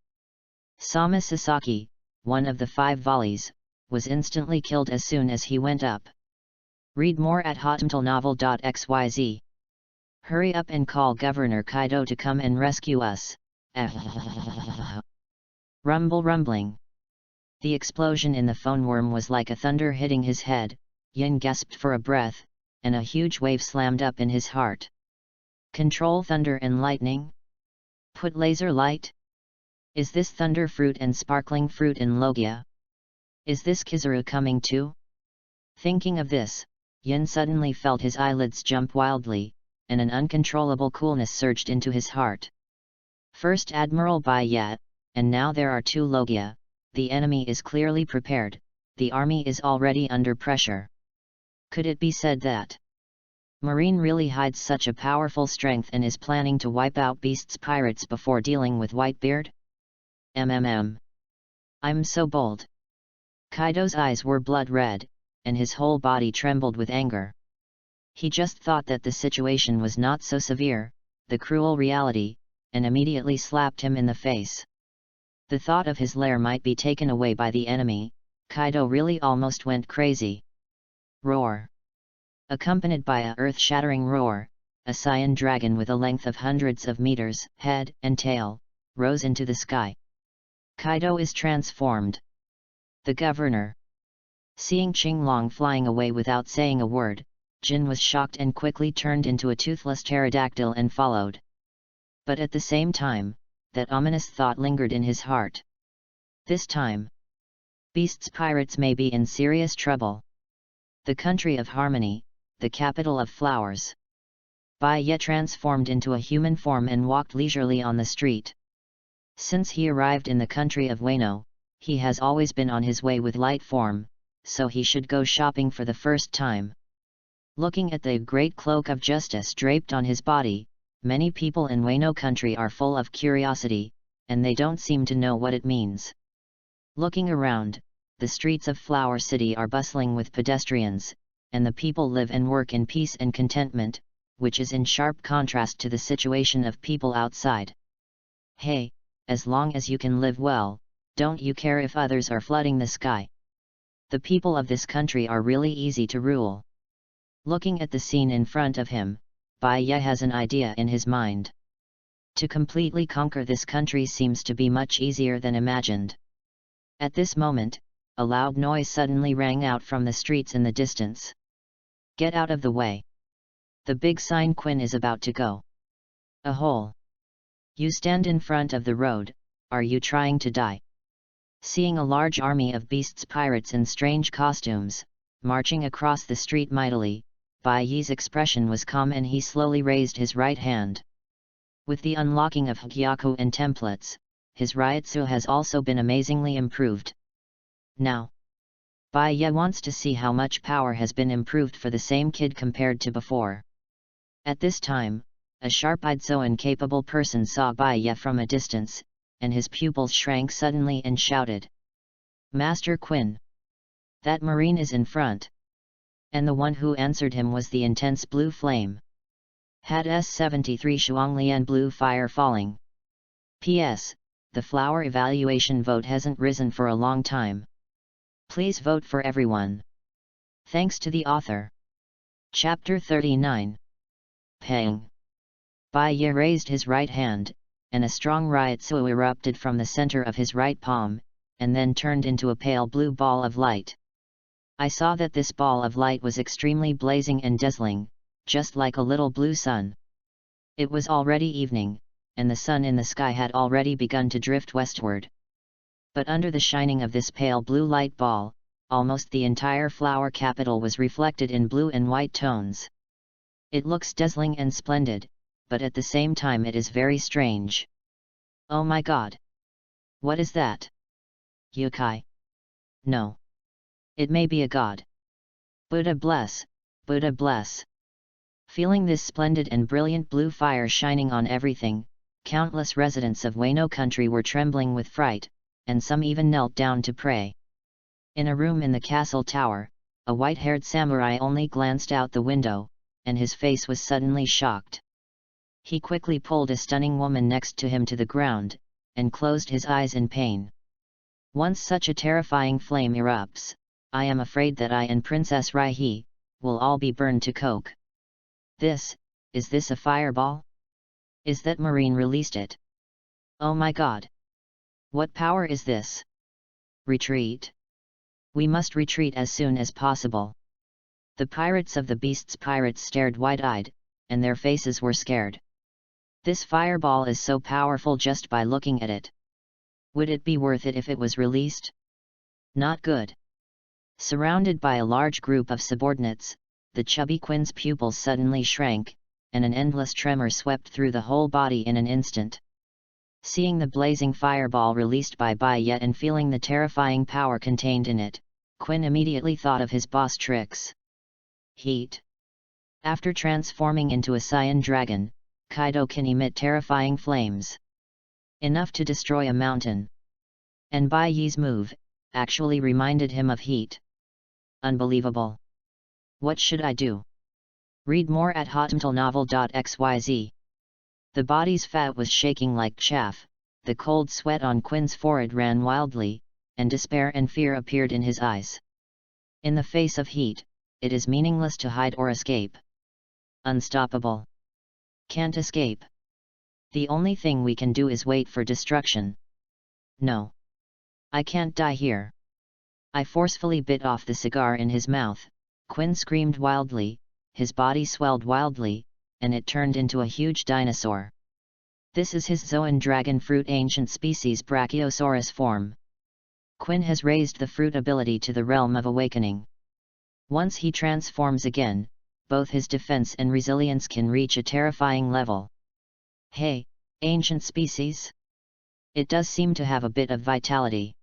Sama Sasaki, one of the 5 volleys, was instantly killed as soon as he went up. Read more at hotmailnovel.xyz. Hurry up and call Governor Kaido to come and rescue us. Rumble rumbling. The explosion in the phone worm was like a thunder hitting his head. Yin gasped for a breath, and a huge wave slammed up in his heart. Control thunder and lightning? Put laser light? Is this thunder fruit and sparkling fruit in Logia? Is this Kizaru coming too? Thinking of this, Yin suddenly felt his eyelids jump wildly, and an uncontrollable coolness surged into his heart. First Admiral Bai Ye, and now there are 2 Logia. The enemy is clearly prepared, the army is already under pressure. Could it be said that Marine really hides such a powerful strength and is planning to wipe out Beast's pirates before dealing with Whitebeard? I'm so bold. Kaido's eyes were blood red, and his whole body trembled with anger. He just thought that the situation was not so severe, the cruel reality, and immediately slapped him in the face. The thought of his lair might be taken away by the enemy, Kaido really almost went crazy. Roar! Accompanied by a earth-shattering roar, a cyan dragon with a length of hundreds of meters, head and tail, rose into the sky. Kaido is transformed. The governor. Seeing Qinglong flying away without saying a word, Jin was shocked and quickly turned into a toothless pterodactyl and followed. But at the same time, that ominous thought lingered in his heart. This time, Beast's pirates may be in serious trouble. The country of harmony, the capital of flowers. Bai Ye transformed into a human form and walked leisurely on the street. Since he arrived in the country of Wano, he has always been on his way with light form, so he should go shopping for the first time. Looking at the great cloak of justice draped on his body, many people in Wano country are full of curiosity, and they don't seem to know what it means. Looking around, the streets of Flower City are bustling with pedestrians, and the people live and work in peace and contentment, which is in sharp contrast to the situation of people outside. Hey, as long as you can live well, don't you care if others are flooding the sky? The people of this country are really easy to rule. Looking at the scene in front of him, Bai Ye has an idea in his mind. To completely conquer this country seems to be much easier than imagined. At this moment, a loud noise suddenly rang out from the streets in the distance. Get out of the way. The big sign Quinn is about to go. A hole. You stand in front of the road, are you trying to die? Seeing a large army of beasts pirates in strange costumes, marching across the street mightily, Bai Ye's expression was calm and he slowly raised his right hand. With the unlocking of Hagyaku and templates, his Ryutsu has also been amazingly improved. Now, Bai Ye wants to see how much power has been improved for the same kid compared to before. At this time, a sharp-eyed Zoan capable person saw Bai Ye from a distance, and his pupils shrank suddenly and shouted. Master Quinn! That marine is in front! And the one who answered him was the intense blue flame. Had S-73 Shuanglian blue fire falling. P.S. The flower evaluation vote hasn't risen for a long time. Please vote for everyone. Thanks to the author. Chapter 39. Pang. Bai Ye raised his right hand, and a strong ryotsu erupted from the center of his right palm, and then turned into a pale blue ball of light. I saw that this ball of light was extremely blazing and dazzling, just like a little blue sun. It was already evening, and the sun in the sky had already begun to drift westward. But under the shining of this pale blue light ball, almost the entire flower capital was reflected in blue and white tones. It looks dazzling and splendid, but at the same time it is very strange. Oh my god! What is that? Yokai? No. It may be a god. Buddha bless, Buddha bless. Feeling this splendid and brilliant blue fire shining on everything, countless residents of Wano country were trembling with fright, and some even knelt down to pray. In a room in the castle tower, a white-haired samurai only glanced out the window, and his face was suddenly shocked. He quickly pulled a stunning woman next to him to the ground, and closed his eyes in pain. Once such a terrifying flame erupts, I am afraid that I and Princess Raihi will all be burned to coke. Is this a fireball? Is that Marine released it? Oh my god! What power is this? Retreat! We must retreat as soon as possible. The pirates of the beast's pirates stared wide-eyed, and their faces were scared. This fireball is so powerful just by looking at it. Would it be worth it if it was released? Not good. Surrounded by a large group of subordinates, the chubby Quin's pupils suddenly shrank, and an endless tremor swept through the whole body in an instant. Seeing the blazing fireball released by Bai Ye and feeling the terrifying power contained in it, Quin immediately thought of his boss tricks. Heat. After transforming into a cyan dragon, Kaido can emit terrifying flames. Enough to destroy a mountain. And Bai Ye's move actually reminded him of heat. Unbelievable. What should I do? Read more at hotmtlnovel.xyz. The body's fat was shaking like chaff, the cold sweat on Quin's forehead ran wildly, and despair and fear appeared in his eyes. In the face of heat, it is meaningless to hide or escape. Unstoppable. Can't escape. The only thing we can do is wait for destruction. No. I can't die here. I forcefully bit off the cigar in his mouth. Quin screamed wildly, his body swelled wildly, and it turned into a huge dinosaur. This is his Zoan dragon fruit ancient species Brachiosaurus form. Quin has raised the fruit ability to the realm of awakening. Once he transforms again, both his defense and resilience can reach a terrifying level. Hey, ancient species? It does seem to have a bit of vitality.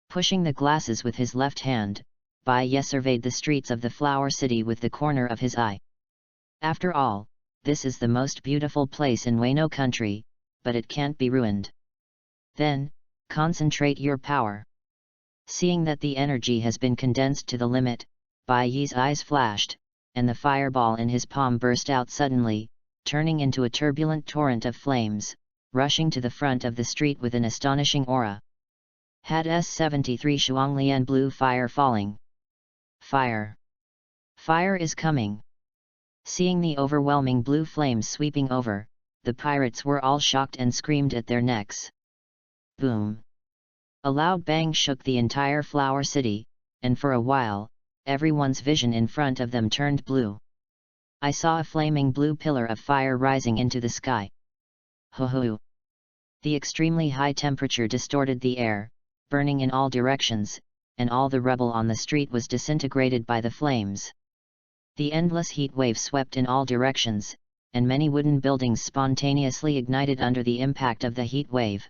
Pushing the glasses with his left hand, Bai Ye surveyed the streets of the flower city with the corner of his eye. After all, this is the most beautiful place in Wano country, but it can't be ruined. Then, concentrate your power. Seeing that the energy has been condensed to the limit, Bai Ye's eyes flashed, and the fireball in his palm burst out suddenly, turning into a turbulent torrent of flames, rushing to the front of the street with an astonishing aura. Had S73 Shuanglian blue fire falling. Fire! Fire is coming! Seeing the overwhelming blue flames sweeping over, the pirates were all shocked and screamed at their necks. Boom! A loud bang shook the entire flower city, and for a while, everyone's vision in front of them turned blue. I saw a flaming blue pillar of fire rising into the sky. Ho-ho! The extremely high temperature distorted the air, burning in all directions, and all the rubble on the street was disintegrated by the flames. The endless heat wave swept in all directions, and many wooden buildings spontaneously ignited under the impact of the heat wave.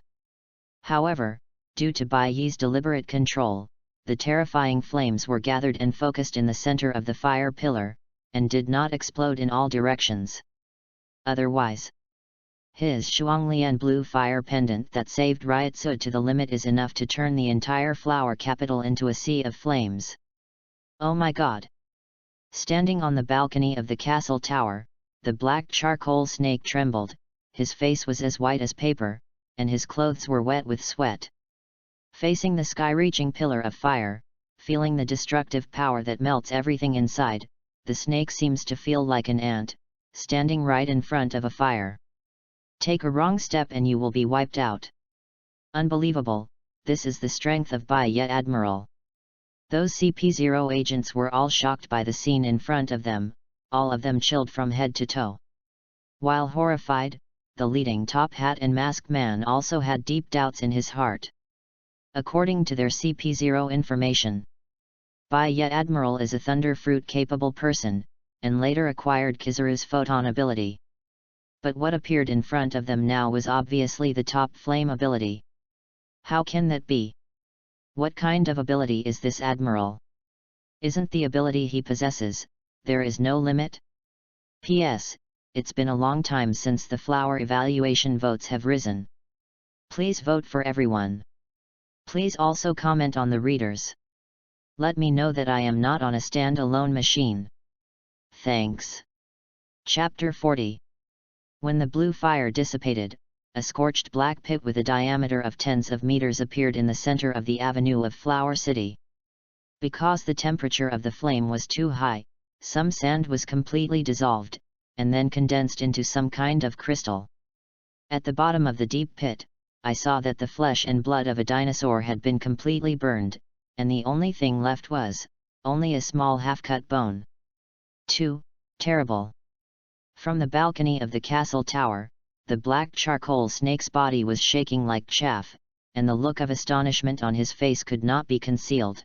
However, due to Bai Ye's deliberate control, the terrifying flames were gathered and focused in the center of the fire pillar, and did not explode in all directions. Otherwise, his Shuanglian blue fire pendant that saved Ryotsu to the limit is enough to turn the entire flower capital into a sea of flames. Oh my god! Standing on the balcony of the castle tower, the black charcoal snake trembled, his face was as white as paper, and his clothes were wet with sweat. Facing the sky-reaching pillar of fire, feeling the destructive power that melts everything inside. The snake seems to feel like an ant, standing right in front of a fire. Take a wrong step and you will be wiped out. Unbelievable, this is the strength of Admiral. Those CP0 agents were all shocked by the scene in front of them, all of them chilled from head to toe. While horrified, the leading top hat and masked man also had deep doubts in his heart. According to their CP0 information, Admiral is a thunder fruit capable person, and later acquired Kizaru's photon ability. But what appeared in front of them now was obviously the top flame ability. How can that be? What kind of ability is this Admiral? Isn't the ability he possesses, there is no limit? P.S. It's been a long time since the flower evaluation votes have risen. Please vote for everyone. Please also comment on the readers. Let me know that I am not on a stand-alone machine. Thanks. Chapter 40. When the blue fire dissipated, a scorched black pit with a diameter of tens of meters appeared in the center of the avenue of Flower City. Because the temperature of the flame was too high, some sand was completely dissolved, and then condensed into some kind of crystal. At the bottom of the deep pit, I saw that the flesh and blood of a dinosaur had been completely burned, and the only thing left was only a small half-cut bone. 2. Terrible. From the balcony of the castle tower, the black charcoal snake's body was shaking like chaff, and the look of astonishment on his face could not be concealed.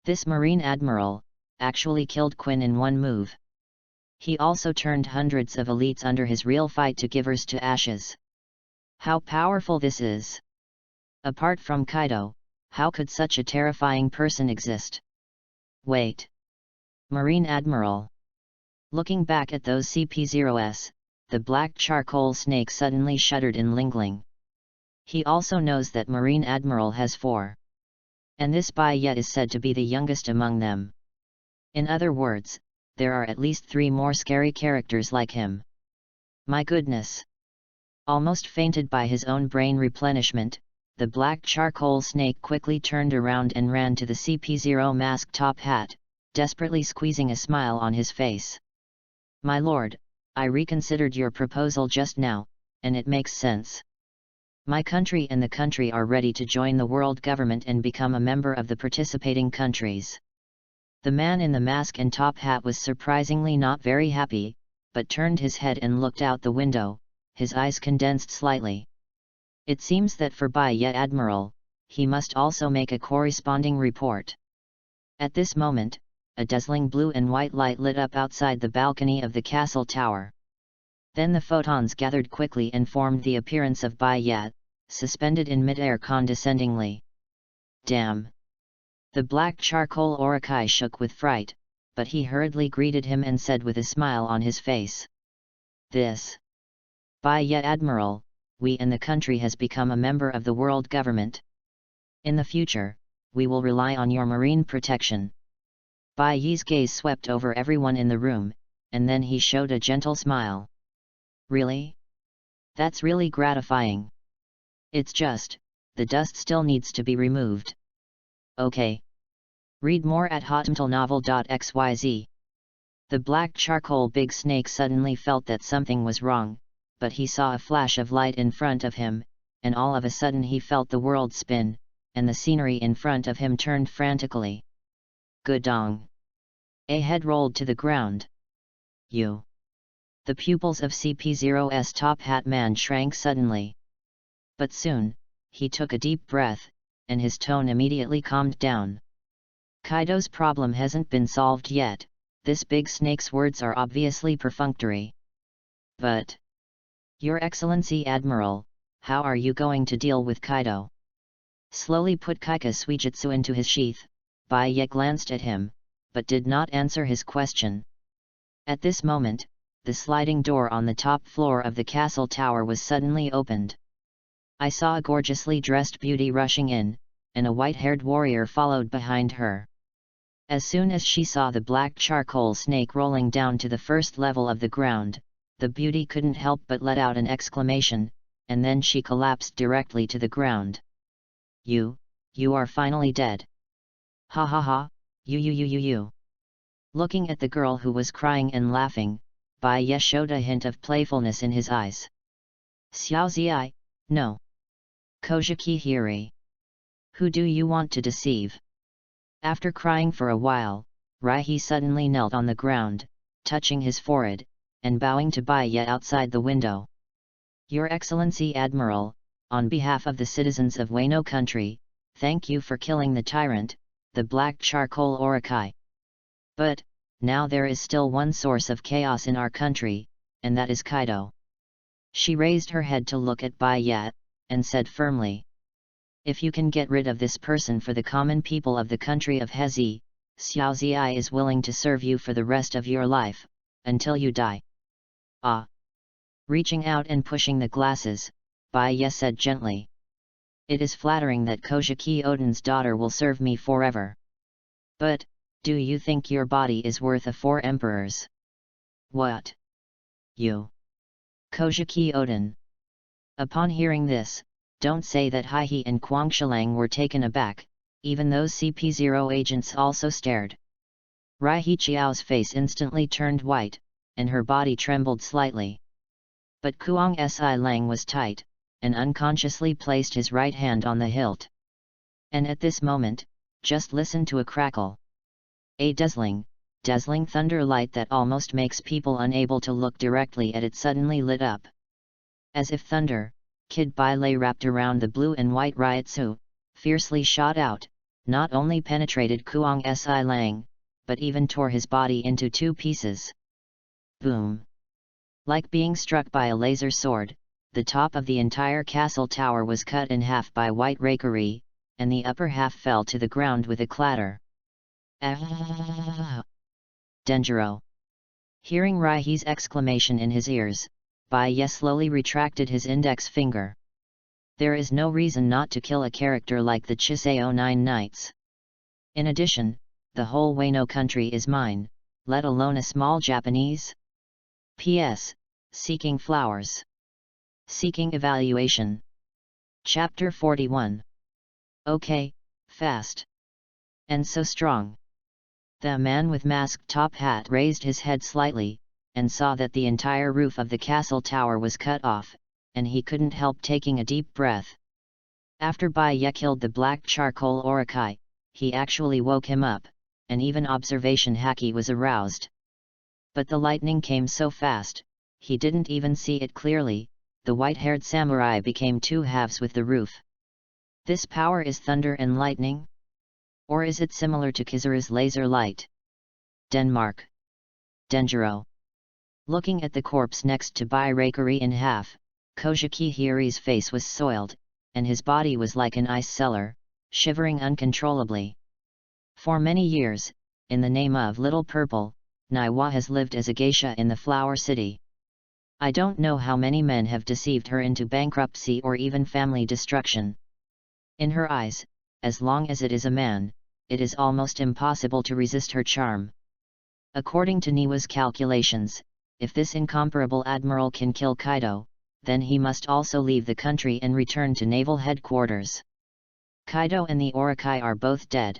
This Marine Admiral actually killed Quinn in one move. He also turned hundreds of elites under his real fight to givers to ashes. How powerful this is! Apart from Kaido, how could such a terrifying person exist? Wait. Marine Admiral. Looking back at those CP0s, the black charcoal snake suddenly shuddered in Lingling. He also knows that Marine Admiral has 4. And this Yet is said to be the youngest among them. In other words, there are at least 3 more scary characters like him. My goodness! Almost fainted by his own brain replenishment, the black charcoal snake quickly turned around and ran to the CP0 mask top hat, desperately squeezing a smile on his face. My lord, I reconsidered your proposal just now, and it makes sense. My country and the country are ready to join the world government and become a member of the participating countries. The man in the mask and top hat was surprisingly not very happy, but turned his head and looked out the window, his eyes condensed slightly. It seems that for Admiral, he must also make a corresponding report. At this moment, a dazzling blue and white light lit up outside the balcony of the castle tower. Then the photons gathered quickly and formed the appearance of Yat, suspended in midair condescendingly. Damn! The black charcoal Orokai shook with fright, but he hurriedly greeted him and said with a smile on his face. This. Admiral, we and the country has become a member of the world government. In the future, we will rely on your marine protection. Yi's gaze swept over everyone in the room, and then he showed a gentle smile. Really? That's really gratifying. It's just, the dust still needs to be removed. Okay. Read more at hotmtlnovel.xyz. The black charcoal big snake suddenly felt that something was wrong, but he saw a flash of light in front of him, and all of a sudden he felt the world spin, and the scenery in front of him turned frantically. Gudong! A head rolled to the ground. You! The pupils of CP0's top hat man shrank suddenly. But soon, he took a deep breath, and his tone immediately calmed down. Kaido's problem hasn't been solved yet, this big snake's words are obviously perfunctory. But... Your Excellency Admiral, how are you going to deal with Kaido? Slowly put Kaika Suijutsu into his sheath, Ye glanced at him, but did not answer his question. At this moment, the sliding door on the top floor of the castle tower was suddenly opened. I saw a gorgeously dressed beauty rushing in, and a white-haired warrior followed behind her. As soon as she saw the black charcoal snake rolling down to the first level of the ground, the beauty couldn't help but let out an exclamation, and then she collapsed directly to the ground. You are finally dead. Ha ha ha, you. Looking at the girl who was crying and laughing, Bai Ye showed a hint of playfulness in his eyes. Xiao Ziai, no. Kojiki Hiri. Who do you want to deceive? After crying for a while, Raihi suddenly knelt on the ground, touching his forehead, and bowing to Bai Ye outside the window. Your Excellency Admiral, on behalf of the citizens of Wano country, thank you for killing the tyrant, the black charcoal Orokai. But, now there is still one source of chaos in our country, and that is Kaido. She raised her head to look at Bai Ye, and said firmly. If you can get rid of this person for the common people of the country of Hezi, Xiao Ziai is willing to serve you for the rest of your life, until you die. Ah! Reaching out and pushing the glasses, Bai Ye said gently. It is flattering that Kojiki Odin's daughter will serve me forever. But, do you think your body is worth 4 emperors? What? You? Kojiki Odin. Upon hearing this, don't say that Haihe and Kwangshilang were taken aback, even those CP0 agents also stared. Raihe Qiao's face instantly turned white, and her body trembled slightly. But Kuang Si Lang was tight, and unconsciously placed his right hand on the hilt. And at this moment, just listen to a crackle. A dazzling thunder light that almost makes people unable to look directly at it suddenly lit up. As if thunder, Kid Bai lay wrapped around the blue and white Ryatsu, fiercely shot out, not only penetrated Kuang Si Lang, but even tore his body into 2 pieces. Boom! Like being struck by a laser sword, the top of the entire castle tower was cut in half by white rakery, and the upper half fell to the ground with a clatter. Ah! Denjiro. Hearing Raihe's exclamation in his ears, Bai Ye slowly retracted his index finger. There is no reason not to kill a character like the Chiseo 9 Knights. In addition, the whole Wano country is mine, let alone a small Japanese. P.S. Seeking flowers. Seeking evaluation. Chapter 41. Okay, fast. And so strong. The man with masked top hat raised his head slightly, and saw that the entire roof of the castle tower was cut off, and he couldn't help taking a deep breath. After Bai Ye killed the black charcoal Orokai, he actually woke him up, and even observation haki was aroused. But the lightning came so fast, he didn't even see it clearly. The white-haired samurai became 2 halves with the roof. This power is thunder and lightning? Or is it similar to Kizaru's laser light? Denmark. Denjiro. Looking at the corpse next to Bai Rakery in half, Kojiki Hiri's face was soiled, and his body was like an ice cellar, shivering uncontrollably. For many years, in the name of Little Purple, Naiwa has lived as a geisha in the Flower City. I don't know how many men have deceived her into bankruptcy or even family destruction. In her eyes, as long as it is a man, it is almost impossible to resist her charm. According to Niwa's calculations, if this incomparable admiral can kill Kaido, then he must also leave the country and return to naval headquarters. Kaido and the Orokai are both dead.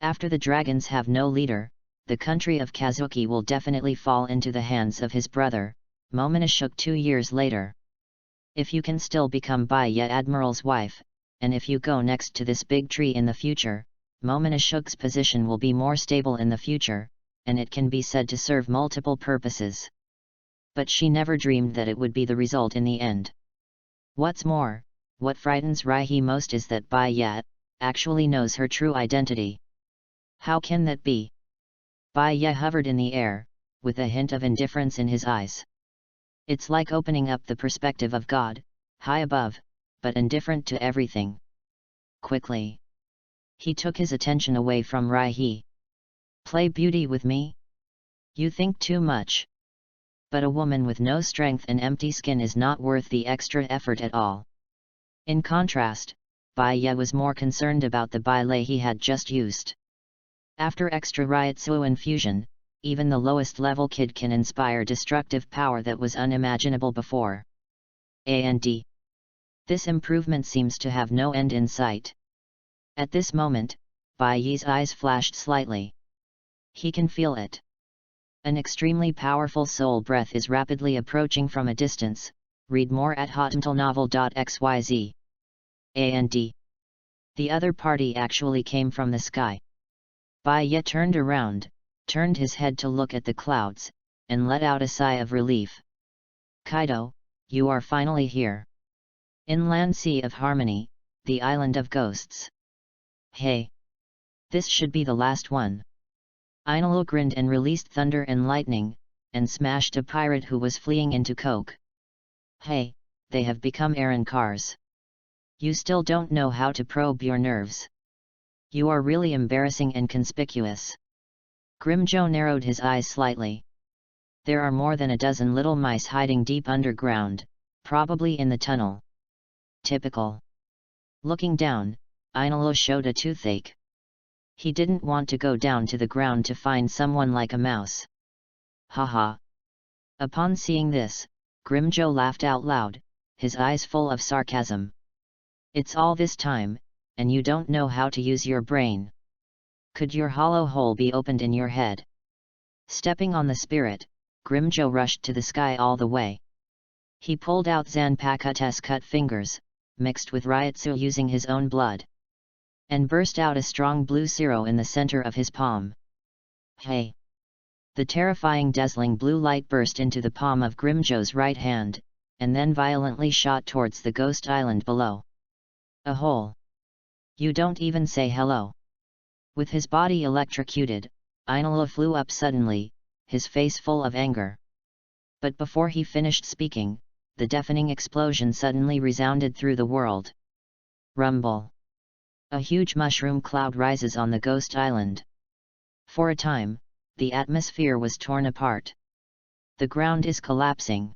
After the dragons have no leader, the country of Kazuki will definitely fall into the hands of his brother, Momonosuke 2 years later. If you can still become Bai Ye Admiral's wife, and if you go next to this big tree in the future, Momonosuke's position will be more stable in the future, and it can be said to serve multiple purposes. But she never dreamed that it would be the result in the end. What's more, what frightens Raihe most is that Bai Ye actually knows her true identity. How can that be? Bai Ye hovered in the air, with a hint of indifference in his eyes. It's like opening up the perspective of God, high above, but indifferent to everything. Quickly, he took his attention away from Raihe. Play beauty with me? You think too much. But a woman with no strength and empty skin is not worth the extra effort at all. In contrast, Bai Ye was more concerned about the baile he had just used. After extra Ryatsu infusion, even the lowest level kid can inspire destructive power that was unimaginable before. And this improvement seems to have no end in sight. At this moment, Bai Yi's eyes flashed slightly. He can feel it. An extremely powerful soul breath is rapidly approaching from a distance. Read more at hotmtlnovel.xyz. And the other party actually came from the sky. Bai Yi turned around, turned his head to look at the clouds, and let out a sigh of relief. Kaido, you are finally here. Inland Sea of Harmony, the island of ghosts. Hey! This should be the last one. Ainolo grinned and released thunder and lightning, and smashed a pirate who was fleeing into coke. Hey, they have become errand cars. You still don't know how to probe your nerves. You are really embarrassing and conspicuous. Grimjo narrowed his eyes slightly. There are more than a dozen little mice hiding deep underground, probably in the tunnel. Typical. Looking down, Ainolo showed a toothache. He didn't want to go down to the ground to find someone like a mouse. Haha. Upon seeing this, Grimjo laughed out loud, his eyes full of sarcasm. It's all this time, and you don't know how to use your brain. Could your hollow hole be opened in your head? Stepping on the spirit, Grimjo rushed to the sky all the way. He pulled out Zanpakute's cut fingers, mixed with Ryotsu using his own blood, and burst out a strong blue zero in the center of his palm. Hey! The terrifying dazzling blue light burst into the palm of Grimjo's right hand, and then violently shot towards the ghost island below. A hole! You don't even say hello! With his body electrocuted, Ainolo flew up suddenly, his face full of anger. But before he finished speaking, the deafening explosion suddenly resounded through the world. Rumble! A huge mushroom cloud rises on the ghost island. For a time, the atmosphere was torn apart. The ground is collapsing.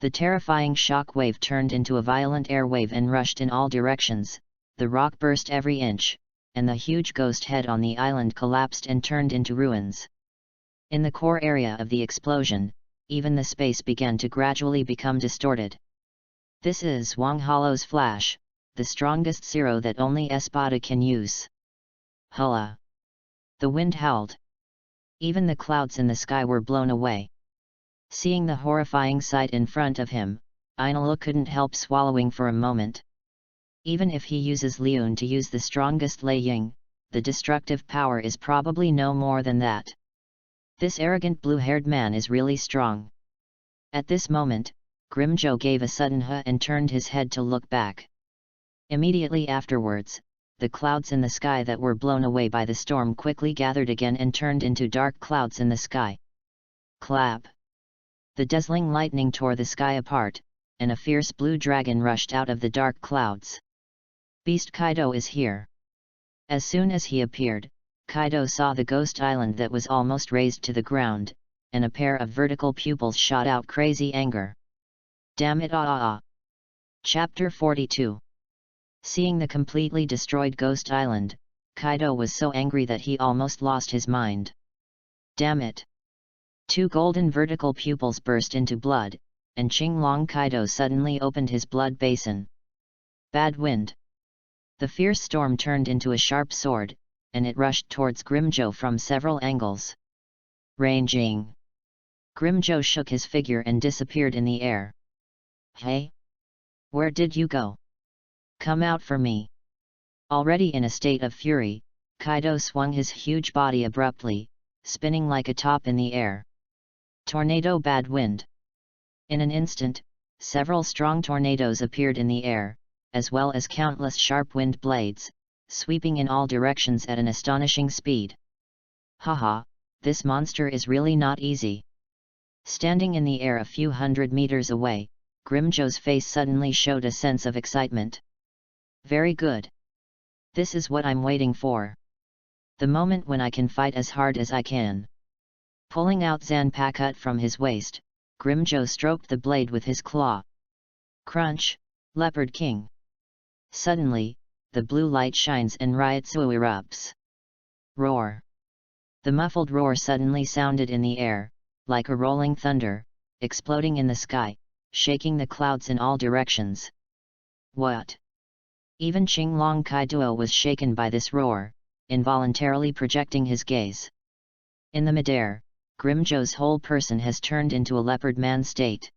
The terrifying shock wave turned into a violent air wave and rushed in all directions, the rock burst every inch, and the huge ghost head on the island collapsed and turned into ruins. In the core area of the explosion, even the space began to gradually become distorted. This is Wang Hollow's flash, the strongest zero that only Espada can use. Hulla! The wind howled. Even the clouds in the sky were blown away. Seeing the horrifying sight in front of him, Ainolo couldn't help swallowing for a moment. Even if he uses Leun to use the strongest Lei Ying, the destructive power is probably no more than that. This arrogant blue-haired man is really strong. At this moment, Grimjo gave a sudden huh and turned his head to look back. Immediately afterwards, the clouds in the sky that were blown away by the storm quickly gathered again and turned into dark clouds in the sky. Clap! The dazzling lightning tore the sky apart, and a fierce blue dragon rushed out of the dark clouds. Beast Kaido is here. As soon as he appeared, Kaido saw the ghost island that was almost razed to the ground, and a pair of vertical pupils shot out crazy anger. Damn it! Chapter 42. Seeing the completely destroyed ghost island, Kaido was so angry that he almost lost his mind. Damn it! Two golden vertical pupils burst into blood, and Qinglong Kaido suddenly opened his blood basin. Bad wind. The fierce storm turned into a sharp sword, and it rushed towards Grimjo from several angles. Ranging. Grimjo shook his figure and disappeared in the air. Hey? Where did you go? Come out for me! Already in a state of fury, Kaido swung his huge body abruptly, spinning like a top in the air. Tornado bad wind. In an instant, several strong tornadoes appeared in the air, as well as countless sharp wind blades, sweeping in all directions at an astonishing speed. Haha, this monster is really not easy. Standing in the air a few hundred meters away, Grimjo's face suddenly showed a sense of excitement. Very good. This is what I'm waiting for. The moment when I can fight as hard as I can. Pulling out Zanpakut from his waist, Grimjo stroked the blade with his claw. Crunch, Leopard King. Suddenly, the blue light shines and Ryotsu erupts. Roar. The muffled roar suddenly sounded in the air, like a rolling thunder, exploding in the sky, shaking the clouds in all directions. What? Even Qinglong Kaido was shaken by this roar, involuntarily projecting his gaze. In the midair, Grimjo's whole person has turned into a leopard man state.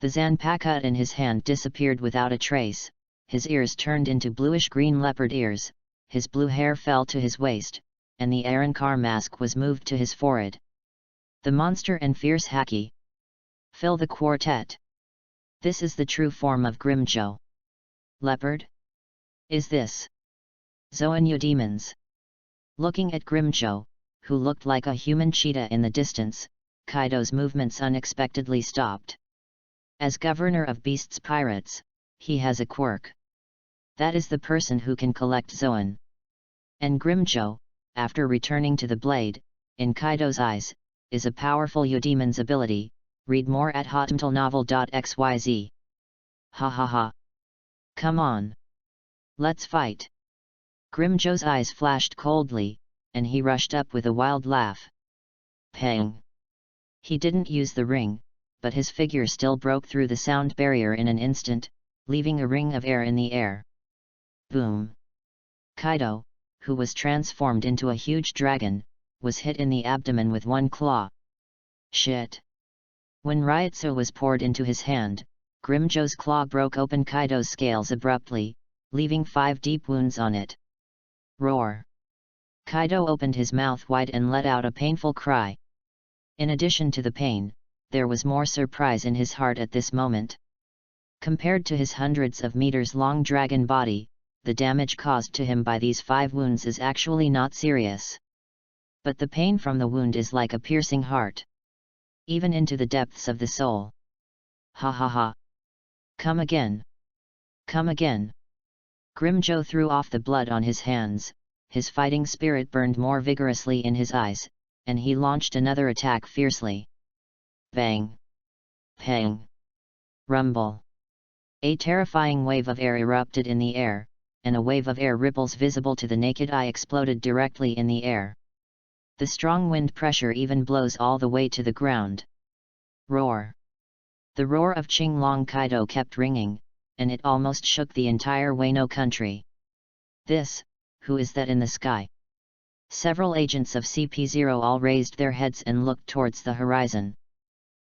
The Zanpakut in his hand disappeared without a trace, his ears turned into bluish-green leopard ears, his blue hair fell to his waist, and the Arankar mask was moved to his forehead. The monster and fierce Haki. Fill the quartet. This is the true form of Grimjo. Leopard? Is this Zoan Eudemons? Looking at Grimjo, who looked like a human cheetah in the distance, Kaido's movements unexpectedly stopped. As governor of beasts pirates, he has a quirk. That is the person who can collect Zoan. And Grimjo, after returning to the blade, in Kaido's eyes, is a powerful Eudemon's ability. Read more at hotmtlnovel.xyz. Ha ha ha. Come on. Let's fight. Grimjo's eyes flashed coldly, and he rushed up with a wild laugh. Pang! He didn't use the ring, but his figure still broke through the sound barrier in an instant, leaving a ring of air in the air. Boom! Kaido, who was transformed into a huge dragon, was hit in the abdomen with one claw. Shit! When Ryotsu was poured into his hand, Grimjo's claw broke open Kaido's scales abruptly, leaving 5 deep wounds on it. Roar! Kaido opened his mouth wide and let out a painful cry. In addition to the pain, there was more surprise in his heart at this moment. Compared to his hundreds of meters long dragon body, the damage caused to him by these 5 wounds is actually not serious. But the pain from the wound is like a piercing heart. Even into the depths of the soul. Ha ha ha! Come again! Come again! Grimjo threw off the blood on his hands, his fighting spirit burned more vigorously in his eyes, and he launched another attack fiercely. Bang! Pang! Rumble! A terrifying wave of air erupted in the air, and a wave of air ripples visible to the naked eye exploded directly in the air. The strong wind pressure even blows all the way to the ground. Roar! The roar of Qinglong Kaido kept ringing, and it almost shook the entire Wano country. This, who is that in the sky? Several agents of CP0 all raised their heads and looked towards the horizon.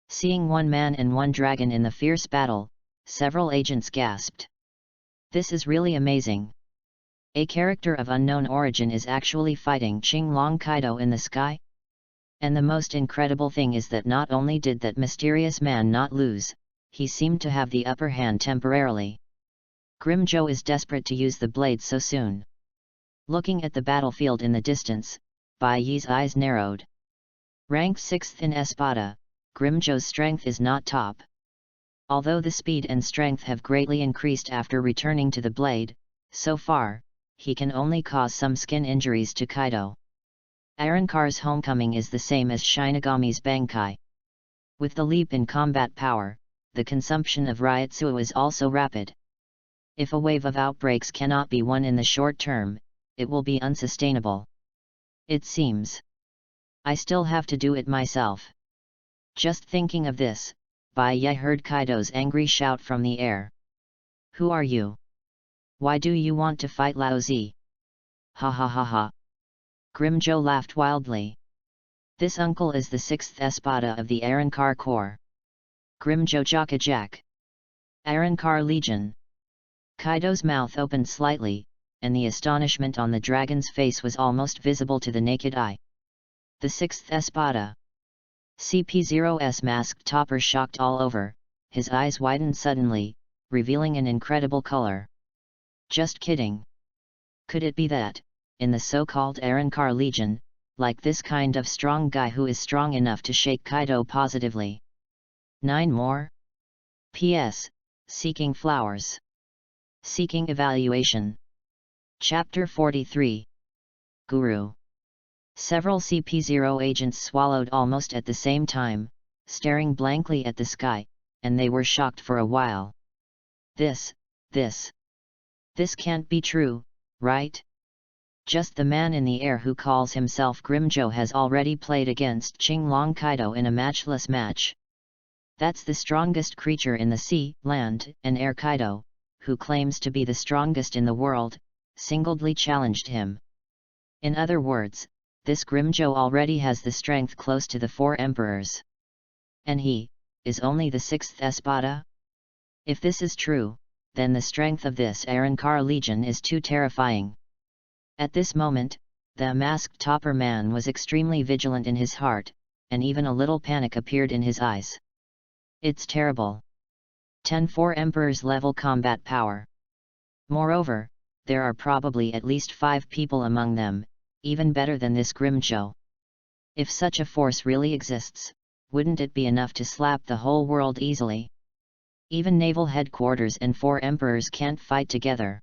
Seeing one man and one dragon in the fierce battle, several agents gasped. This is really amazing. A character of unknown origin is actually fighting Qinglong Kaido in the sky? And the most incredible thing is that not only did that mysterious man not lose, he seemed to have the upper hand temporarily. Grimjo is desperate to use the blade so soon. Looking at the battlefield in the distance, Bai Yi's eyes narrowed. Ranked 6th in Espada, Grimjo's strength is not top. Although the speed and strength have greatly increased after returning to the blade, so far, he can only cause some skin injuries to Kaido. Arankar's homecoming is the same as Shinigami's Bankai. With the leap in combat power, the consumption of Ryotsu is also rapid. If a wave of outbreaks cannot be won in the short term, it will be unsustainable. It seems. I still have to do it myself. Just thinking of this, Bai Yi heard Kaido's angry shout from the air. Who are you? Why do you want to fight Laozi? Ha ha ha ha. Grimjo laughed wildly. This uncle is the 6th Espada of the Arankar Corps. Grimjo Jakajak. Arankar Legion. Kaido's mouth opened slightly, and the astonishment on the dragon's face was almost visible to the naked eye. The 6th Espada. CP0's masked topper shocked all over, his eyes widened suddenly, revealing an incredible color. Just kidding. Could it be that, in the so-called Arankar Legion, like this kind of strong guy who is strong enough to shake Kaido positively? 9 more? P.S. Seeking flowers. Seeking evaluation. Chapter 43. Guru. Several CP0 agents swallowed almost at the same time, staring blankly at the sky, and they were shocked for a while. This can't be true, right? Just the man in the air who calls himself Grimjo has already played against Qinglong Kaido in a matchless match. That's the strongest creature in the sea, land, and air. Kaido, who claims to be the strongest in the world, singly challenged him. In other words, this Grimjo already has the strength close to the 4 emperors. And he is only the 6th espada? If this is true, then the strength of this Arankar legion is too terrifying. At this moment, the masked topper man was extremely vigilant in his heart, and even a little panic appeared in his eyes. It's terrible. 4 emperors level combat power. Moreover, there are probably at least 5 people among them, even better than this Grimjo. If such a force really exists, wouldn't it be enough to slap the whole world easily? Even naval headquarters and 4 emperors can't fight together.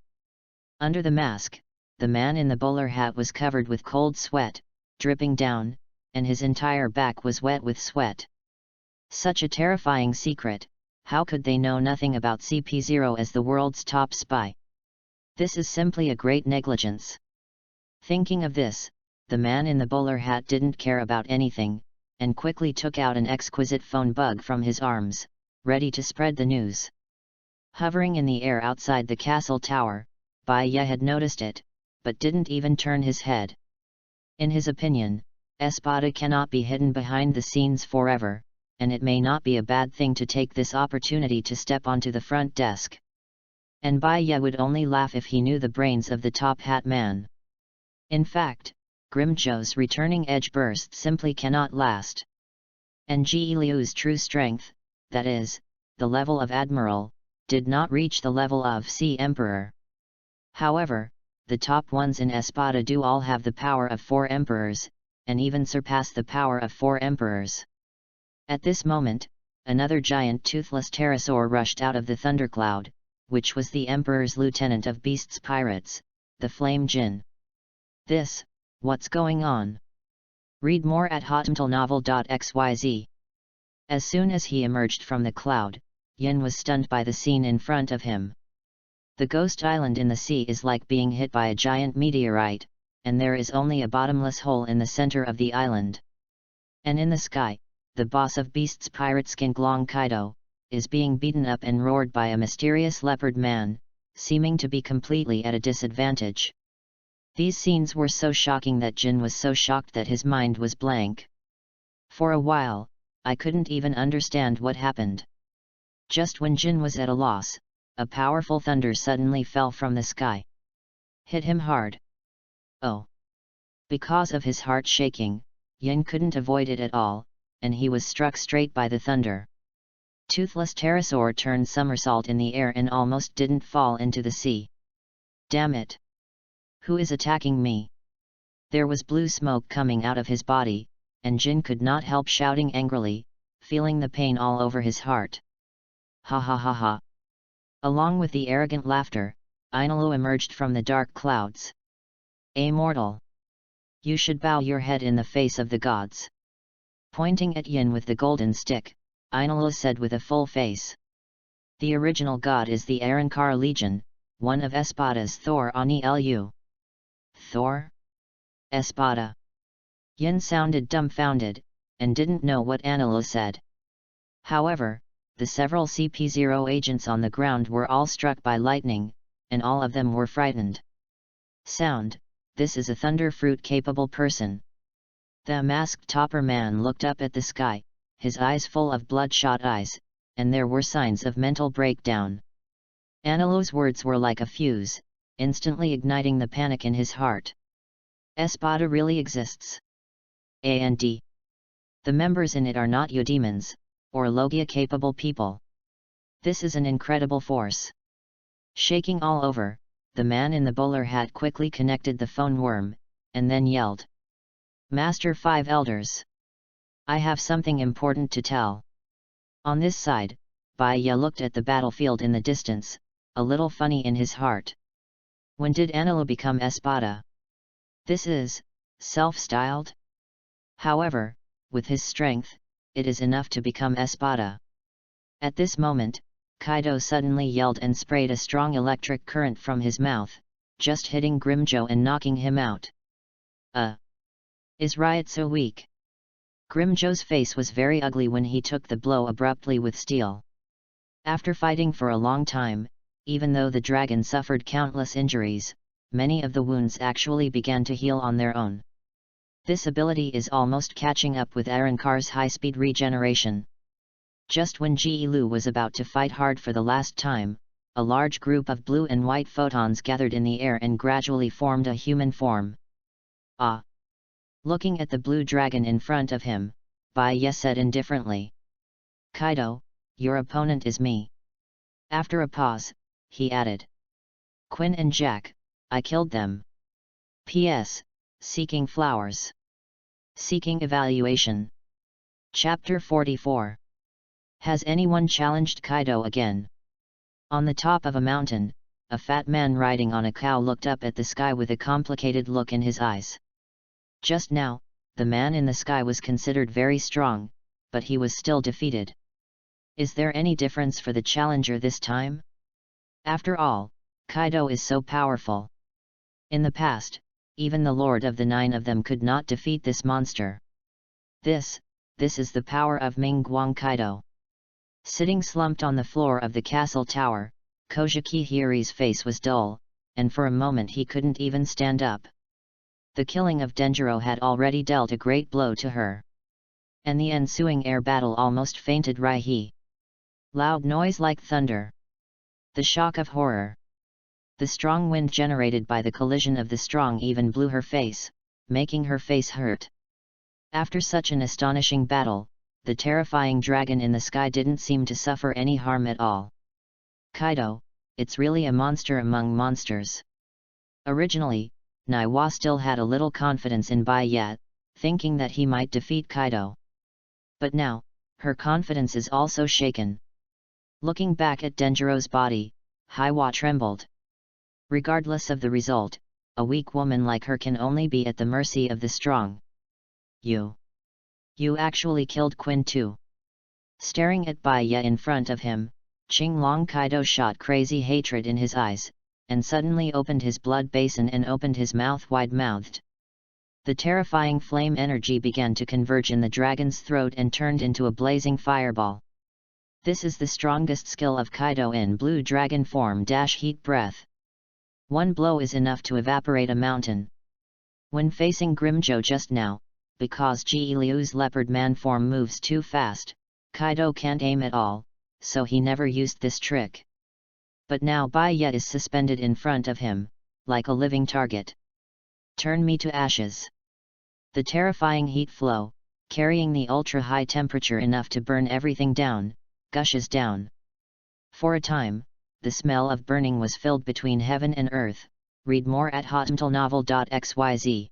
Under the mask, the man in the bowler hat was covered with cold sweat, dripping down, and his entire back was wet with sweat. Such a terrifying secret, how could they know nothing about CP0 as the world's top spy? This is simply a great negligence. Thinking of this, the man in the bowler hat didn't care about anything, and quickly took out an exquisite phone bug from his arms, ready to spread the news. Hovering in the air outside the castle tower, Baya had noticed it, but didn't even turn his head. In his opinion, Espada cannot be hidden behind the scenes forever, and it may not be a bad thing to take this opportunity to step onto the front desk. And Baya would only laugh if he knew the brains of the top hat man. In fact, Grimjo's returning edge burst simply cannot last. And Ji Liu's true strength, that is, the level of Admiral, did not reach the level of Sea Emperor. However, the top ones in Espada do all have the power of 4 emperors, and even surpass the power of 4 emperors. At this moment, another giant toothless pterosaur rushed out of the thundercloud, which was the Emperor's lieutenant of beasts pirates, the Flame Jin. What's going on? Read more at hotmtlnovel.xyz. As soon as he emerged from the cloud, Yin was stunned by the scene in front of him. The ghost island in the sea is like being hit by a giant meteorite, and there is only a bottomless hole in the center of the island. And in the sky, the boss of beasts pirates Kinglong Kaido, is being beaten up and roared by a mysterious leopard man, seeming to be completely at a disadvantage. These scenes were so shocking that Jin was so shocked that his mind was blank. For a while, I couldn't even understand what happened. Just when Jin was at a loss, a powerful thunder suddenly fell from the sky. Hit him hard. Oh! Because of his heart shaking, Yin couldn't avoid it at all, and he was struck straight by the thunder. Toothless pterosaur turned somersault in the air and almost didn't fall into the sea. Damn it! Who is attacking me? There was blue smoke coming out of his body, and Jin could not help shouting angrily, feeling the pain all over his heart. Ha ha ha ha! Along with the arrogant laughter, Ainalu emerged from the dark clouds. A mortal! You should bow your head in the face of the gods. Pointing at Yin with the golden stick, Ainalu said with a full face. The original god is the Arankar Legion, one of Espada's Thor Ani Lu. Thor? Espada? Yin sounded dumbfounded, and didn't know what Ainalu said. However, the several CP0 agents on the ground were all struck by lightning, and all of them were frightened. Sound, this is a thunder fruit capable person. The masked topper man looked up at the sky, his eyes full of bloodshot eyes, and there were signs of mental breakdown. Ainalu's words were like a fuse, instantly igniting the panic in his heart. Espada really exists. And the members in it are not Eudemons, or Logia-capable people. This is an incredible force. Shaking all over, the man in the bowler hat quickly connected the phone worm, and then yelled. Master 5 Elders! I have something important to tell. On this side, Baya looked at the battlefield in the distance, a little funny in his heart. When did Ainalu become Espada? This is self-styled? However, with his strength, it is enough to become Espada. At this moment, Kaido suddenly yelled and sprayed a strong electric current from his mouth, just hitting Grimjo and knocking him out. Is Riot so weak? Grimjo's face was very ugly when he took the blow abruptly with steel. After fighting for a long time, even though the dragon suffered countless injuries, many of the wounds actually began to heal on their own. This ability is almost catching up with Arrancar's high-speed regeneration. Just when Ji Lu was about to fight hard for the last time, a large group of blue and white photons gathered in the air and gradually formed a human form. Ah! Looking at the blue dragon in front of him, Bai Ye said indifferently. Kaido, your opponent is me. After a pause, he added. Quinn and Jack, I killed them. P.S. Seeking flowers. Seeking evaluation. Chapter 44. Has anyone challenged Kaido again? On the top of a mountain, a fat man riding on a cow looked up at the sky with a complicated look in his eyes. Just now, the man in the sky was considered very strong, but he was still defeated. Is there any difference for the challenger this time? After all, Kaido is so powerful. In the past, even the Lord of the Nine of them could not defeat this monster. This is the power of Mingguang Kaido. Sitting slumped on the floor of the castle tower, Kojiki Hiri's face was dull, and for a moment he couldn't even stand up. The killing of Denjiro had already dealt a great blow to her. And the ensuing air battle almost fainted Raihi. Loud noise like thunder. The shock of horror. The strong wind generated by the collision of the strong even blew her face, making her face hurt. After such an astonishing battle, the terrifying dragon in the sky didn't seem to suffer any harm at all. Kaido, it's really a monster among monsters. Originally, Naiwa still had a little confidence in Bai Ye, thinking that he might defeat Kaido. But now, her confidence is also shaken. Looking back at Denjiro's body, Haiwa trembled. Regardless of the result, a weak woman like her can only be at the mercy of the strong. You actually killed Quinn too. Staring at Bai Ye in front of him, Qinglong Kaido shot crazy hatred in his eyes, and suddenly opened his blood basin and opened his mouth wide-mouthed. The terrifying flame energy began to converge in the dragon's throat and turned into a blazing fireball. This is the strongest skill of Kaido in blue dragon form - heat breath. One blow is enough to evaporate a mountain. When facing Grimjo just now, because Ji Liu's leopard man form moves too fast, Kaido can't aim at all, so he never used this trick. But now Bai Ye is suspended in front of him, like a living target. Turn me to ashes. The terrifying heat flow, carrying the ultra-high temperature enough to burn everything down, gushes down. For a time, the smell of burning was filled between heaven and earth. Read more at hotmtlnovel.xyz.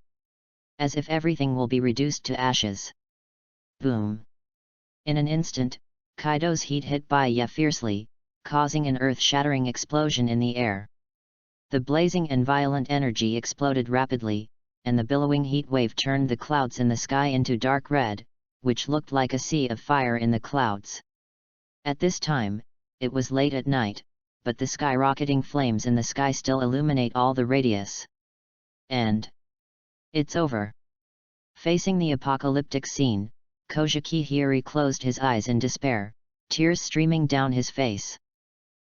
As if everything will be reduced to ashes. Boom! In an instant, Kaido's heat hit Bai Ye fiercely, causing an earth-shattering explosion in the air. The blazing and violent energy exploded rapidly, and the billowing heat wave turned the clouds in the sky into dark red, which looked like a sea of fire in the clouds. At this time, it was late at night, but the skyrocketing flames in the sky still illuminate all the radius. And it's over. Facing the apocalyptic scene, Kojiki Hiri closed his eyes in despair, tears streaming down his face.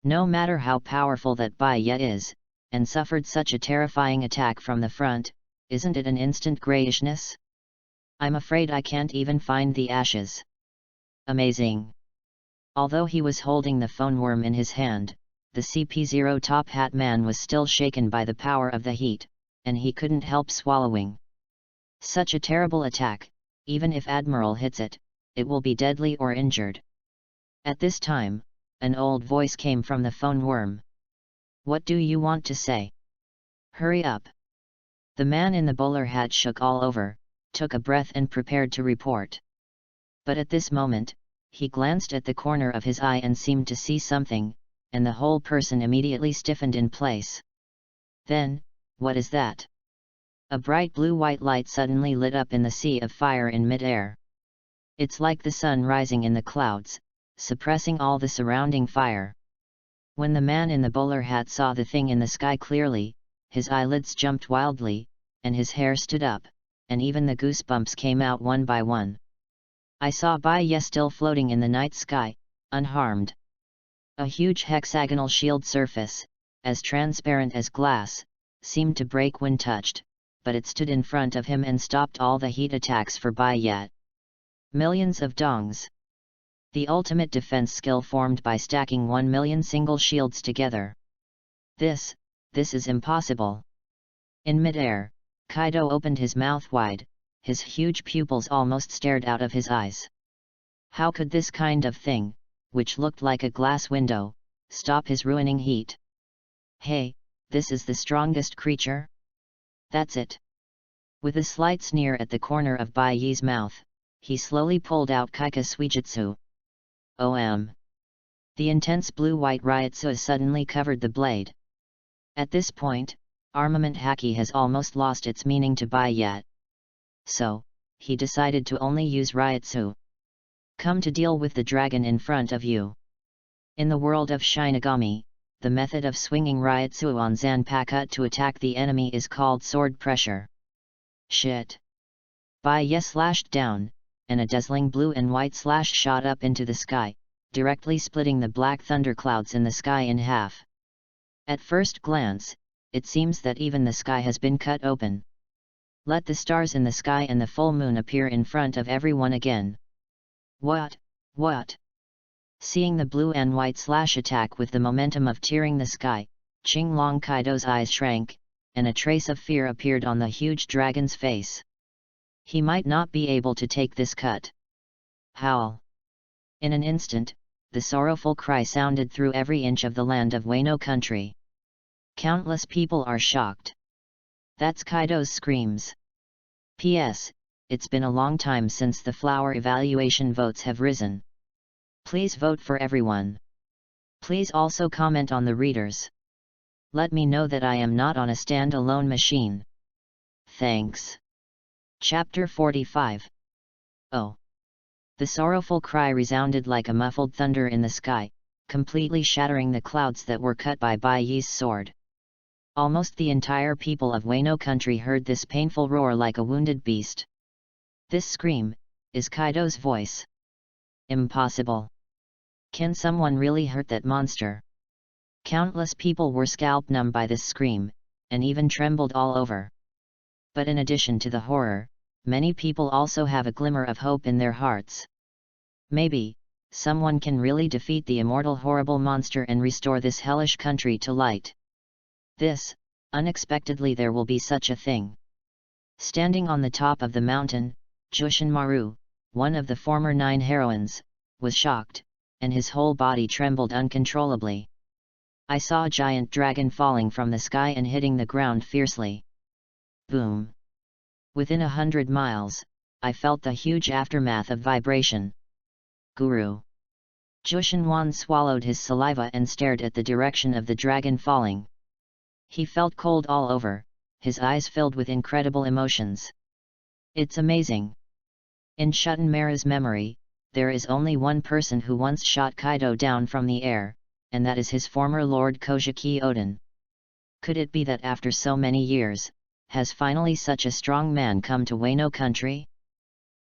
No matter how powerful that Bai Ye is, and suffered such a terrifying attack from the front, isn't it an instant grayishness? I'm afraid I can't even find the ashes. Amazing. Although he was holding the phone worm in his hand, the CP0 top hat man was still shaken by the power of the heat, and he couldn't help swallowing. Such a terrible attack, even if Admiral hits it, it will be deadly or injured. At this time, an old voice came from the phone worm. What do you want to say? Hurry up. The man in the bowler hat shook all over, took a breath and prepared to report. But at this moment, he glanced at the corner of his eye and seemed to see something, and the whole person immediately stiffened in place. Then, what is that? A bright blue-white light suddenly lit up in the sea of fire in mid-air. It's like the sun rising in the clouds, suppressing all the surrounding fire. When the man in the bowler hat saw the thing in the sky clearly, his eyelids jumped wildly, and his hair stood up, and even the goosebumps came out one by one. I saw Bai Ye still floating in the night sky, unharmed. A huge hexagonal shield surface, as transparent as glass, seemed to break when touched, but it stood in front of him and stopped all the heat attacks for Bai Ye. Millions of dongs. The ultimate defense skill formed by stacking 1 million single shields together. This is impossible. In mid-air, Kaido opened his mouth wide, his huge pupils almost stared out of his eyes. How could this kind of thing, which looked like a glass window, stop his ruining heat? Hey, this is the strongest creature? That's it. With a slight sneer at the corner of Bai Ye's mouth, he slowly pulled out Kaika Suijutsu. OM. The intense blue-white Ryutsu suddenly covered the blade. At this point, armament haki has almost lost its meaning to Bai Ye. So, he decided to only use Ryutsu. Come to deal with the dragon in front of you. In the world of Shinigami, the method of swinging Ryutsu on Zanpakuto to attack the enemy is called sword pressure. Shit. Bai Ye slashed down, and a dazzling blue and white slash shot up into the sky, directly splitting the black thunderclouds in the sky in half. At first glance, it seems that even the sky has been cut open. Let the stars in the sky and the full moon appear in front of everyone again. What? Seeing the blue and white slash attack with the momentum of tearing the sky, Qinglong Kaido's eyes shrank, and a trace of fear appeared on the huge dragon's face. He might not be able to take this cut. Howl! In an instant, the sorrowful cry sounded through every inch of the land of Wano country. Countless people are shocked. That's Kaido's screams. P.S. It's been a long time since the flower evaluation votes have risen. Please vote for everyone. Please also comment on the readers. Let me know that I am not on a stand-alone machine. Thanks. Chapter 45. Oh! The sorrowful cry resounded like a muffled thunder in the sky, completely shattering the clouds that were cut by Bai Ye's sword. Almost the entire people of Wano country heard this painful roar like a wounded beast. This scream is Kaido's voice. Impossible. Can someone really hurt that monster? Countless people were scalp-numb by this scream, and even trembled all over. But in addition to the horror, many people also have a glimmer of hope in their hearts. Maybe someone can really defeat the immortal horrible monster and restore this hellish country to light. Unexpectedly there will be such a thing. Standing on the top of the mountain, Jushin Maru, one of the former 9 heroines, was shocked, and his whole body trembled uncontrollably. I saw a giant dragon falling from the sky and hitting the ground fiercely. Boom! Within 100 miles, I felt the huge aftermath of vibration. Guru! Jushin Wan swallowed his saliva and stared at the direction of the dragon falling. He felt cold all over, his eyes filled with incredible emotions. It's amazing. In Shuten-Mara's memory, there is only one person who once shot Kaido down from the air, and that is his former Lord Kojiki Oden. Could it be that after so many years, has finally such a strong man come to Wano country?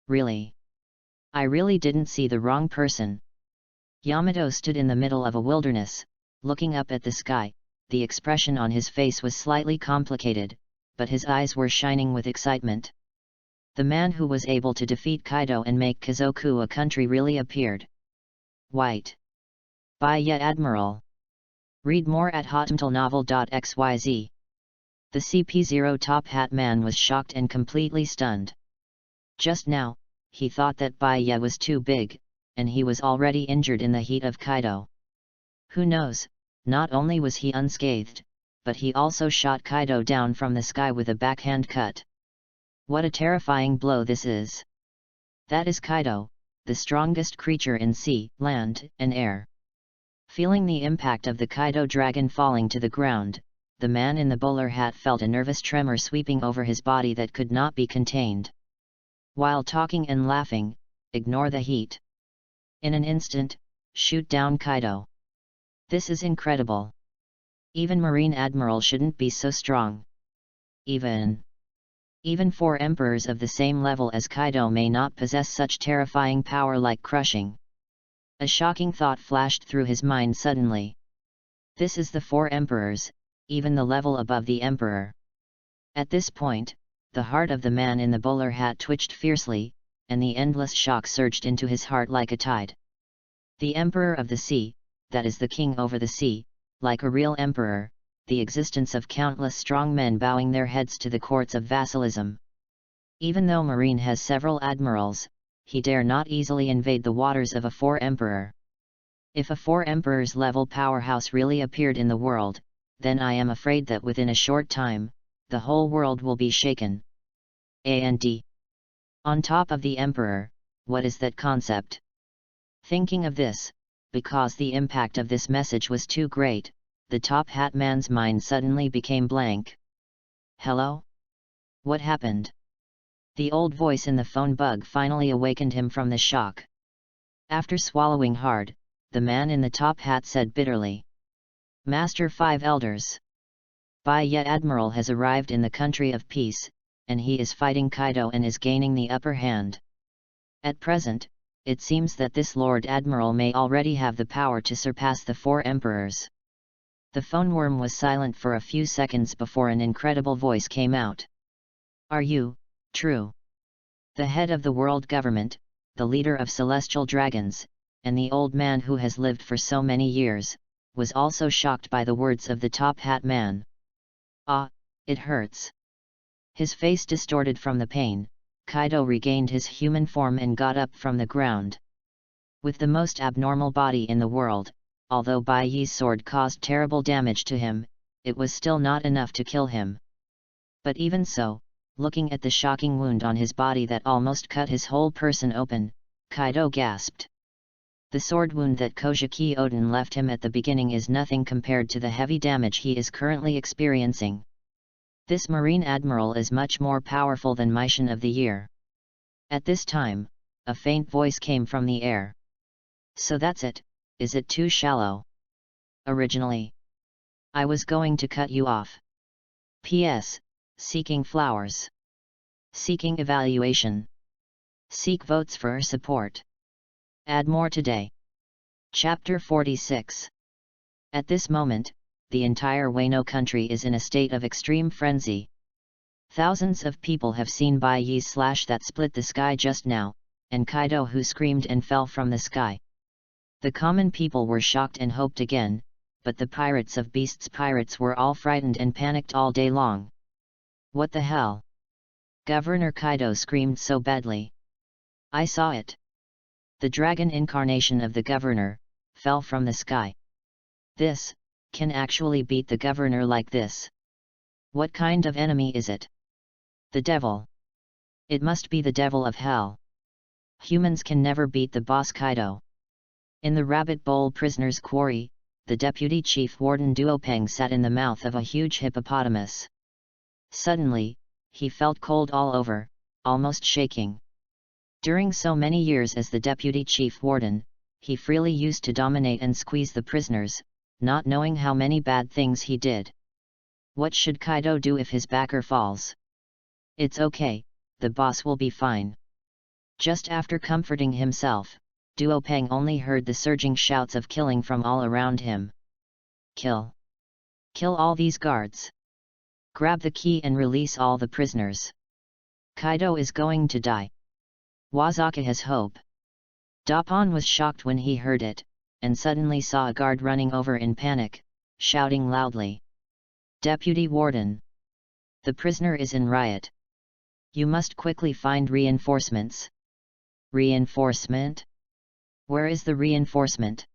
Really? I really didn't see the wrong person. Yamato stood in the middle of a wilderness, looking up at the sky. The expression on his face was slightly complicated, but his eyes were shining with excitement. The man who was able to defeat Kaido and make Kazoku a country really appeared. White. Bai Ye Admiral. Read more at hotmtlnovel.xyz. The CP0 Top Hat Man was shocked and completely stunned. Just now, he thought that Bai Ye was too big, and he was already injured in the heat of Kaido. Who knows? Not only was he unscathed, but he also shot Kaido down from the sky with a backhand cut. What a terrifying blow this is! That is Kaido, the strongest creature in sea, land, and air. Feeling the impact of the Kaido dragon falling to the ground, the man in the bowler hat felt a nervous tremor sweeping over his body that could not be contained. While talking and laughing, ignore the heat. In an instant, shoot down Kaido. This is incredible. Even Marine Admiral shouldn't be so strong. Even 4 emperors of the same level as Kaido may not possess such terrifying power like crushing. A shocking thought flashed through his mind suddenly. This is the 4 emperors, even the level above the emperor. At this point, the heart of the man in the bowler hat twitched fiercely, and the endless shock surged into his heart like a tide. The emperor of the sea, that is the king over the sea, like a real emperor, the existence of countless strong men bowing their heads to the courts of vassalism. Even though Marine has several admirals, he dare not easily invade the waters of a four-emperor. If a four-emperors level powerhouse really appeared in the world, then I am afraid that within a short time, the whole world will be shaken. And on top of the emperor, what is that concept? Thinking of this, because the impact of this message was too great, the top hat man's mind suddenly became blank. Hello? What happened? The old voice in the phone bug finally awakened him from the shock. After swallowing hard, the man in the top hat said bitterly, "Master Five Elders. Yet Admiral has arrived in the country of peace, and he is fighting Kaido and is gaining the upper hand. At present, it seems that this Lord Admiral may already have the power to surpass the four emperors." The phone worm was silent for a few seconds before an incredible voice came out. "Are you, true? The head of the world government, the leader of celestial dragons, and the old man who has lived for so many years, was also shocked by the words of the top hat man. Ah, it hurts." His face distorted from the pain, Kaido regained his human form and got up from the ground. With the most abnormal body in the world, although Bai Yi's sword caused terrible damage to him, it was still not enough to kill him. But even so, looking at the shocking wound on his body that almost cut his whole person open, Kaido gasped. The sword wound that Kojiki Oden left him at the beginning is nothing compared to the heavy damage he is currently experiencing. This Marine Admiral is much more powerful than Maishin of the Year. At this time, a faint voice came from the air. "So that's it, is it too shallow? Originally, I was going to cut you off. P.S. Seeking flowers. Seeking evaluation. Seek votes for support. Add more today." Chapter 46. At this moment, the entire Wano country is in a state of extreme frenzy. Thousands of people have seen Bai Yi's slash that split the sky just now, and Kaido who screamed and fell from the sky. The common people were shocked and hoped again, but the pirates of Beasts pirates were all frightened and panicked all day long. "What the hell?" Governor Kaido screamed so badly. "I saw it. The dragon incarnation of the governor fell from the sky. This can actually beat the governor like this. What kind of enemy is it? The devil. It must be the devil of hell. Humans can never beat the boss Kaido." In the Rabbit Bowl prisoner's quarry, the deputy chief warden Duopeng sat in the mouth of a huge hippopotamus. Suddenly, he felt cold all over, almost shaking. During so many years as the deputy chief warden, he freely used to dominate and squeeze the prisoners, not knowing how many bad things he did. What should Kaido do if his backer falls? "It's okay, the boss will be fine." Just after comforting himself, Duopeng only heard the surging shouts of killing from all around him. "Kill! Kill all these guards! Grab the key and release all the prisoners! Kaido is going to die! Wazaka has hope!" Daupon was shocked when he heard it, and suddenly saw a guard running over in panic, shouting loudly. "Deputy Warden! The prisoner is in riot! You must quickly find reinforcements." "Reinforcement? Where is the reinforcement?"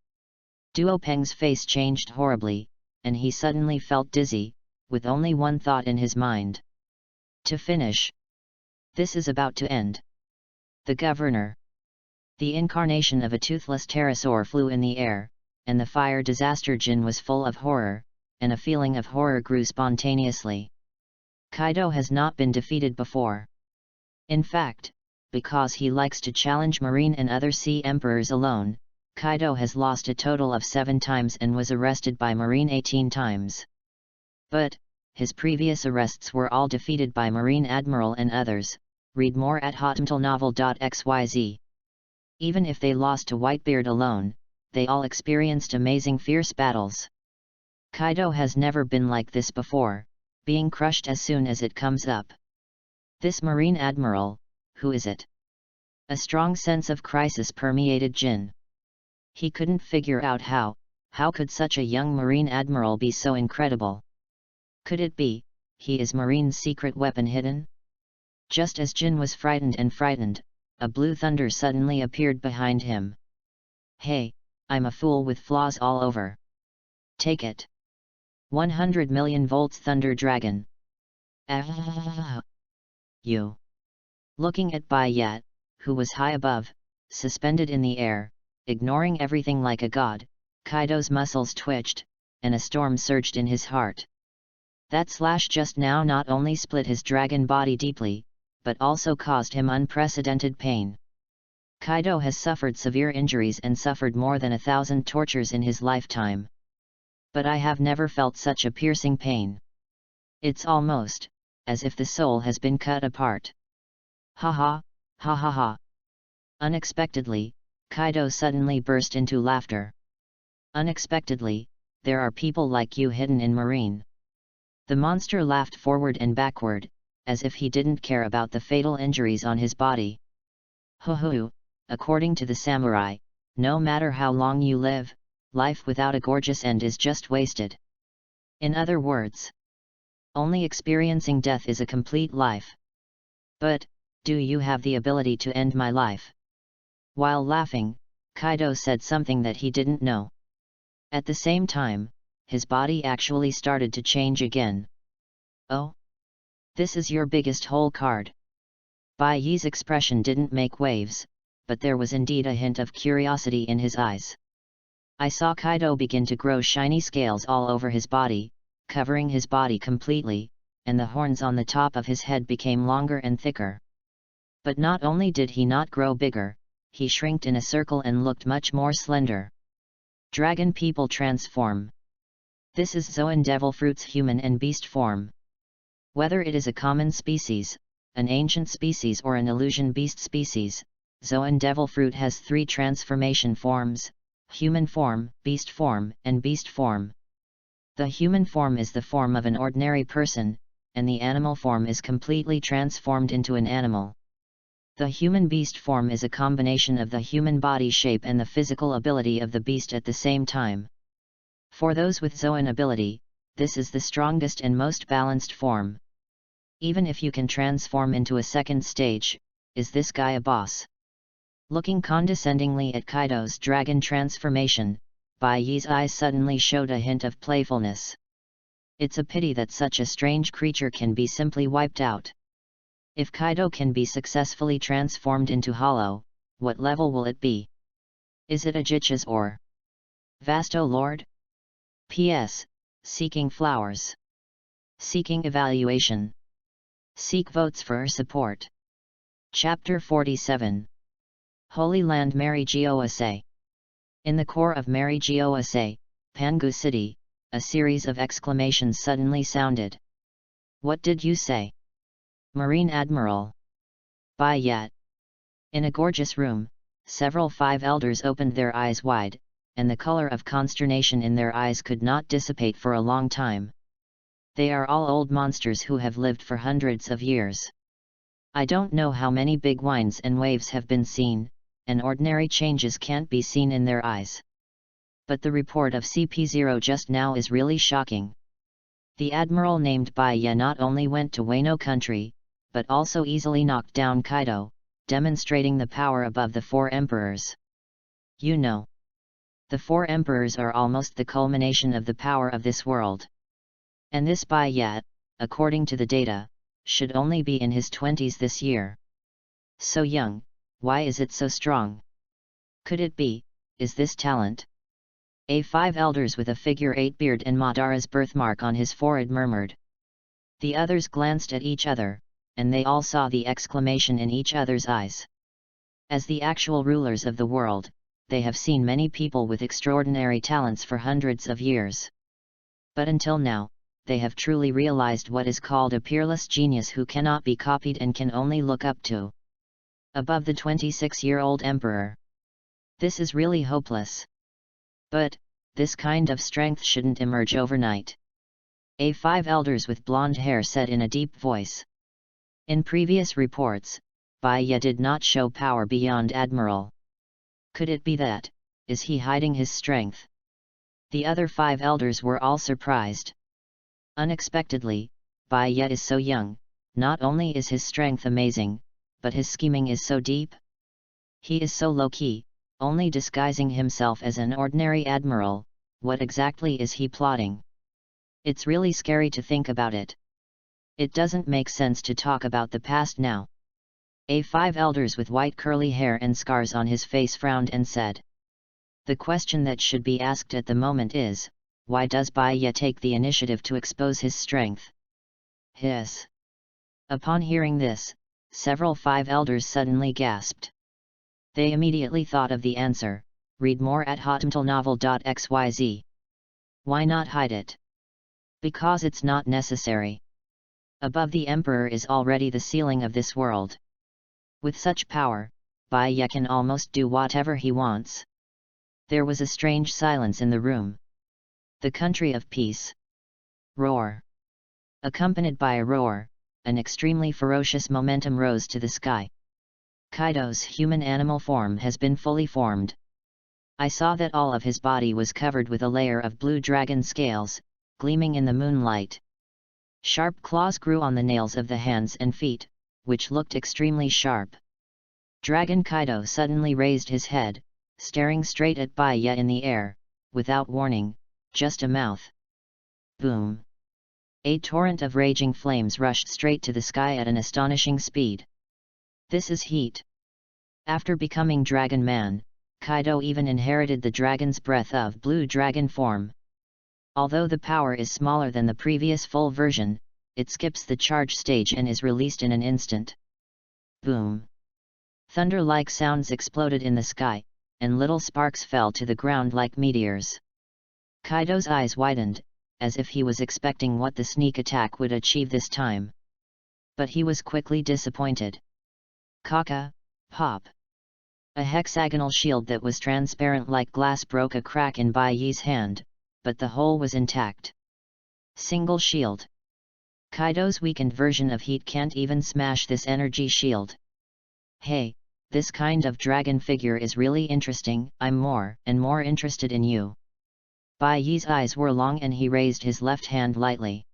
Duopeng's face changed horribly, and he suddenly felt dizzy, with only one thought in his mind. To finish. This is about to end. The governor. The incarnation of a toothless pterosaur flew in the air, and the fire disaster Jin was full of horror, and a feeling of horror grew spontaneously. Kaido has not been defeated before. In fact, because he likes to challenge Marine and other sea emperors alone, Kaido has lost a total of 7 times and was arrested by Marine 18 times. But, his previous arrests were all defeated by Marine Admiral and others. Read more at hotmtlnovel.xyz. Even if they lost to Whitebeard alone, they all experienced amazing fierce battles. Kaido has never been like this before, being crushed as soon as it comes up. This Marine Admiral, who is it? A strong sense of crisis permeated Jin. He couldn't figure out how could such a young Marine Admiral be so incredible? Could it be, he is Marine's secret weapon hidden? Just as Jin was frightened, a blue thunder suddenly appeared behind him. Hey, I'm a fool with flaws all over. Take it. 100 million volts Thunder Dragon. You. Looking at Bai Yat, who was high above, suspended in the air, ignoring everything like a god, Kaido's muscles twitched, and a storm surged in his heart. That slash just now not only split his dragon body deeply, but also caused him unprecedented pain. Kaido has suffered severe injuries and suffered more than 1,000 tortures in his lifetime. But I have never felt such a piercing pain. It's almost as if the soul has been cut apart. Ha ha, ha ha ha. Unexpectedly, Kaido suddenly burst into laughter. Unexpectedly, there are people like you hidden in Marine. The monster laughed forward and backward, as if he didn't care about the fatal injuries on his body. Hoo-hoo, according to the samurai, no matter how long you live, life without a gorgeous end is just wasted. In other words, only experiencing death is a complete life. But, do you have the ability to end my life? While laughing, Kaido said something that he didn't know. At the same time, his body actually started to change again. Oh? This is your biggest hole card. Bai Yi's expression didn't make waves, but there was indeed a hint of curiosity in his eyes. I saw Kaido begin to grow shiny scales all over his body, covering his body completely, and the horns on the top of his head became longer and thicker. But not only did he not grow bigger, he shrinked in a circle and looked much more slender. Dragon people transform. This is Zoan Devil Fruit's human and beast form. Whether it is a common species, an ancient species or an illusion beast species, Zoan Devil Fruit has 3 transformation forms: human form, beast form, and beast form. The human form is the form of an ordinary person, and the animal form is completely transformed into an animal. The human beast form is a combination of the human body shape and the physical ability of the beast at the same time. For those with Zoan ability, this is the strongest and most balanced form. Even if you can transform into a second stage, is this guy a boss? Looking condescendingly at Kaido's dragon transformation, Bai Yi's eyes suddenly showed a hint of playfulness. It's a pity that such a strange creature can be simply wiped out. If Kaido can be successfully transformed into Hollow, what level will it be? Is it a Jichas or Vasto Lord? P.S. Seeking flowers. Seeking evaluation. Seek votes for support. Chapter 47. Holy Land Mary Goase. In the core of Mary Goase, Pangu City, a series of exclamations suddenly sounded. What did you say? Marine Admiral. Bai Yat. In a gorgeous room, several 5 elders opened their eyes wide, and the color of consternation in their eyes could not dissipate for a long time. They are all old monsters who have lived for hundreds of years. I don't know how many big winds and waves have been seen, and ordinary changes can't be seen in their eyes. But the report of CP0 just now is really shocking. The admiral named Bai Ya not only went to Wano country, but also easily knocked down Kaido, demonstrating the power above the 4 emperors. You know, the 4 emperors are almost the culmination of the power of this world. And this Bai Yat, according to the data, should only be in his 20s this year. So young, why is it so strong? Could it be, is this talent? A5 elders with a figure 8 beard and Madara's birthmark on his forehead murmured. The others glanced at each other, and they all saw the exclamation in each other's eyes. As the actual rulers of the world, they have seen many people with extraordinary talents for hundreds of years. But until now, they have truly realized what is called a peerless genius who cannot be copied and can only look up to. Above the 26-year-old emperor. This is really hopeless. But, this kind of strength shouldn't emerge overnight. A5 elders with blonde hair said in a deep voice. In previous reports, Baya did not show power beyond Admiral. Could it be that, is he hiding his strength? The other 5 elders were all surprised. Unexpectedly, Baya is so young, not only is his strength amazing, but his scheming is so deep. He is so low-key, only disguising himself as an ordinary admiral. What exactly is he plotting? It's really scary to think about it. It doesn't make sense to talk about the past now. A5 elders with white curly hair and scars on his face frowned and said. The question that should be asked at the moment is, why does Baya take the initiative to expose his strength? Hiss. Upon hearing this, several 5 elders suddenly gasped. They immediately thought of the answer. Read more at hotmtlnovel.xyz. Why not hide it? Because it's not necessary. Above the Emperor is already the ceiling of this world. With such power, Baya can almost do whatever he wants. There was a strange silence in the room. The country of peace. Roar. Accompanied by a roar, an extremely ferocious momentum rose to the sky. Kaido's human-animal form has been fully formed. I saw that all of his body was covered with a layer of blue dragon scales, gleaming in the moonlight. Sharp claws grew on the nails of the hands and feet, which looked extremely sharp. Dragon Kaido suddenly raised his head, staring straight at Baya in the air, without warning, just a mouth. Boom! A torrent of raging flames rushed straight to the sky at an astonishing speed. This is heat. After becoming Dragon Man, Kaido even inherited the dragon's breath of blue dragon form. Although the power is smaller than the previous full version, it skips the charge stage and is released in an instant. Boom! Thunder-like sounds exploded in the sky, and little sparks fell to the ground like meteors. Kaido's eyes widened, as if he was expecting what the sneak attack would achieve this time. But he was quickly disappointed. Kaka, pop! A hexagonal shield that was transparent like glass broke a crack in Baiyi's hand, but the whole was intact. Single shield. Kaido's weakened version of heat can't even smash this energy shield. Hey, this kind of dragon figure is really interesting. I'm more and more interested in you. Baiyi's eyes were long and he raised his left hand lightly.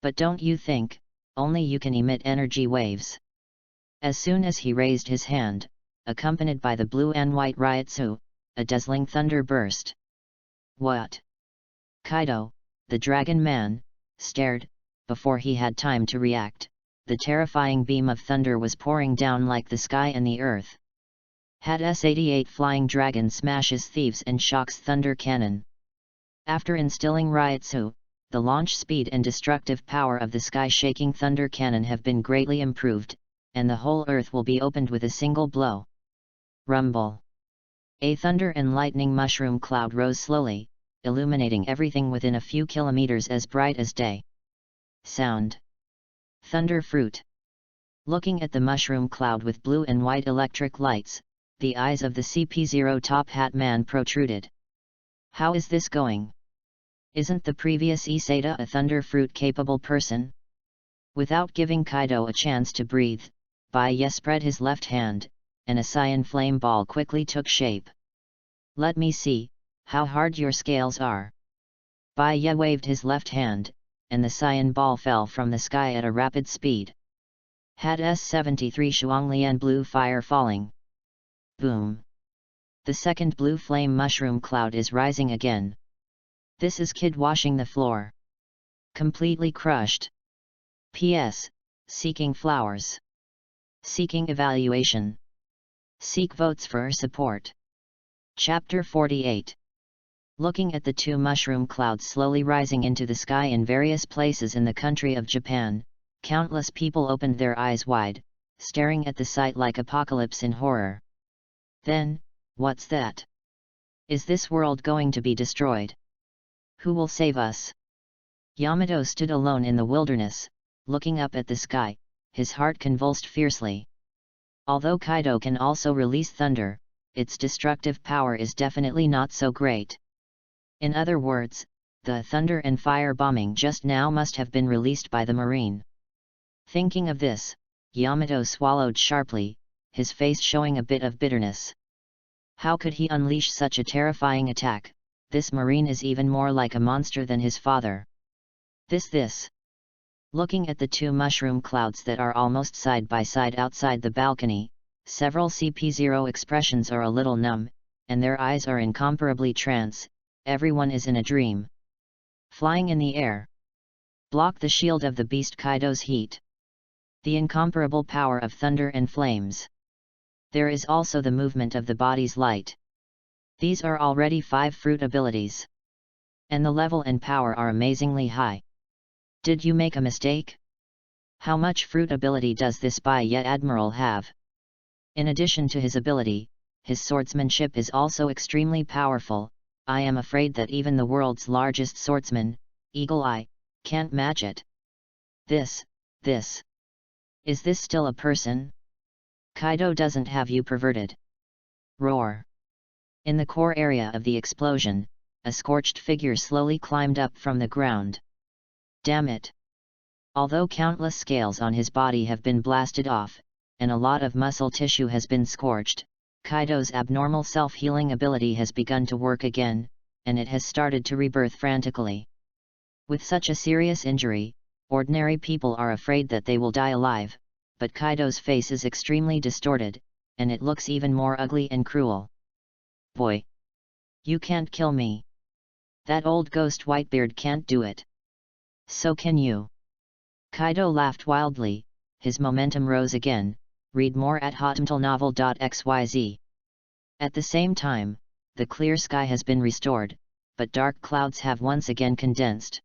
But don't you think, only you can emit energy waves? As soon as he raised his hand, accompanied by the blue and white Ryutsu, a dazzling thunder burst. What? Kaido, the Dragon Man, stared. Before he had time to react, the terrifying beam of thunder was pouring down like the sky and the earth. Had S-88 Flying Dragon smashes thieves and shocks thunder cannon. After instilling Ryutsu, the launch speed and destructive power of the sky-shaking thunder cannon have been greatly improved, and the whole earth will be opened with a single blow. Rumble. A thunder and lightning mushroom cloud rose slowly, illuminating everything within a few kilometers as bright as day. Sound. Thunder fruit. Looking at the mushroom cloud with blue and white electric lights, the eyes of the CP0 Top Hat Man protruded. How is this going? Isn't the previous Isada a thunder fruit capable person? Without giving Kaido a chance to breathe, Baya spread his left hand, and a cyan flame ball quickly took shape. Let me see how hard your scales are. Baya waved his left hand, and the cyan ball fell from the sky at a rapid speed. Had S-73 Shuanglian blue fire falling. Boom! The second blue flame mushroom cloud is rising again. This is Kid washing the floor. Completely crushed. P.S. Seeking flowers. Seeking evaluation. Seek votes for support. Chapter 48. Looking at the two mushroom clouds slowly rising into the sky in various places in the country of Japan, countless people opened their eyes wide, staring at the sight like apocalypse in horror. Then, what's that? Is this world going to be destroyed? Who will save us? Yamato stood alone in the wilderness, looking up at the sky, his heart convulsed fiercely. Although Kaido can also release thunder, its destructive power is definitely not so great. In other words, the thunder and fire bombing just now must have been released by the marine. Thinking of this, Yamato swallowed sharply, his face showing a bit of bitterness. How could he unleash such a terrifying attack? This marine is even more like a monster than his father. This. Looking at the two mushroom clouds that are almost side by side outside the balcony, several CP0 expressions are a little numb, and their eyes are incomparably trance. Everyone is in a dream. Flying in the air. Block the shield of the beast Kaido's heat. The incomparable power of thunder and flames. There is also the movement of the body's light. These are already 5 fruit abilities. And the level and power are amazingly high. Did you make a mistake? How much fruit ability does this Admiral have? In addition to his ability, his swordsmanship is also extremely powerful. I am afraid that even the world's largest swordsman, Eagle Eye, can't match it. This. Is this still a person? Kaido doesn't have you perverted. Roar. In the core area of the explosion, a scorched figure slowly climbed up from the ground. Damn it! Although countless scales on his body have been blasted off, and a lot of muscle tissue has been scorched, Kaido's abnormal self-healing ability has begun to work again, and it has started to rebirth frantically. With such a serious injury, ordinary people are afraid that they will die alive, but Kaido's face is extremely distorted, and it looks even more ugly and cruel. Boy! You can't kill me. That old ghost Whitebeard can't do it. So can you. Kaido laughed wildly, his momentum rose again. Read more at hotmtlnovel.xyz. At the same time, the clear sky has been restored, but dark clouds have once again condensed.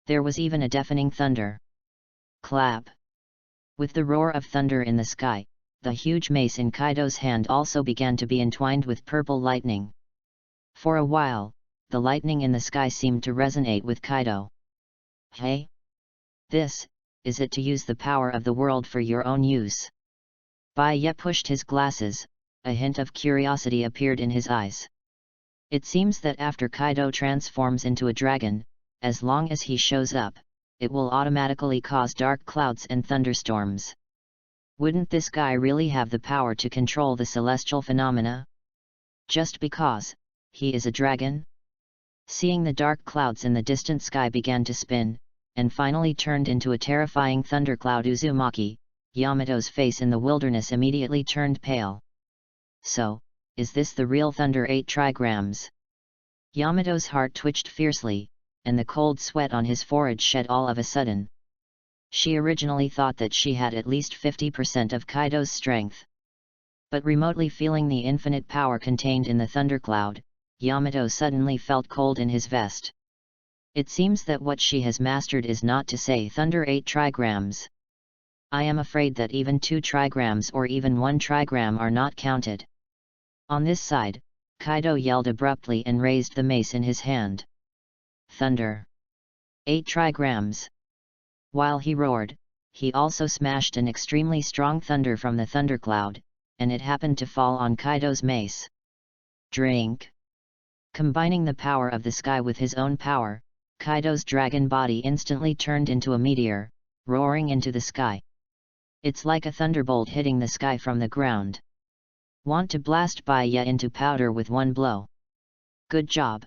There was even a deafening thunder. Clap! With the roar of thunder in the sky, the huge mace in Kaido's hand also began to be entwined with purple lightning. For a while, the lightning in the sky seemed to resonate with Kaido. Hey? Is it to use the power of the world for your own use? Baiye pushed his glasses, a hint of curiosity appeared in his eyes. It seems that after Kaido transforms into a dragon, as long as he shows up, it will automatically cause dark clouds and thunderstorms. Wouldn't this guy really have the power to control the celestial phenomena? Just because he is a dragon? Seeing the dark clouds in the distant sky began to spin, and finally turned into a terrifying thundercloud Uzumaki, Yamato's face in the wilderness immediately turned pale. So, is this the real Thunder 8 trigrams? Yamato's heart twitched fiercely, and the cold sweat on his forehead shed all of a sudden. She originally thought that she had at least 50% of Kaido's strength. But remotely feeling the infinite power contained in the thundercloud, Yamato suddenly felt cold in his vest. It seems that what she has mastered is not to say Thunder 8 trigrams. I am afraid that even 2 trigrams or even 1 trigram are not counted. On this side, Kaido yelled abruptly and raised the mace in his hand. Thunder! 8 trigrams! While he roared, he also smashed an extremely strong thunder from the thundercloud, and it happened to fall on Kaido's mace. Drink! Combining the power of the sky with his own power, Kaido's dragon body instantly turned into a meteor, roaring into the sky. It's like a thunderbolt hitting the sky from the ground. Want to blast Baiye into powder with one blow? Good job!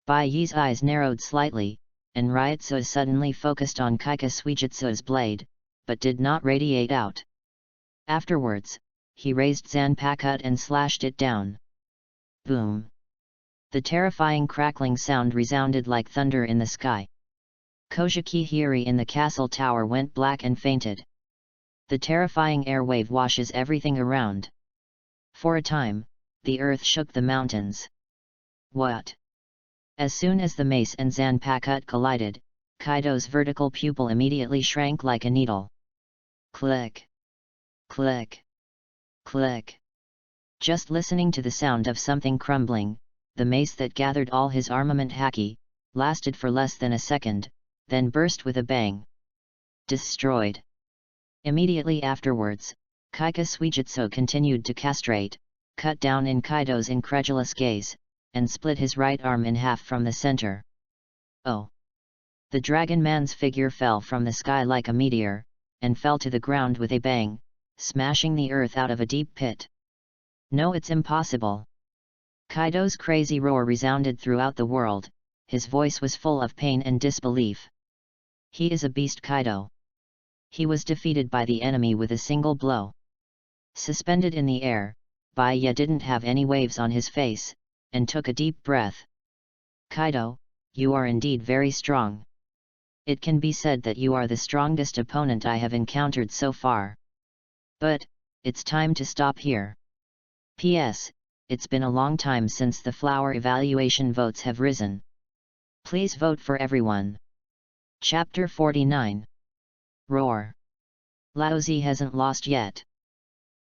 Baiye's eyes narrowed slightly, and Ryutsu suddenly focused on Kaika Suijutsu's blade, but did not radiate out. Afterwards, he raised Zanpakuto and slashed it down. Boom! The terrifying crackling sound resounded like thunder in the sky. Koshiki Hiri in the castle tower went black and fainted. The terrifying air wave washes everything around. For a time, the earth shook the mountains. What? As soon as the mace and Zanpakuto collided, Kaido's vertical pupil immediately shrank like a needle. Click! Click! Click! Just listening to the sound of something crumbling, the mace that gathered all his armament haki, lasted for less than a second, then burst with a bang. Destroyed. Immediately afterwards, Kaika Suijutsu continued to castrate, cut down in Kaido's incredulous gaze, and split his right arm in half from the center. Oh! The dragon man's figure fell from the sky like a meteor, and fell to the ground with a bang, smashing the earth out of a deep pit. No, it's impossible! Kaido's crazy roar resounded throughout the world, his voice was full of pain and disbelief. He is a beast, Kaido. He was defeated by the enemy with a single blow. Suspended in the air, Baiye didn't have any waves on his face, and took a deep breath. Kaido, you are indeed very strong. It can be said that you are the strongest opponent I have encountered so far. But, it's time to stop here. P.S. It's been a long time since the flower evaluation votes have risen. Please vote for everyone. Chapter 49. Roar. Laozi hasn't lost yet.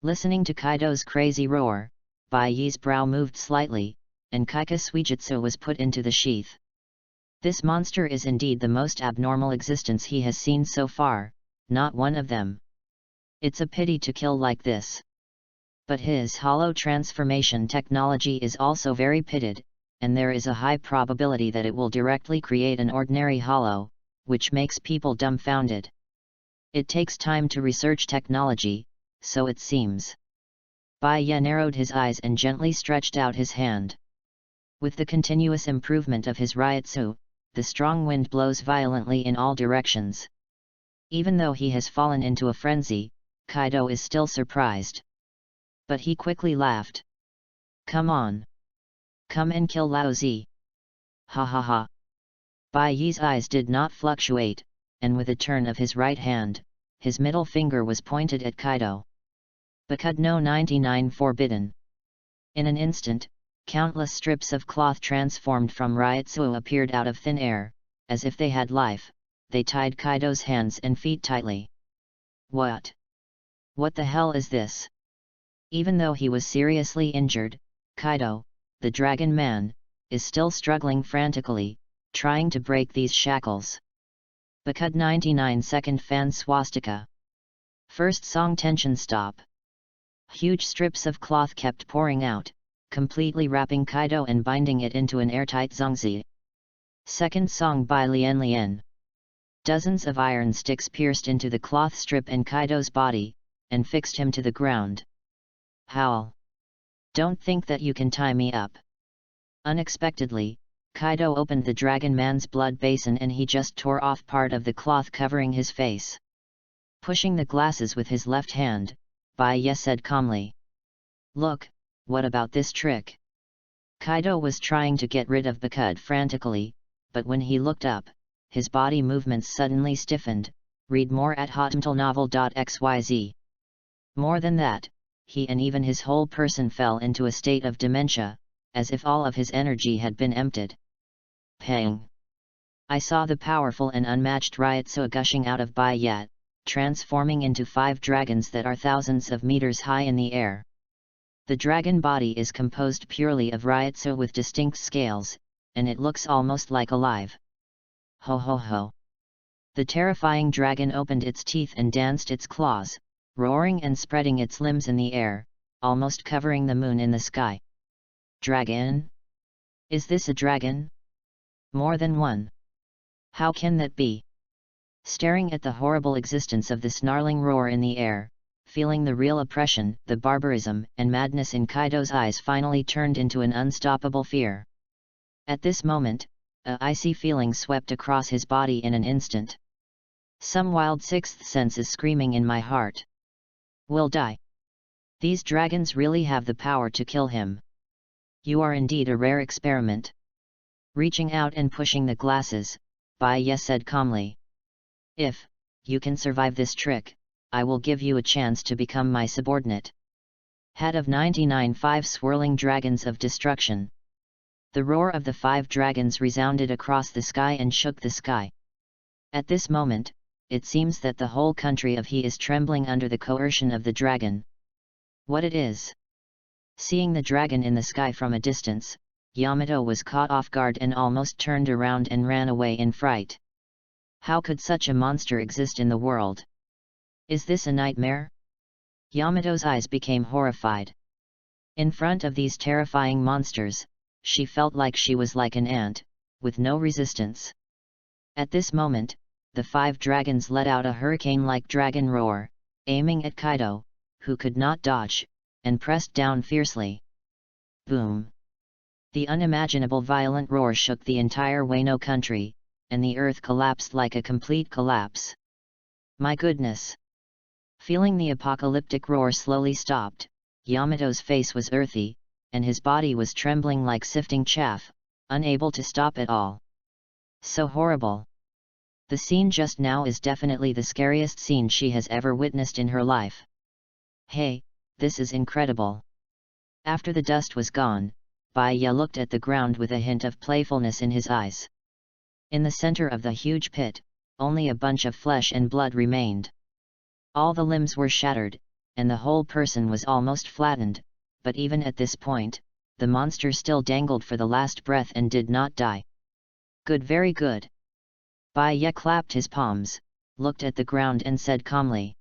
Listening to Kaido's crazy roar, Baiye's brow moved slightly, and Kaika Suijutsu was put into the sheath. This monster is indeed the most abnormal existence he has seen so far, not one of them. It's a pity to kill like this. But his hollow transformation technology is also very pitted, and there is a high probability that it will directly create an ordinary hollow, which makes people dumbfounded. It takes time to research technology, so it seems. Baiye narrowed his eyes and gently stretched out his hand. With the continuous improvement of his Ryutsu, the strong wind blows violently in all directions. Even though he has fallen into a frenzy, Kaido is still surprised. But he quickly laughed. Come on! Come and kill Laozi! Ha ha ha! Baiye's eyes did not fluctuate, and with a turn of his right hand, his middle finger was pointed at Kaido. Bakud no 99 forbidden. In an instant, countless strips of cloth transformed from Ryutsu appeared out of thin air, as if they had life. They tied Kaido's hands and feet tightly. What? What the hell is this? Even though he was seriously injured, Kaido, the dragon man, is still struggling frantically, trying to break these shackles. Bakud 99 second fan swastika. First song tension stop. Huge strips of cloth kept pouring out, completely wrapping Kaido and binding it into an airtight zongzi. Second song by Lien Lien. Dozens of iron sticks pierced into the cloth strip and Kaido's body, and fixed him to the ground. Howl! Don't think that you can tie me up. Unexpectedly, Kaido opened the dragon man's blood basin and he just tore off part of the cloth covering his face. Pushing the glasses with his left hand, Baiye said calmly. Look, what about this trick? Kaido was trying to get rid of Bakud frantically, but when he looked up, his body movements suddenly stiffened. Read more at hotmtlnovel.xyz. More than that, he and even his whole person fell into a state of dementia, as if all of his energy had been emptied. Pang! I saw the powerful and unmatched Ryutsu gushing out of Baiye, transforming into 5 dragons that are thousands of meters high in the air. The dragon body is composed purely of Ryutsu with distinct scales, and it looks almost like alive. Ho ho ho! The terrifying dragon opened its teeth and danced its claws, roaring and spreading its limbs in the air, almost covering the moon in the sky. Dragon? Is this a dragon? More than one? How can that be? Staring at the horrible existence of the snarling roar in the air, feeling the real oppression, the barbarism and madness in Kaido's eyes finally turned into an unstoppable fear. At this moment, a icy feeling swept across his body in an instant. Some wild sixth sense is screaming in my heart. Will die. These dragons really have the power to kill him. You are indeed a rare experiment. Reaching out and pushing the glasses, Baiye said calmly. If you can survive this trick, I will give you a chance to become my subordinate. Head of 99 5 swirling dragons of destruction. The roar of the 5 dragons resounded across the sky and shook the sky. At this moment, it seems that the whole country of He is trembling under the coercion of the dragon. What it is? Seeing the dragon in the sky from a distance, Yamato was caught off guard and almost turned around and ran away in fright. How could such a monster exist in the world? Is this a nightmare? Yamato's eyes became horrified. In front of these terrifying monsters, she felt like she was like an ant, with no resistance. At this moment, the 5 dragons let out a hurricane-like dragon roar, aiming at Kaido, who could not dodge, and pressed down fiercely. Boom! The unimaginable violent roar shook the entire Wano country, and the earth collapsed like a complete collapse. My goodness! Feeling the apocalyptic roar slowly stopped, Yamato's face was earthy, and his body was trembling like sifting chaff, unable to stop at all. So horrible! The scene just now is definitely the scariest scene she has ever witnessed in her life. Hey, this is incredible! After the dust was gone, Baiya looked at the ground with a hint of playfulness in his eyes. In the center of the huge pit, only a bunch of flesh and blood remained. All the limbs were shattered, and the whole person was almost flattened, but even at this point, the monster still dangled for the last breath and did not die. Good, very good. Baiya clapped his palms, looked at the ground and said calmly.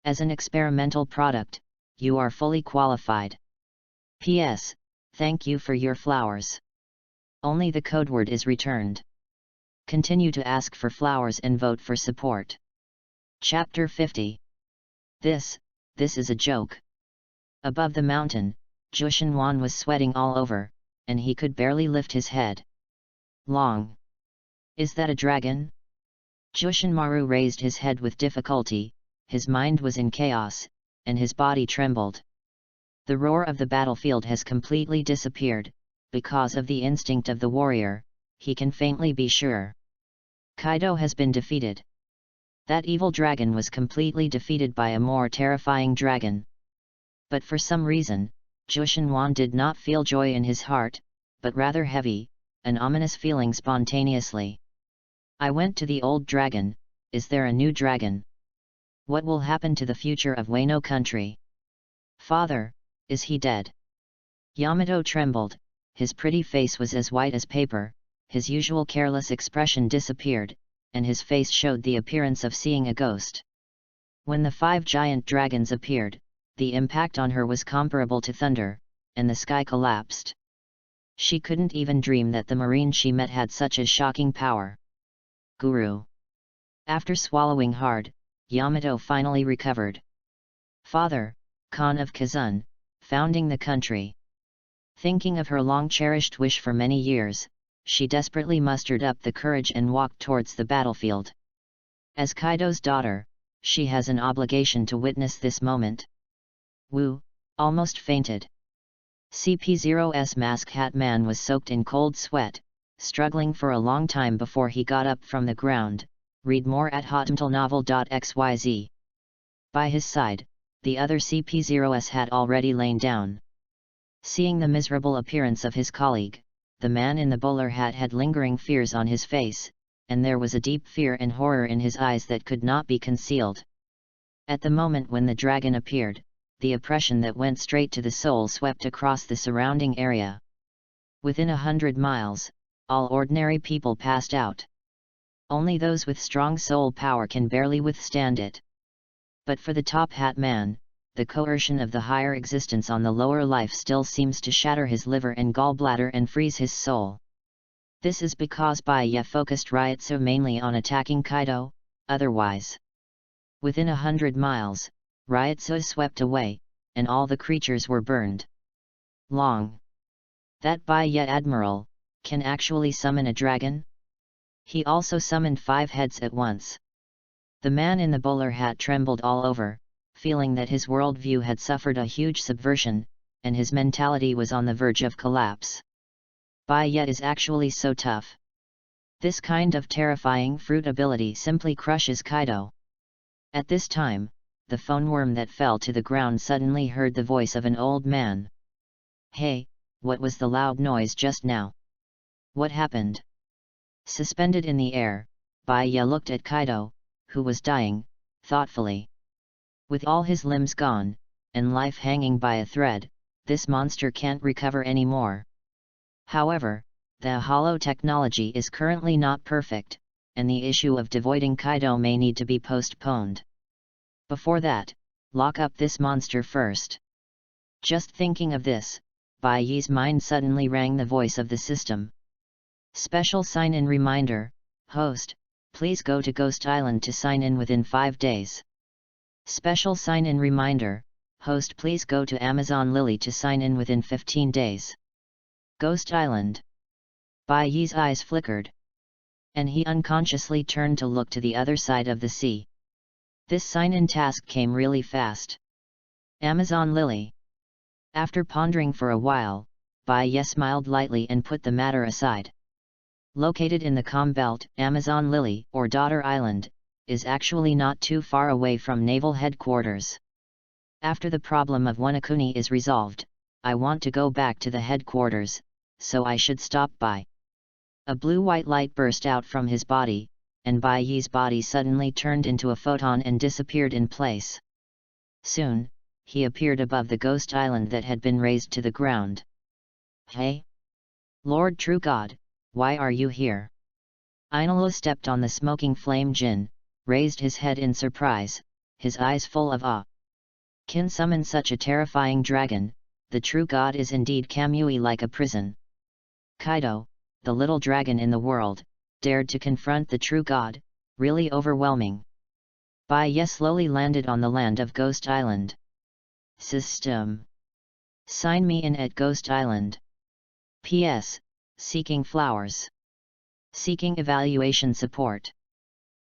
As an experimental product, you are fully qualified. P.S. Thank you for your flowers. Only the code word is returned. Continue to ask for flowers and vote for support. Chapter 50. This is a joke. Above the mountain, Jushinwan was sweating all over, and he could barely lift his head. Long. Is that a dragon? Jushinmaru raised his head with difficulty, his mind was in chaos, and his body trembled. The roar of the battlefield has completely disappeared, because of the instinct of the warrior, he can faintly be sure. Kaido has been defeated. That evil dragon was completely defeated by a more terrifying dragon. But for some reason, Jushinwan did not feel joy in his heart, but rather heavy, an ominous feeling spontaneously. I went to the old dragon. Is there a new dragon? What will happen to the future of Wano country? Father, is he dead? Yamato trembled, his pretty face was as white as paper, his usual careless expression disappeared, and his face showed the appearance of seeing a ghost. When the 5 giant dragons appeared, the impact on her was comparable to thunder, and the sky collapsed. She couldn't even dream that the marine she met had such a shocking power. Guru. After swallowing hard, Yamato finally recovered. Father, Khan of Kazun, founding the country. Thinking of her long-cherished wish for many years, she desperately mustered up the courage and walked towards the battlefield. As Kaido's daughter, she has an obligation to witness this moment. Wu almost fainted. CP0's Mask Hat Man was soaked in cold sweat, struggling for a long time before he got up from the ground. Read more at hotmtlnovel.xyz. By his side, the other CP0s had already lain down. Seeing the miserable appearance of his colleague, the man in the bowler hat had lingering fears on his face, and there was a deep fear and horror in his eyes that could not be concealed. At the moment when the dragon appeared, the oppression that went straight to the soul swept across the surrounding area. Within 100 miles, all ordinary people passed out. Only those with strong soul power can barely withstand it. But for the top hat man, the coercion of the higher existence on the lower life still seems to shatter his liver and gallbladder and freeze his soul. This is because Baiya focused Ryotsu mainly on attacking Kaido, otherwise. Within 100 miles, Ryotsu swept away, and all the creatures were burned. Long. That Baiya Admiral can actually summon a dragon? He also summoned 5 heads at once. The man in the bowler hat trembled all over, feeling that his worldview had suffered a huge subversion, and his mentality was on the verge of collapse. Baiya is actually so tough. This kind of terrifying fruit ability simply crushes Kaido. At this time, the phone worm that fell to the ground suddenly heard the voice of an old man. Hey, what was the loud noise just now? What happened? Suspended in the air, Baiya looked at Kaido, who was dying, thoughtfully. With all his limbs gone, and life hanging by a thread, this monster can't recover anymore. However, the hollow technology is currently not perfect, and the issue of devoiding Kaido may need to be postponed. Before that, lock up this monster first. Just thinking of this, Bai Yi's mind suddenly rang the voice of the system. Special sign-in reminder, host, please go to Ghost Island to sign in within 5 days. Special sign-in reminder, host please go to Amazon Lily to sign in within 15 days. Ghost Island. Bai Yi's eyes flickered, and he unconsciously turned to look to the other side of the sea. This sign-in task came really fast. Amazon Lily. After pondering for a while, Bai Yi smiled lightly and put the matter aside. Located in the Calm Belt, Amazon Lily, or Daughter Island, is actually not too far away from naval headquarters. After the problem of Wonokuni is resolved, I want to go back to the headquarters, so I should stop by. A blue-white light burst out from his body, and Bai Yi's body suddenly turned into a photon and disappeared in place. Soon, he appeared above the ghost island that had been razed to the ground. Hey! Lord True God, why are you here? Ainolo stepped on the smoking flame Jin, raised his head in surprise, his eyes full of awe. Can summon such a terrifying dragon, the true god is indeed Kamui like a prison. Kaido, the little dragon in the world, dared to confront the true god, really overwhelming. Bai Yi slowly landed on the land of Ghost Island. System. Sign me in at Ghost Island. P.S. Seeking flowers. Seeking evaluation support.